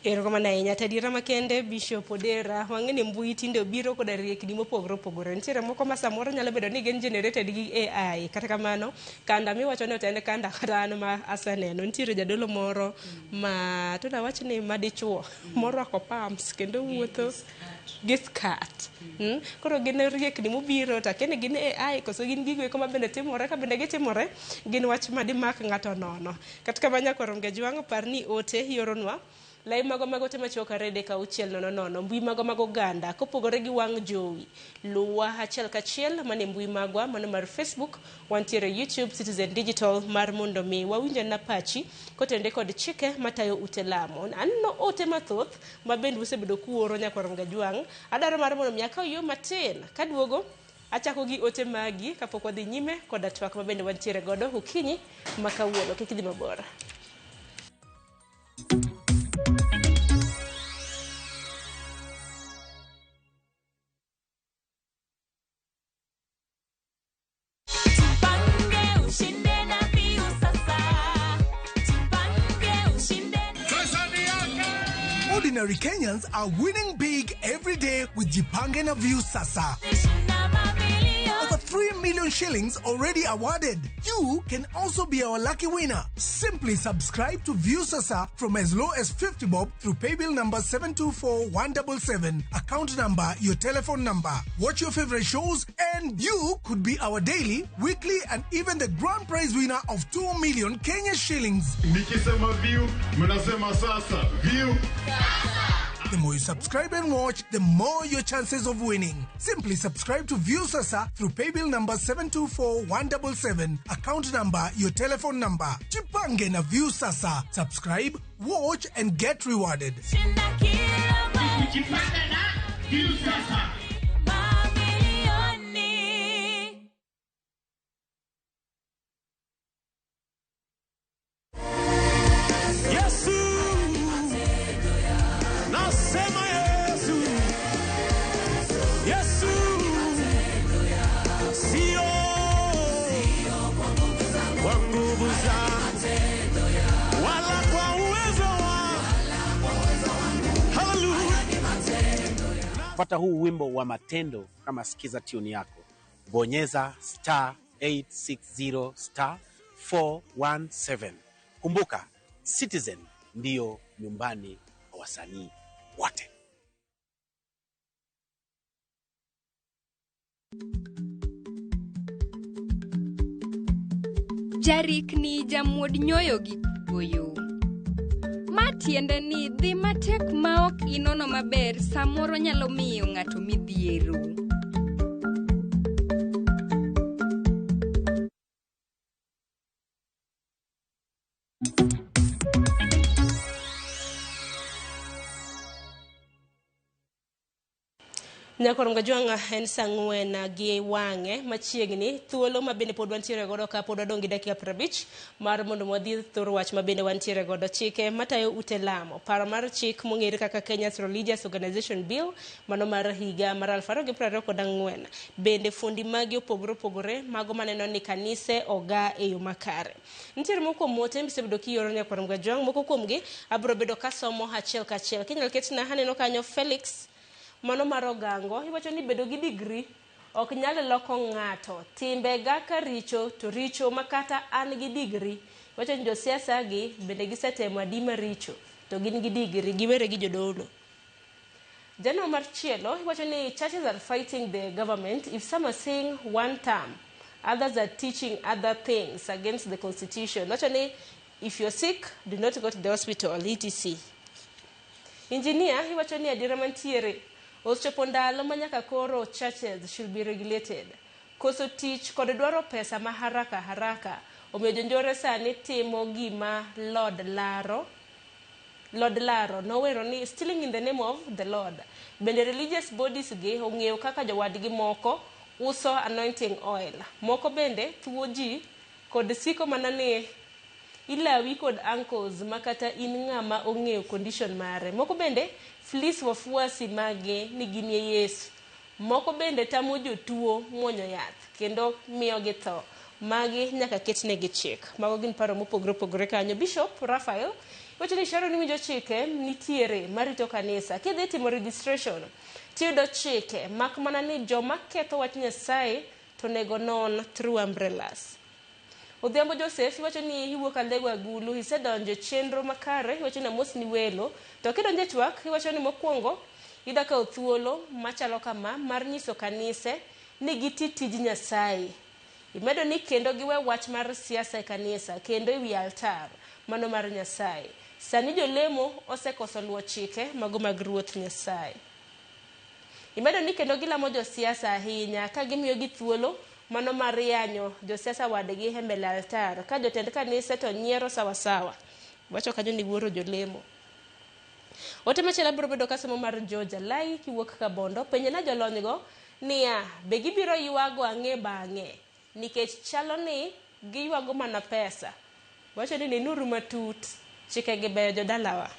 Erokamano ahinya tadiera makende Bishop Odera wang'eni mbui tinde obiro koda riekni mopogore opogore. Nitiere moko ma samoro nyalo bedo ni gen generated gi AI kata kamano kanda miwacho ni otende kanda kata an ma aseneno. Nitiere jadolo moro ma to nawach ni madichuo morwako pumps kendo wuotho gi skirt. Koro gin riekni mobiro to kene gin AI koso gin gigo eko ma bende timore ka bende gitimore gin wach madimak ng'ato nono. Kata kamanya korom gajwang' parni ote yoronwa lai mago tema choka rede ka uchiel nono mbui mago oganda kopogore gi wang' jowi luwa achiel kachiel mane mbui magwa mano mar Facebook wantiere YouTube Citizen Digital mar mondo mi wawinje na pachi kotende kod chike matayo ute lamo. Anno ote mathoth ma bende usebedo kuoro nyakorom gajwang' adaro mar mondo mi akaw yo matin kaduogo Achako gi ote magi kapok wadhi nyime koda twak mabende wantiere godo okinyi makawuono kik idhi mabor. Ordinary Kenyans are winning big every day with Jipange na View Sasa. Over 3 million shillings already awarded. You can also be our lucky winner. Simply subscribe to View Sasa from as low as 50 bob through paybill number 724177, account number, your telephone number. Watch your favorite shows and you could be our daily, weekly and even the grand prize winner of 2 million Kenya shillings. Nikisema View, mnasema sasa. View. The more you subscribe and watch, the more your chances of winning. Simply subscribe to View Sasa through paybill number 724177, account number, your telephone number. Jipange na View Sasa. Subscribe, watch and get rewarded. Jipange na View Sasa. Pata huu wimbo wa matendo kama sikiza tune yako. Bonyeza *860 *417. Kumbuka, Citizen ndio nyumbani kwa wasanii wote. Jarik ni jamuod nyoyo gi goyo. Matiende ni dhi matek maok inono maber samoro nyalo miyo ng'ato midhiero. Nyakoronga jwanga en sang'wena gi wang'e machiegni thuolo mabende pod wantiere godo ka pod wadongi dakika 50 mar mondo mwadhi thoro wach mabende wantiere godo. Chike matayo ute lamo, paro mar chik mong'ere kaka Kenya's Religious Organization Bill mano mar higa mar 2024 bende fundi magi opogore mago maneno ni kanise oga e yo makare. Nitiere moko mote misebedo kioro Nyakoronga jwang, moko kuomgi abro bedo kasomo achiel kachiel. Kinyal ketna haneno kanyo Felix mano maro gango, iwacho ni bedo gi degree ok nyalo loko ng'ato. Timbe gaka richo to richo makata an gi degree. Iwacho ni josiasa gi bende gisetemo adima richo to gin gi degree giwere gi jodolo. Jano mar chielo iwacho ni churches are fighting the government if some are saying one term, others are teaching other things against the constitution. Iwacho ni if you're sick, do not go to the hospital, etc. Engineer iwacho ni adira mantiere ochopo ndalo manyaka koro churches should be regulated. Koso tich kod dwaro pesa ma haraka omiyo jonjore sani timo gima Lord Laro nowero ni stealing in the name of the Lord. Bende religious bodies gi ong'eyo kaka jowadgi moko uso anointing oil, moko bende thuo ji kod siko manane ilawi kod ankles makata in ng'ama ong'eyo condition mare. Moko bende fleece wafuasi mage ni ginie Yesu. Moko bende tamo jotuo muonyo yath kendo miyo gi tho. Magi nyaka ketne gi chik. Mago gin paro mopogore kanyo. Bishop Raphael wacho ni sharo ni winjo chike nitiere marito kanisa. Kidhi timo registration tiyudo chike mak mana ni joma ketho wach Nyasaye to nego non through umbrellas. Odhiambo Joseph wacho ni hiwuok Alego Agulu isedonjo chenro makare. Wacho ni mos ni welo to kidonje twak wacho ni mokwongo ida ka thuolo machalo kama mar nyiso kanise ni giti tij Nyasaye. Imedo ni kendo giwe wach mar siasa e kanisa kendo ewi altar mano mar Nyasaye. Sani jolemo osekoso luwo chike mago mag ruoth Nyasaye. Imedo ni kendo gilamo josiasa ahinya ka gimiyo gi thuolo mano mar yanyo josiasa wadgi e mbele altar ka jotend kanisa to nyiero sawa. Wacho kanyo ni wuoro jolemo. Ote machielo biro bedo kasomo mar Georgia Lai kiwuok Kabondo penye na jolonygo niya be gibiro yuago ang'e bang'e nikech chalo ni giyuago mana pesa. Wacho ni nuru matut chike gi beyo jodalawa.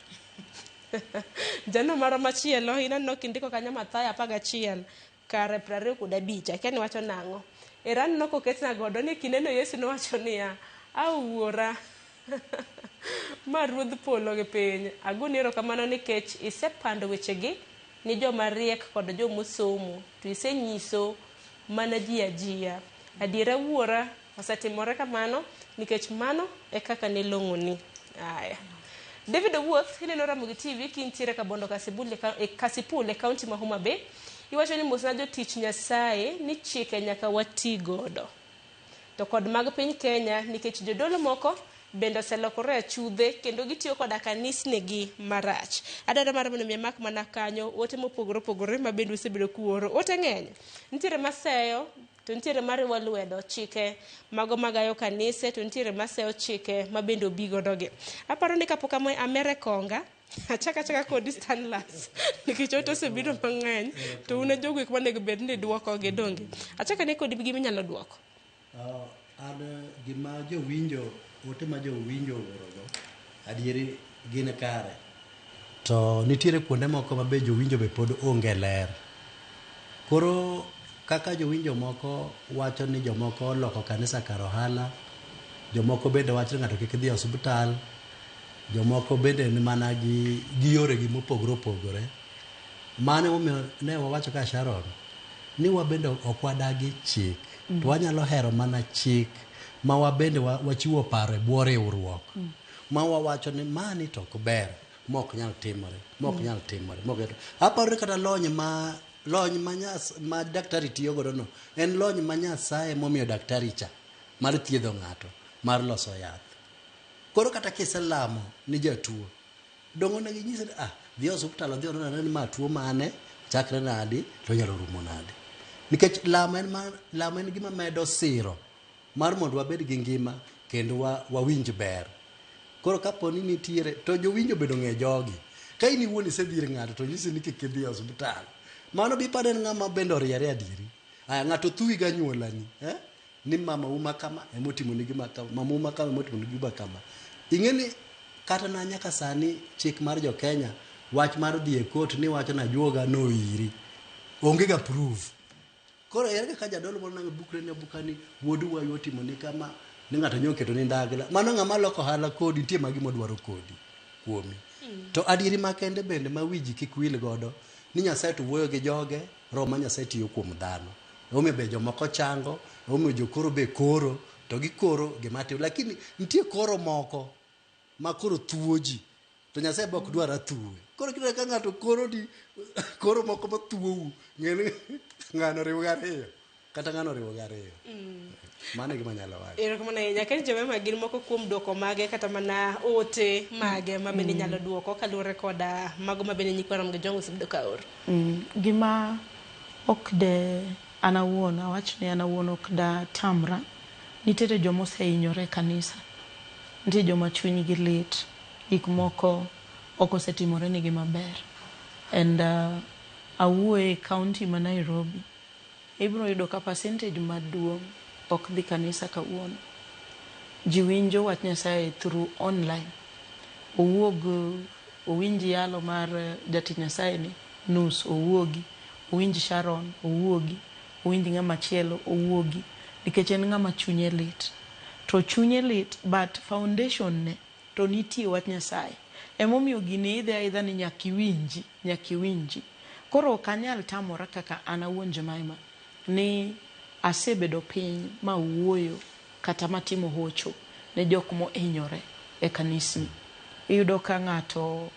Jano maro machielo inaneno kindiko kanyo Mathayo 11 kare 25 akia ni wacho nang'o. Eran no koketna godo ni kineno Yesu nowacho niya awuora ma ruodh polo gi piny agoni erokamano nikech isepando wechegi ni joma riek kod jomosomo to isenyiso mana ji ajia. Adiera wuora osetimore kamano nikech mano e kaka ne long'oni. Aya. David Owuoth ineno Ramogi TV kintiere Kabondo Kasipul e kaunti ma Homa Bay. Iwacho ni mosna jotich Nyasaye ni chike nyaka wati godo. To kod mag piny Kenya nikech jodolo moko bende oselokore achudhe kendo gitiyo koda kanisnegi marach. Adwaro mar mondo mi mak mana kanyo ote mopogore opogore ma bende osebedo kuoro. Ote ng'eny. Nitiere maseyo to nitiere mariwo lwedo chike mago magayo kanise to nitiere maseyo chike ma bende obigo doge. Aparo ni kapok amere konga achaka kod Stanlas nikech ote osebiro mang'eny to une jogwek manego bed ni duoko gi donge. Achaka ne kod gima inyalo duoko. An gima jowinjo ote ma jowinjo orogo adieri gin kare. To nitiere kuonde moko ma be jowinjo be pod onge ler. Koro kaka jowinjo moko wacho ni jomoko loko kanisa kar ohala, jomoko bende wacho ni ng'ato kik dhi osiptal, jomoko bende ni mana gi yore gi mopogore opogore. Mane omiyo ne wawacho ka Sharon ni wabende ok wadagi chik. To wanyalo hero mana chik ma wabende wachiwo paro e bwo riwruok. Ma wawacho ni mani to ok ber, mok nyal timore. Aparo ni kata lony ma daktari tiyo godo no en lony ma Nyasaye momiyo daktari cha mar thiedho ng'ato, mar loso yath. Koro kata kiselamo ni jatuo dongo ne ginyise dhi osiptal dhi onana ni ma tuo mane chakre nadi to nyalo rumo nadi. Nikech lamo en gima medo siro mar mondo wabed gi ngima kendo wawinj ber. Koro kapo ni nitiere to jowinjo bedo ng'e jogi. Ka in iwuon isedhir ng'ato to nyisi ni kik idhi osiptal. Mano bi pade ng'ama bende oriere adieri. Ng'ato thuwi ga nyuolani, ni mama uma kama emotimo ni gima kama, mama uma kama emotimo ni gima kama. Ing'eni kata na nyaka sani chik mar jo Kenya wach mar dhi e court ni wacho na juoga no iri. Onge ga proof. Koro ere ka jadolo moro nang bukre ne bukani wuodu wa yotimo ni kama ni ng'ato nyoketo ni ndagla. Mano ng'ama loko hala kodi nitie magi modwaro kodi kuomi. To adieri makende bende ma wiji kik wil godo ni Nyasaye to wuoyo gi joge, roho ma Nyasaye tiyo kuom dhano. Omiyo be jomoko chango, omiyo jokoro be koro, to gikoro gima tiyo. Lakini nitie koro moko ma koro thuoji, to Nyasaye bok dwara thuwe. Koro kida ka ng'ato koro moko ma thuou, ng'eni ng'ano riwo gariyo, kata ng'ano riwo gariyo. Mano gima nyalo wacho. Erokamano ahinya. Ka joma magin moko kuom duoko mage kata mana ote mage ma bende nyalo duoko kaluwore koda mago ma bende nyikwa Ramogi jongo osebedo ka oro. Gima ok de anawuon awach ni anawuon ok da tamra. Nitiere joma osehinyore e kanisa. Nitie joma chunygi lit. Gik moko ok osetimore nigi maber. And awuoye kaunti ma Nairobi. Ibiro yudo ka percentage maduong' ok dhi kanisa kawuono. Ji winjo wach Nyasaye through online. Owinji yalo mar jatich Nyasaye ni nus owuogi. Owinji Sharon owuogi. Owinji ng'ama chielo owuogi. Nikech en ng'ama chunye lit. To chunye lit but foundation ne to nitie wach Nyasaye. Emomiyo gini idha ni nyakiwinji. Koro ok anyal tamora kaka an awuon Jemaima ni asebedo piny ma wuoyo kata matimo hocho ne jok mohinyore e kanisni. Iyudo ka ng'ato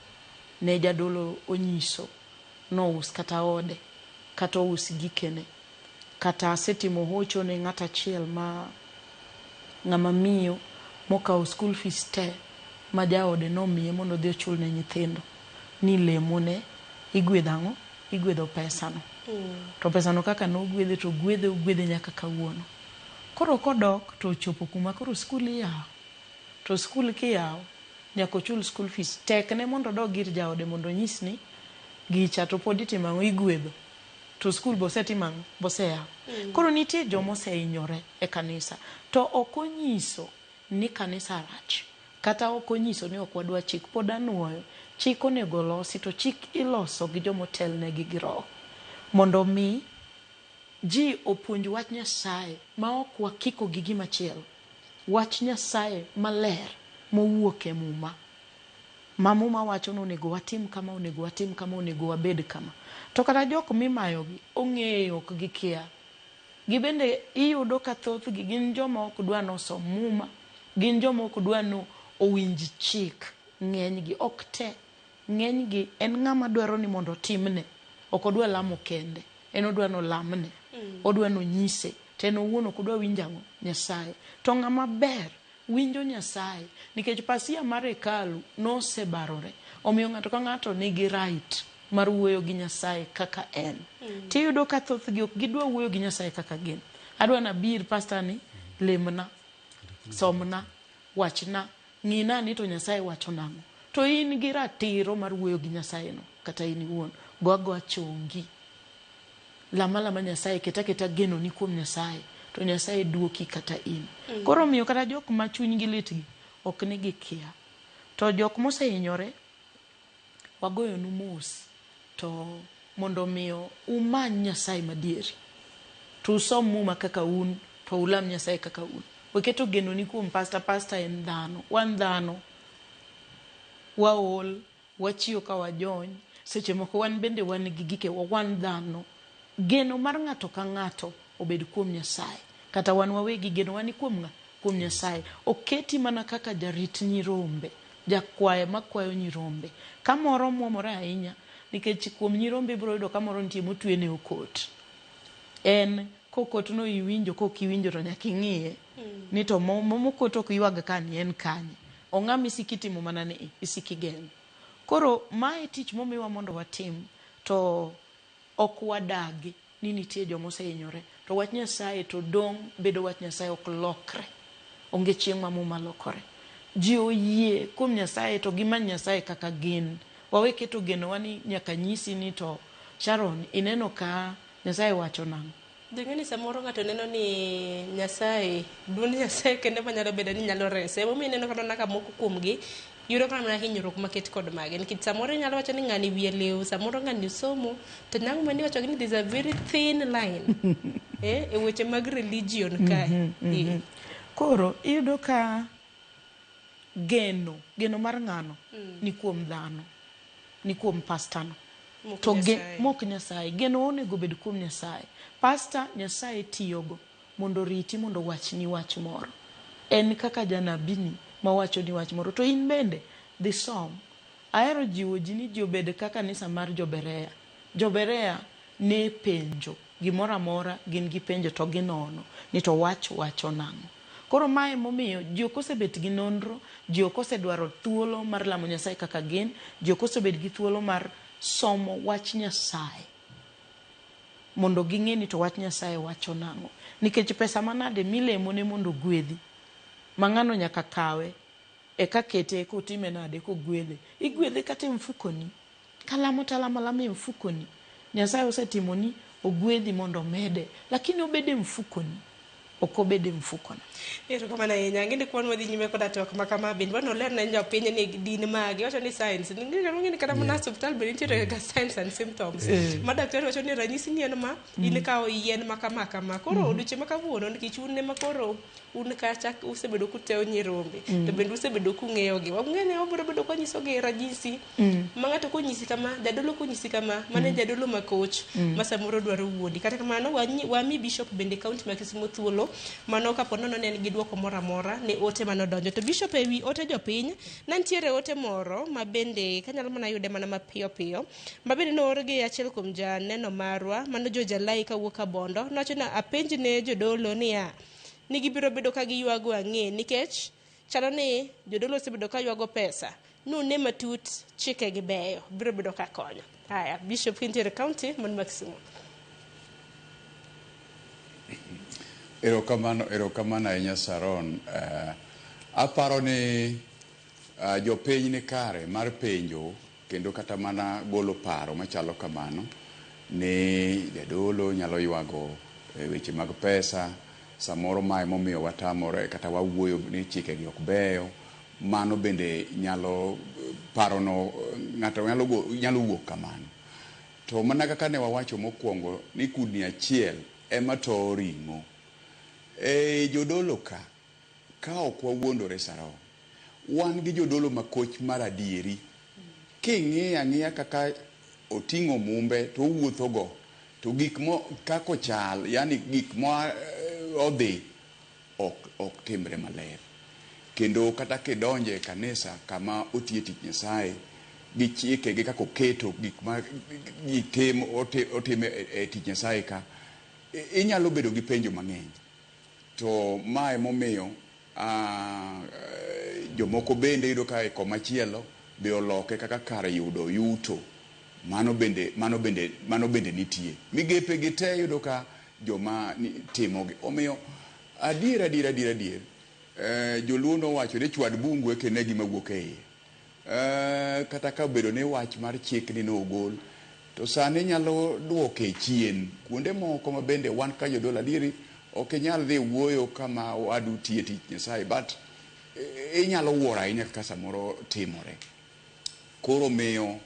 ne jadolo onyiso nous kata ode kata us gikene kata asetimo hocho ne ng'ata achiel ma ng'ama miyo mokawo school fees te ma jaode nomiye mondo dhi ochul ne nyithindo ni lemone igwedho igwedho pesano. To pesano kaka no gwedhe to gwedhe nyaka kawuono. Koro kodok to chopo kuma koro skul iyawo. To skul kiyawo nyaka ochul school fees tek ne mondo dog gir jaode mondo nyis ni gicha to pod itimo igwedho. to skul bosetimang bosea. Koro nitie jomo oseinyore e kanisa to okonyiso ni kanisa rach kata okonyiso ni ok wadwa chik, pod anuoyo chik onego losi, to chik iloso gi jomotel negi gi roho mondo mi ji opuonj wach Nyasaye ma ok wakiko gi gimachielo, wach Nyasaye maler mowuok e muma. Ma muma wacho ni onego watim kama, onego watim kama, onego wabed kama. To kata jok mimayogi ong'eyo ok gikia. Gibende iyudo ka thothgi gin joma ok dwa nosom muma, gin joma ok dwa no owinj chik. Ng'enygi ok te, ng'enygi en ng'ama dwaro ni mondo timne, ok odwa lamo kende, en odwa no lamne, odwa no nyise, to en owuon ok odwa winjango Nyasaye. To ng'ama ber winjo Nyasaye, nikech pasia mar hekalu nosebarore, omiyo ng'ato ka ng'ato nigi right mar wuoyo gi Nyasaye kaka en. Tiyudo ka thothgi ok gidwa wuoyo gi Nyasaye kaka gin. Adwa na bir pastor ni lemna, somna, wachna, ng'ina ni to Nyasaye wacho nang'o. To in gi ratiro mar wuoyo gi Nyasaye no, kata in iwuon gogo chongi. Lama Nyasaye, keta geno ni kuom Nyasaye, to Nyasaye duoki kata in. Koro miyo kata jok ma chunygi litgi ok nigi kia. To jok moseinyore wagoyo nu mos, to mondo miyo umany Nyasaye madieri, to usom muma kaka un, to ulam Nyasaye kaka un. Waketo geno ni kuom pastor en dhano, wan dhano, waol, wachiyo ka wajony, seche moko wan bende wan gi gike, wan dhano. Geno mar ng'ato ka ng'ato obed kuom Nyasaye, kata wan wawegi geno wani kuom Nyasaye. Oketi mana kaka jarit nyirombe, jakwaye makwayo nyirombe. Kamoro muomore ahinya, nikech kuom nyirombe biro yudo kamoro nitie motwe ne okot. En kokot no iwinjo, kokiwinjo to nyaka ing'iye ni to mokot ok ywag kani en kanye. Ong'ama isikitimo mana ni isikigeng'. Koro mae tich momiwa mondo watim, to ok wadagi ni nitie joma oseinyore. To wach Nyasaye to dong' bedo wach Nyasaye, ok lokre. Onge chieng' ma muma lokore. Ji oyie kuom Nyasaye to gimany Nyasaye kaka gin. Wawe keto geno wani nyaka nyisi ni to Sharon, ineno ka Nyasaye wacho nang'o. Ding'eni samoro ng'ato neno ni Nyasaye, duond Nyasaye kende manyalo bedo ni nyalo rese. Emo ineno kata naka moko kuomgi yudo kana mana hinyruok maket kod mage. Nikech samoro nyalo wacho ni ng'ani wiye lew, samoro ng'ani somo, to nang'o mani wacho ni there's a very thin line e weche mag religion kae. Koro iyudo ka geno mar ng'ano ni kuom dhano, ni kuom pastor no. To mok Nyasaye, geno onego bed kuom Nyasaye. Pastor Nyasaye tiyogo mondo riti, mondo wachni wach moro. En kaka janabini ma wacho ni wach moro. To in bende dhi som. Ahero jiwo ji ni ji obed kaka kanisa mar Joberea. Joberea ne penjo gimoro amora, gin gi penjo to ginono ni to wacho nang'o. Koro mae momiyo ji ok osebet gi nonro, ji ok osedwaro thuolo mar lamo Nyasaye kaka gin, ji ok osebet gi thuolo mar somo wach Nyasaye mondo ging'e ni to wach Nyasaye wacho nang'o. Nikech pesa manade milemo ne mondo gwedhi, mang'ano nyaka kawe eka kete kotime nade kogwedhe. Igwedhe kata mfukoni, kalamo talamo mfukoni. Nyasaye osetimoni ogwedhi mondo mede, lakini obede mfukoni, ok obede mfukona. Ero kama na yenya ngende kwa nwadhi nyime koda tok makama bin wano ler na nja opinye ni din magi wacho ni science ngende kada mana hospital bin ntiere ga signs and symptoms madaktari wacho ni ranyisi ni en ma in ka yien makama kama koro oduche makawuono nikech un makoro un kacha usebedo kuteo nyirombe to bende usebedo kung'eyo gi wang'ene obiro bedo konyiso gi ranyisi mang'ato konyisi kama jadolo konyisi kama mane jadolo makoch masamoro dwaro wuodi kata kamano wami bishop bende county ma Kisumu thuolo mano kapo nono ne gi duoko mora ne ote manodonjo to bishop ewi ote jopiny nantiere ote moro ma bende kanyalo mana yude mana mapiyo ma bende noor gi achiel kuom janeno marwa mano Jojalai kawuok Abondo nowacho na apenj ne jodolo niya ni gibiro bedo ka giywago ang'e nikech chalo ni jodolo osebedo ka ywago pesa nune matut chike gi beyo biro bedo ka konyo. Haya, Bishop Kintere County man Kisumu. Erokamano ahinya Sharon. Aparo ni jopiny ni kare mar penjo kendo kata mana golo paro machalo kamano ni jadolo nyalo ywago weche mag pesa, samoro mae momiyo watamore kata wawuoyo ni chikegi ok beyo. Mano bende nyalo parono ng'ato nyalo wuok kamano. To mana kaka ne wawacho mokwongo ni kudni achiel ema to ring'o. Jodolo ka ok wawuondore Saro, wan gi jodolo makoch mar adieri. King'iyo ang'iya kaka oting'o mumbe to owuotho go, to gik mo kako chal, yani gik mo odhi ok timre maler. Kendo kata kidonje kanisa kama otie tich Nyasaye, gi chike gi kako keto gik ma otime e tich Nyasaye ka, inyalo bedo gi penjo mang'eny. To mae momiyo jomoko bende yudo ka e komachielo be oloke kaka kar yudo yuto. Mano bende nitie. Migepe gi te yudo ka joma timogi. Omiyo adier joluo nowacho ni chwad bungu e kene gima wuok e iye. Kata ka bedo ni wach mar chik ni nogol, to sani nyalo duoke chien. Kuonde moko ma bende wan ka jodolo adieri ok inyal dhi wuoyo kama wadu tie tich Nyasaye, but inyalo wuoro ahinya kaka samoro timore. Koro miyo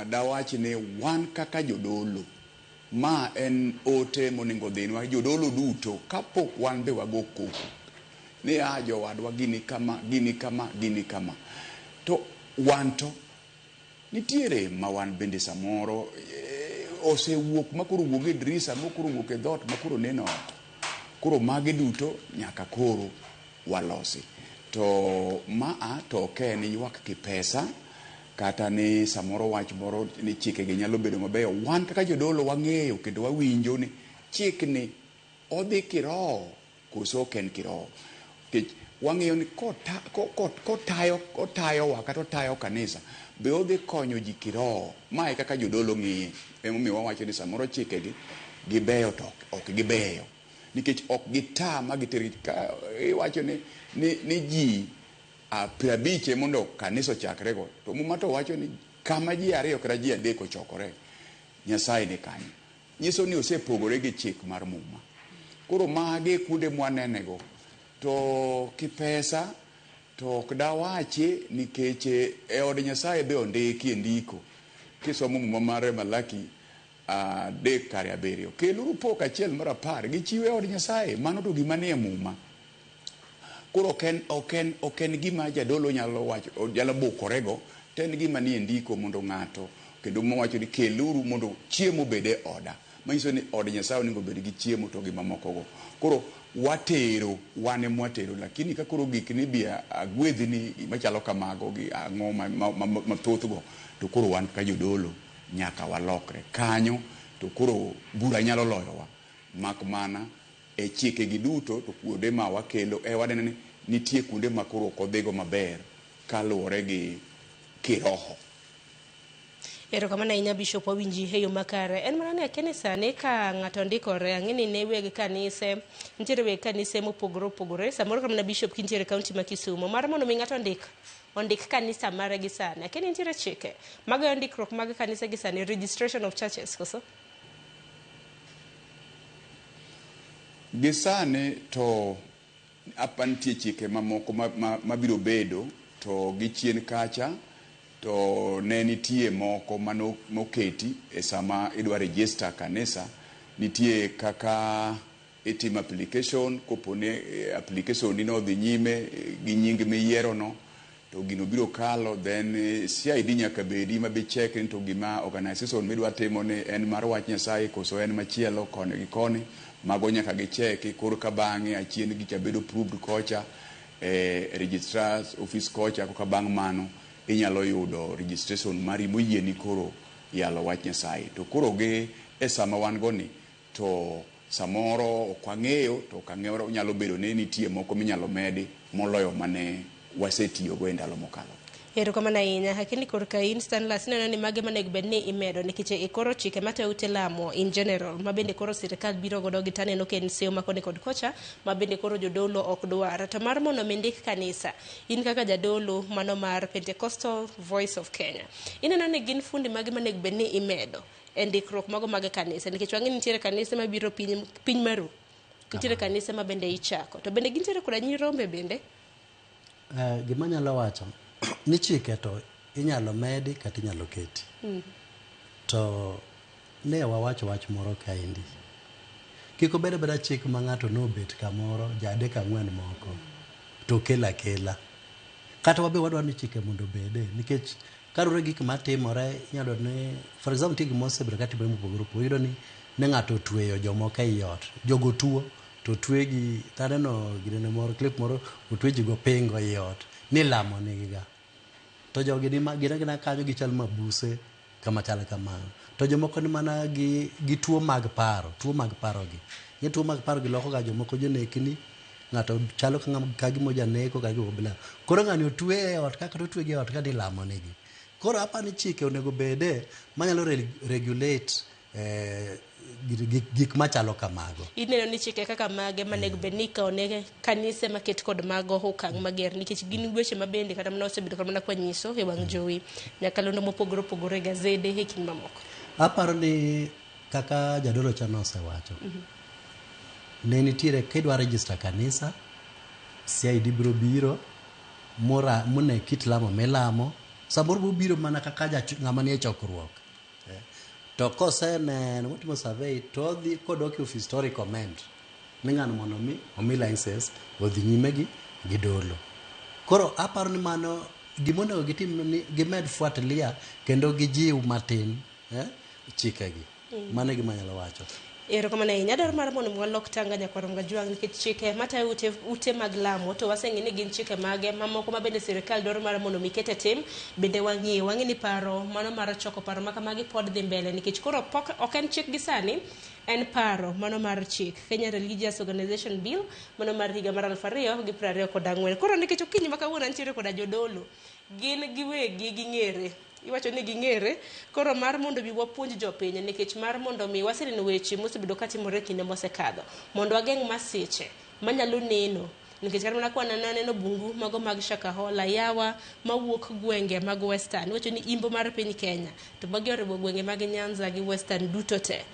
dawach ni wan kaka jodolo, ma en ote monego dhinwa jodolo duto, kapok wan be wago koko ni jowadwa gini kama. To wan to nitiere ma wan bende samoro osewuok makoro wuok e drisa, makoro wuok e dhot, makoro neno ot. Koro magi duto nyaka koro walosi. To to ke ni ywak ki pesa, kata ni samoro wach moro ni chike gi nyalo bedo mabeyo. Wan kaka jodolo wang'eyo kendo wawinjo ni chik ni odhi kiroho koso ok en kiroho. Wang'eyo ni kotayowa kata otayo kanisa be odhi konyo ji kiroho. Mae kaka jodolo ng'iye. Emomiyo wawacho ni samoro chike gi gibeyo to ok gibeyo. Nikech ok gita ma giteri ka iwacho ni ji 50 mondo kanisa ochakre go, to muma to wacho ni kama ji 2 kata ji 3 ochokore, Nyasaye ni kanyo. Nyiso ni osepogore gi chik mar muma. Koro mage kuonde mwanenego. To kipesa to ok dawache nikech e od Nyasaye be ondiki e ndiko. Kisomo muma mar Malaki 3:7, keluru pok achiel mar 10 gichiwe od Nyasaye. Mano to gima nie muma. Koro ok en gima jadolo nyalo wacho, nyalo bukorego, to en gima nie ndiko mondo ng'ato kendo mowacho ni keluru mondo chiemo bede oda. Manyiso ni od Nyasaye onego bed gi chiemo to gima moko go. Koro wane mwatero, lakini ka koro gik ni bia agwedhni machalo kamago gi ang'o mathoth go, to koro wan ka jodolo nyaka walokre kanyo. To koro bura nyalo loyowa, mak mana e chike gi duto to kuonde ma wakelo waneno ni nitie kuonde ma koro ok odhigo maber kaluwore gi kiroho. Erokamano ahinya Bishop, wawinji e yo makare. En mana ni kanisa ni ka ng'ato ndikore, ang'eni ne weg kanise, nitiere weg kanise mopogore opogore. Samoro kamana Bishop kintiere kaunti ma Kisumu, mar mondo mi ng'ato ondik kanisa mare gi sani. Akini nitiere chike mag ndikruok mag kanisa gi sani, registration of churches koso? Gisane to apantie chike mamoko mabiro bedo to gichien kacha to ne nitie moko manoketi e sama idwa register kanisa. Nitie kaka itim application, kopone application ni no dhi nyime gi nying miyiero no, to gino biro kalo, then CID nyaka bedi mabe check into gima organization midwa timo ni en mar wach Nyasaye koso en machielo kone gi kone. Mago nyaka gicheki, koro ka bang'e achien gicha bedo approved kocha registrars office kocha. Koka bang' mano inyalo yudo registration mari moyieni koro yalo wach Nyasaye. To koro gi e sama wan goni to samoro ok wang'eyo, to kang'eyo nyalo bedo ni nitie moko minyalo medi moloyo mane wasetiyogo e ndalo mokalo. Erokamano ahinya. Lakini korka in Stanlas neno ni mage manego bed ni imedo nikech koro chike matayo ute lamo in general mabende koro sirikal biro godo gi taneno ken seyo makone kod kocha mabende koro jodolo ok dwar. To mar mondo mindik kanisa, in kaka jadolo mano mar Pentecostal Voice of Kenya, ineno ni gin fundi mage manego bed ni imedo e ndikruok mago mag kanisa nikech wang'e nitiere kanisa mabiro piny maru nitiere kanisa ma bende ichako to bende gintiere koda nyirombe bende gima nyalo wacho ni chike to inyalo medi kata inyalo keti to ne wawacho wach moro kaendi kiko beda chik ma ng'ato nobet kamoro jadek ang'wen moko to kela kata wabe wadwa ni chike mondo bede nikech karure gik matimore inyalo ne for example tigi mosebiro katimore mopogore opogore iyudo ni ne ng'ato otweyo jomoko ei ot jogo tuo to twegi taneno ginene moro clip moro otwe ji go pingo ei ot ni lamo nigiga to jogi ni gina kanyo gichal mabuse kama chal kamano to jomoko ni mana gi tuo mag paro gi ni tuo mag paro gi loko ga jomoko jonekni ng'ato chalo ka gimo janeko ka gimo bila koro ng'ani otwe e ot kaka to twegi e ot ka ni lamo nigi koro apani chike onego bede manyalo regulate gik machalo kamago ineno ni chike kaka mage manego bed ni ikaone kanise maket kod mago okang' mager nikech gin weche mabende kata mana osebedo kata mana kwanyiso e wang' jowi nyakalondo mopogore opogore gazede e kinde mamoko aparo ni kaka jadolo chano osewacho ne nitiere kidwa register kanisa CID biro mone kit lamo milamo samoro biro mana kaka ng'ama nie chokruok to koseneno motimo survey to dhi kodok e office to recommend ni ng'ano mondo omi license odhi nyime gi dolo koro aparo ni mano gimonego gitim ni gimed fuatilia kendo gijiw matin chikegi mano e gima nyalo wacho erokamano ahinya adwaro mar mondo walok tanga nyakwarom gajwang' nikech chike matayo ute mag lamo to waseng'e ni gin chike mage mamoko ma bende sirikal dwaro mar mondo mikete tim bende wang'e ni paro mano mar choko paro makamagi pod dhi mbele nikech koro ok en chik gi sani en paro mano mar chik Kenya Religious Organization Bill mano mar higa mar 2024 koro nikech okinyi ma kawuono nitiere koda jodolo gin giwegi ging'ere iwacho ni ging'ere koro mar mondo mi wapuonj jopiny nikech mar mondo mi waseneno weche mosebedo katimore kinde mosekadho mondo wageng' masiche manyalo neno nikech kata mana kwaneno bungu mago mag Shakahola yawa mawuok gwenge mag Western iwacho ni imbo mar piny Kenya to magi oriwo gwenge mag Nyanza gi Western duto te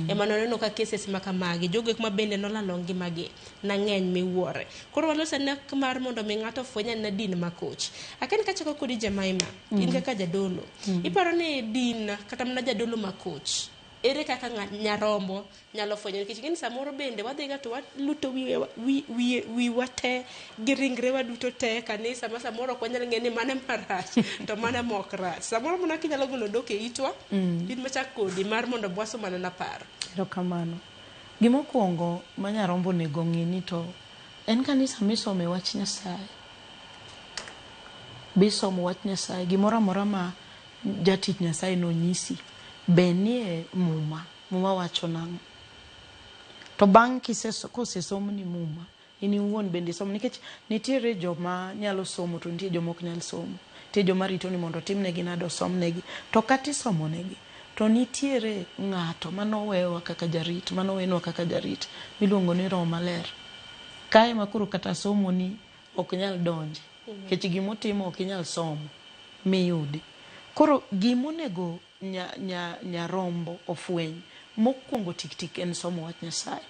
ema noneno ka cases makamagi jogo ma bende nolalo ngimagi na ng'eny miwuore koro waloso nek mar mondo mi ng'ato fwenya na din makoch aken kachako kodi Jemaima in kaka jadolo iparo ni din kata mana jadolo makoch ere kaka nyarombo nyalo fwenyo nikech gin samoro bende wadhi ga to waluto wi wate giringre waduto te kanisa ma samoro ko nyalo ng'eni mane marach to mane mok rach samoro mona kinyalo golo doke itwa din machak kodi mar mondo bwaso mana na paro erokamano gimokuongo ma nyarombo nego ng'ini to en kanisa misome wach Nyasaye bisomo wach Nyasaye gimoro amora ma jatich Nyasaye no nyisi benie muma wacho nang'o to bang' kosesomo ni muma ini wuon bende somo nikech nitiere joma nyalo somo to nitie joma ok nyal somo nitie joma rito ni mondo timnegi nado somnegi to kata isomonegi to nitiere ng'ato manowewa kaka jarit manowenwa kaka jarit miluongo ni Roho Maler kae makoro kata somo ni ok nyal donje nikech gimotimo ok nyal somo miyudi koro gimonego nyarombo ofweny mokwongo tik en somo wach Nyasaye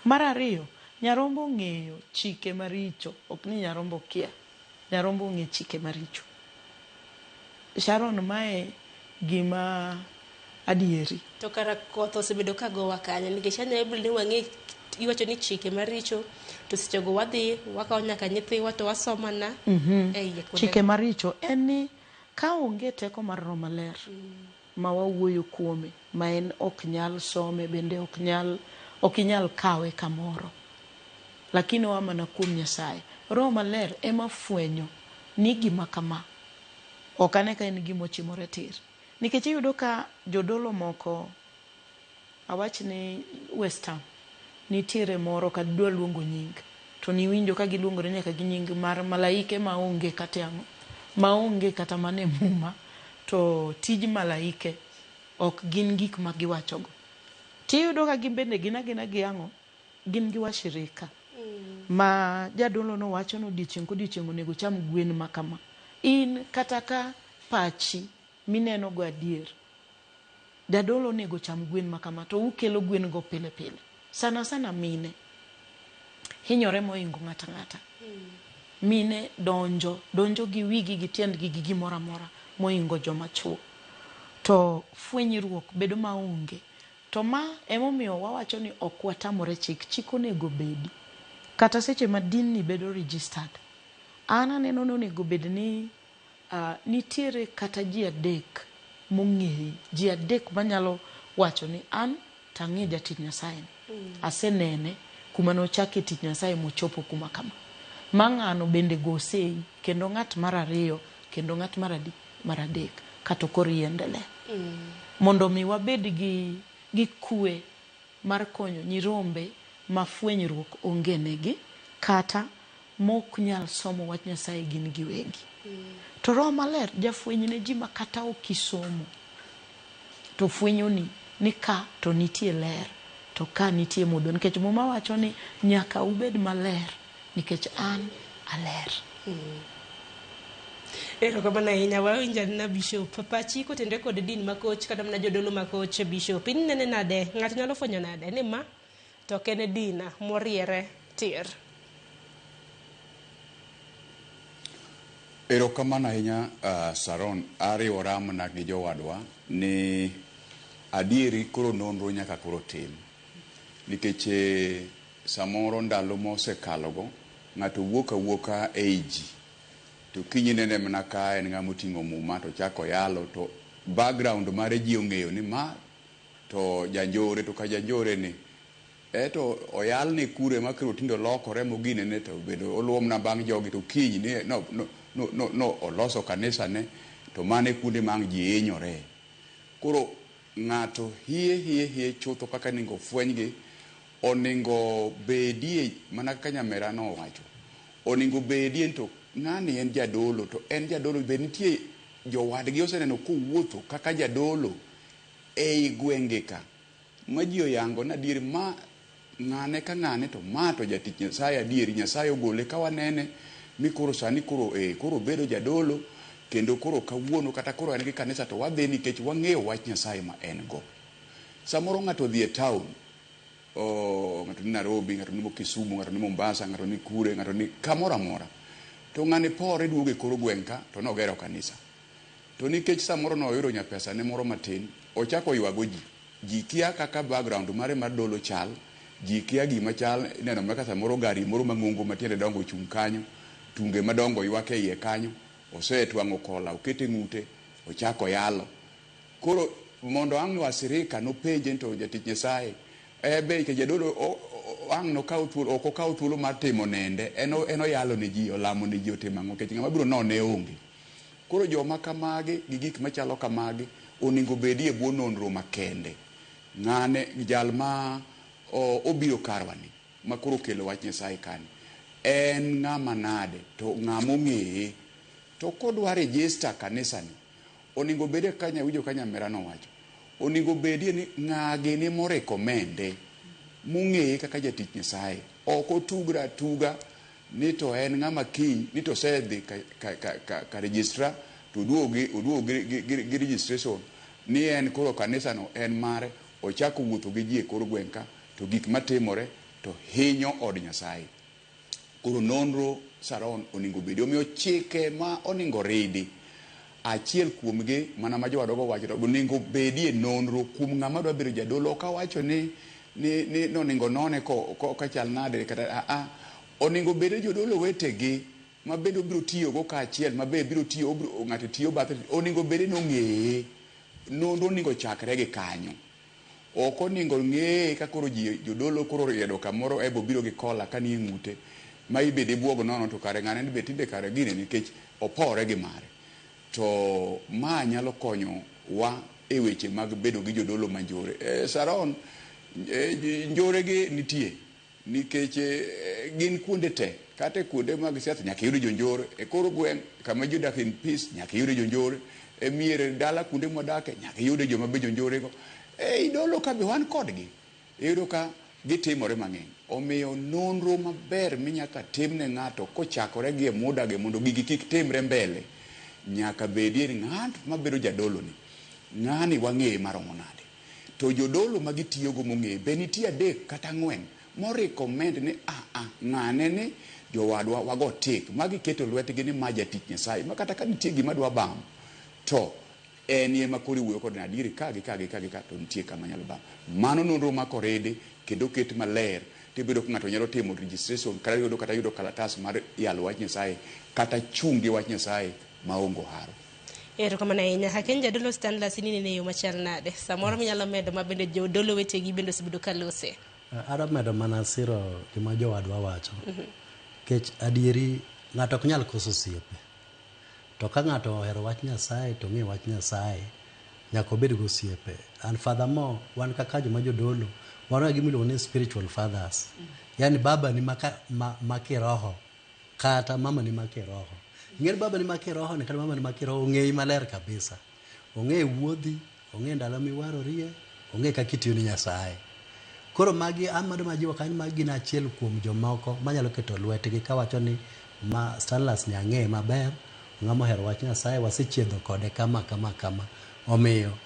mar ariyo nyarombo ng'eyo chike maricho ok ni nyarombo kia nyarombo ng'e chike maricho Sharon mae gima adieri to kara koth osebedo ka gowa kanya nikech anyalo ni wang'e iwacho ni chike maricho to sechego wadhi wakawo nyaka nyithiwa to wasomana chike maricho en ni ka onge teko mar Roho Maler ma wawuoyo kuome ma en ok nyal some bende ok inyal kawe kamoro lakini wa mana kuom Nyasaye Roho Maler ema fwenyo ni gima kama ok ane ka en gima ochimore tir nikech iyudo ka jodolo moko awach ni Western nitiere moro ka dwa luongo nying to niwinjo ka giluongore nyaka gi nying mar malaike maonge kata ang'o maonge kata mane muma to tij malaike ok gin gik ma giwachogo tiyudo ka gimbende gina giang'o gin gi washirika ma jadolo no wacho no odiochieng' kodiochieng' onego cham gwen makama in kata ka pachi mineno go adier jadolo onego cham gwen makama to ukelo gwen go pile pile. Sana sana mine hinyore moingo ng'ata ng'ata. Mine donjo gi wigi gi tiendgi gi gimoro amora moingo joma chuo. To fwenyruok bedo maonge. To ma emomiyo wawacho ni ok watamore chik onego bedi. Kata seche ma din ni bedo registered. An aneno ni onego bed ni nitiere kata ji adek mong'eyi. Ji adek manyalo wacho ni an tang'e jatich Nyasaye. Asenene kuma nochake tich Nyasaye mochopo kuma kama. Ma ng'ano bende gosei kendo ng'at mar ariyo kendo ng'at mar adek kata koriendele. Mondo mi wabed gi kue mar konyo nyirombe ma fwenyruok onge negi kata mok nyal somo wach Nyasaye gin giwegi. To Roho Maler jafweny ne ji ma kata okisomo to fwenyo ni ka to nitie ler to ka nitie mudho, nikech muma wacho ni nyaka ubed maler nikech an aler. Erokamano ahinya. Wawinjo na Bishop pachi kotende kod din makoch kata mana jodolo makoch. Bishop inene nade ng'ato nyalo fwenyo nade ni ma to kene dina moriere tir? Erokamano ahinya Saron, ariwora mana gi jowadwa ni adieri koro nonro nyaka koro tim. Nikech samoro ndalo mosekalogo ng'ato wuoka ei ji to kinyi nene mana ka en ng'ama oting'o muma to chako yalo to background mare ji ong'eyo ni ma to janjore, to ka janjore ni to oyal ni kure ma kiro tindo lokore mogine ne to bedo oluomna bang' jogi to kinyi ni no oloso kanisa ne to mane kuonde mang' ji hinyore. Koro ng'ato hie chutho kaka ningo fwenygi oningo bedie mana kaka nyamera no wacho. Oningo bedie to ng'ani en jadolo to en jadolo be nitie jowadgi oseneno kowuotho kaka jadolo ei gwenge ka ma ji oyango na adieri ma ng'ane ka ng'ane to ma to jatich Nyasaye adieri. Nyasaye ogole ka wanene mi koro sani koro bedo jadolo kendo koro kawuono kata koro en gi kanisa to wadhi nikech wang'eyo wach Nyasaye ma en go. Samoro ng'ato dhi e town, ng'ato ni Nairobi, ng'ato ni Kisumu, ng'ato ni Mombasa, ng'ato ni kure, ng'ato ni kamoro amora. To ng'ani pore duogo e koro gweng' ka to nogero kanisa. To nikech samoro noyudo nyapesa ne moro matin, ochako ywago ji. Ji kia kaka background mare mar dolo chal, ji kia gima chal, neno maka samoro gari moro mang'ongo matiende dongo chung' kanyo, tunge madongo ywak e iye kanyo, osetwang'o kola, okete ng'ute, ochako yalo. Koro mondo ang' wasirika nopenje to jatich Nyasaye, be ke jadolo ang' nokaw thuolo, ok okaw thuolo mar timo nende, eno yalo ne ji, olamo ne ji, otimo ang'o, kech ng'ama biro none onge. Koro joma kamagi gi gik machalo kamagi oningo bedie bwo nonro makende. Ng'ane jal ma obiro karwani ma koro kelo wach Nyasaye kani en ng'ama nade to ng'ama ong'eye to kodwa register kanisa ni oningo bedie kanya winjo kanya mera no wacho oningo bedie ni ng'agi ni morekomende mong'eye kaka jatich Nyasaye ok otugra tuga ni to en ng'ama kiny ni to sedhi ka registra to oduogi gi registration ni en koro kanisa no en mare, ochako wuotho gi ji e kor gweng' ka to gik matimore to hinyo od Nyasaye. Koro nonro Saron oningo bedi, omiyo chike ma oningo ridi achiel kuomgi mana ma jowadogo wacho oningo bedie nonro kuom ng'ama dwa bedo jadolo. Ka wacho ni noningo none ka chal nade kata oningo bede jodolo wetegi ma bende obiro tiyo go ka achiel ma be biro tiyo ng'ato tiyo bathe oningo bede nong'eye nonro oningo chakre gi kanyo. Ok oningo ng'eye ka koro ji jodolo koro riedo kamoro ebo biro gi kola ka ni ng'ute ma ibede buogo nono to kare ng'ane be tinde kare gine nikech opore gi mare. To ma nyalo konyo wa e weche mag bedo gi jodolo manjore. Saron njore gi nitie nikech gin kuonde te kata kuonde mag siasa nyaka yud jonjore e koro gweng' kama ji dak in peace nyaka yud jonjore e miere dala kuonde modake nyaka yud joma be jonjore go idolo ka be wan kodgi iyudo ka gitimore mang'eny. Omiyo nonro maber minyaka timne ng'ato kochakore gi muda ge mondo gigi kik timre mbele nyaka bedie ni ng'at mabedo jadolo ni ng'ani wang'eye maromo nade. To jodolo ma gitiyogo mong'eye be nitie 3 kata 4 morecommend ni ng'ane ni jowadwa wago tik magiketo lwetgi ni ma jatich Nyasaye ma kata ka nitie gima dwa bam to en ema kori wuoyo kod adieri kagi to nitie kama nyalo bam. Mano nonro makorede kendo ket maler tibedo ka ng'ato nyalo timo registration kata yudo kalatas mar yalo wach Nyasaye kata chungi wach Nyasaye maongo haro. Erokamano ahinya. Haken jadolo Stanley Sini ne yo machal nade. Samoro minyalo medo mabende jodolo wetegi bende osebedo kalose. Ada medo mana siro gima jowadwa wacho. Kech adieri ng'ato ok nyal koso osiepe. To ka ng'ato ohero wach Nyasaye to ng'e wach Nyasaye nyaka obed go osiepe. And furthermore, wan kaka joma jodolo wan gi miluongo ni spiritual fathers. Yani baba ni makiroho kata mama ni makiroho. Ng'er baba ni makiroho ni kata mama ni makiroho ong'eyi maler kabisa. Ong'e wuodhi, ong'e ndalo miwarorie, ong'e kaka itiyo ni Nyasaye. Koro magi amado majiwo kanyo magi na achiel kuom jomoko manyalo keto lwetgi kawacho ni ma Stanley ni ang'e maber, ng'ama ohero wach Nyasaye, wasechiedho kode kama. Omiyo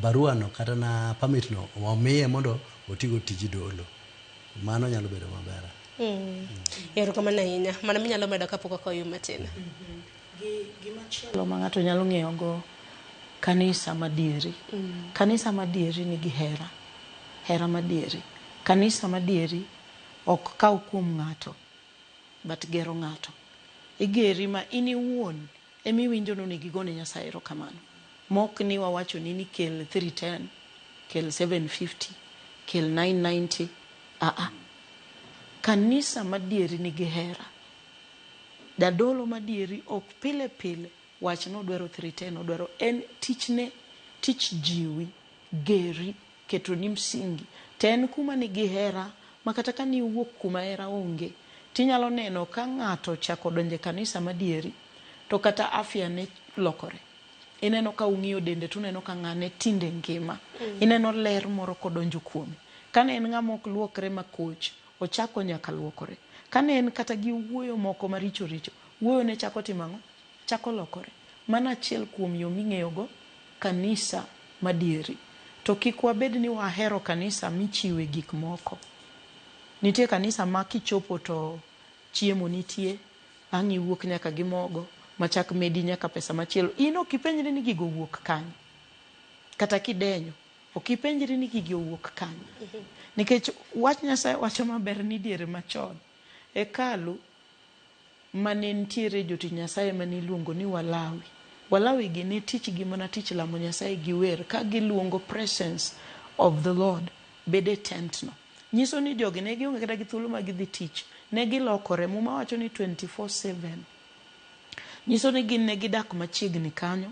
barua no kata na permit no omiye mondo otigo tiji dolo. Mano nyalo bedo maber. Erokamano ahinya. Mana minyalo medo kapok akoyo matin. Gimachielo ma ng'ato nyalo ng'eyogo kanisa madieri. Kanisa madieri nigi hera madieri. Kanisa madieri ok kaw kuom ng'ato but gero ng'ato. Igeri ma in iwuon emiwinjo no negigone Nyasaye erokamano. Mok ni wawacho ni kel 310, kel 750, kel 990. Kanisa madieri nigi hera. Jadolo madieri ok pile wach no dwaro 310, odwaro en tich jiwi, geri, keto ni msingi. Ten kuma nigi hera, makata ka ni wuok kuma hera onge, tinyalo neno ka ng'ato chako donje kanisa madieri, to kata afya ne lokore. Ineno ka ung'iyo dende, tuneno ka ng'ane tinde ngima. Ineno ler moro kodonjo kuome. Kane en ng'ama ok luokre makoch, ochako nyaka luokore. Kane en kata gi wuoyo moko maricho, wuoyo ne chako timang'o? Chako lokore. Mana achiel kuom yo ming'eyogo kanisa madieri. To kik wabed ni wahero kanisa michiwe gik moko. Nitie kanisa ma kichopo to chiemo nitie, ang' iwuok nyaka gi mogo, machak medi nyaka pesa machielo. In ok ipenjri ni gigo wuok kanyo. Kata kidenyo, ok ipenjri ni gigo wuok kanyo. Nikech wach Nyasaye wacho maber ni diere machon. Hekalu mane ntiere jotich Nyasaye mane iluongo ni Walawi. Walawi gi ne tich gi mana tich lamo Nyasaye gi wer ka giluongo presence of the Lord bede tent no. Nyiso ni jogi ne gionge kata gi thuolo ma gidhi tich. Ne gilokore, muma wacho ni 24/7. Nyiso ni gin ne gidak machiegni kanyo,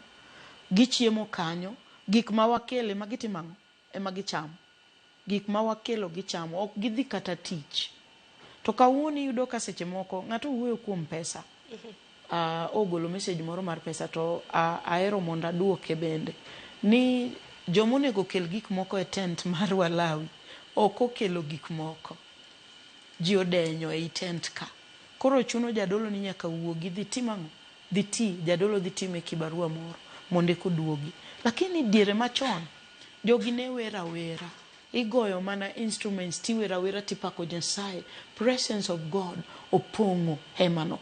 gichiemo kanyo, gik ma wakele magitimang'o ema gichamo. Gik ma wakelo gichamo, ok gidhi kata tich. To kawuono yudo ka seche moko ng'ato wuoyo kuom pesa. Ogolo message moro mar pesa to aero mondo aduoke bende ni jomonego kel gik moko e tent mar Walawi ok okelo gik moko. Ji odenyo e tent ka. Koro chuno jadolo ni nyaka wuogi dhi timang'o? Dhi ti, jadolo dhi time kibarua moro mondo koduogi. Lakini diere machon jogi ne wera wera. Igoyo mana instruments tiwera wera tipako Nyasaye. Presence of God opong'o hemano.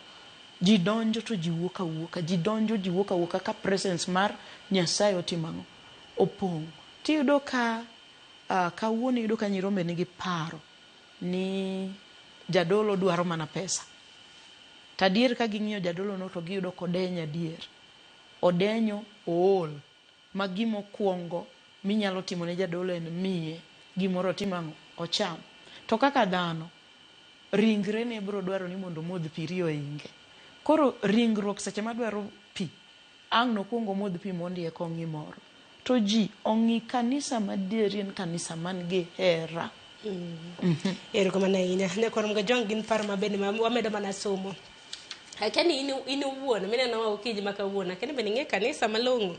Ji donjo to ji wuok awuoka. Ji donjo ji wuok awuoka ka presence mar Nyasaye otimang'o? Opong'o. Tiyudo ka kawuono yudo ka nyirombe nigi paro ni jadolo dwaro mana pesa. Tadier ka ging'iyo jadolo no to giyudo kodenya dier. Odenyo ool. Ma gimo kuongo minyalo timo ne jadolo en miye gimoro timang'o? Ocham. To kaka dhano, ringre ne bro dwaro ni mondo modh pi riyo inge. Koro ringruok seche madwaro pi, ang' no kuongo modh pi mondi e kong'i moro. To ji ong'i kanisa madieri en kanisa man gi hera. Erokamano ahinya. Ne korom ga jong gin paro mabende wamedo mana somo. Kani in uwuon mineno okiji makawuono kendo bende ing'e kanisa malong'o.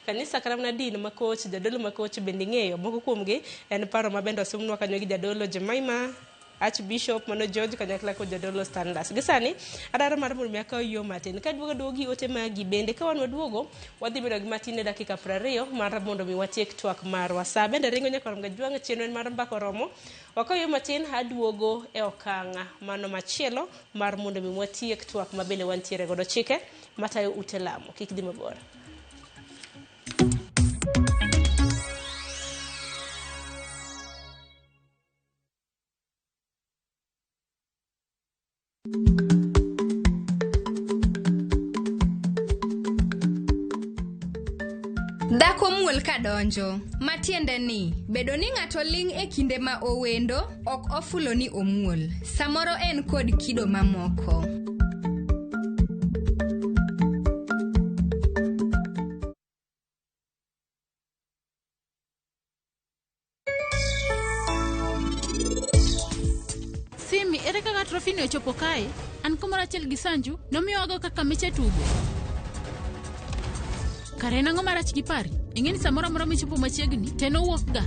Kanisa kata mana din makoch, jadolo makoch bende ing'eyo. Moko kuomgi en paro mabende osomnwa kanyo gi jadolo Jemima Archbishop mano George kanyakla kod jadolo Stanlas. Gisani adaro mar mondo miaka yo matin ka duogi ote magi bende ka wan waduogo wadhi bedo gi matin e dakika 20 mar mondo mi watiek twak marwa. Sa bende ringo nyakorom gajwang chenro mar mbako romo wakayo matin aduogo e okanga mano machielo mar mondo mi watiek twak mabende wantiere godo chike matayo ute lamo. Kik dhi mabor. Dhako muol kadonjo, matiende ni bedo ni ng'ato ling' e kinde ma owendo ok ofulo ni omuol. Samoro en kod kido mamoko. Simi, ere kaka trofini ochopo kae? An kumoro achiel gi Sanju, nomiyowago kaka miche tugo. Kare nang'o marach gi pari? Ing'e ni samoro amora michopo machiegni, te nowuok ga.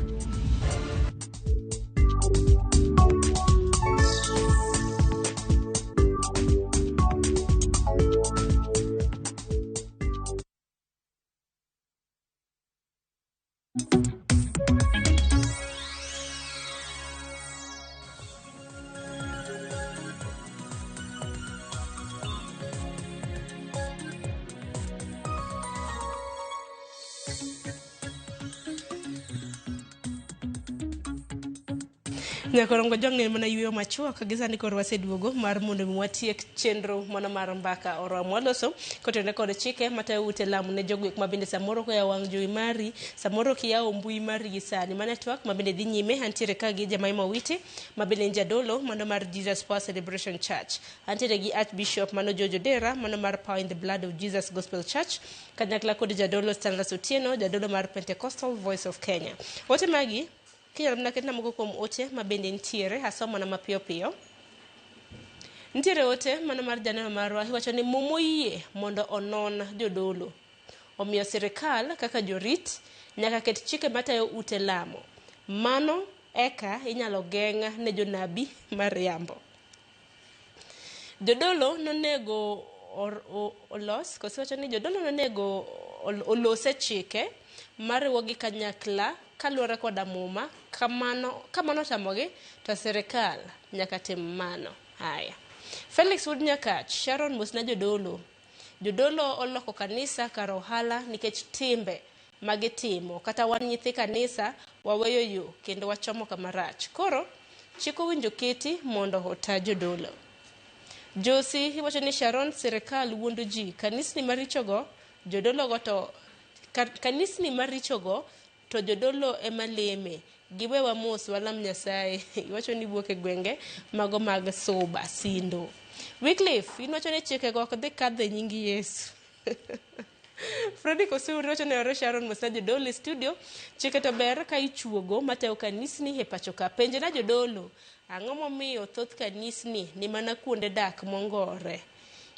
Nyakorongo jong'e mana yuyo machua kagisani koro waseduogo mar mondo watiek chenro mana mar mbaka oromo waloso kotene kod chike matayo ute lamo ne jogwek mabende samoro koya wang' jowi mari samoro kiyawo mbui mari gi sani mane twak mabende dhi nyime antiere ka gi Jemaima Witi mabende jadolo mano mar Jesus Power Celebration Church antiere gi Archbishop mano Jojo Dera mano mar Power in the Blood of Jesus Gospel Church kanyakla kod jadolo Stanlas Otieno jadolo mar Pentecostal Voice of Kenya. Wote magi kinyalo mna ketna moko kuom ote mabende ntiere asomo na mapiyo piyo. Ntiere ote mano mar janeno marwa iwacho ni momoyie mondo onon jodolo. Omiyo sirikal kaka jorit nyaka ket chike matayo ute lamo. Mano eka inyalo geng'a ne jonabi mariambo. Jodolo nonego olos kosiwacho ni jodolo nonego olose chike mariwo gi kanyakla kaluwore koda muma kamano tamogi to sirikal nyaka tim mano. Haya, Felix Wood Nyakach Sharon Musna jodolo oloko kanisa kar ohala nikech timbe magitimo kata wan nyithi kanisa waweyo yo kendo wachomo kamarach koro chiko winjo keti mondo ota jodolo. Josi iwacho ni Sharon sirikal wuondo ji kanisni marichogo jodolo to kanisni marichogo to jodolo emaleme giwewa mos walam Nyasaye. Iwacho ni wuok e gwenge mago mag Suba Sindo. Wycliffe iwacho ni chike go ok dhi kadhe nying Yesu. Freddy Kosuri iwacho ni oro Sharon Musna jodolo studio chike to ber ka ichuogo mateo kanisni e pacho ka penje na jodolo ang'o momiyo thoth kanisni ni mana kuonde dak mongore.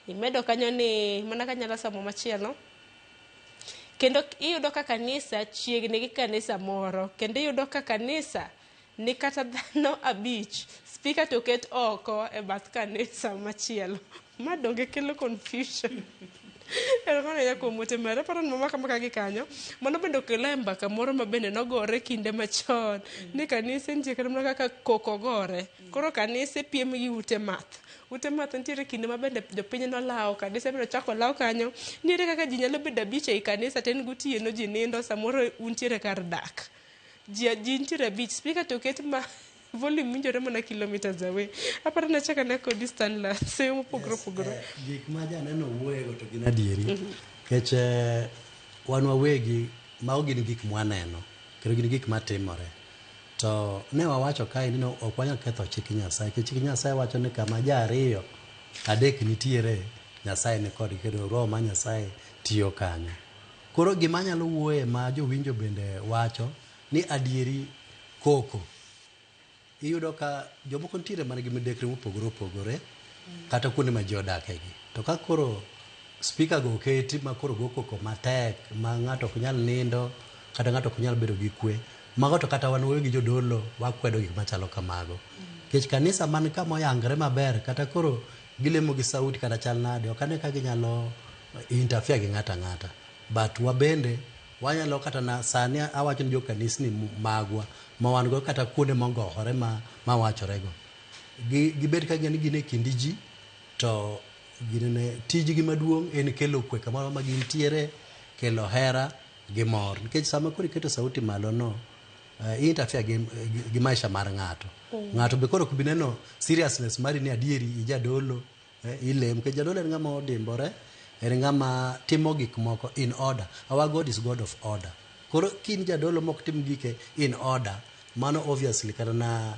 Imedo kanyo ni mana kanyalo somo machielo kendo iyudo ka kanisa chiegni gi kanisa moro kendo iyudo ka kanisa ni kata dhano 5 speaker to ket oko e bath kanisa machielo madonge kelo confusion. Erokono ya kuomote mara paro mama kama gi kanyo mano bendo kelo mbaka moro mabende nogore kinde machon ni kanisa ntie kama kaka koko gore koro kanisa piem gi ute math ntiere kinde mabende jopiny nolawo kanisa biro chako lawo kanyo niere kaka ji nyalo bedo 5 e kanisa ten gotieno ji nindo samoro untiere kar dak ji ntiere 5 speaker to ket ma volume winjore mana kilometers away. Aparo na chaka na kod Stanlas seyo mopogro gik ma janeno wuoyego to gin adieri kech wan wawegi ma ogin gik mwaneno kendo gin gik matimore to ne wawacho kae ni ok wanyal ketho chik Nyasaye kech chik Nyasaye wacho ni kama ja ariyo adek nitiere Nyasaye ni kod kendo roho ma Nyasaye tiyo kanyo. Koro gima nyalo wuoye ma jowinjo bende wacho ni adieri koko iyudo ka jomoko ntiere man gi midekre mopogore kata kuonde ma ji odakegi to ka koro speaker go keti ma koro go koko matek ma ng'ato ok nyal nindo kata ng'ato ok nyal bedo gi kwe mago to kata wan wuoyo gi jodolo wakwedo gik machalo kamago kech kanisa man kama oyangre maber kata koro gilemo gi sauti kata chal nade ok ane ka ginyalo interfere gi ng'ata ng'ata but wabende wanyalo kata na sani awacho ni jo kanisni magwa ma wan go kata kuonde mogohore ma wachorego gibed ka gin e kindi ji to tijgi maduong' en kelo kwe kamoro ma gintiere kelo hera gi mor nikech sama koro iketo sauti malo no interfere gi maisha mar ng'ato be koro kubineno seriousness mari ni adieri ijadolo ilem nikech jadolo en ng'ama odimbore en ng'ama timo gik moko in order. Our God is God of order. Koro kin jadolo mok tim gike in order mano obviously kana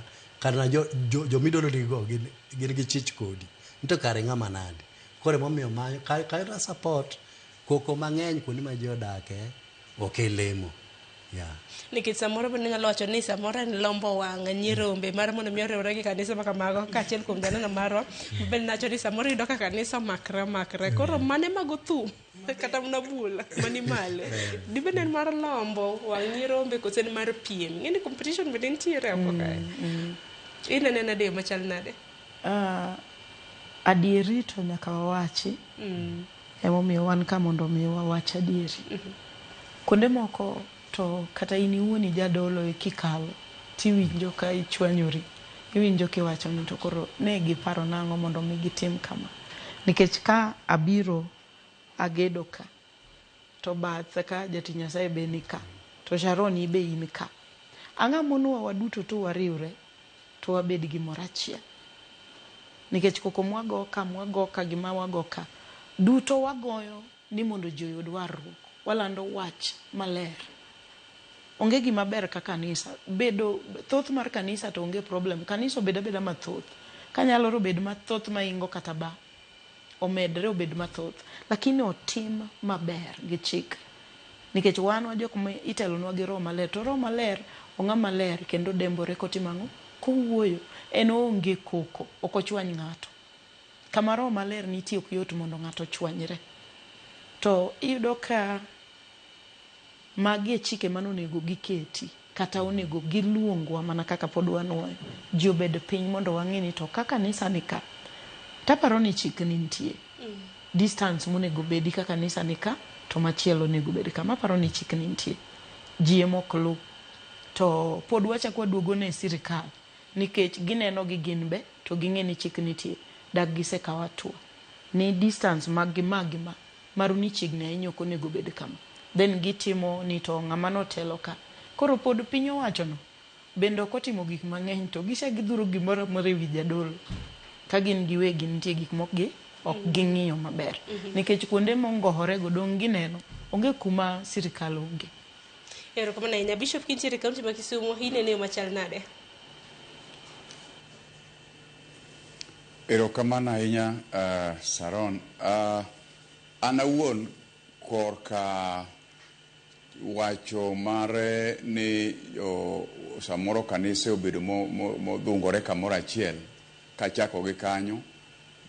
jomidolo nigo gin gi chich kodi nito kare ng'ama nade kore momiyo manyo kayo support koko mang'eny kuonde ma ji odake ok lemo nikech samoro bende nyalo wacho ni samoro en lombo wang' nyirombe mar mondo mi oriwre gi kanisa ma kamago kaachiel kuom janeno marwa bende nacho ni samoro yudo ka kanisa makre koro mane mago thum kata mna bula mani malo dibende en mar lombo wang' nyirombe kose en mar piem ng'eni competition bende nitiere oko kae inene nade machal nade adieri to nyaka wawachi emomiyo wan ka mondo mi wawach adieri kuonde moko to kata in iwuoni jadolo kikalo tiwinjo ka ichwanyori iwinjo kiwacho ni to koro ne giparo nang'o mondo mi gitim kama nikech ka abiro agedo ka to bathe ka jati Nyasaye be ni ka to Sharon ibe in ka ang'a monuwa waduto to wariwre to wabed gimoro achiel nikech koko mwago ka gima wago ka duto wagoyo ni mondo ji oyud warruok walando wach maler onge gima ber ka kanisa bedo thoth mar kanisa to onge problem kanisa obeda mathoth kanyalo ro bed mathoth maingo kata ba omedre obed mathoth lakini otim maber gi chik nikech wan wa jok ma itelonwa gi roho maler to roho maler onga maler kendo dembore kotimang'o kowuoyo en onge koko ok ochwany ng'ato kama roho maler nitie ok yot mondo ng'ato chwanyre to iyudo ka magi chike manonego giketi kata onego giluongwa mana kaka pod wanwoyo ji obed piny mondo wang'e ni to kaka kanisa ni ka taparo ni chik ni nitie distance monego bedi ka kanisa ni ka to machielo onego bedi kama paro ni chik ni nitie ji emok lu to pod wachak waduogo ne sirikal nikech gineno gi gin be to ging'e ni chik nitie dak gisekawo atua ni distance mag ma maru ni chiegni ahinya ok onego bed kama then gitimo ni to ng'ama notelo ka koro pod piny owacho no bende ok otimo gik mang'eny to gisegidhuro gimoro amora ewi jadolo ka gin giwegi nitie gik mok gi ok ging'iyo maber nikech kuonde mongohore go dong gineno onge kuma sirikal onge erokamano ahinya Bishop kintiere kaunti ma Kisumu inene machal nade erokamano ahinya Sharon an awuon korka wacho mare ni samoro kanisa obedo modhungore kamoro achiel kachako gi kanyo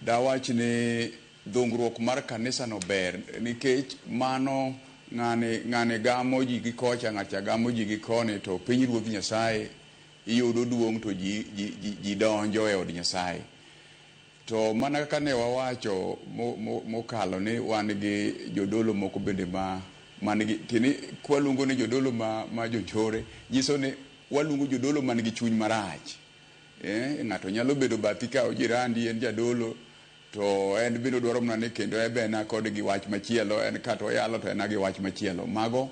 dawach ni dhungruok mar kanisa no ber nikech mano ng'ane gamo ji gi kocha ng'acha gamo ji gi koni to piny ruoth Nyasaye iyudo duong' to ji donjo e od Nyasaye to mana kaka ne wawacho mokalo ni wan gi jodolo moko bende manigi tini kwaluongo ni jodolo ma jonchore nyiso ni waluongo jodolo man gi chuny marach ng'ato nyalo bedo bathi ka ojirandi en jadolo to en bino dwaro mana ni kendo ebena kod gi wach machielo en kato yalo to en gi wach machielo mago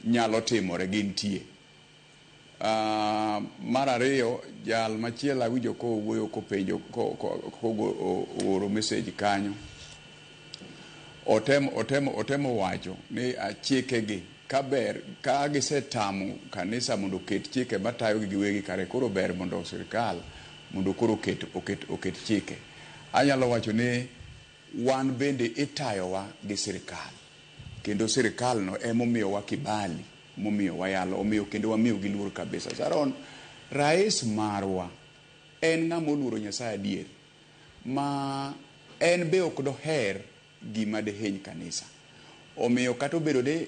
nyalo timore gintie mar ariyo jal machielo awinjo ko wuoyo kopenjo oro message kanyo otemo wacho ni chike gi kaber ka gisetamo kanisa mondo oket chike matayo gi giwegi kare koro ber mondo sirikal mondo koro oket chike anyalo wacho ni wan bende itayowa gi sirikal kendo sirikal no emomiyowa kibali momiyo wayalo omiyo kendo wamiyo gi luor kabisa Sharon rais marwa en ng'ama oluoro Nyasaye adier ma en be ok doher gima dehiny kanisa omiyo kata obedo ni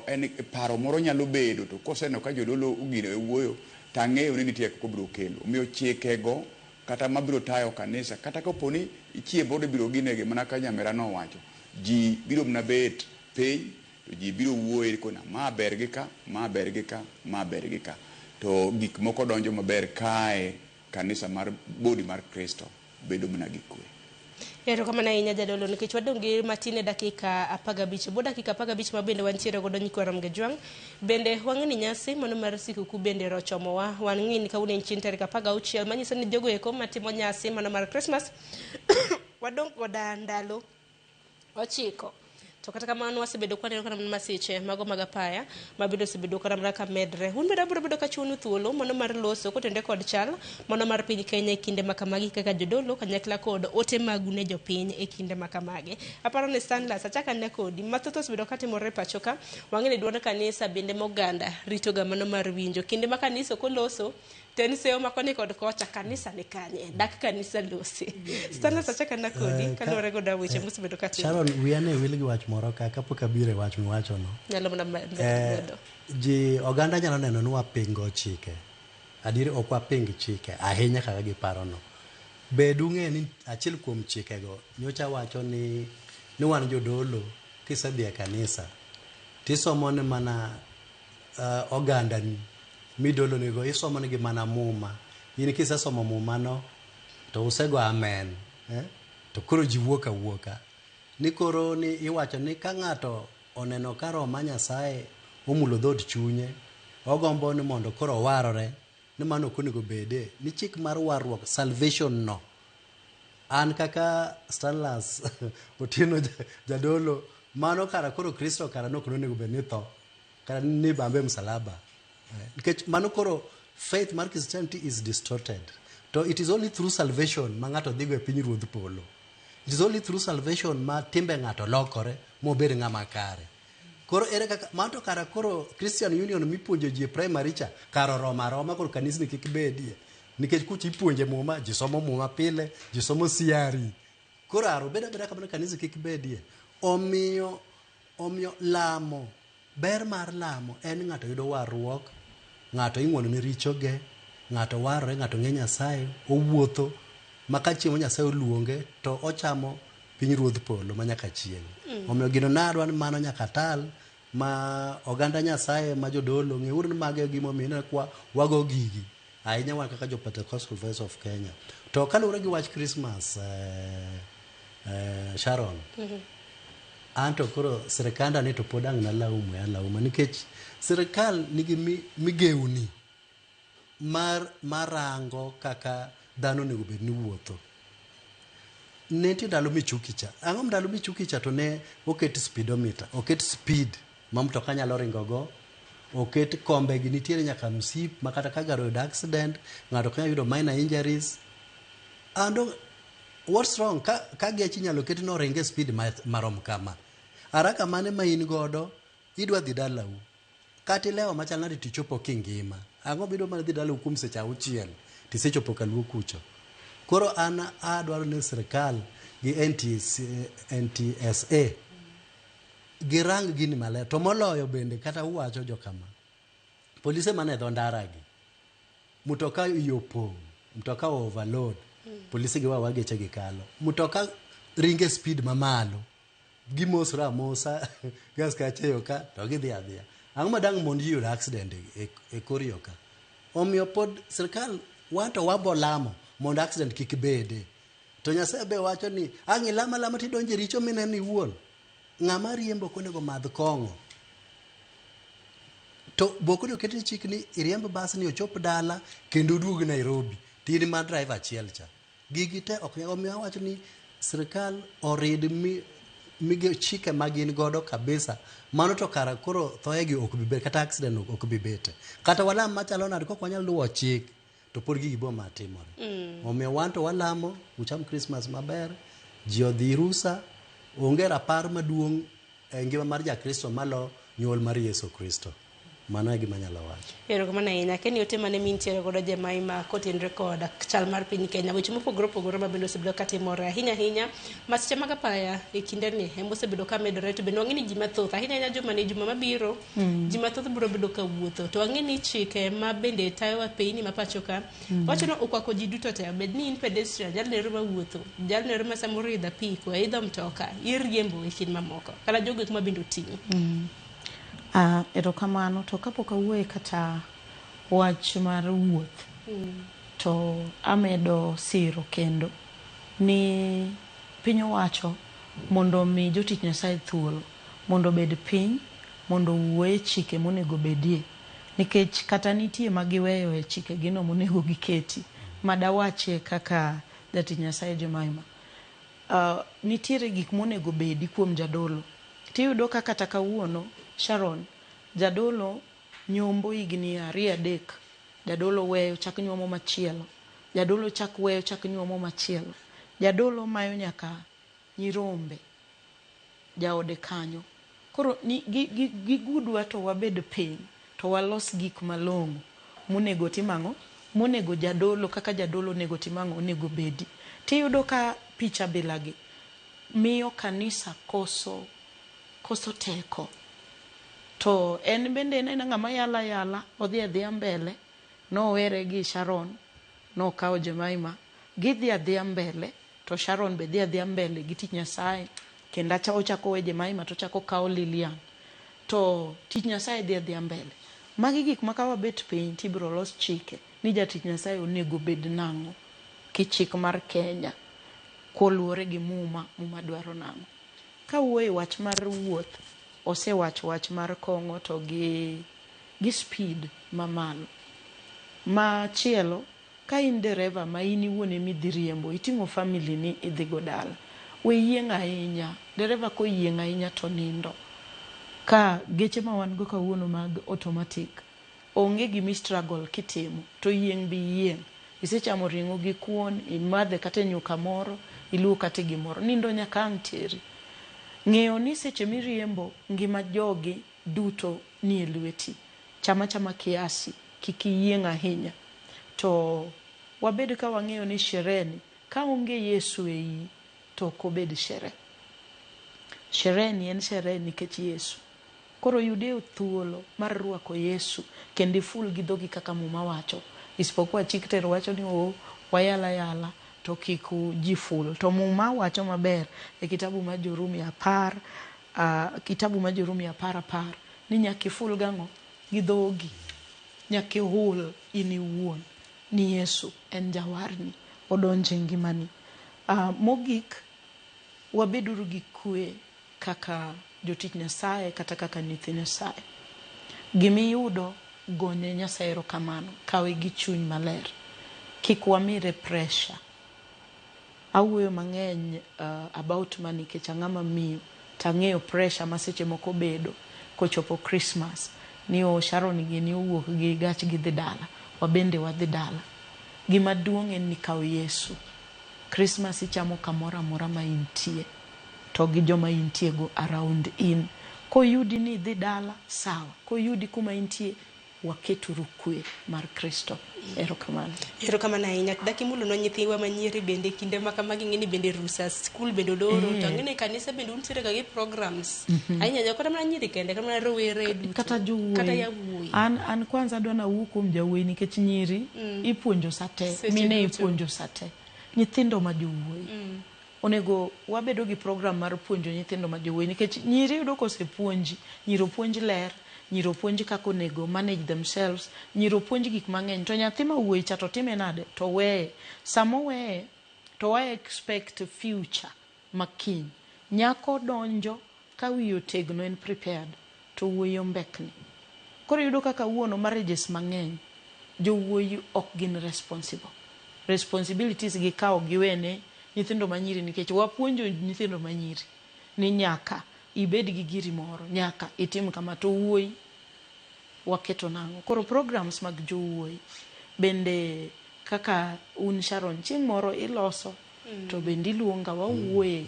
en paro moro nyalo bedo to koseneno ka jodolo ogino e wuoyo tang'eyo ni nitie kaka obiro kelo. Omiyo chikego kata mabiro tayo kanisa kata koponi chiembo biro ginege mana ka nyamera nowacho, ji biro mna bet piny to ji biro wuoye kona ma ber gi ka, ma ber gi ka, ma ber gi ka, to gik moko donjo maber kae kanisa mar body mar Kristo bedo mna gi kwe. Ero kama na inya jadolo nikech wadongi matine dakika 15 bo dakika 15 ma bende wantiere godo nyikwa Ramgajwang bende wang'ni nyasi mono mar sikuku bende rochomowa wan ng'ini kawuono en chieng' tarik 16 manyiso ni jogo eko matimo nyasi mono mar Christmas wadong koda ndalo 9 to kata kamano wasebedo kwaneno kana masiche mago mag apaya mabedo sebedo kana mraka medre un beda biro bedo ka chunu thuolo mono mar loso kotende kod chal mono mar piny Kenya e kinde makamagi kaka jodolo kanyakla kod ote magune jopiny e kinde makamagi aparo ne Stanlas achaka ne kodi mathothos bedo katimore pachoka wang'ene duond kanisa bende moganda rito ga mono mar winjo kinde ma kanisa koloso ten seo makoni kod kocha kanisa ne kanye dak kanisa losi Stanlas achaka na kodi kalore goda weche musebedo katimore Sharon wiane wilgi wach moro ka kapok abire wach miwacho no nyalo mna medo ji oganda nyalo neno ni wapingo chike adiri ok waping chike ahinya kaka giparo no bedu ng'e ni achiel kuom chike go nyocha wacho ni wan jodolo kisedhi e kanisa tisomo ne mana oganda ni midolo nego isomo ne gi mana muma in kisesomo muma no to usego amen to koro ji wuoka ni koro ni iwacho ni ka ng'ato oneno ka Roho ma Nyasaye omulo dhod chunye ogombo ni mondo koro warore ni mano konego bede ni chik mar warruok salvation no an kaka Stanlas Otieno jadolo mano kara koro Kristo kara no konego bed ni tho kara ni bambe msalaba nikech mano koro faith mar Christianity is distorted to it is only through salvation ma ng'ato dhigo e piny ruodh polo. It is only through salvation ma timbe ng'ato lokore mobed ng'ama kare. Koro ere kaka manto kara koro Christian Union mipuonjo ji e primary cha karo roma koro kanisni kik bedie nikech kuch ipuonje muma ji somo muma pile ji somo siari koro aro beda kama kanisa kik bedie omiyo lamo ber mar lamo en ng'ato yudo warruok ng'ato ing'wono ni richoge ng'ato warore ng'ato ng'e Nyasaye owuotho maka chiemo Nyasaye oluonge to ochamo piny ruodh polo manyaka chieng'. Omiyo gino nadwa ni mano nyaka tal ma oganda Nyasaye ma jodolo ng'euru ni mage gimomiyo kwa wago gigi ahinya wan kaka jo Pentecostal Voice of Kenya. To kaluwore gi wach Christmas Sharon anto koro sirikanda ni to podang' na lauma nikech sirikal nigi migeuni marango kaka dhano nego bed ni wuotho. Ne ti ndalo michukicha ang'o ndalo michukicha to ne oket speedometer oket speed ma mtoka nyalo ringogo oket kombe gi nitiere nyaka msip makata ka gari oyudo accident ng'ato kanya yudo minor injuries and what's wrong ka gechi nyalo ket no ringe speed marom kama araka mane ma in godo idwa dhi dalau kati leo machal nadi tichopo kingima ang'o bido mana dhi dalau kuom seche 6 tisechopo kaluo kucho. Koro ana adwaro ni sirikal gi NTSA girang gini maler to moloyo bende kata uwacho jo kama polise mane dho ndara gi mutoka iopong mutoka overload polise gi wageche gi kalo mutoka ringe speed mamalo gimosra mosa gas ka cheyo ka to gidhi adhiya ang'o madang' mondo yud accident e koriyo ka omiyo pod sirikal wanto wabolamo mondo accident kik bede to Nyasaye be wacho ni ang' ilama tidonje richo mineni wuon ng'ama riembo konego madh kong'o to bokoni oket chik ni iriemb bas ni ochop dala kendo duog Nairobi tin ma driver achiel cha gigi te ok omiyo wacho ni sirikal orid mige chike magin godo kabisa mano to kara koro thoyegi ok bi bet kata accident ok bi bete kata walam machalo nade kok wanyal luwo chik to pod gigi bo matimore omiyo wanto walamo ucham Christmas maber ji odhi rusa onge rapar maduong' e ngima mar jakristo malo nyuol mar Yesu Kristo Mano e gima anyalo wacho. Erokamano ahinya. Keni ote mane mintiere godo Jemaima kotenre koda chal mar piny Kenya, weche mopogore opogore ma bende osebedo ka timore ahinya masiche mag apaya e kindeni osebedo ka medore, to bende wang'e ni ji mathoth ahinya juma mabiro ji mathoth biro bedo ka wuotho, to wang'e ni chike ma bende tayowa piny ma pacho ka wacho ni okwako ji duto te, bed ni in pedestrian, jalnero ma wuotho, jalnero ma samoro idho apiko, idho mtoka, iriembo e kind mamoko kata jogo ma bende oting'o. Erokamano, to kapok awuoye kata wach mar wuoth to amedo siro kendo ni piny owacho mondo mi jotich Nyasaye thuolo mondo bed piny mondo wuoye chike monego bedie, nikech kata nitie magiweyo e chike gino monego giketi madawache kaka jatich Nyasaye Jemaima. Nitiere gik monego bedi kuom jadolo, tiyudo ka kata kawuono Sharon jadolo nyombo higni 2-3, jadolo weyo chak nyuomo machielo, jadolo chak weyo chak nyuomo machielo, jadolo mayo nyaka nyirombe jaode kanyo. Koro gigudwa to wabed piny to walos gik malong'o monego timang'o, monego jadolo kaka jadolo onego timang'o onego bedi. Tiyudo ka picha bilagi miyo kanisa koso teko, to en bende en ng'ama yala odhi adhiya mbele, nowere gi Sharon, nokawo Jemaima, gidhi adhiya mbele, to Sharon be dhi adhiya mbele gi tich Nyasaye, kendo ochako we Jemaima to ochako kawo Lilian, to tich Nyasaye dhi adhiya mbele. Magi gik ma kawa bet piny tibiro los chike ni jatich Nyasaye onego bed nang'o kichik mar Kenya koluwore gi muma dwaro nang'o. Kawuoye wach mar wuoth, wach mar kong'o to gi speed mamalo. Machielo, ka in dereva ma in iwuon emi dhi riembo, iting'o family ni idhi go dala, we yieng' ahinya, dereva ko yieng' ahinya to nindo. Ka geche ma wan go kawuono mag automatic, onge gimi struggle kitimo, to yieng' bi yieng'. Isechamo ring'o gi kuon, imadhe kata nyuka moro, iluwo kata gimoro, nindo nyaka ang' teri. Ng'eyo ni seche miriembo ngima jogi duto ni e lweti, chama kiasi, kik yieng' ahinya. To wabed ka wang'eyo ni shereni, ka onge Yesu e iyi, to ok obed shere. Shereni en shere nikech Yesu. Koro yude thuolo mar rwako Yesu kendo iful gi dhogi kaka muma wacho. Isipokuwa chik tero wacho ni wayala to kiku jiful. To muma wacho maber e kitabu ma Jorumi 10:10 ni nyaka iful gang'o gi dhogi, nyaka ihul in iwuon ni Yesu en jawarni, odonje ngimani. Mogik, wabeduru gi kwe kaka jotich Nyasaye kata kaka nyithi Nyasaye. Gimiyudo gonye Nyasaye erokamano, kawe gi chuny maler, kik wamire pressure. Awuoyo mang'eny about money nikech ang'ama miyo tang'eyo pressure ma seche moko bedo kochopo Christmas, ni Sharon gini owuok gi gach gi dhi dala, wabende wadhi dala. Gima duong' en ni kaw Yesu. Christmas ichamo kamoro amora ma intie, to gi joma intie go around in. Koyudi ni dhi dala, sawa. Koyudi kuma intie, waketuru kwe mar Kristo. Erokamano. Erokamano ahinya. Daki mulo no nyithiwa manyiri bende kinde makamagi ng'eni bende rusa school bende odoro, to ng'eni kanisa bende untiere ga gi programs. Ahinya jokota mana nyiri kende, kata mana rowere duto. Kata jowuoyi. Kata yawuoyi. An kwanza adwana wuo kuom jawuoyi nikech nyiri ipuonjo sate, mine ipuonjo sate. Nyithindo ma jowuoyi. Onego wabedo gi program mar puonjo nyithindo ma jowuoyi nikech nyiri yudo kosepuonji, nyiro puonj ler, nyiro puonj kako onego manage themselves, nyiro puonj gik mang'eny, to nyathi ma wuoyi cha to time nade, to weye. Samo weye, to wa expect future makiny. Nyako donjo ka wiyo tegno en prepared, to wuoyi ombekni. Koro yudo kaka wuono marriages mang'eny, jowuoyi ok gin responsible. Responsibilities gi kao giwene nyithindo manyiri nikech wapuonjo nyithindo manyiri ni nyaka ibed gi giri moro, nyaka itim kama, to wuoyi waketo nang'o. Koro programs mag jowuoyi bende kaka un Sharon chieng' moro iloso, to bende iluonga wawuoyo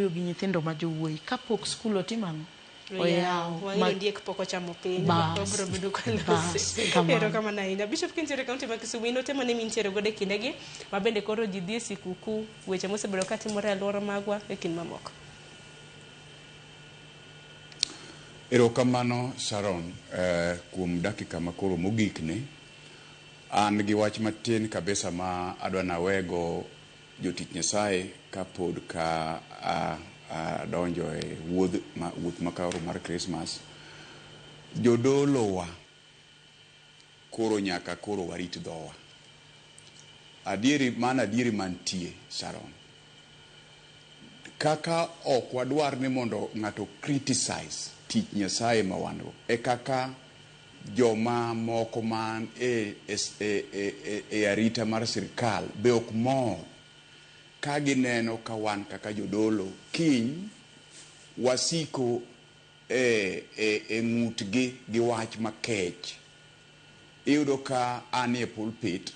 gi nyithindo ma jowuoyi kapok skul otimang'o, Oyaw. Wang'eyo ndiek pok ochamo piny. Bas. Obro bedo ka lose. Bas, kamano. Erokamano ahinya. Bishop kintiere kaunti ma Kisumu, inote mane mintiere godo e kindegi, ma bende koro ji dhi e sikuku, weche mosebedo ka timore e alwora magwa e kind mamoko. Erokamano Sharon, kuom dakika makoro mogikne, an gi wach matin kabisa ma adwa nawego jotich Nyasaye kapod ka donjo e wuoth makaro mar Christmas. Jodolowa koro nyaka koro warit dhowa. Adieri mantie, Sharon. Kaka ok wadwar ni mondo ng'ato criticize tich Nyasaye ma wango, e kaka joma moko man e arita mar sirkal be ok mor ka gineno ka wan kaka jodolo kiny wasiko e ng'utgi gi wach makech. Iyudo ka an e pulpit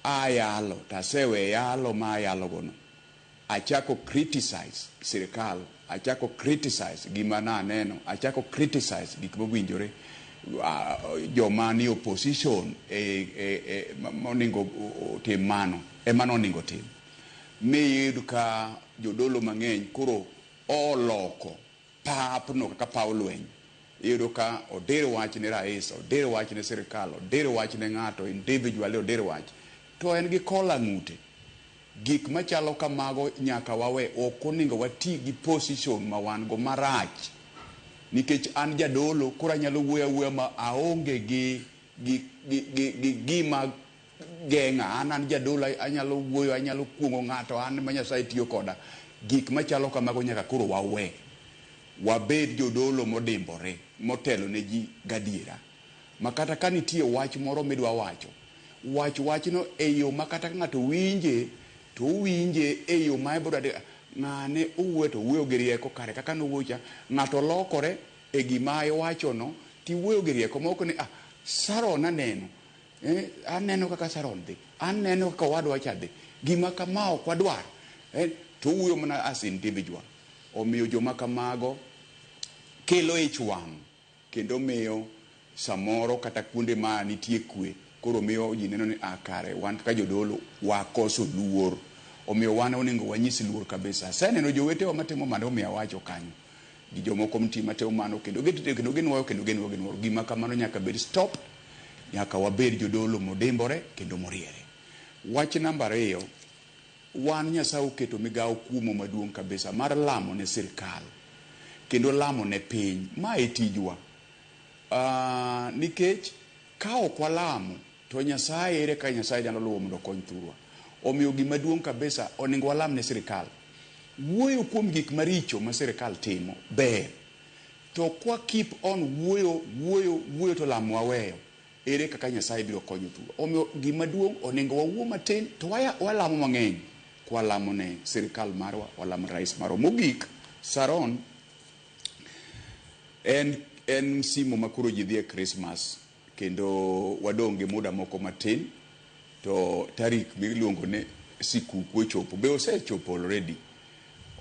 ayalo tasewe yalo ma ayalogono, achako criticize sirkal, achako criticize gima naneno, achako criticize gik mowinjore joma ni opposition moningo tim mano emano oningo tim. Miyud ka jodolo mang'eny koro oloko papno kaka paw lweny. Iyudo ka odere wach ne rais, odere wach ne sirkal, odere wach ne ng'ato individually, odere wach to en gi kola ng'ute. Gik machalo kamago nyaka wawe, ok oningo wati gi position ma wan go marach. Nikech an jadolo koro anyalo wuoya ma aonge gi gima geng'a. An jadolo anyalo wuoyo, anyalo kuongo ng'ato, an ma Nyasaye tiyo koda. Gik machalo kamago nyaka koro wawe. Wabed jodolo modimbore, motelo ne ji gadiera. Makata ka nitie wach moro midwa wacho, wachno e yo makata ng'ato winje, to winje e yo ma ibro de ng'ane owuoyo to wuoyo gi rieko kare kaka nowuocha ng'ato lokore e gima iwachono ti wuoyo gi rieko moko ni Sharon aneno kaka Sharon dhi, aneno kaka wadwa cha dhi, gima kama ok wadwar to wuoyo mana as individual. Omiyo joma kamago kelo ich wang' kendo miyo samoro kata kuonde ma nitie kwe koro miyo ji neno ni kare wan kaka jodolo wakoso luor. Omiyo wan onego wanyisi luor kabisa. Aseneno jowetewa matimo mano omiyo awacho kanyo. Gi jomoko matimo mano kendo ginwoyo gima kamano nyaka bed stop. Nyaka wabed jodolo modimbore kendo moriere. Wach namba 2, wan Nyasaye oketo migawo kumo maduong' kabisa mar lamo ne sirkal kendo lamo ne piny. Ma e tijwa. Nikech ka ok walamo to Nyasaye ere ka Nyasaye nyalo luwo mondo kony thurwa. Omiyo gima duong' kabisa onego walam ne sirkal. Wuoyo kuom gik maricho ma sirkal timo ber. To kwa keep on wuoyo to lamo waweyo, ere kaka Nyasaye biro konyo thurwa. Omiyo gima duong' onego wawuo matin to walamo mang'eny. Kwa lamo ne sirkal marwa, walamo rais marwa. Mogik, Sharon, en msimu makuro ji dhi e Christmas kendo wadong' gi muda moko matin to tarik miluongo ne sikuku ochopo. Be osechopo already.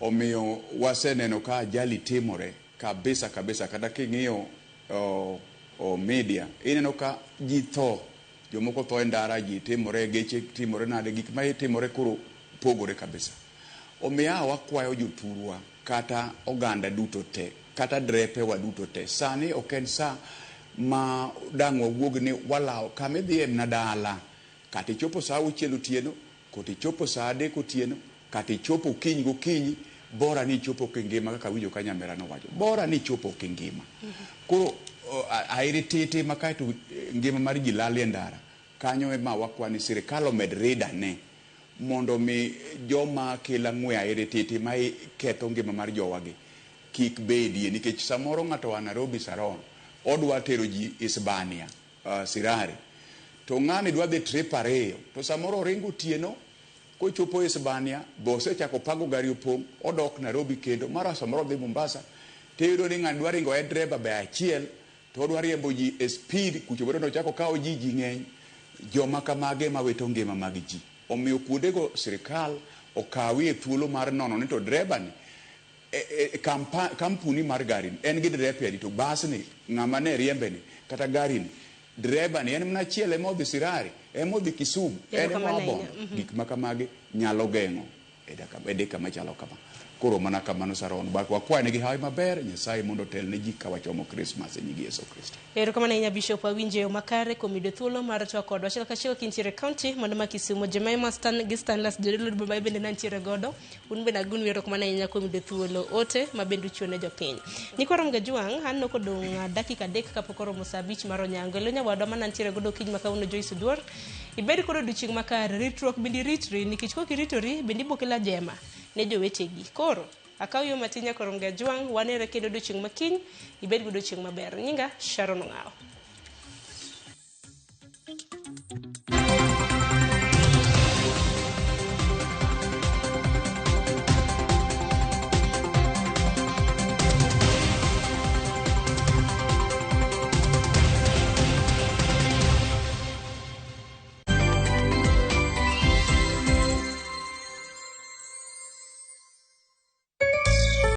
Omiyo waseneno ka ajali timore kabisa kata king'iyo media ineno ka ji tho, jomoko tho e ndara, ji timore, geche timore nade, gik ma timore koro pogore kabisa. Omiyo wakwayo joturwa kata oganda duto te, kata drepe wa duto te, sani ok en sa ma dang' wawuog ni walaw kama idhiye na dala, kata ichopo sa 6 otieno, kata ichopo sa 3 otieno, kata ichopo kiny gokinyi, bora ni ichopo kingima kaka winjo ka nyamera nowacho, bora ni ichopo kingima. Koro airi tete makaito ngima mar ji lal e ndara, kanyo ema wakwani sirkal omed ridane mondo mi joma kela ng'we airi tete ma ketho ngima mar jowagi kik bedie. Nikech samoro ng'ato wa Nairobi Sharon odwa tero ji Hispania, Sirari, to ng'ani dwa dhi trip 2 to samoro ringo otieno kochopo Hispania bose chako pago gari opong' odok Nairobi kendo mara samoro dhi Mombasa, teyudo ni ng'ani dwa ringo e driver be achiel to odwa riembo ji e speed kuchopo no chako kawo ji ng'eny. Joma kamage ma wito ngima mag ji. Omiyo kuondego sirkal okawi e thuolo mar nono ni to driver ni kampuni mar gari en gi drepe adi to bas ni ng'ama ne riembe ni kata gari ni dreba ni en mana chiele modhi Sirari modhi Kisumu en Mabondo gik makamagi nyalo geng'o edeka machalo kama koro mana kamano Saron bak wakwane gi hawi maber Nyasaye mondo tel ne ji ka wachomo Christmas e nyigi Yesu Kristo. Erokamano ahinya Bishop awinje yo makare kuom yudo thuolo mar twak kodwa achiel kachiel kintiere county mondo ma Kisumo Jemima Stan gi Stanless jodolo baba bende nantiere godo un bende agun erokamano ahinya kuom yudo thuolo ote ma bende uchiwone jopiny. Nikwarom Gajuang an nokodong' dakika 3 kapok oromo saa 5 mar onyango elo nyawadwa manantiere godo kiny makawuono Joyce Duor ibed kod odiochieng' makare ritruok bende ritri nikech kok iritori bende ibokela jema ne jowetegi koro akaw yo matin Nyakorom Gajuang wanere kendo odiochieng' makiny ibed godo odiochieng' maber nyinga Sharon Ong'aw.